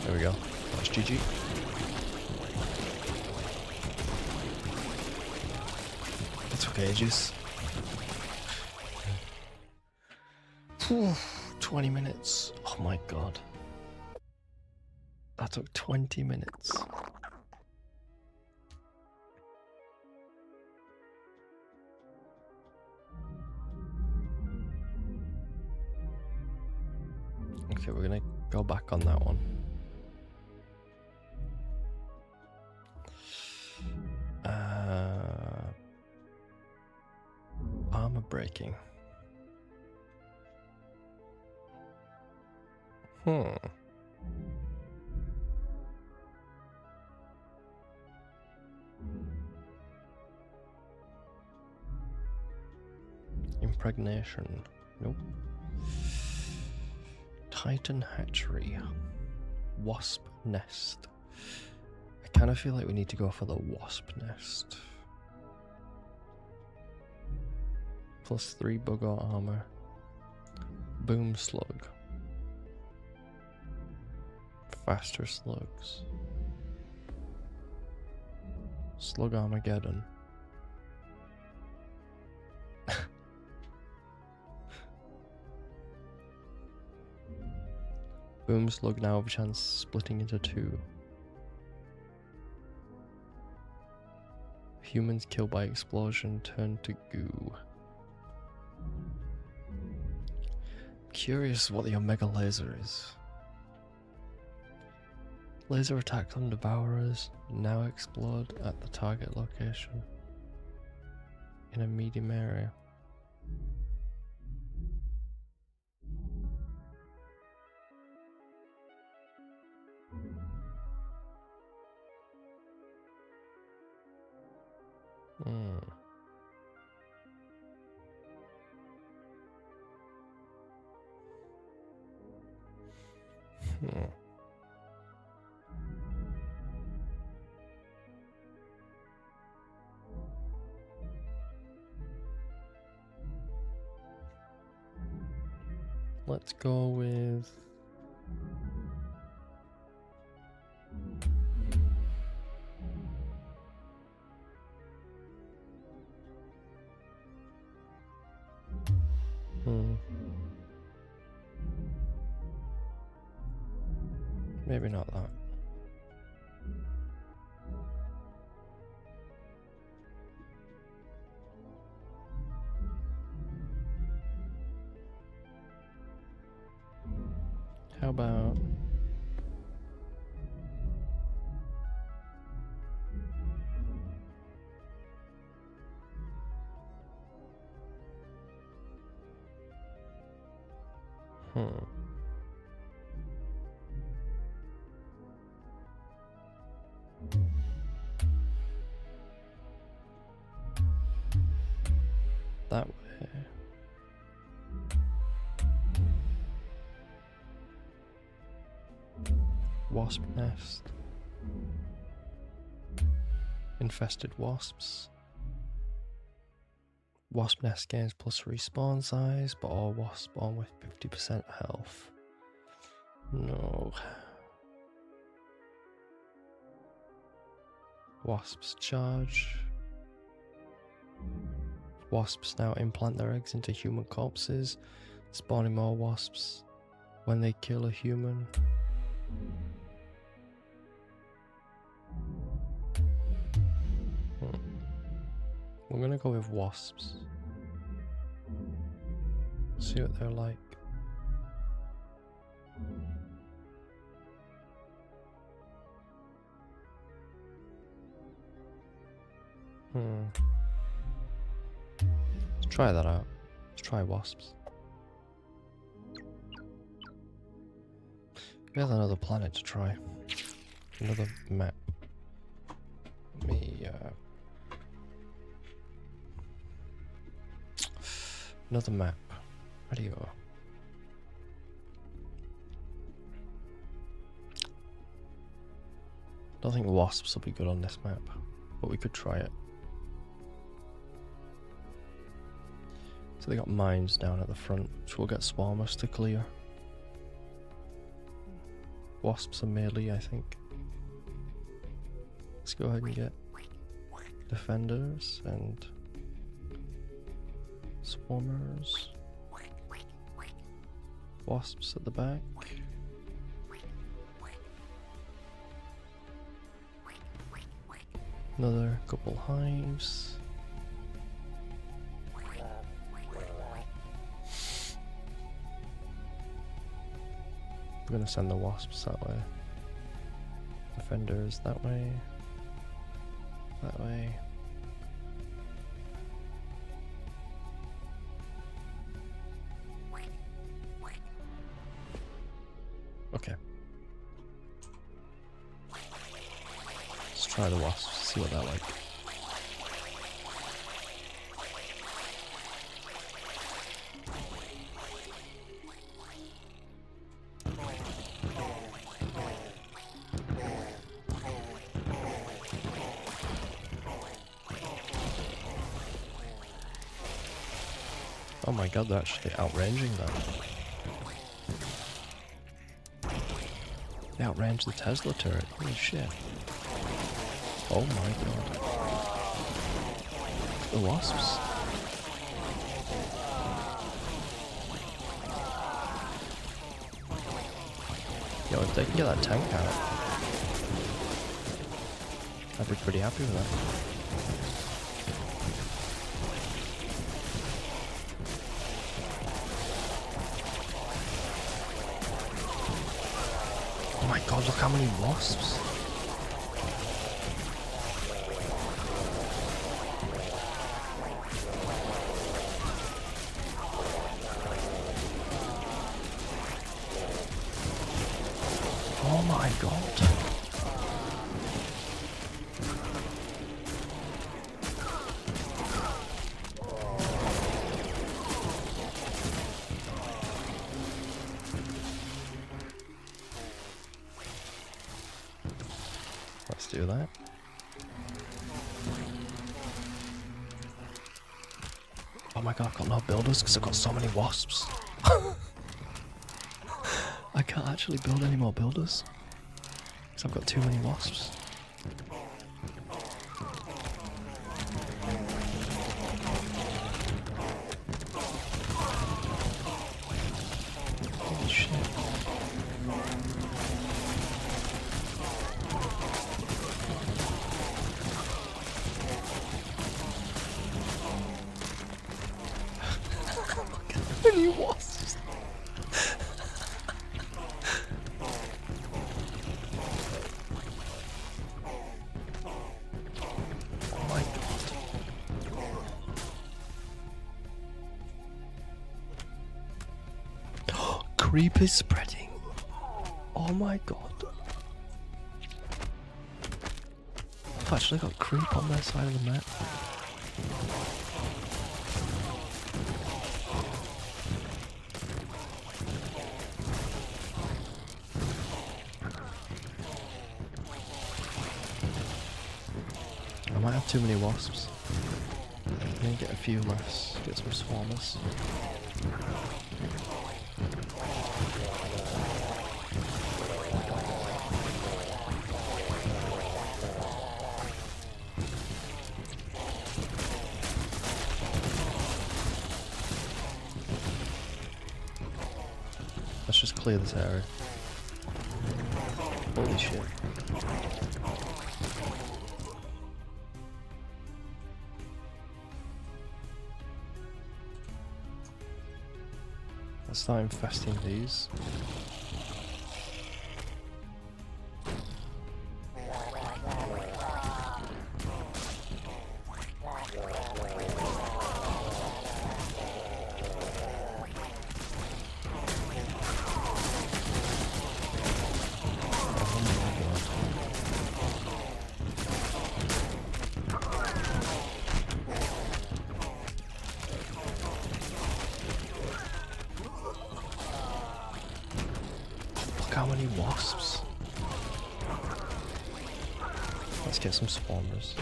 Speaker 1: There we go. That's GG. That took ages. 20 minutes. Oh my god. That took 20 minutes. Okay, we're gonna go back on that one. Armor breaking. Impregnation. Nope. Titan hatchery. Wasp nest. I kind of feel like we need to go for the wasp nest. +3 Buggo armor. Boom slug. Faster slugs. Slug Armageddon. Boom slug now have a chance splitting into 2. Humans killed by explosion turn to goo. Curious what the Omega laser is. Laser attacks on devourers now explode at the target location in a medium area. Let's go with Maybe not that. How about... That way. Wasp nest. Infested wasps. Wasp nest gains plus respawn size, but all wasps spawn with 50% health. No. Wasps charge. Wasps now implant their eggs into human corpses, spawning more wasps when they kill a human. We're gonna go with wasps. See what they're like. Let's try that out. Let's try wasps. We have another planet to try. Another map. Another map. Where do you go? I don't think wasps will be good on this map, but we could try it. So they got mines down at the front, which we'll get swarmers to clear. Wasps are melee, I think. Let's go ahead and get defenders and swarmers. Wasps at the back. Another couple hives. We're gonna send the wasps that way. Defenders that way. That way. Okay. Let's try the wasps, see what they're like. Oh my god, they're actually outranging that. They outranged the Tesla turret. Holy shit. Oh my god. The wasps. Yo, if they can get that tank out, I'd be pretty happy with that. Oh my god, look how many wasps. Oh my god. Let's do that. Oh my god, I've got no builders because I've got so many wasps. I can't actually build any more builders because I've got too many wasps. Holy shit. many wasps? Oh my god. Creep is spreading. Oh my god. I've actually got creep on their side of the map. I might have too many wasps. I need to get a few less. Get some swarmers. Let's just clear this area. Holy shit. Let's start infesting these. Look how many wasps. Let's get some spawners.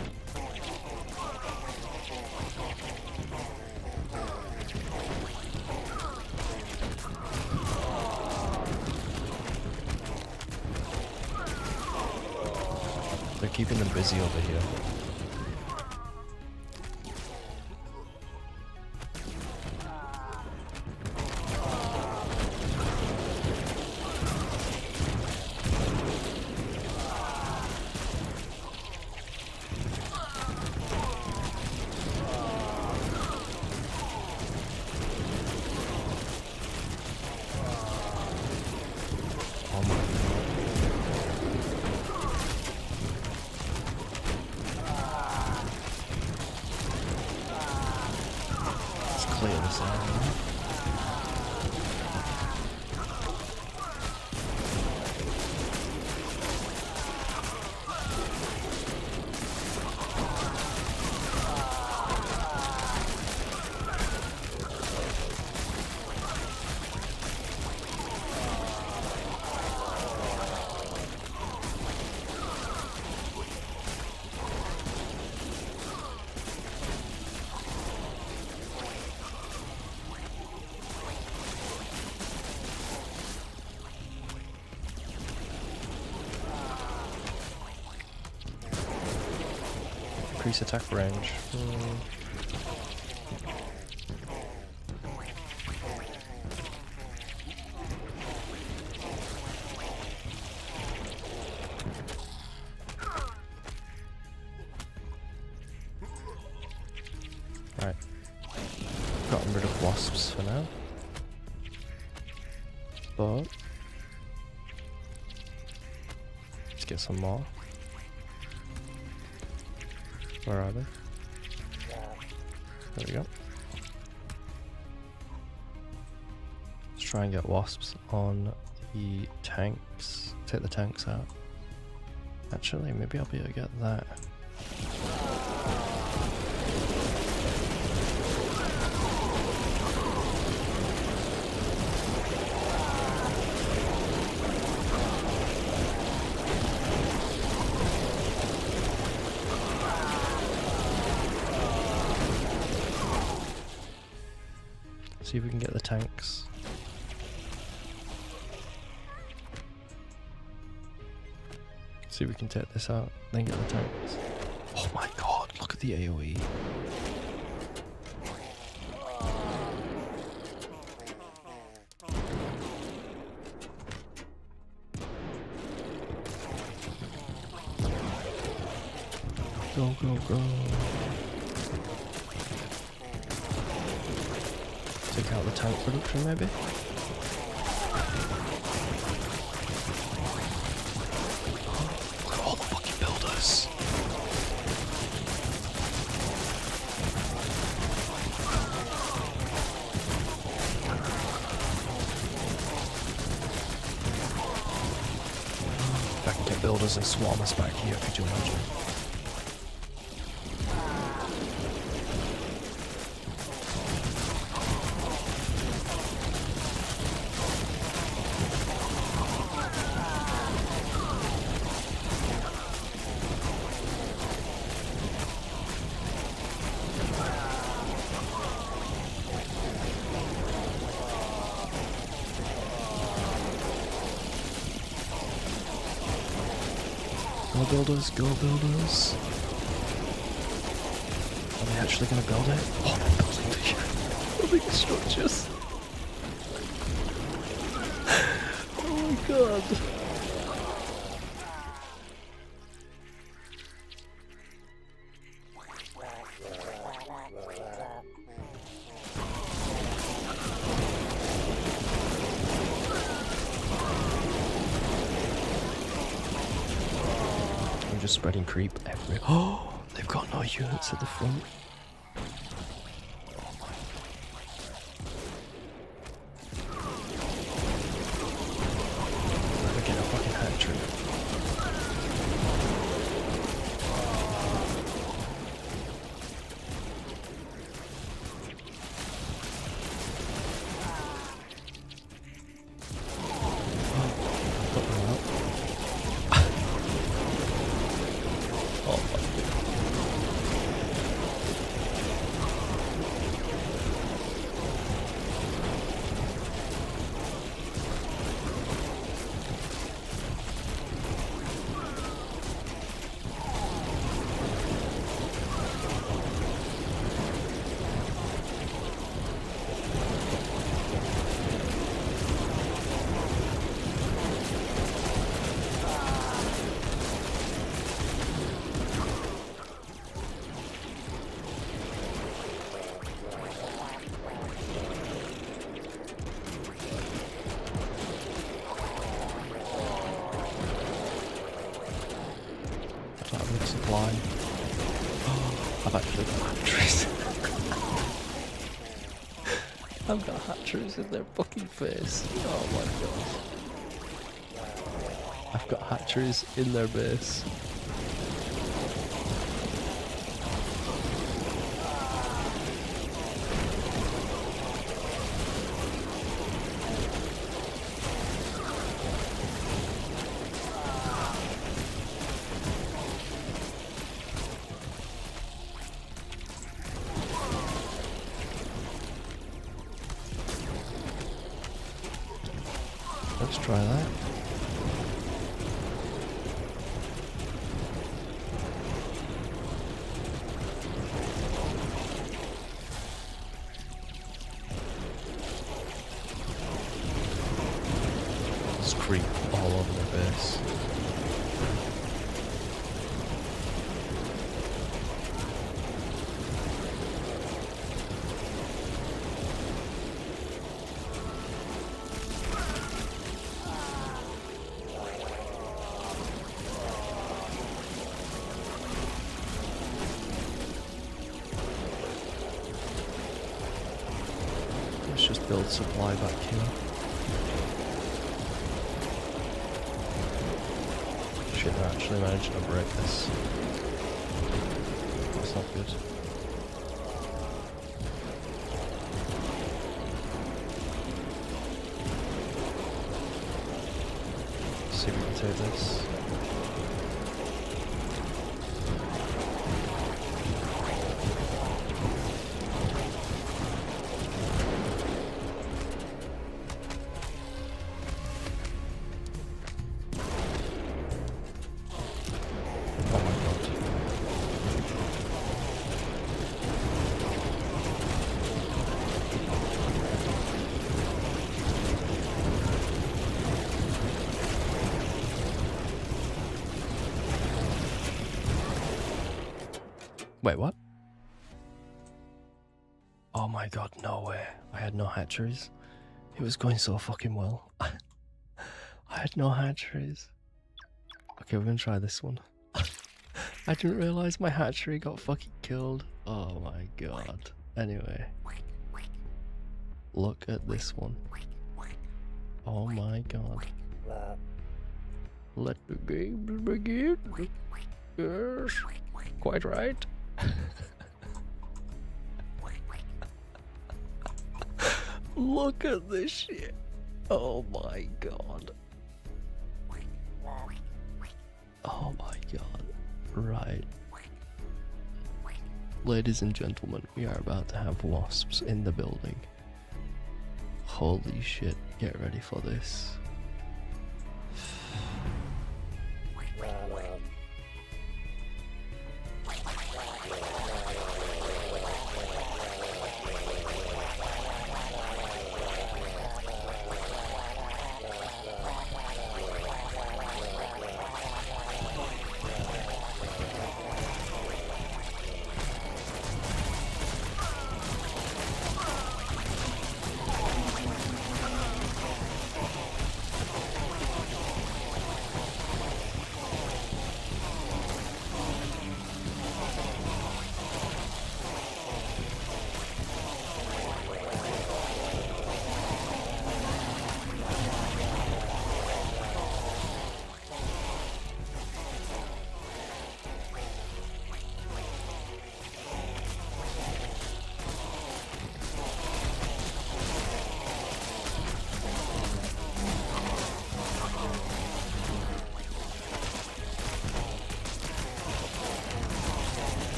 Speaker 1: They're keeping them busy over here. Clear this area. Increase attack range. Right. Gotten rid of wasps for now. But let's get some more. Where are they? There we go. Let's try and get wasps on the tanks. Take the tanks out. Actually, maybe I'll be able to get that. See if we can get the tanks. See if we can take this out, then get the tanks. Oh my god, look at the AoE. Go, go, go. Take out the tank production, maybe? Look at all the fucking builders! If I can get builders and swarmers back here, could you imagine? Go builders, go builders. Are they actually going to build it? Oh, they're building the building structures. Oh my god. I'm just spreading creep everywhere. Oh, they've got no units at the front. We're getting a fucking hat trick. Supply. Oh, I've actually got hatcheries. I've got hatcheries in their fucking face. Oh my god. I've got hatcheries in their base. Let's try that. There's creep all over their base. Let's just build supply back here. Shit, they're actually managing to break this. That's not good. Let's see if we can take this. Wait, what? Oh my god, no way. I had no hatcheries. It was going so fucking well. I had no hatcheries. Okay, we're gonna try this one. I didn't realize my hatchery got fucking killed. Oh my god. Anyway. Look at this one. Oh my god. Let the games begin. Yes. Quite right. Look at this shit. Oh my god. Oh my god. Right. Ladies and gentlemen, we are about to have wasps in the building. Holy shit, get ready for this.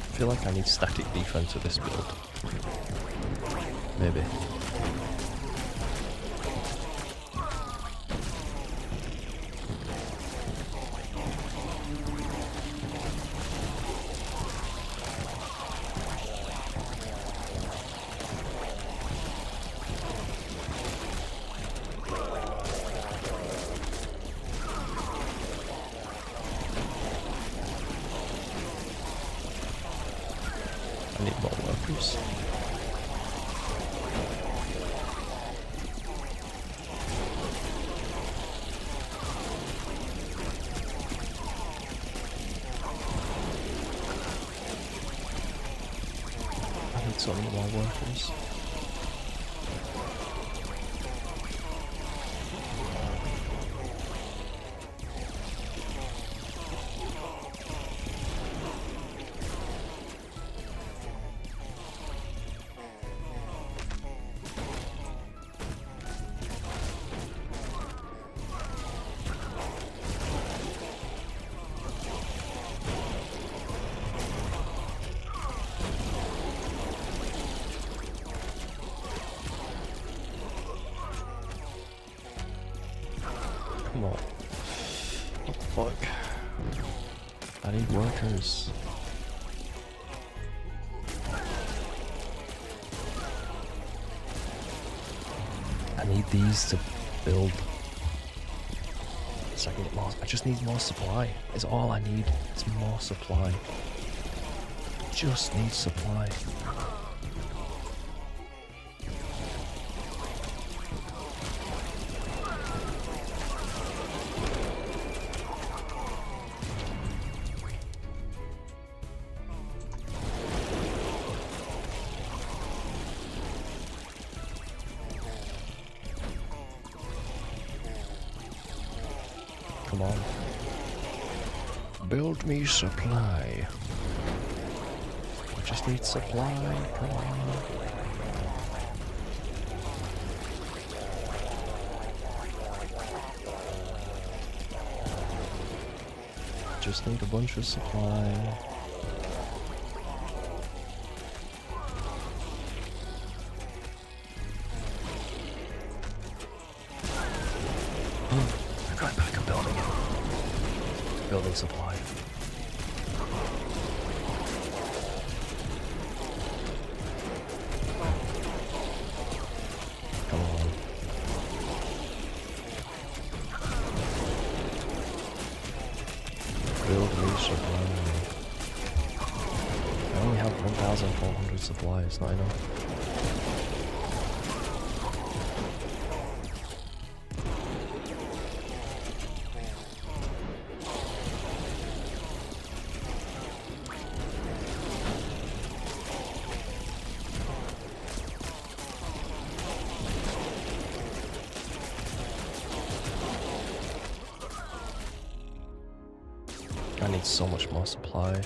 Speaker 1: I feel like I need static defense with this build. Maybe. I need more workers. I need so many more workers. Come on. Oh, fuck. I need workers. I need these to build. So I can get more. I just need more supply. Is all I need. It's more supply. Just need supply. Come on. Build me supply. I just need supply. Come on. Just need a bunch of supply. I'm going back and building it. Building supply. Come on. Build me supply. I only have 1,400 supplies, not enough. I need so much more supply.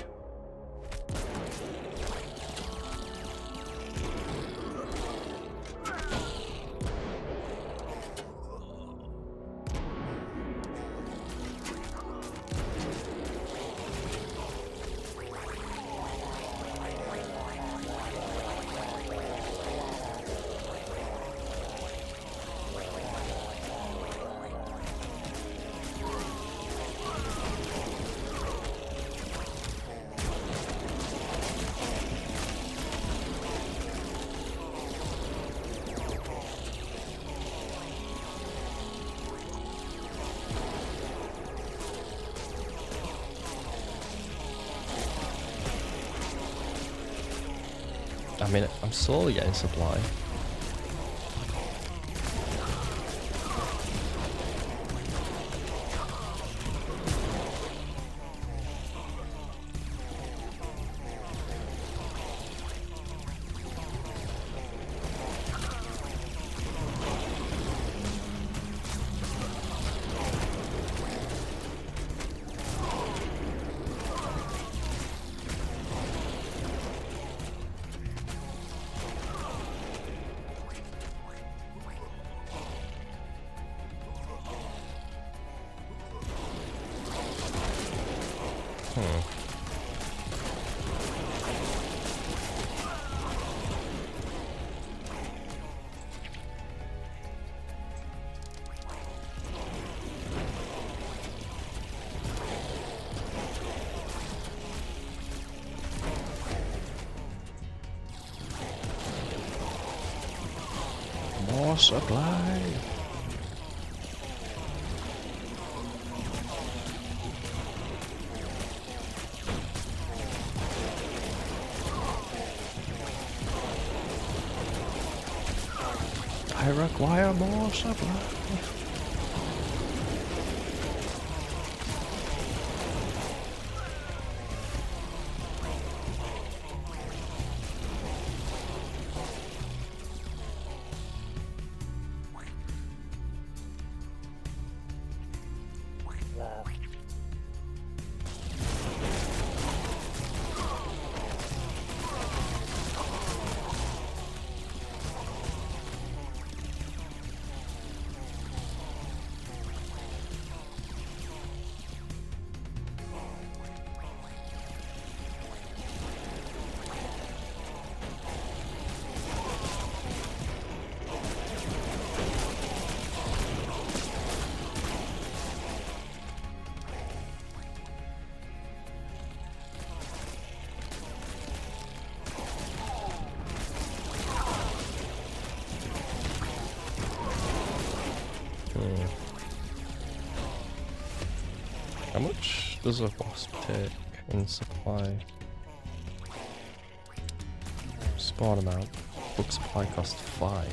Speaker 1: I mean, I'm slowly getting supply. More supply. I require more supply. How much does a wasp take in supply? Spawn amount. Book supply cost 5.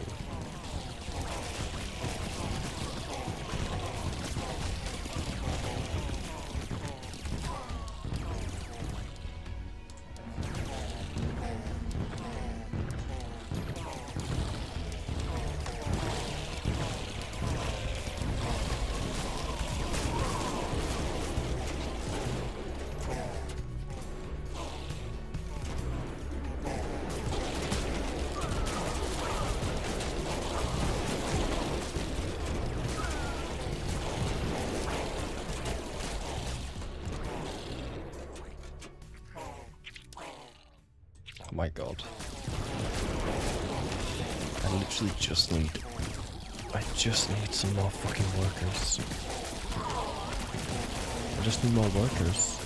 Speaker 1: Oh my god. I literally just need... I just need some more fucking workers. I just need more workers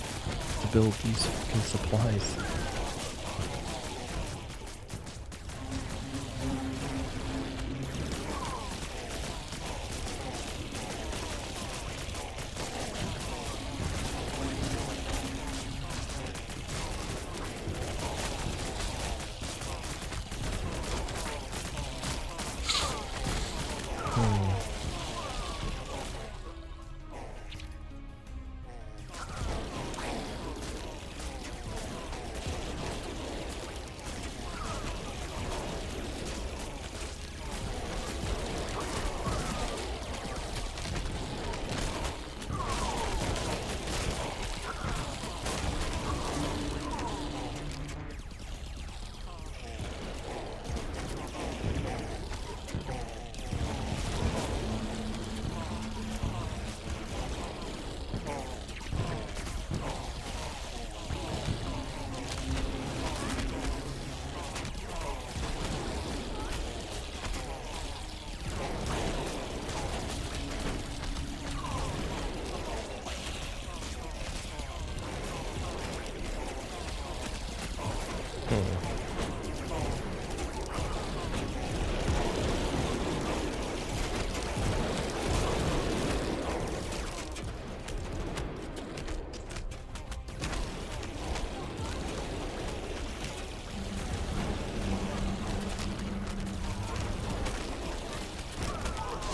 Speaker 1: to build these fucking supplies.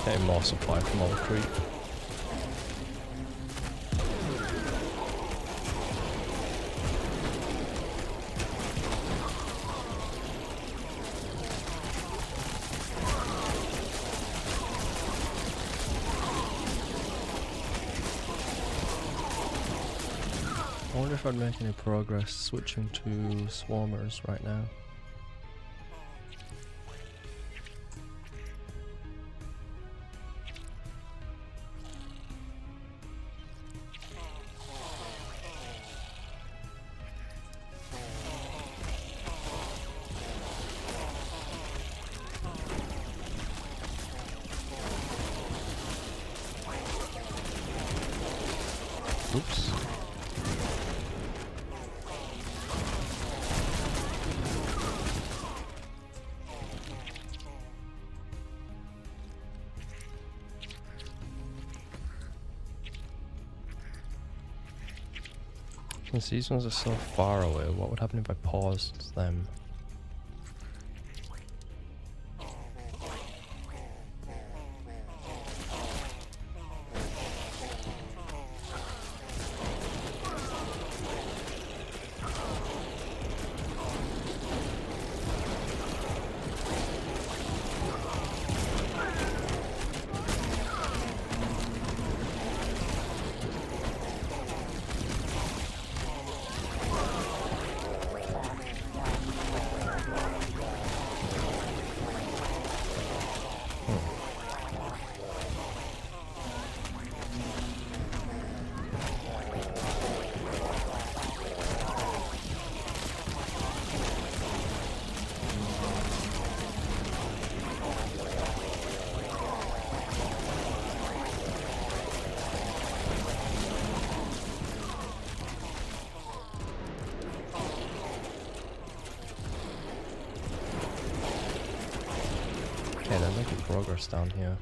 Speaker 1: Getting more supply from all the creep. I wonder if I'd make any progress switching to swarmers right now. Oops. Since these ones are so far away, what would happen if I paused them? Okay, they're making progress down here.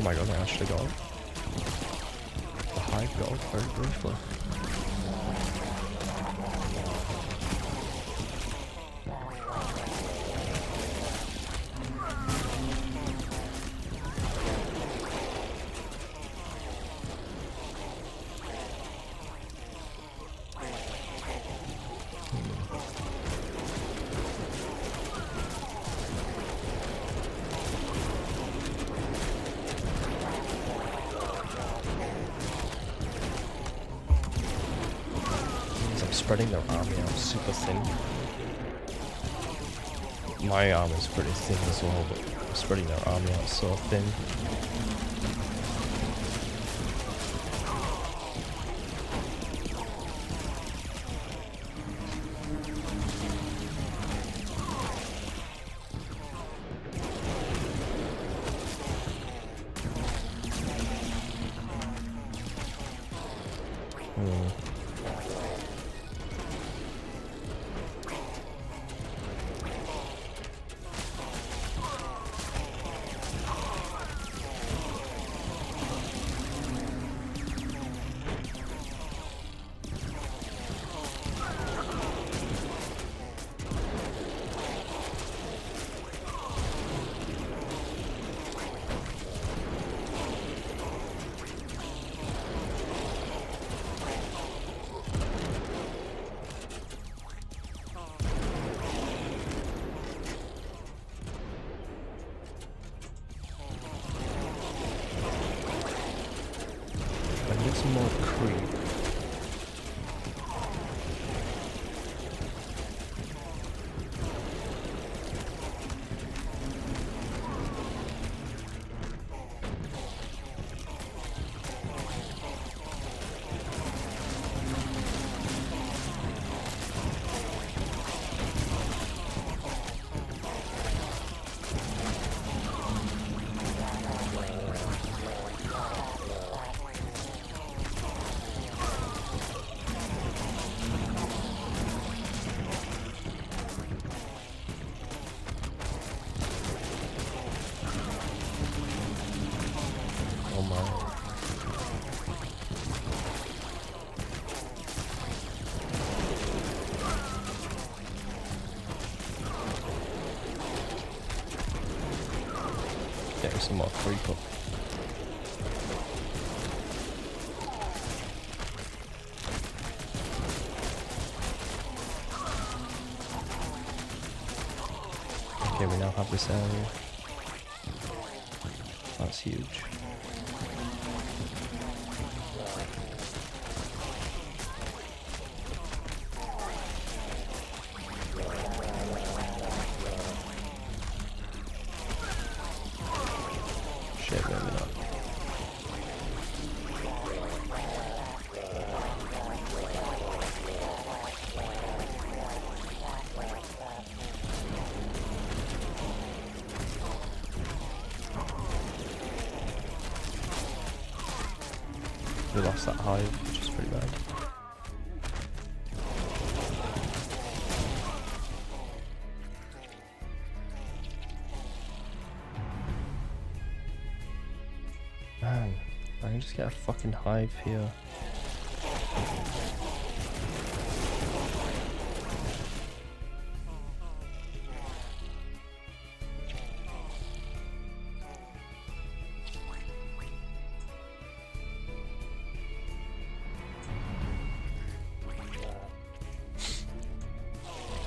Speaker 1: my god, I actually got it. The hive got it very briefly. Spreading their army out super thin. My army's pretty thin as well, but I'm spreading their army out so thin. Some more creep. Getting some more creep up. Okay, we now have this area. That's huge. Shit, maybe not. We lost that hive, which is pretty bad. Man, I can just get a fucking hive here.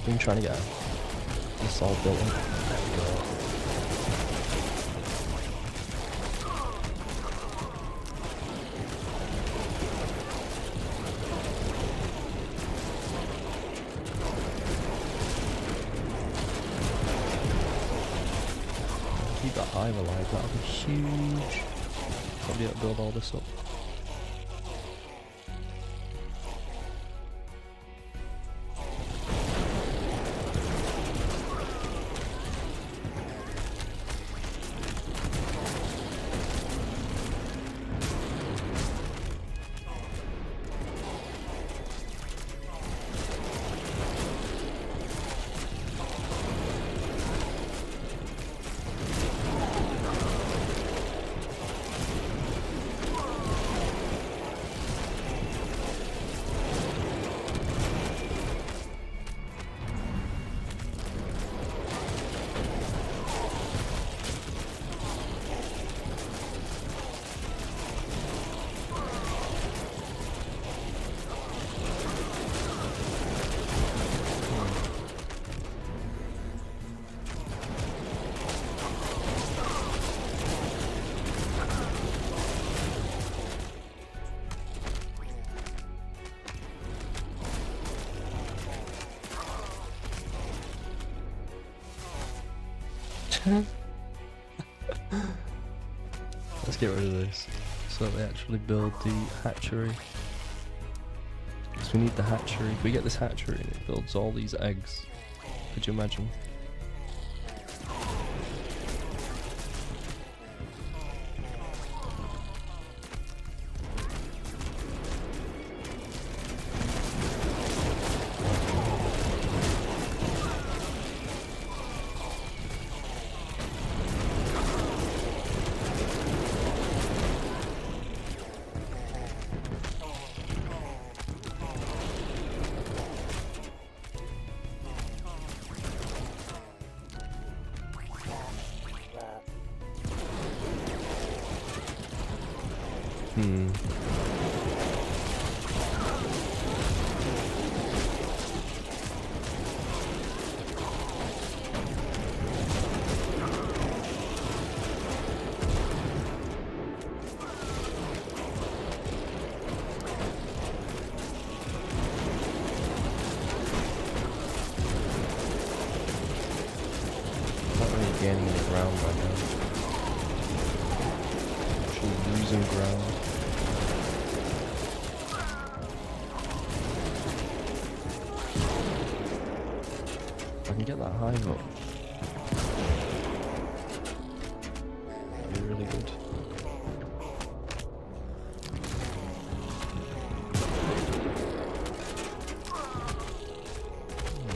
Speaker 1: Been trying to get this all built in. There we go. Keep that hive alive, that'll be huge. Probably have to build all this up. Let's get rid of this. So they actually build the hatchery. Because we need the hatchery. If we get this hatchery and it builds all these eggs, could you imagine? Gaining the ground right now. Actually losing ground. If I can get that hive up, that'd be really good.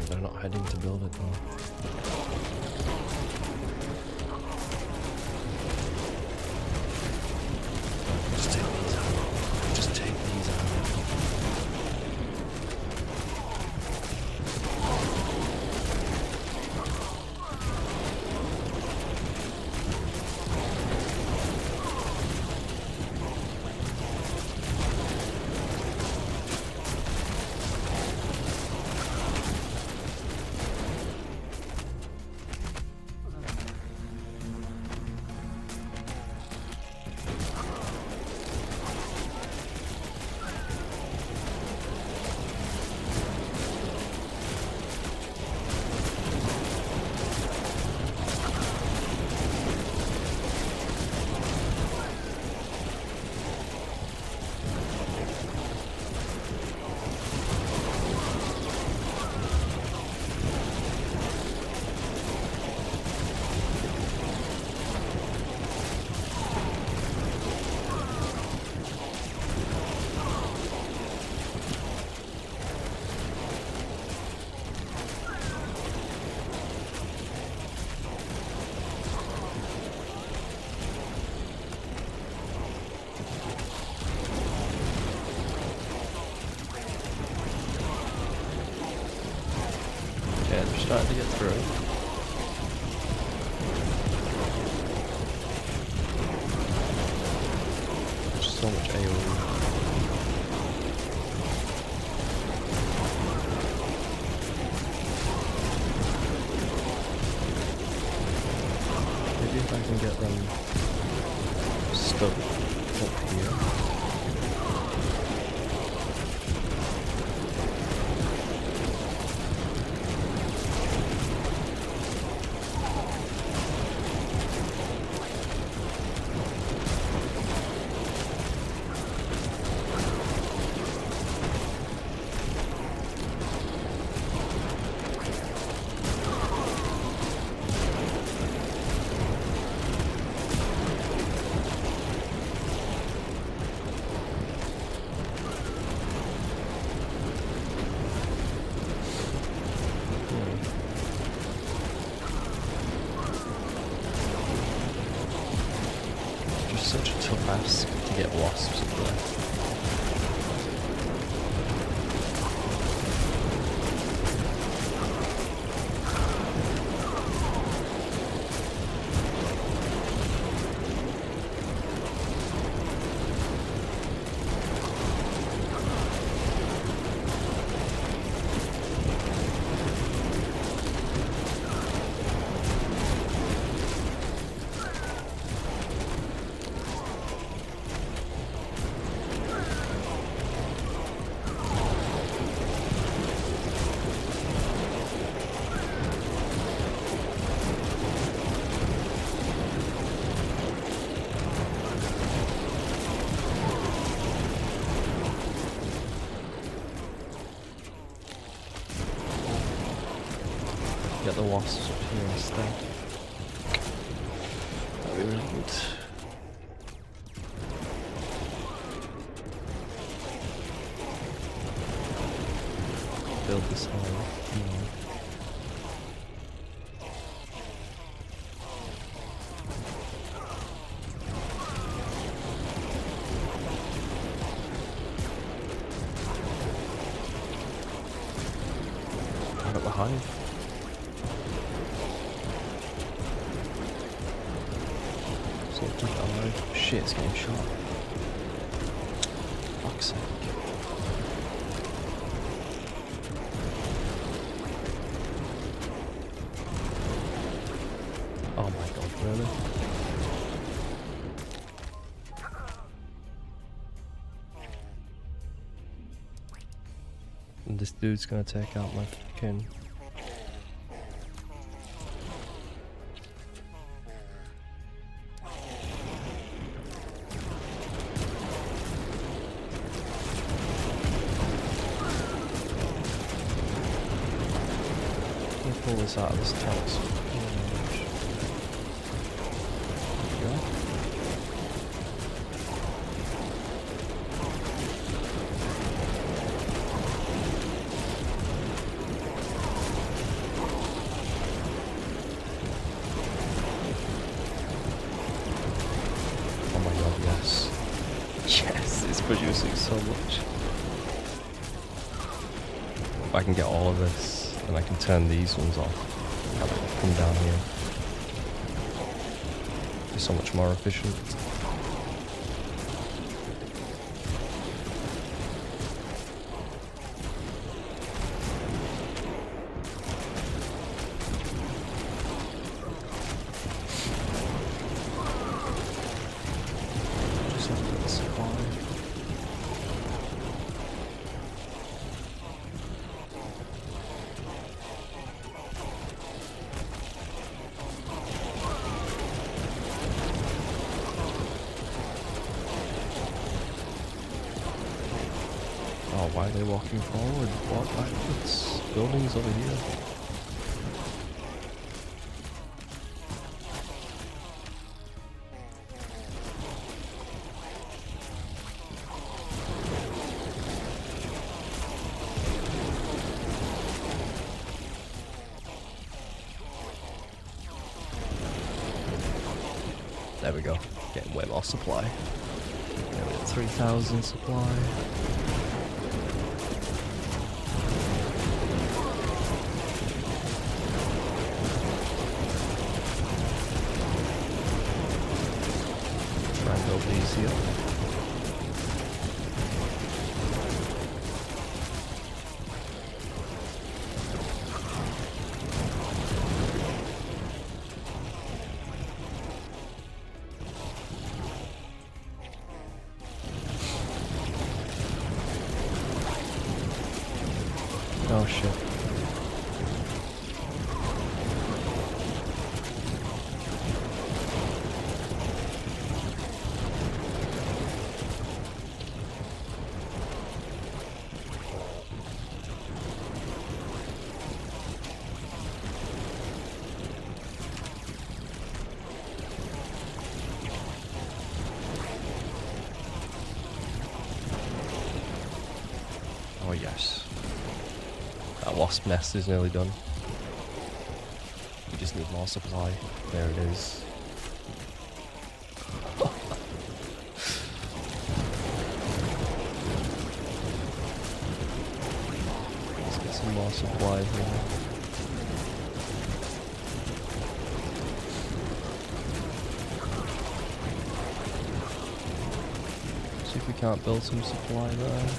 Speaker 1: They're not heading to build it though. They're starting to get through. There's so much AoE. Maybe if I can get them stuck up here. Such a tough ask to get wasps up there.
Speaker 2: Get the wasps up here instead. That'd be really good. Build this hole. Right up the hive. So keep it alive. Shit, it's getting shot. Fuck's sake. Oh my god, really? And this dude's gonna take out my fucking... Let me pull this out of this tank. Oh my god, yes. Yes, it's producing so much. If I can get all of this, then I can turn these ones off. Have it come down here. It's so much more efficient. Just have to get the supply. Oh, why are they walking forward? Walk backwards. Buildings over here. There we go. Getting way more supply. Nearly at 3,000 supply. Try and build these here. Oh shit. Oh yes. That wasp nest is nearly done. We just need more supply. There it is. Let's get some more supply here. See if we can't build some supply there.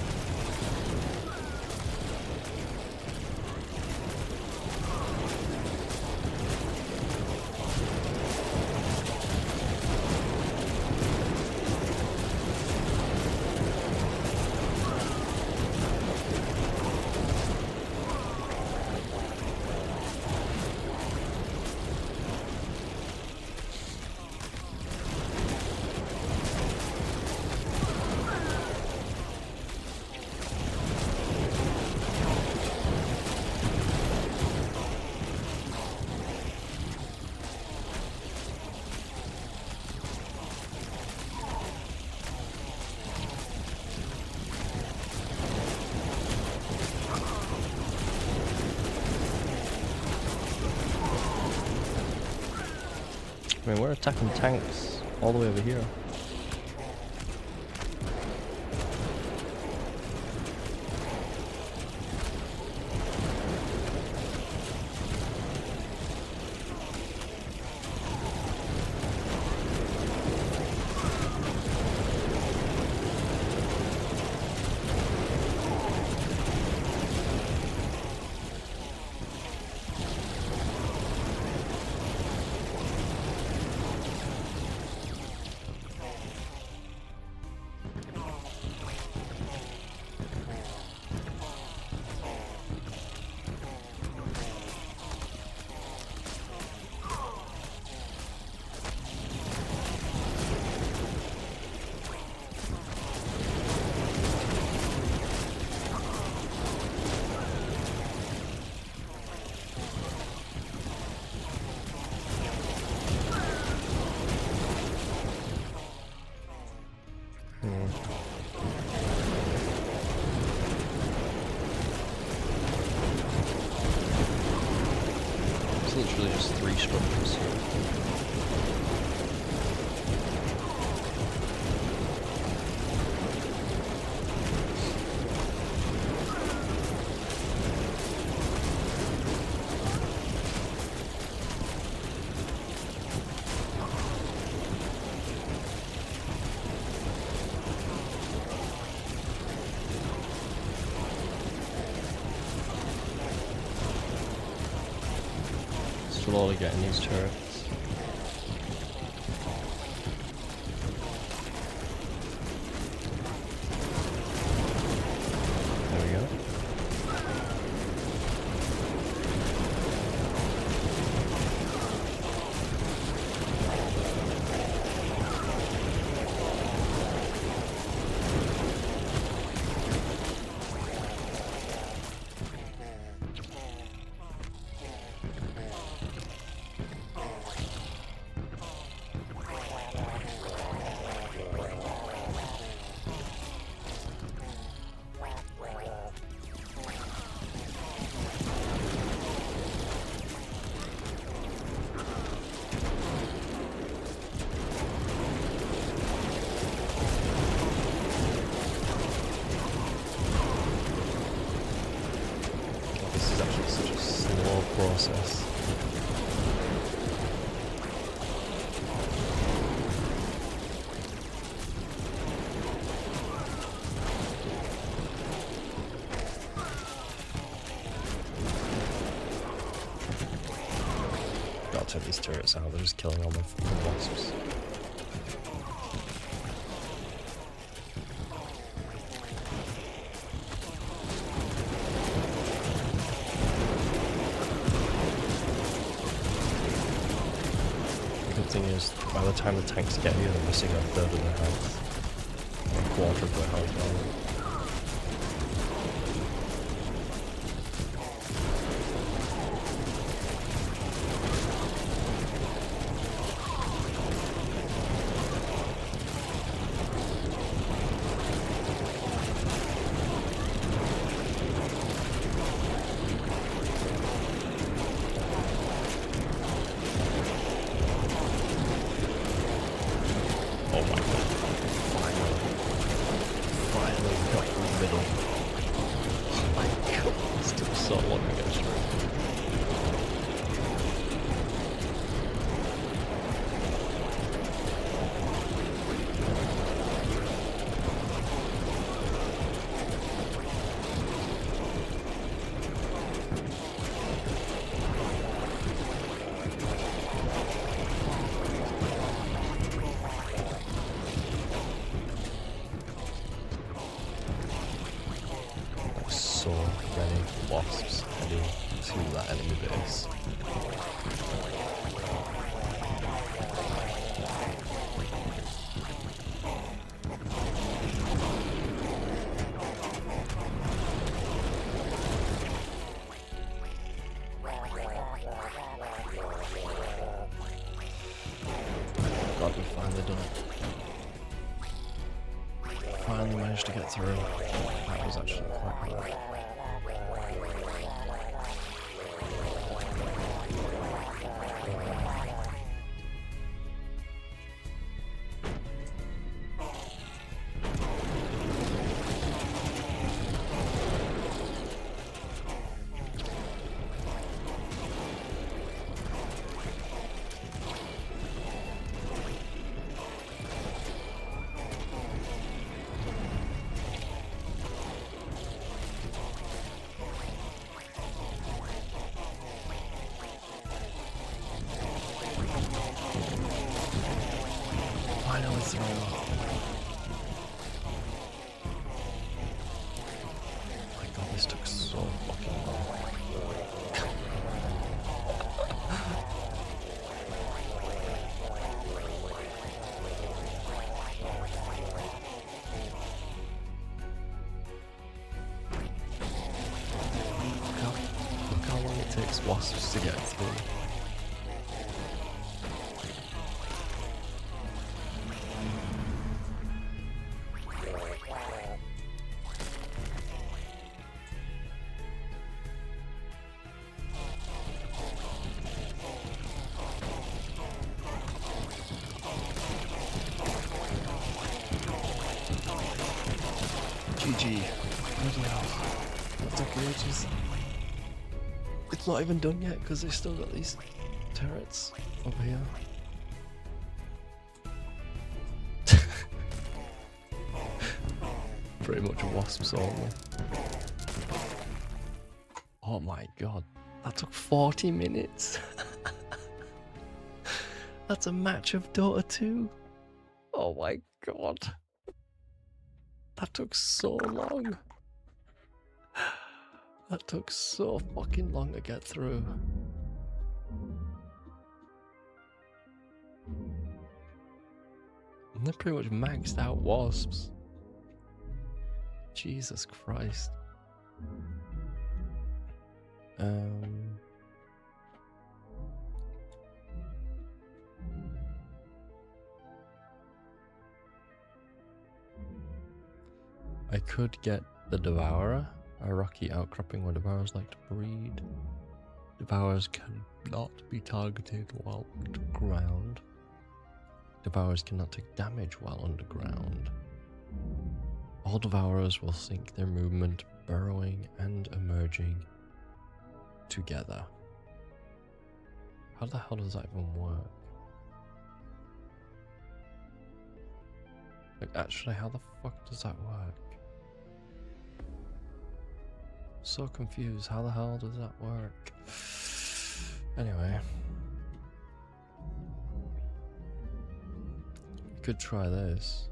Speaker 2: I mean, we're attacking tanks all the way over here. It's literally just 3 structures here. Slowly getting these turrets. There we go. This is actually such a slow process. Gotta take these turrets out, they're just killing all my fucking wasps. The thing is, by the time the tanks get here, they're missing a third of their health. Or a quarter of their health, rather. Oh my god. Finally got through the middle. Oh my god, this took so long to get through. So many wasps heading to that enemy base. God, we finally done it. Finally managed to get through. That was actually quite hard. throw. Oh my god, this took so fucking long. Look how long it takes wasps to get through. GG. Bloody hell. That took ages. It's not even done yet because they've still got these turrets over here. Pretty much wasps only. Oh my god. That took 40 minutes. That's a match of Dota 2. Oh my god. That took so long. That took so fucking long to get through. And they're pretty much maxed out wasps. Jesus Christ. I could get the Devourer, a rocky outcropping where Devourers like to breed. Devourers cannot be targeted while underground. Devourers cannot take damage while underground. All Devourers will sync their movement, burrowing and emerging together. How the hell does that even work? Like, actually, how the fuck does that work? So confused. How the hell does that work? Anyway, we could try this.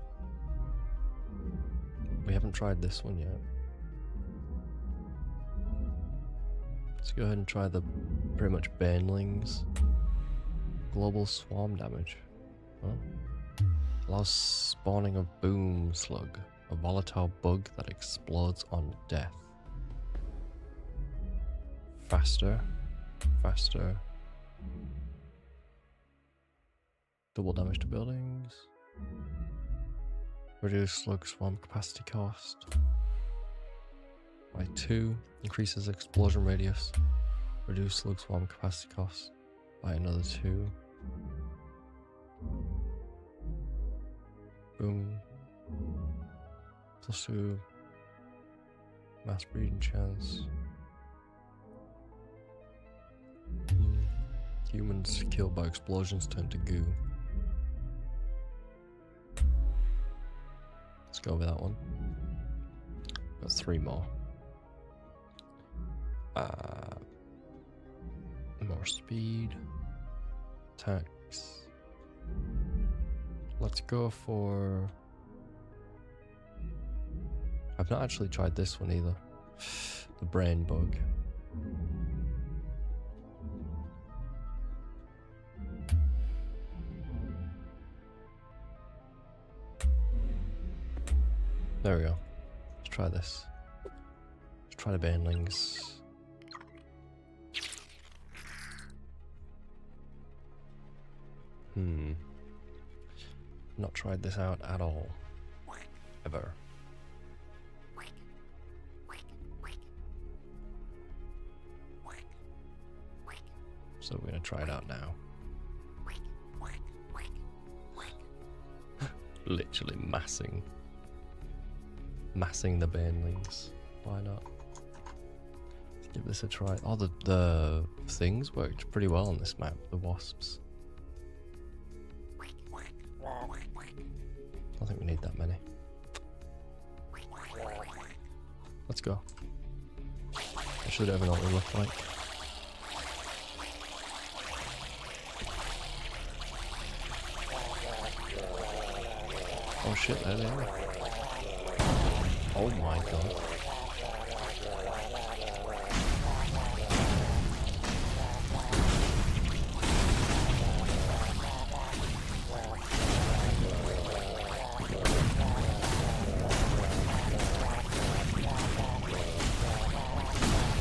Speaker 2: We haven't tried this one yet. Let's go ahead and try the pretty much banelings. Global swarm damage. Huh? Allows spawning of boom slug, a volatile bug that explodes on death. Faster. Double damage to buildings. Reduce slug swarm capacity cost by 2. Increases explosion radius. Reduce slug swarm capacity cost by another 2. Boom. +2. Mass breeding chance. Humans killed by explosions turn to goo. Let's go with that one. Got 3 more. More speed. Attacks. Let's go for... I've not actually tried this one either. The brain bug. There we go. Let's try this. Let's try the banelings. Not tried this out at all. Ever. So we're gonna try it out now. Literally massing the banelings. Why not? Let's give this a try. Oh, the things worked pretty well on this map. The wasps. I think we need that many. Let's go. I should ever know what they look like. Oh shit, there they are. Oh my god.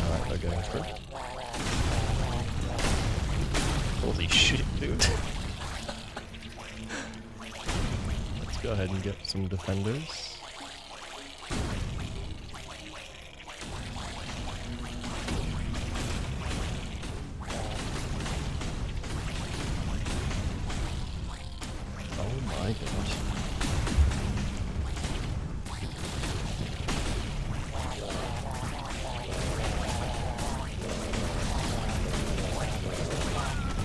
Speaker 2: Alright, they're going for it. Holy shit, dude. Let's go ahead and get some defenders. Oh my god.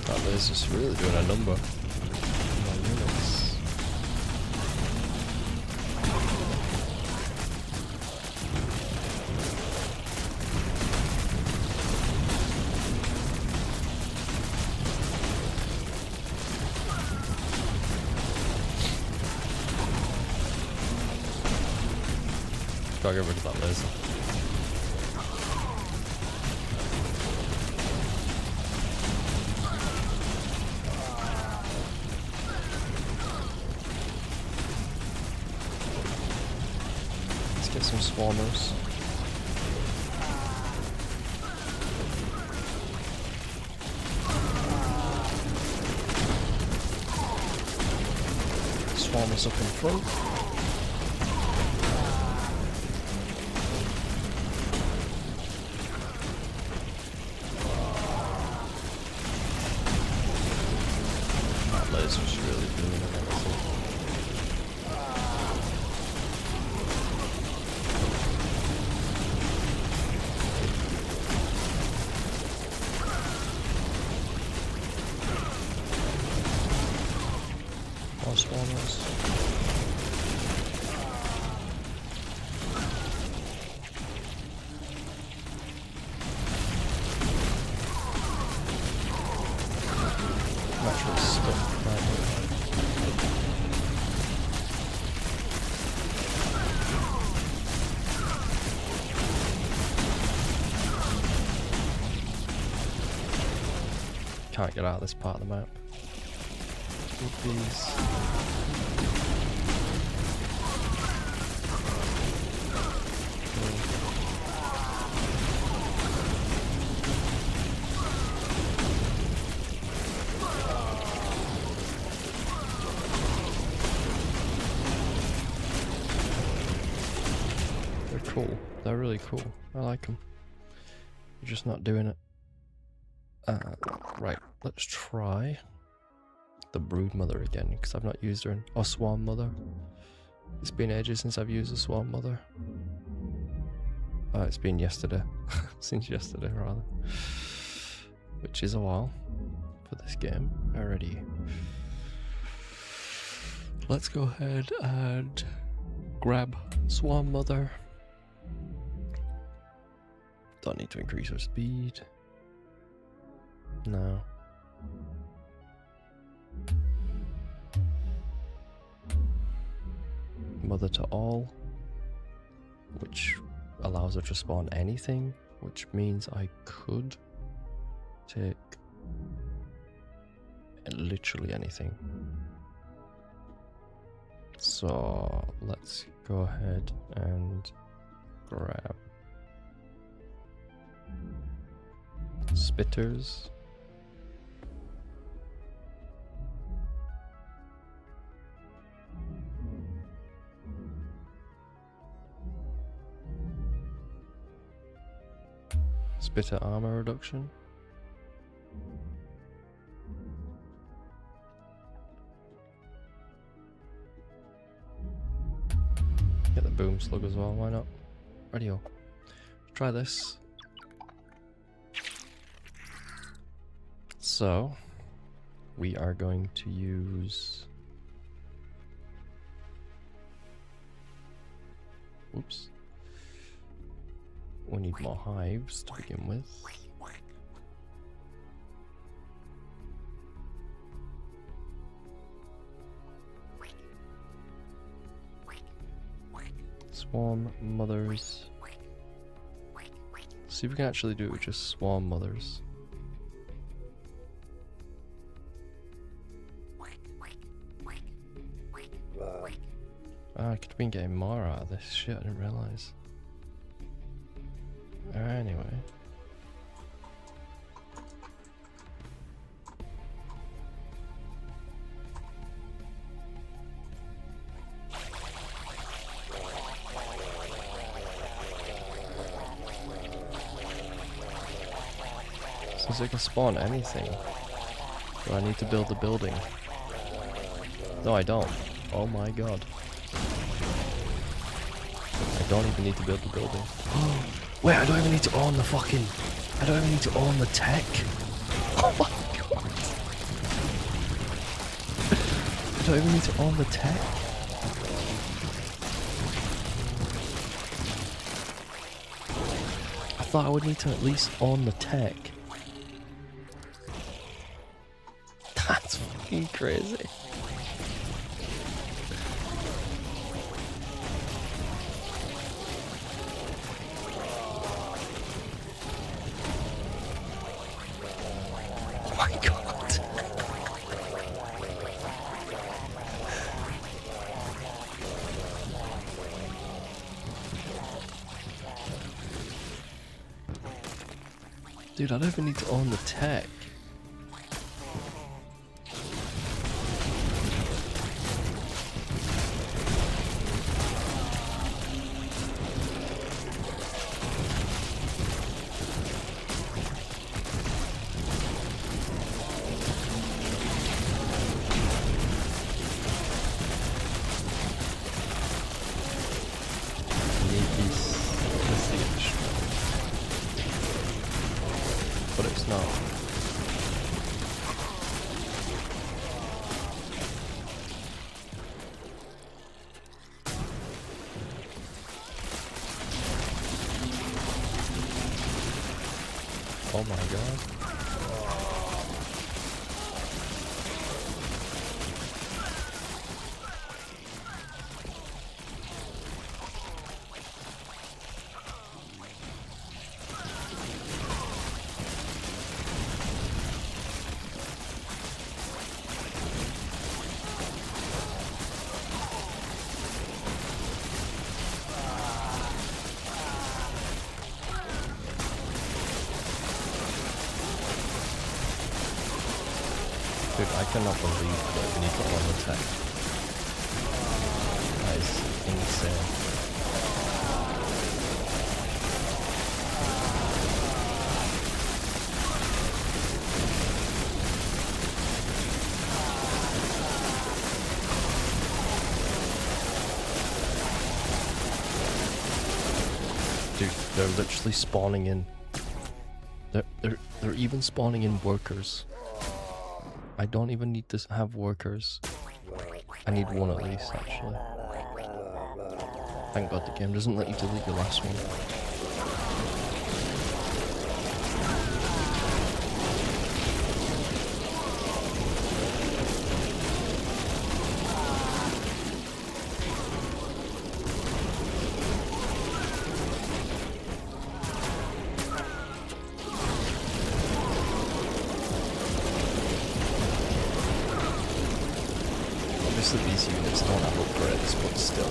Speaker 2: That laser's really doing a number. My units. Gotta get rid of that laser. Let's get some swarmers. Swarmers up in front. Laser's really doing it. More swarmers. I'm actually stuck right here. Can't get out of this part of the map. Please. They're cool. They're really cool. I like them. You're just not doing it. Right, let's try the brood mother again, because I've not used her in... or swarm mother. It's been ages since I've used a swarm mother. It's been yesterday. Since yesterday, rather. Which is a while for this game. Alrighty. Let's go ahead and grab swarm mother. Don't need to increase her speed. No. Mother to all, which allows her to spawn anything, which means I could take literally anything. So let's go ahead and grab spitters. Spitter armor reduction. Get the boom slug as well, why not? Radio. Try this. So, we are going to use... Oops. We need more hives to begin with. Swarm mothers. See if we can actually do it with just swarm mothers. I could have been getting more out of this shit, I didn't realise. Anyway. Since I can spawn anything, do I need to build a building? No, I don't. Oh my god. I don't even need to build the building. Wait, I don't even need to own the fucking... I don't even need to own the tech. Oh my god. I don't even need to own the tech. I thought I would need to at least own the tech. That's fucking crazy. Oh my god. Dude, I don't even need to own the tech. But it's not. Oh my god. Dude, I cannot believe that we need to own the tech. That is insane. Dude, they're literally spawning in. They're even spawning in workers. I don't even need to have workers. I need one at least, actually. Thank God the game doesn't let you delete your last one. Obviously these units don't have upgrades, but still.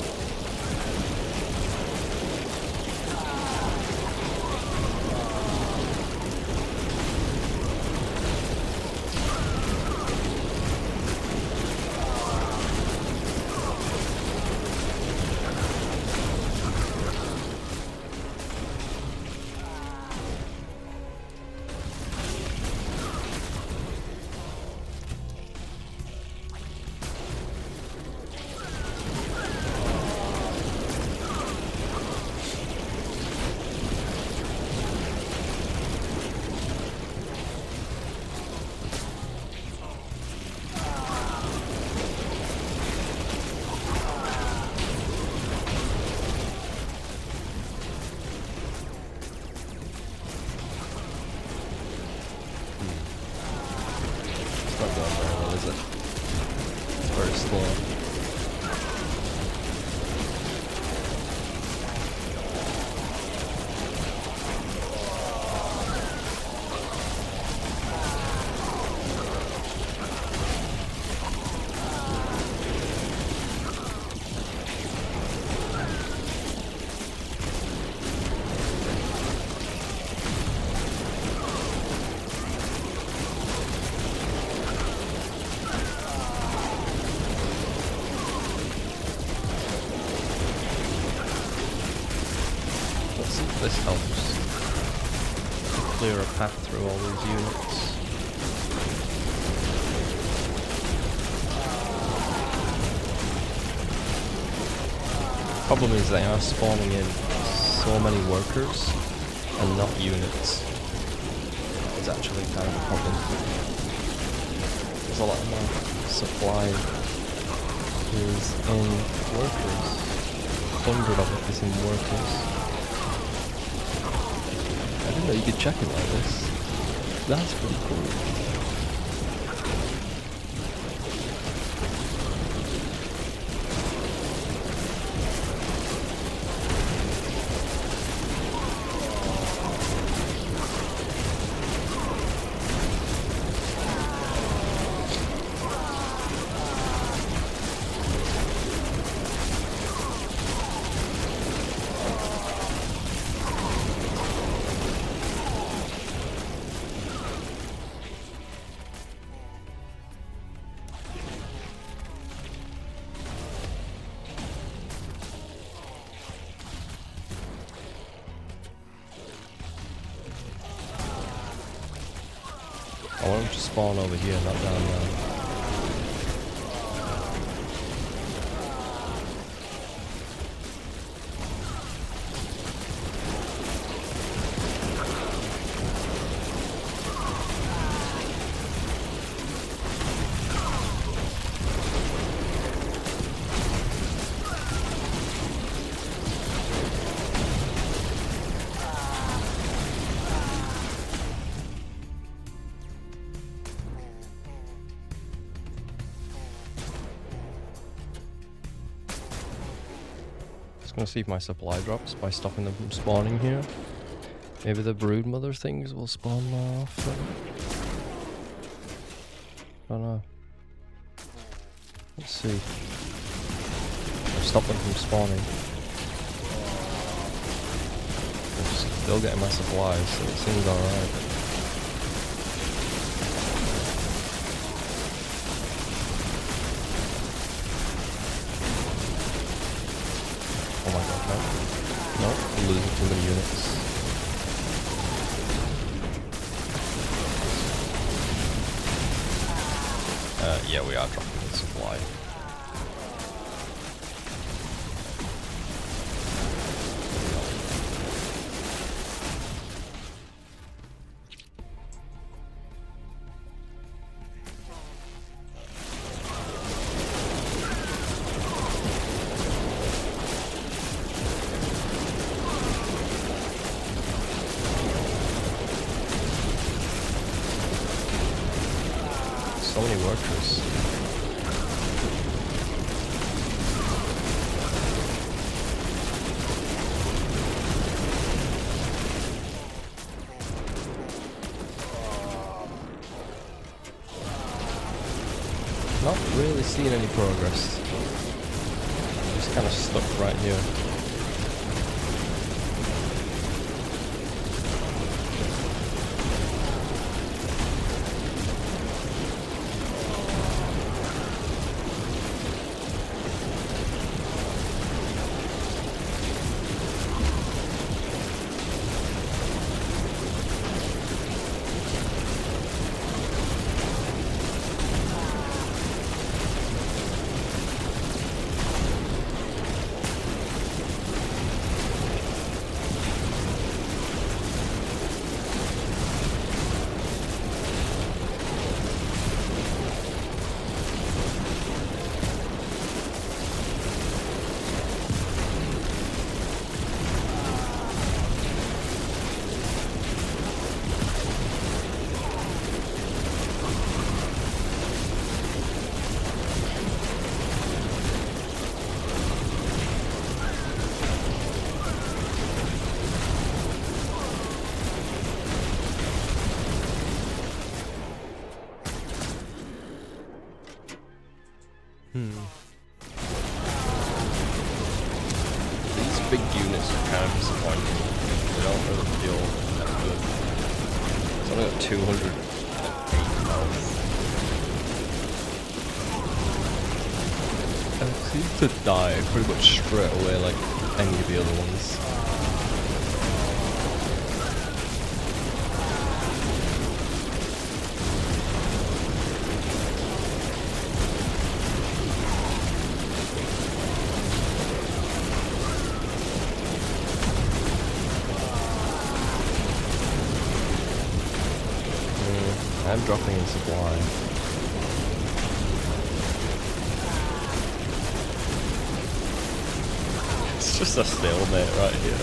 Speaker 2: clear a path through all these units. Problem is they are spawning in so many workers and not units. It's actually kind of a problem. There's a lot of my supply is in workers. 100 of it is in workers. I didn't know you could check it like this. That's pretty cool. I want them to spawn over here, not down there. I'm gonna see if my supply drops by stopping them from spawning here. Maybe the broodmother things will spawn more often. I don't know. Let's see. I've stopped them from spawning. I'm still getting my supplies, so it seems alright. Oh my god, no. No, I'm losing too many units. Yeah, we are dropping the supply. So many workers. Not really seeing any progress. Just kind of stuck right here. These big units are kind of disappointing. They don't really feel that good. It's only got 208 health. And it seems to die pretty much straight away like any of the other ones. I'm dropping in supply. It's just a stalemate right here.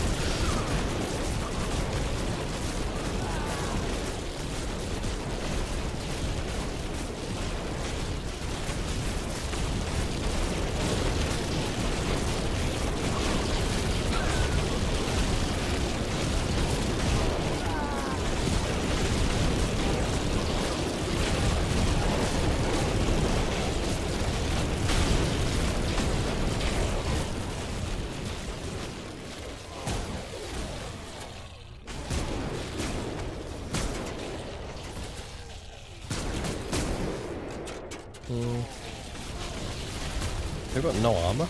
Speaker 2: They've got no armor.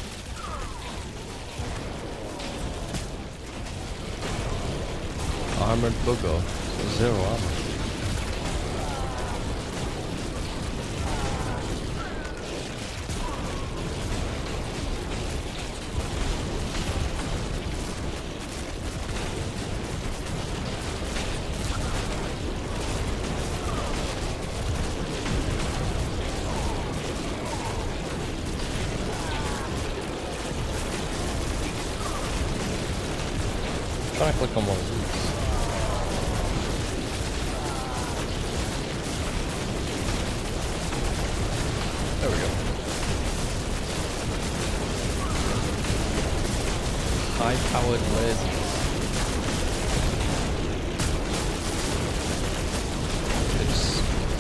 Speaker 2: Armored Buggo, so 0 armor. Try to click on one of these. There we go. High-powered lasers.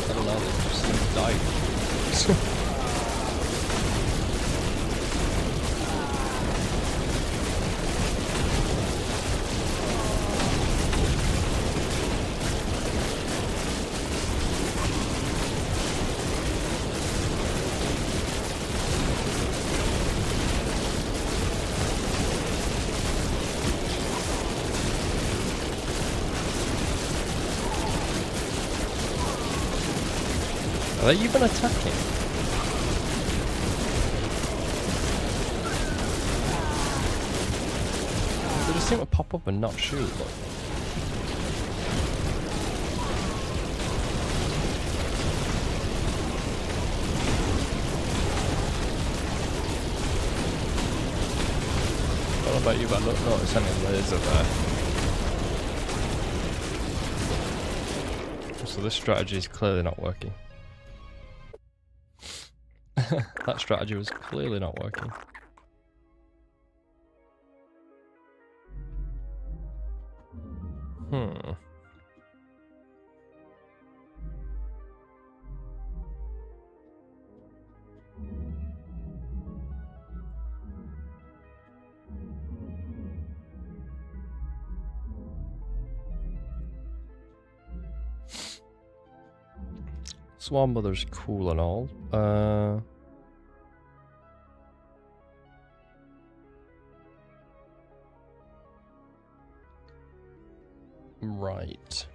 Speaker 2: I don't know, they just seem to die. Are they even attacking? They just seem to pop up and not shoot. Look. I don't know about you, but I don't notice any laser there. So this strategy is clearly not working. That strategy was clearly not working. Swarm Mother's cool and all. Right.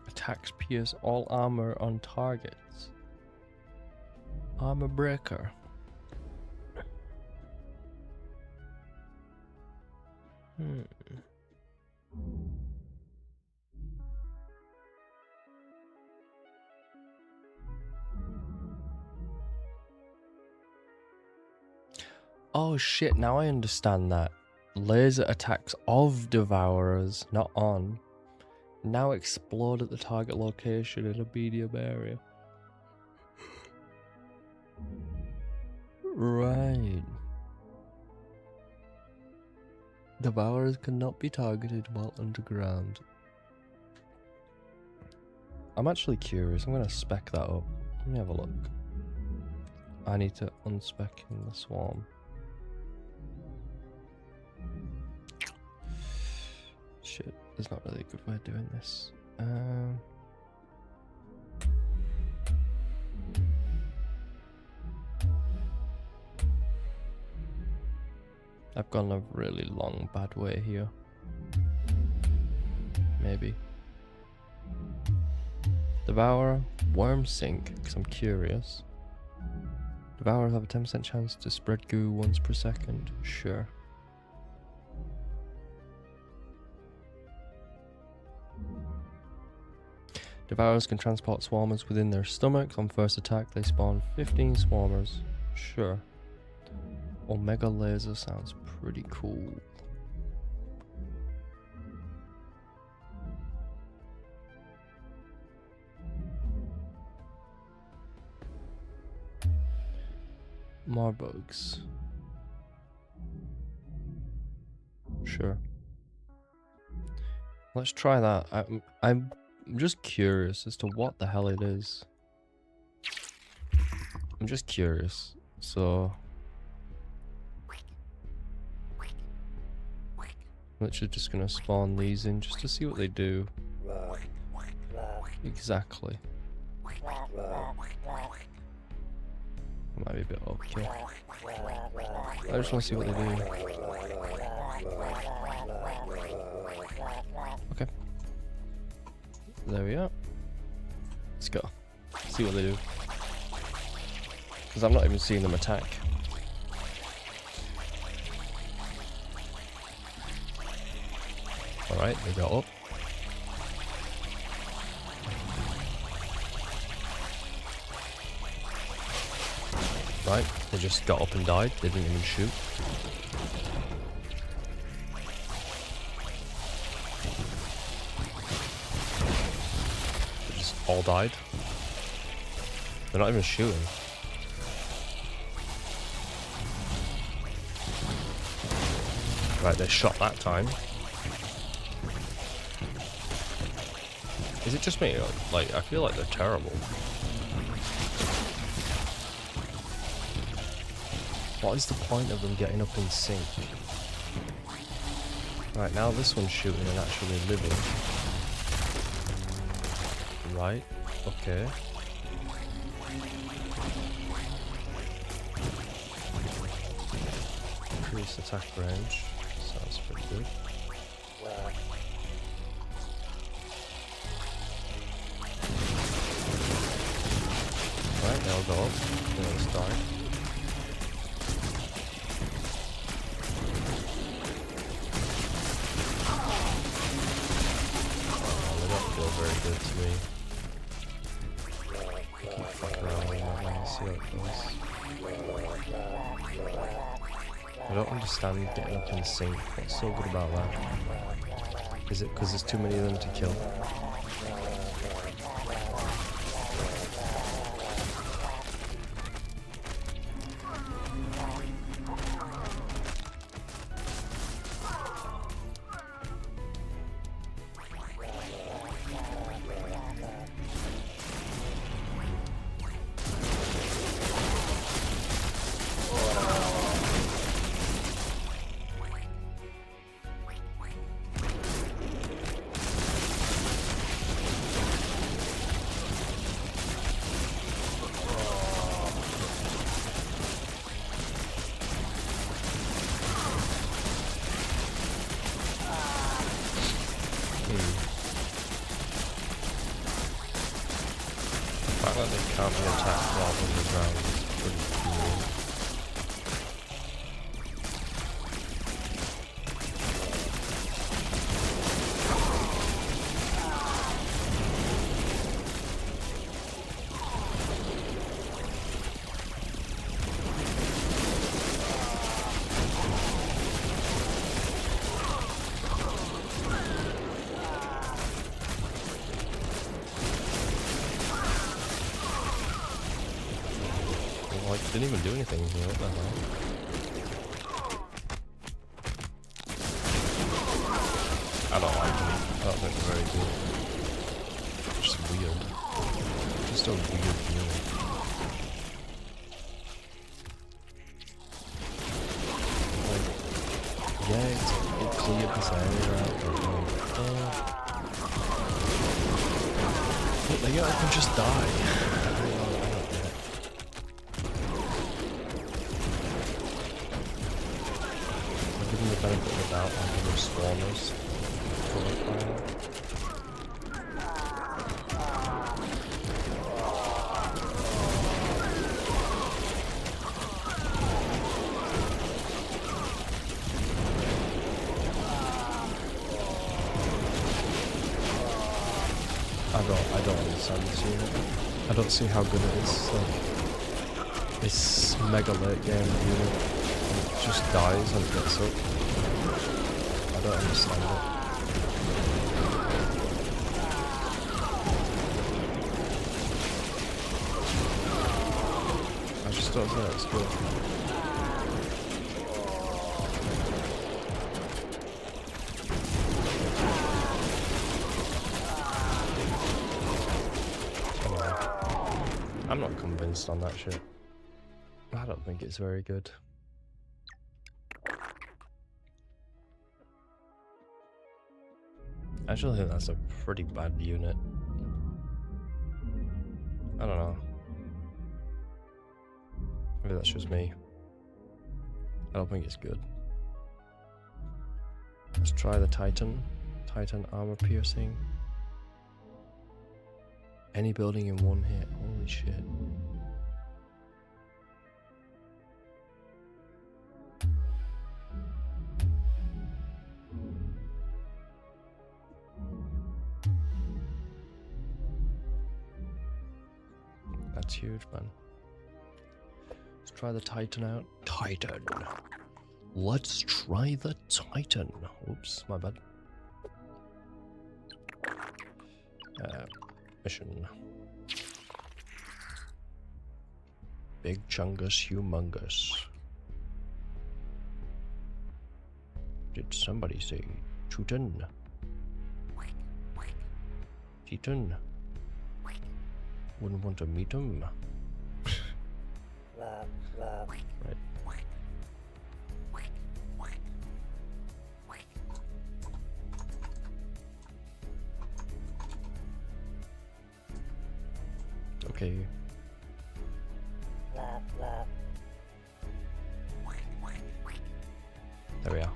Speaker 2: Attacks pierce all armor on targets. Armor breaker. Oh shit, now I understand that. Laser attacks of devourers, not on, now explode at the target location in a medium area. Right. Devourers cannot be targeted while underground. I'm actually curious. I'm gonna spec that up. Let me have a look. I need to unspec in the swarm. Shit, there's not really a good way of doing this. I've gone a really long bad way here. Maybe. Devourer, worm sink, because I'm curious. Devourers have a 10% chance to spread goo once per second. Sure. Devourers can transport swarmers within their stomachs. On first attack, they spawn 15 swarmers. Sure. Omega laser sounds pretty cool. More bugs. Sure. Let's try that. I'm just curious as to what the hell it is. I'm just curious. So literally just gonna spawn these in just to see what they do. Exactly. Might be a bit okay. I just want to see what they do. Okay. There we are. Let's go. See what they do. Because I'm not even seeing them attack. Alright, they got up. Right, they just got up and died. They didn't even shoot. They just all died. They're not even shooting. Right, they shot that time. Is it just me? Like, I feel like they're terrible. What is the point of them getting up in sync? Right, now this one's shooting and actually living. Right, okay. Increase attack range. Sounds pretty good. Right, they'll go up. They'll start. Very good to me. Keep fucking around with that one, see how it goes. I don't understand getting up in sync. What's so good about that? Is it because there's too many of them to kill? The fact that they can't be attacked while underground is pretty cool. Like, didn't even do anything here, what the hell? I don't like them. I don't think they're very good. Just weird. Just a weird feeling. Like, yeah, it cleared this area out, but like, but they get up and just die. I don't get it. I'll give them the benefit of the doubt, like the spawners. I don't understand this unit. I don't see how good it is. Like, this mega late game unit, it just dies and gets up. I don't understand it. I just don't think that's good. I'm not convinced on that shit. I don't think it's very good. I actually think that's a pretty bad unit. I don't know. Maybe that's just me. I don't think it's good. Let's try the Titan. Titan armor piercing. Any building in one hit. Holy shit. That's huge, man. Let's try the Titan out. Titan. Let's try the Titan. Oops, my bad. Mission. Big Chungus Humongous. Did somebody say Titan? Titan? Wouldn't want to meet him. Right. Okay. There we are.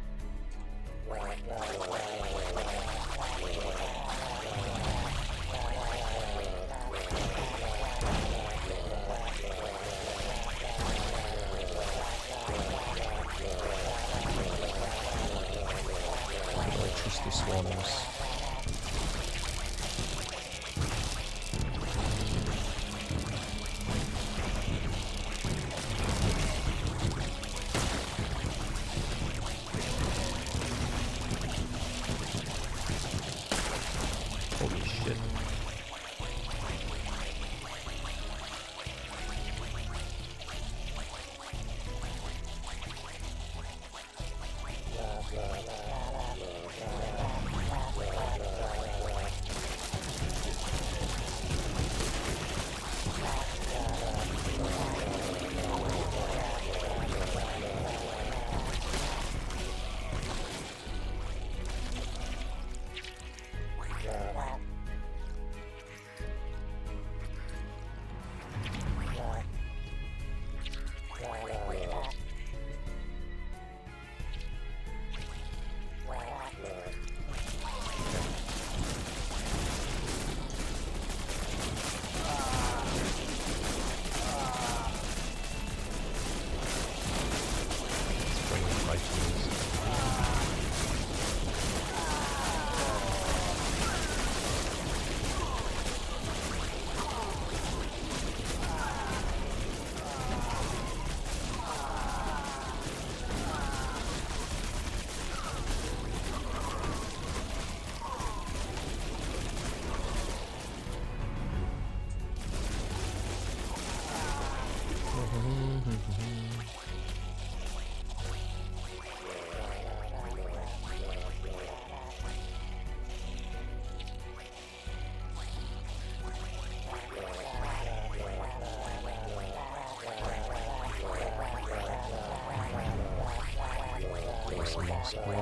Speaker 2: Electricity swarms. Holy shit. supply.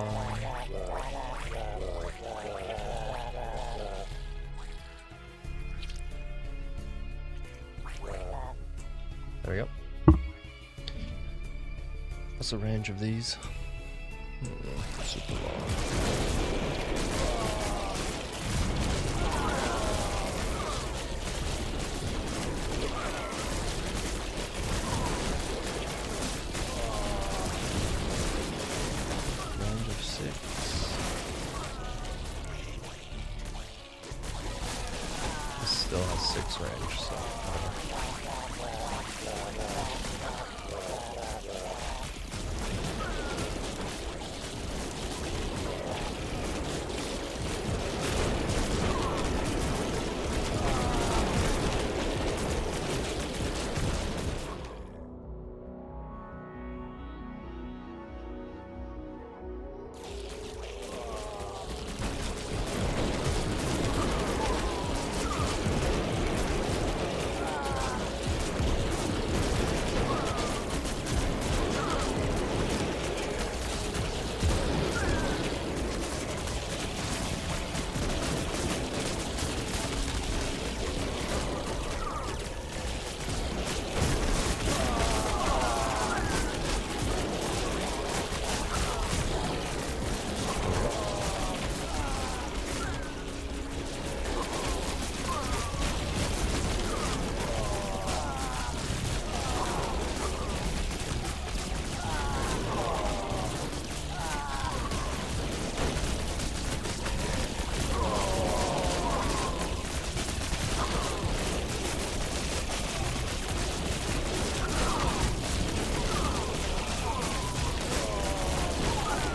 Speaker 2: There we go. What's the range of these? Super long. Range of 6. This still has 6 range, so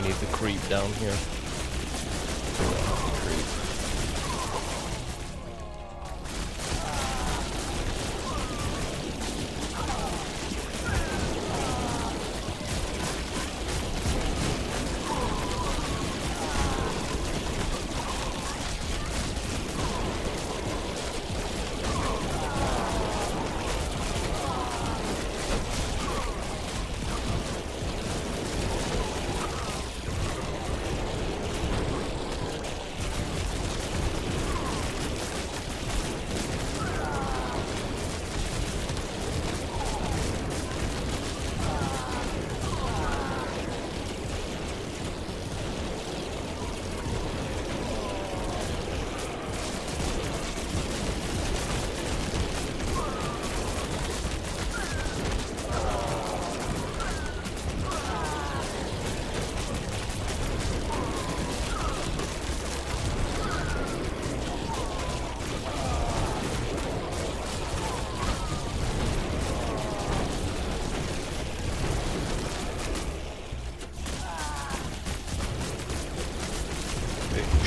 Speaker 2: we need the creep down here.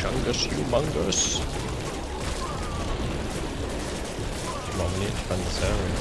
Speaker 2: Chungus, humongous. Come on, we need to defend this area.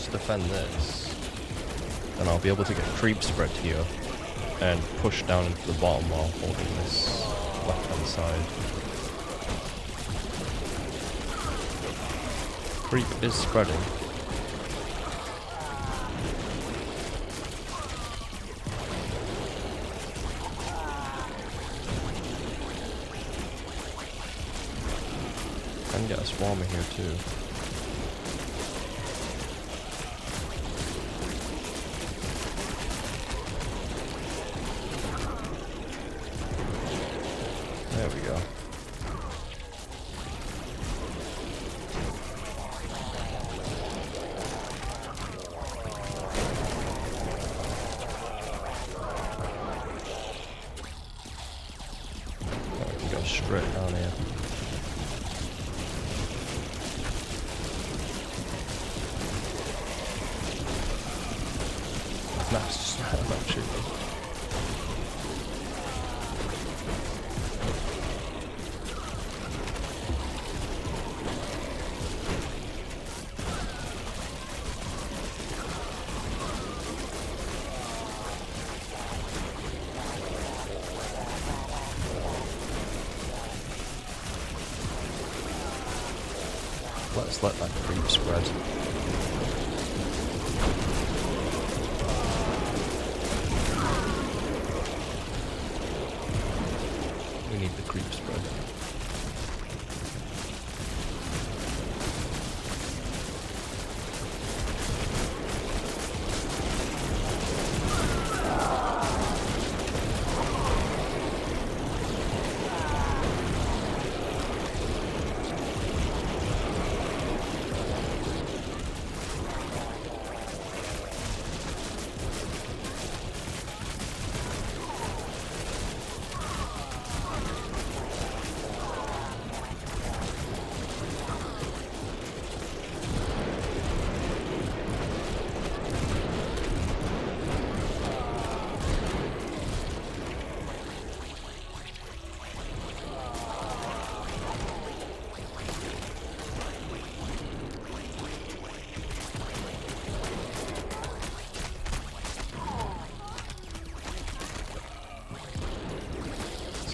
Speaker 2: let's defend this. Then I'll be able to get creep spread here and push down into the bottom while holding this left-hand side. Creep is spreading. Can get a swarmer here too. There we go. Now we can go straight down here. That's just not shooting. Let's let that creep spread. We need the creep spread.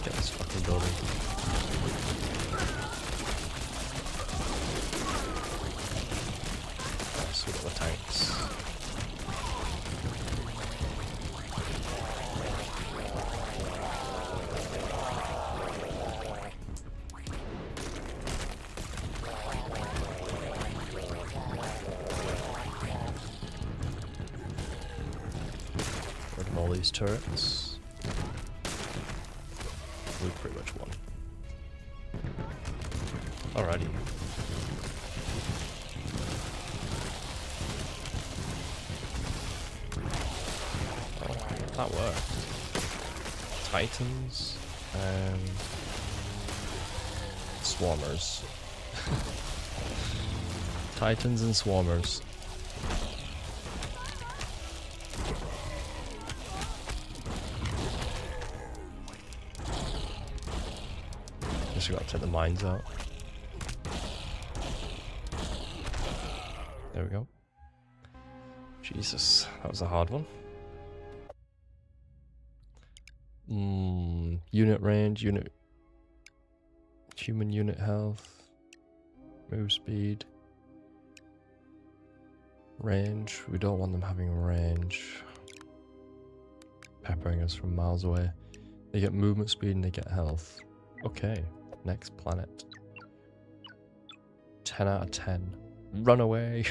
Speaker 2: Get this fucking building. Nice, we got the tanks. Rid of all these turrets. We pretty much won. Alrighty. Oh, that worked. Titans and swarmers. Titans and swarmers. Just got to take the mines out. There we go. Jesus, that was a hard one. Unit range, human unit health, move speed, range. We don't want them having range. Peppering us from miles away. They get movement speed and they get health. Okay. Next planet. 10 out of 10. Run away.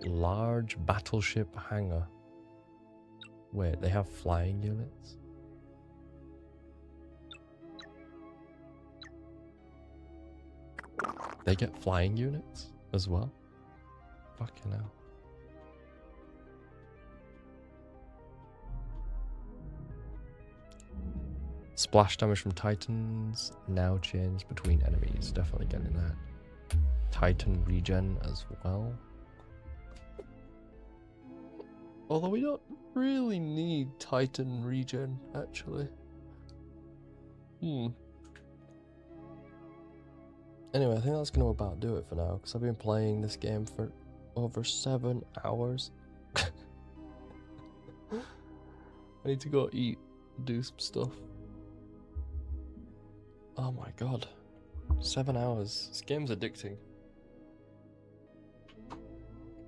Speaker 2: Large battleship hangar. Wait, they have flying units? They get flying units as well? Fucking hell. Splash damage from Titans now change between enemies. Definitely getting that. Titan regen as well. Although we don't really need Titan regen, actually. Anyway, I think that's going to about do it for now, because I've been playing this game for over 7 hours. I need to go eat, do some stuff. Oh my god. 7 hours. This game's addicting.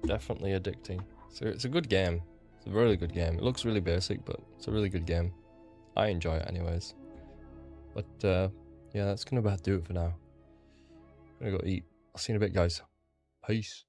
Speaker 2: Definitely addicting. So it's a good game. It's a really good game. It looks really basic, but it's a really good game. I enjoy it anyways. But yeah, that's gonna about do it for now. I'm gonna go eat. I'll see you in a bit, guys. Peace.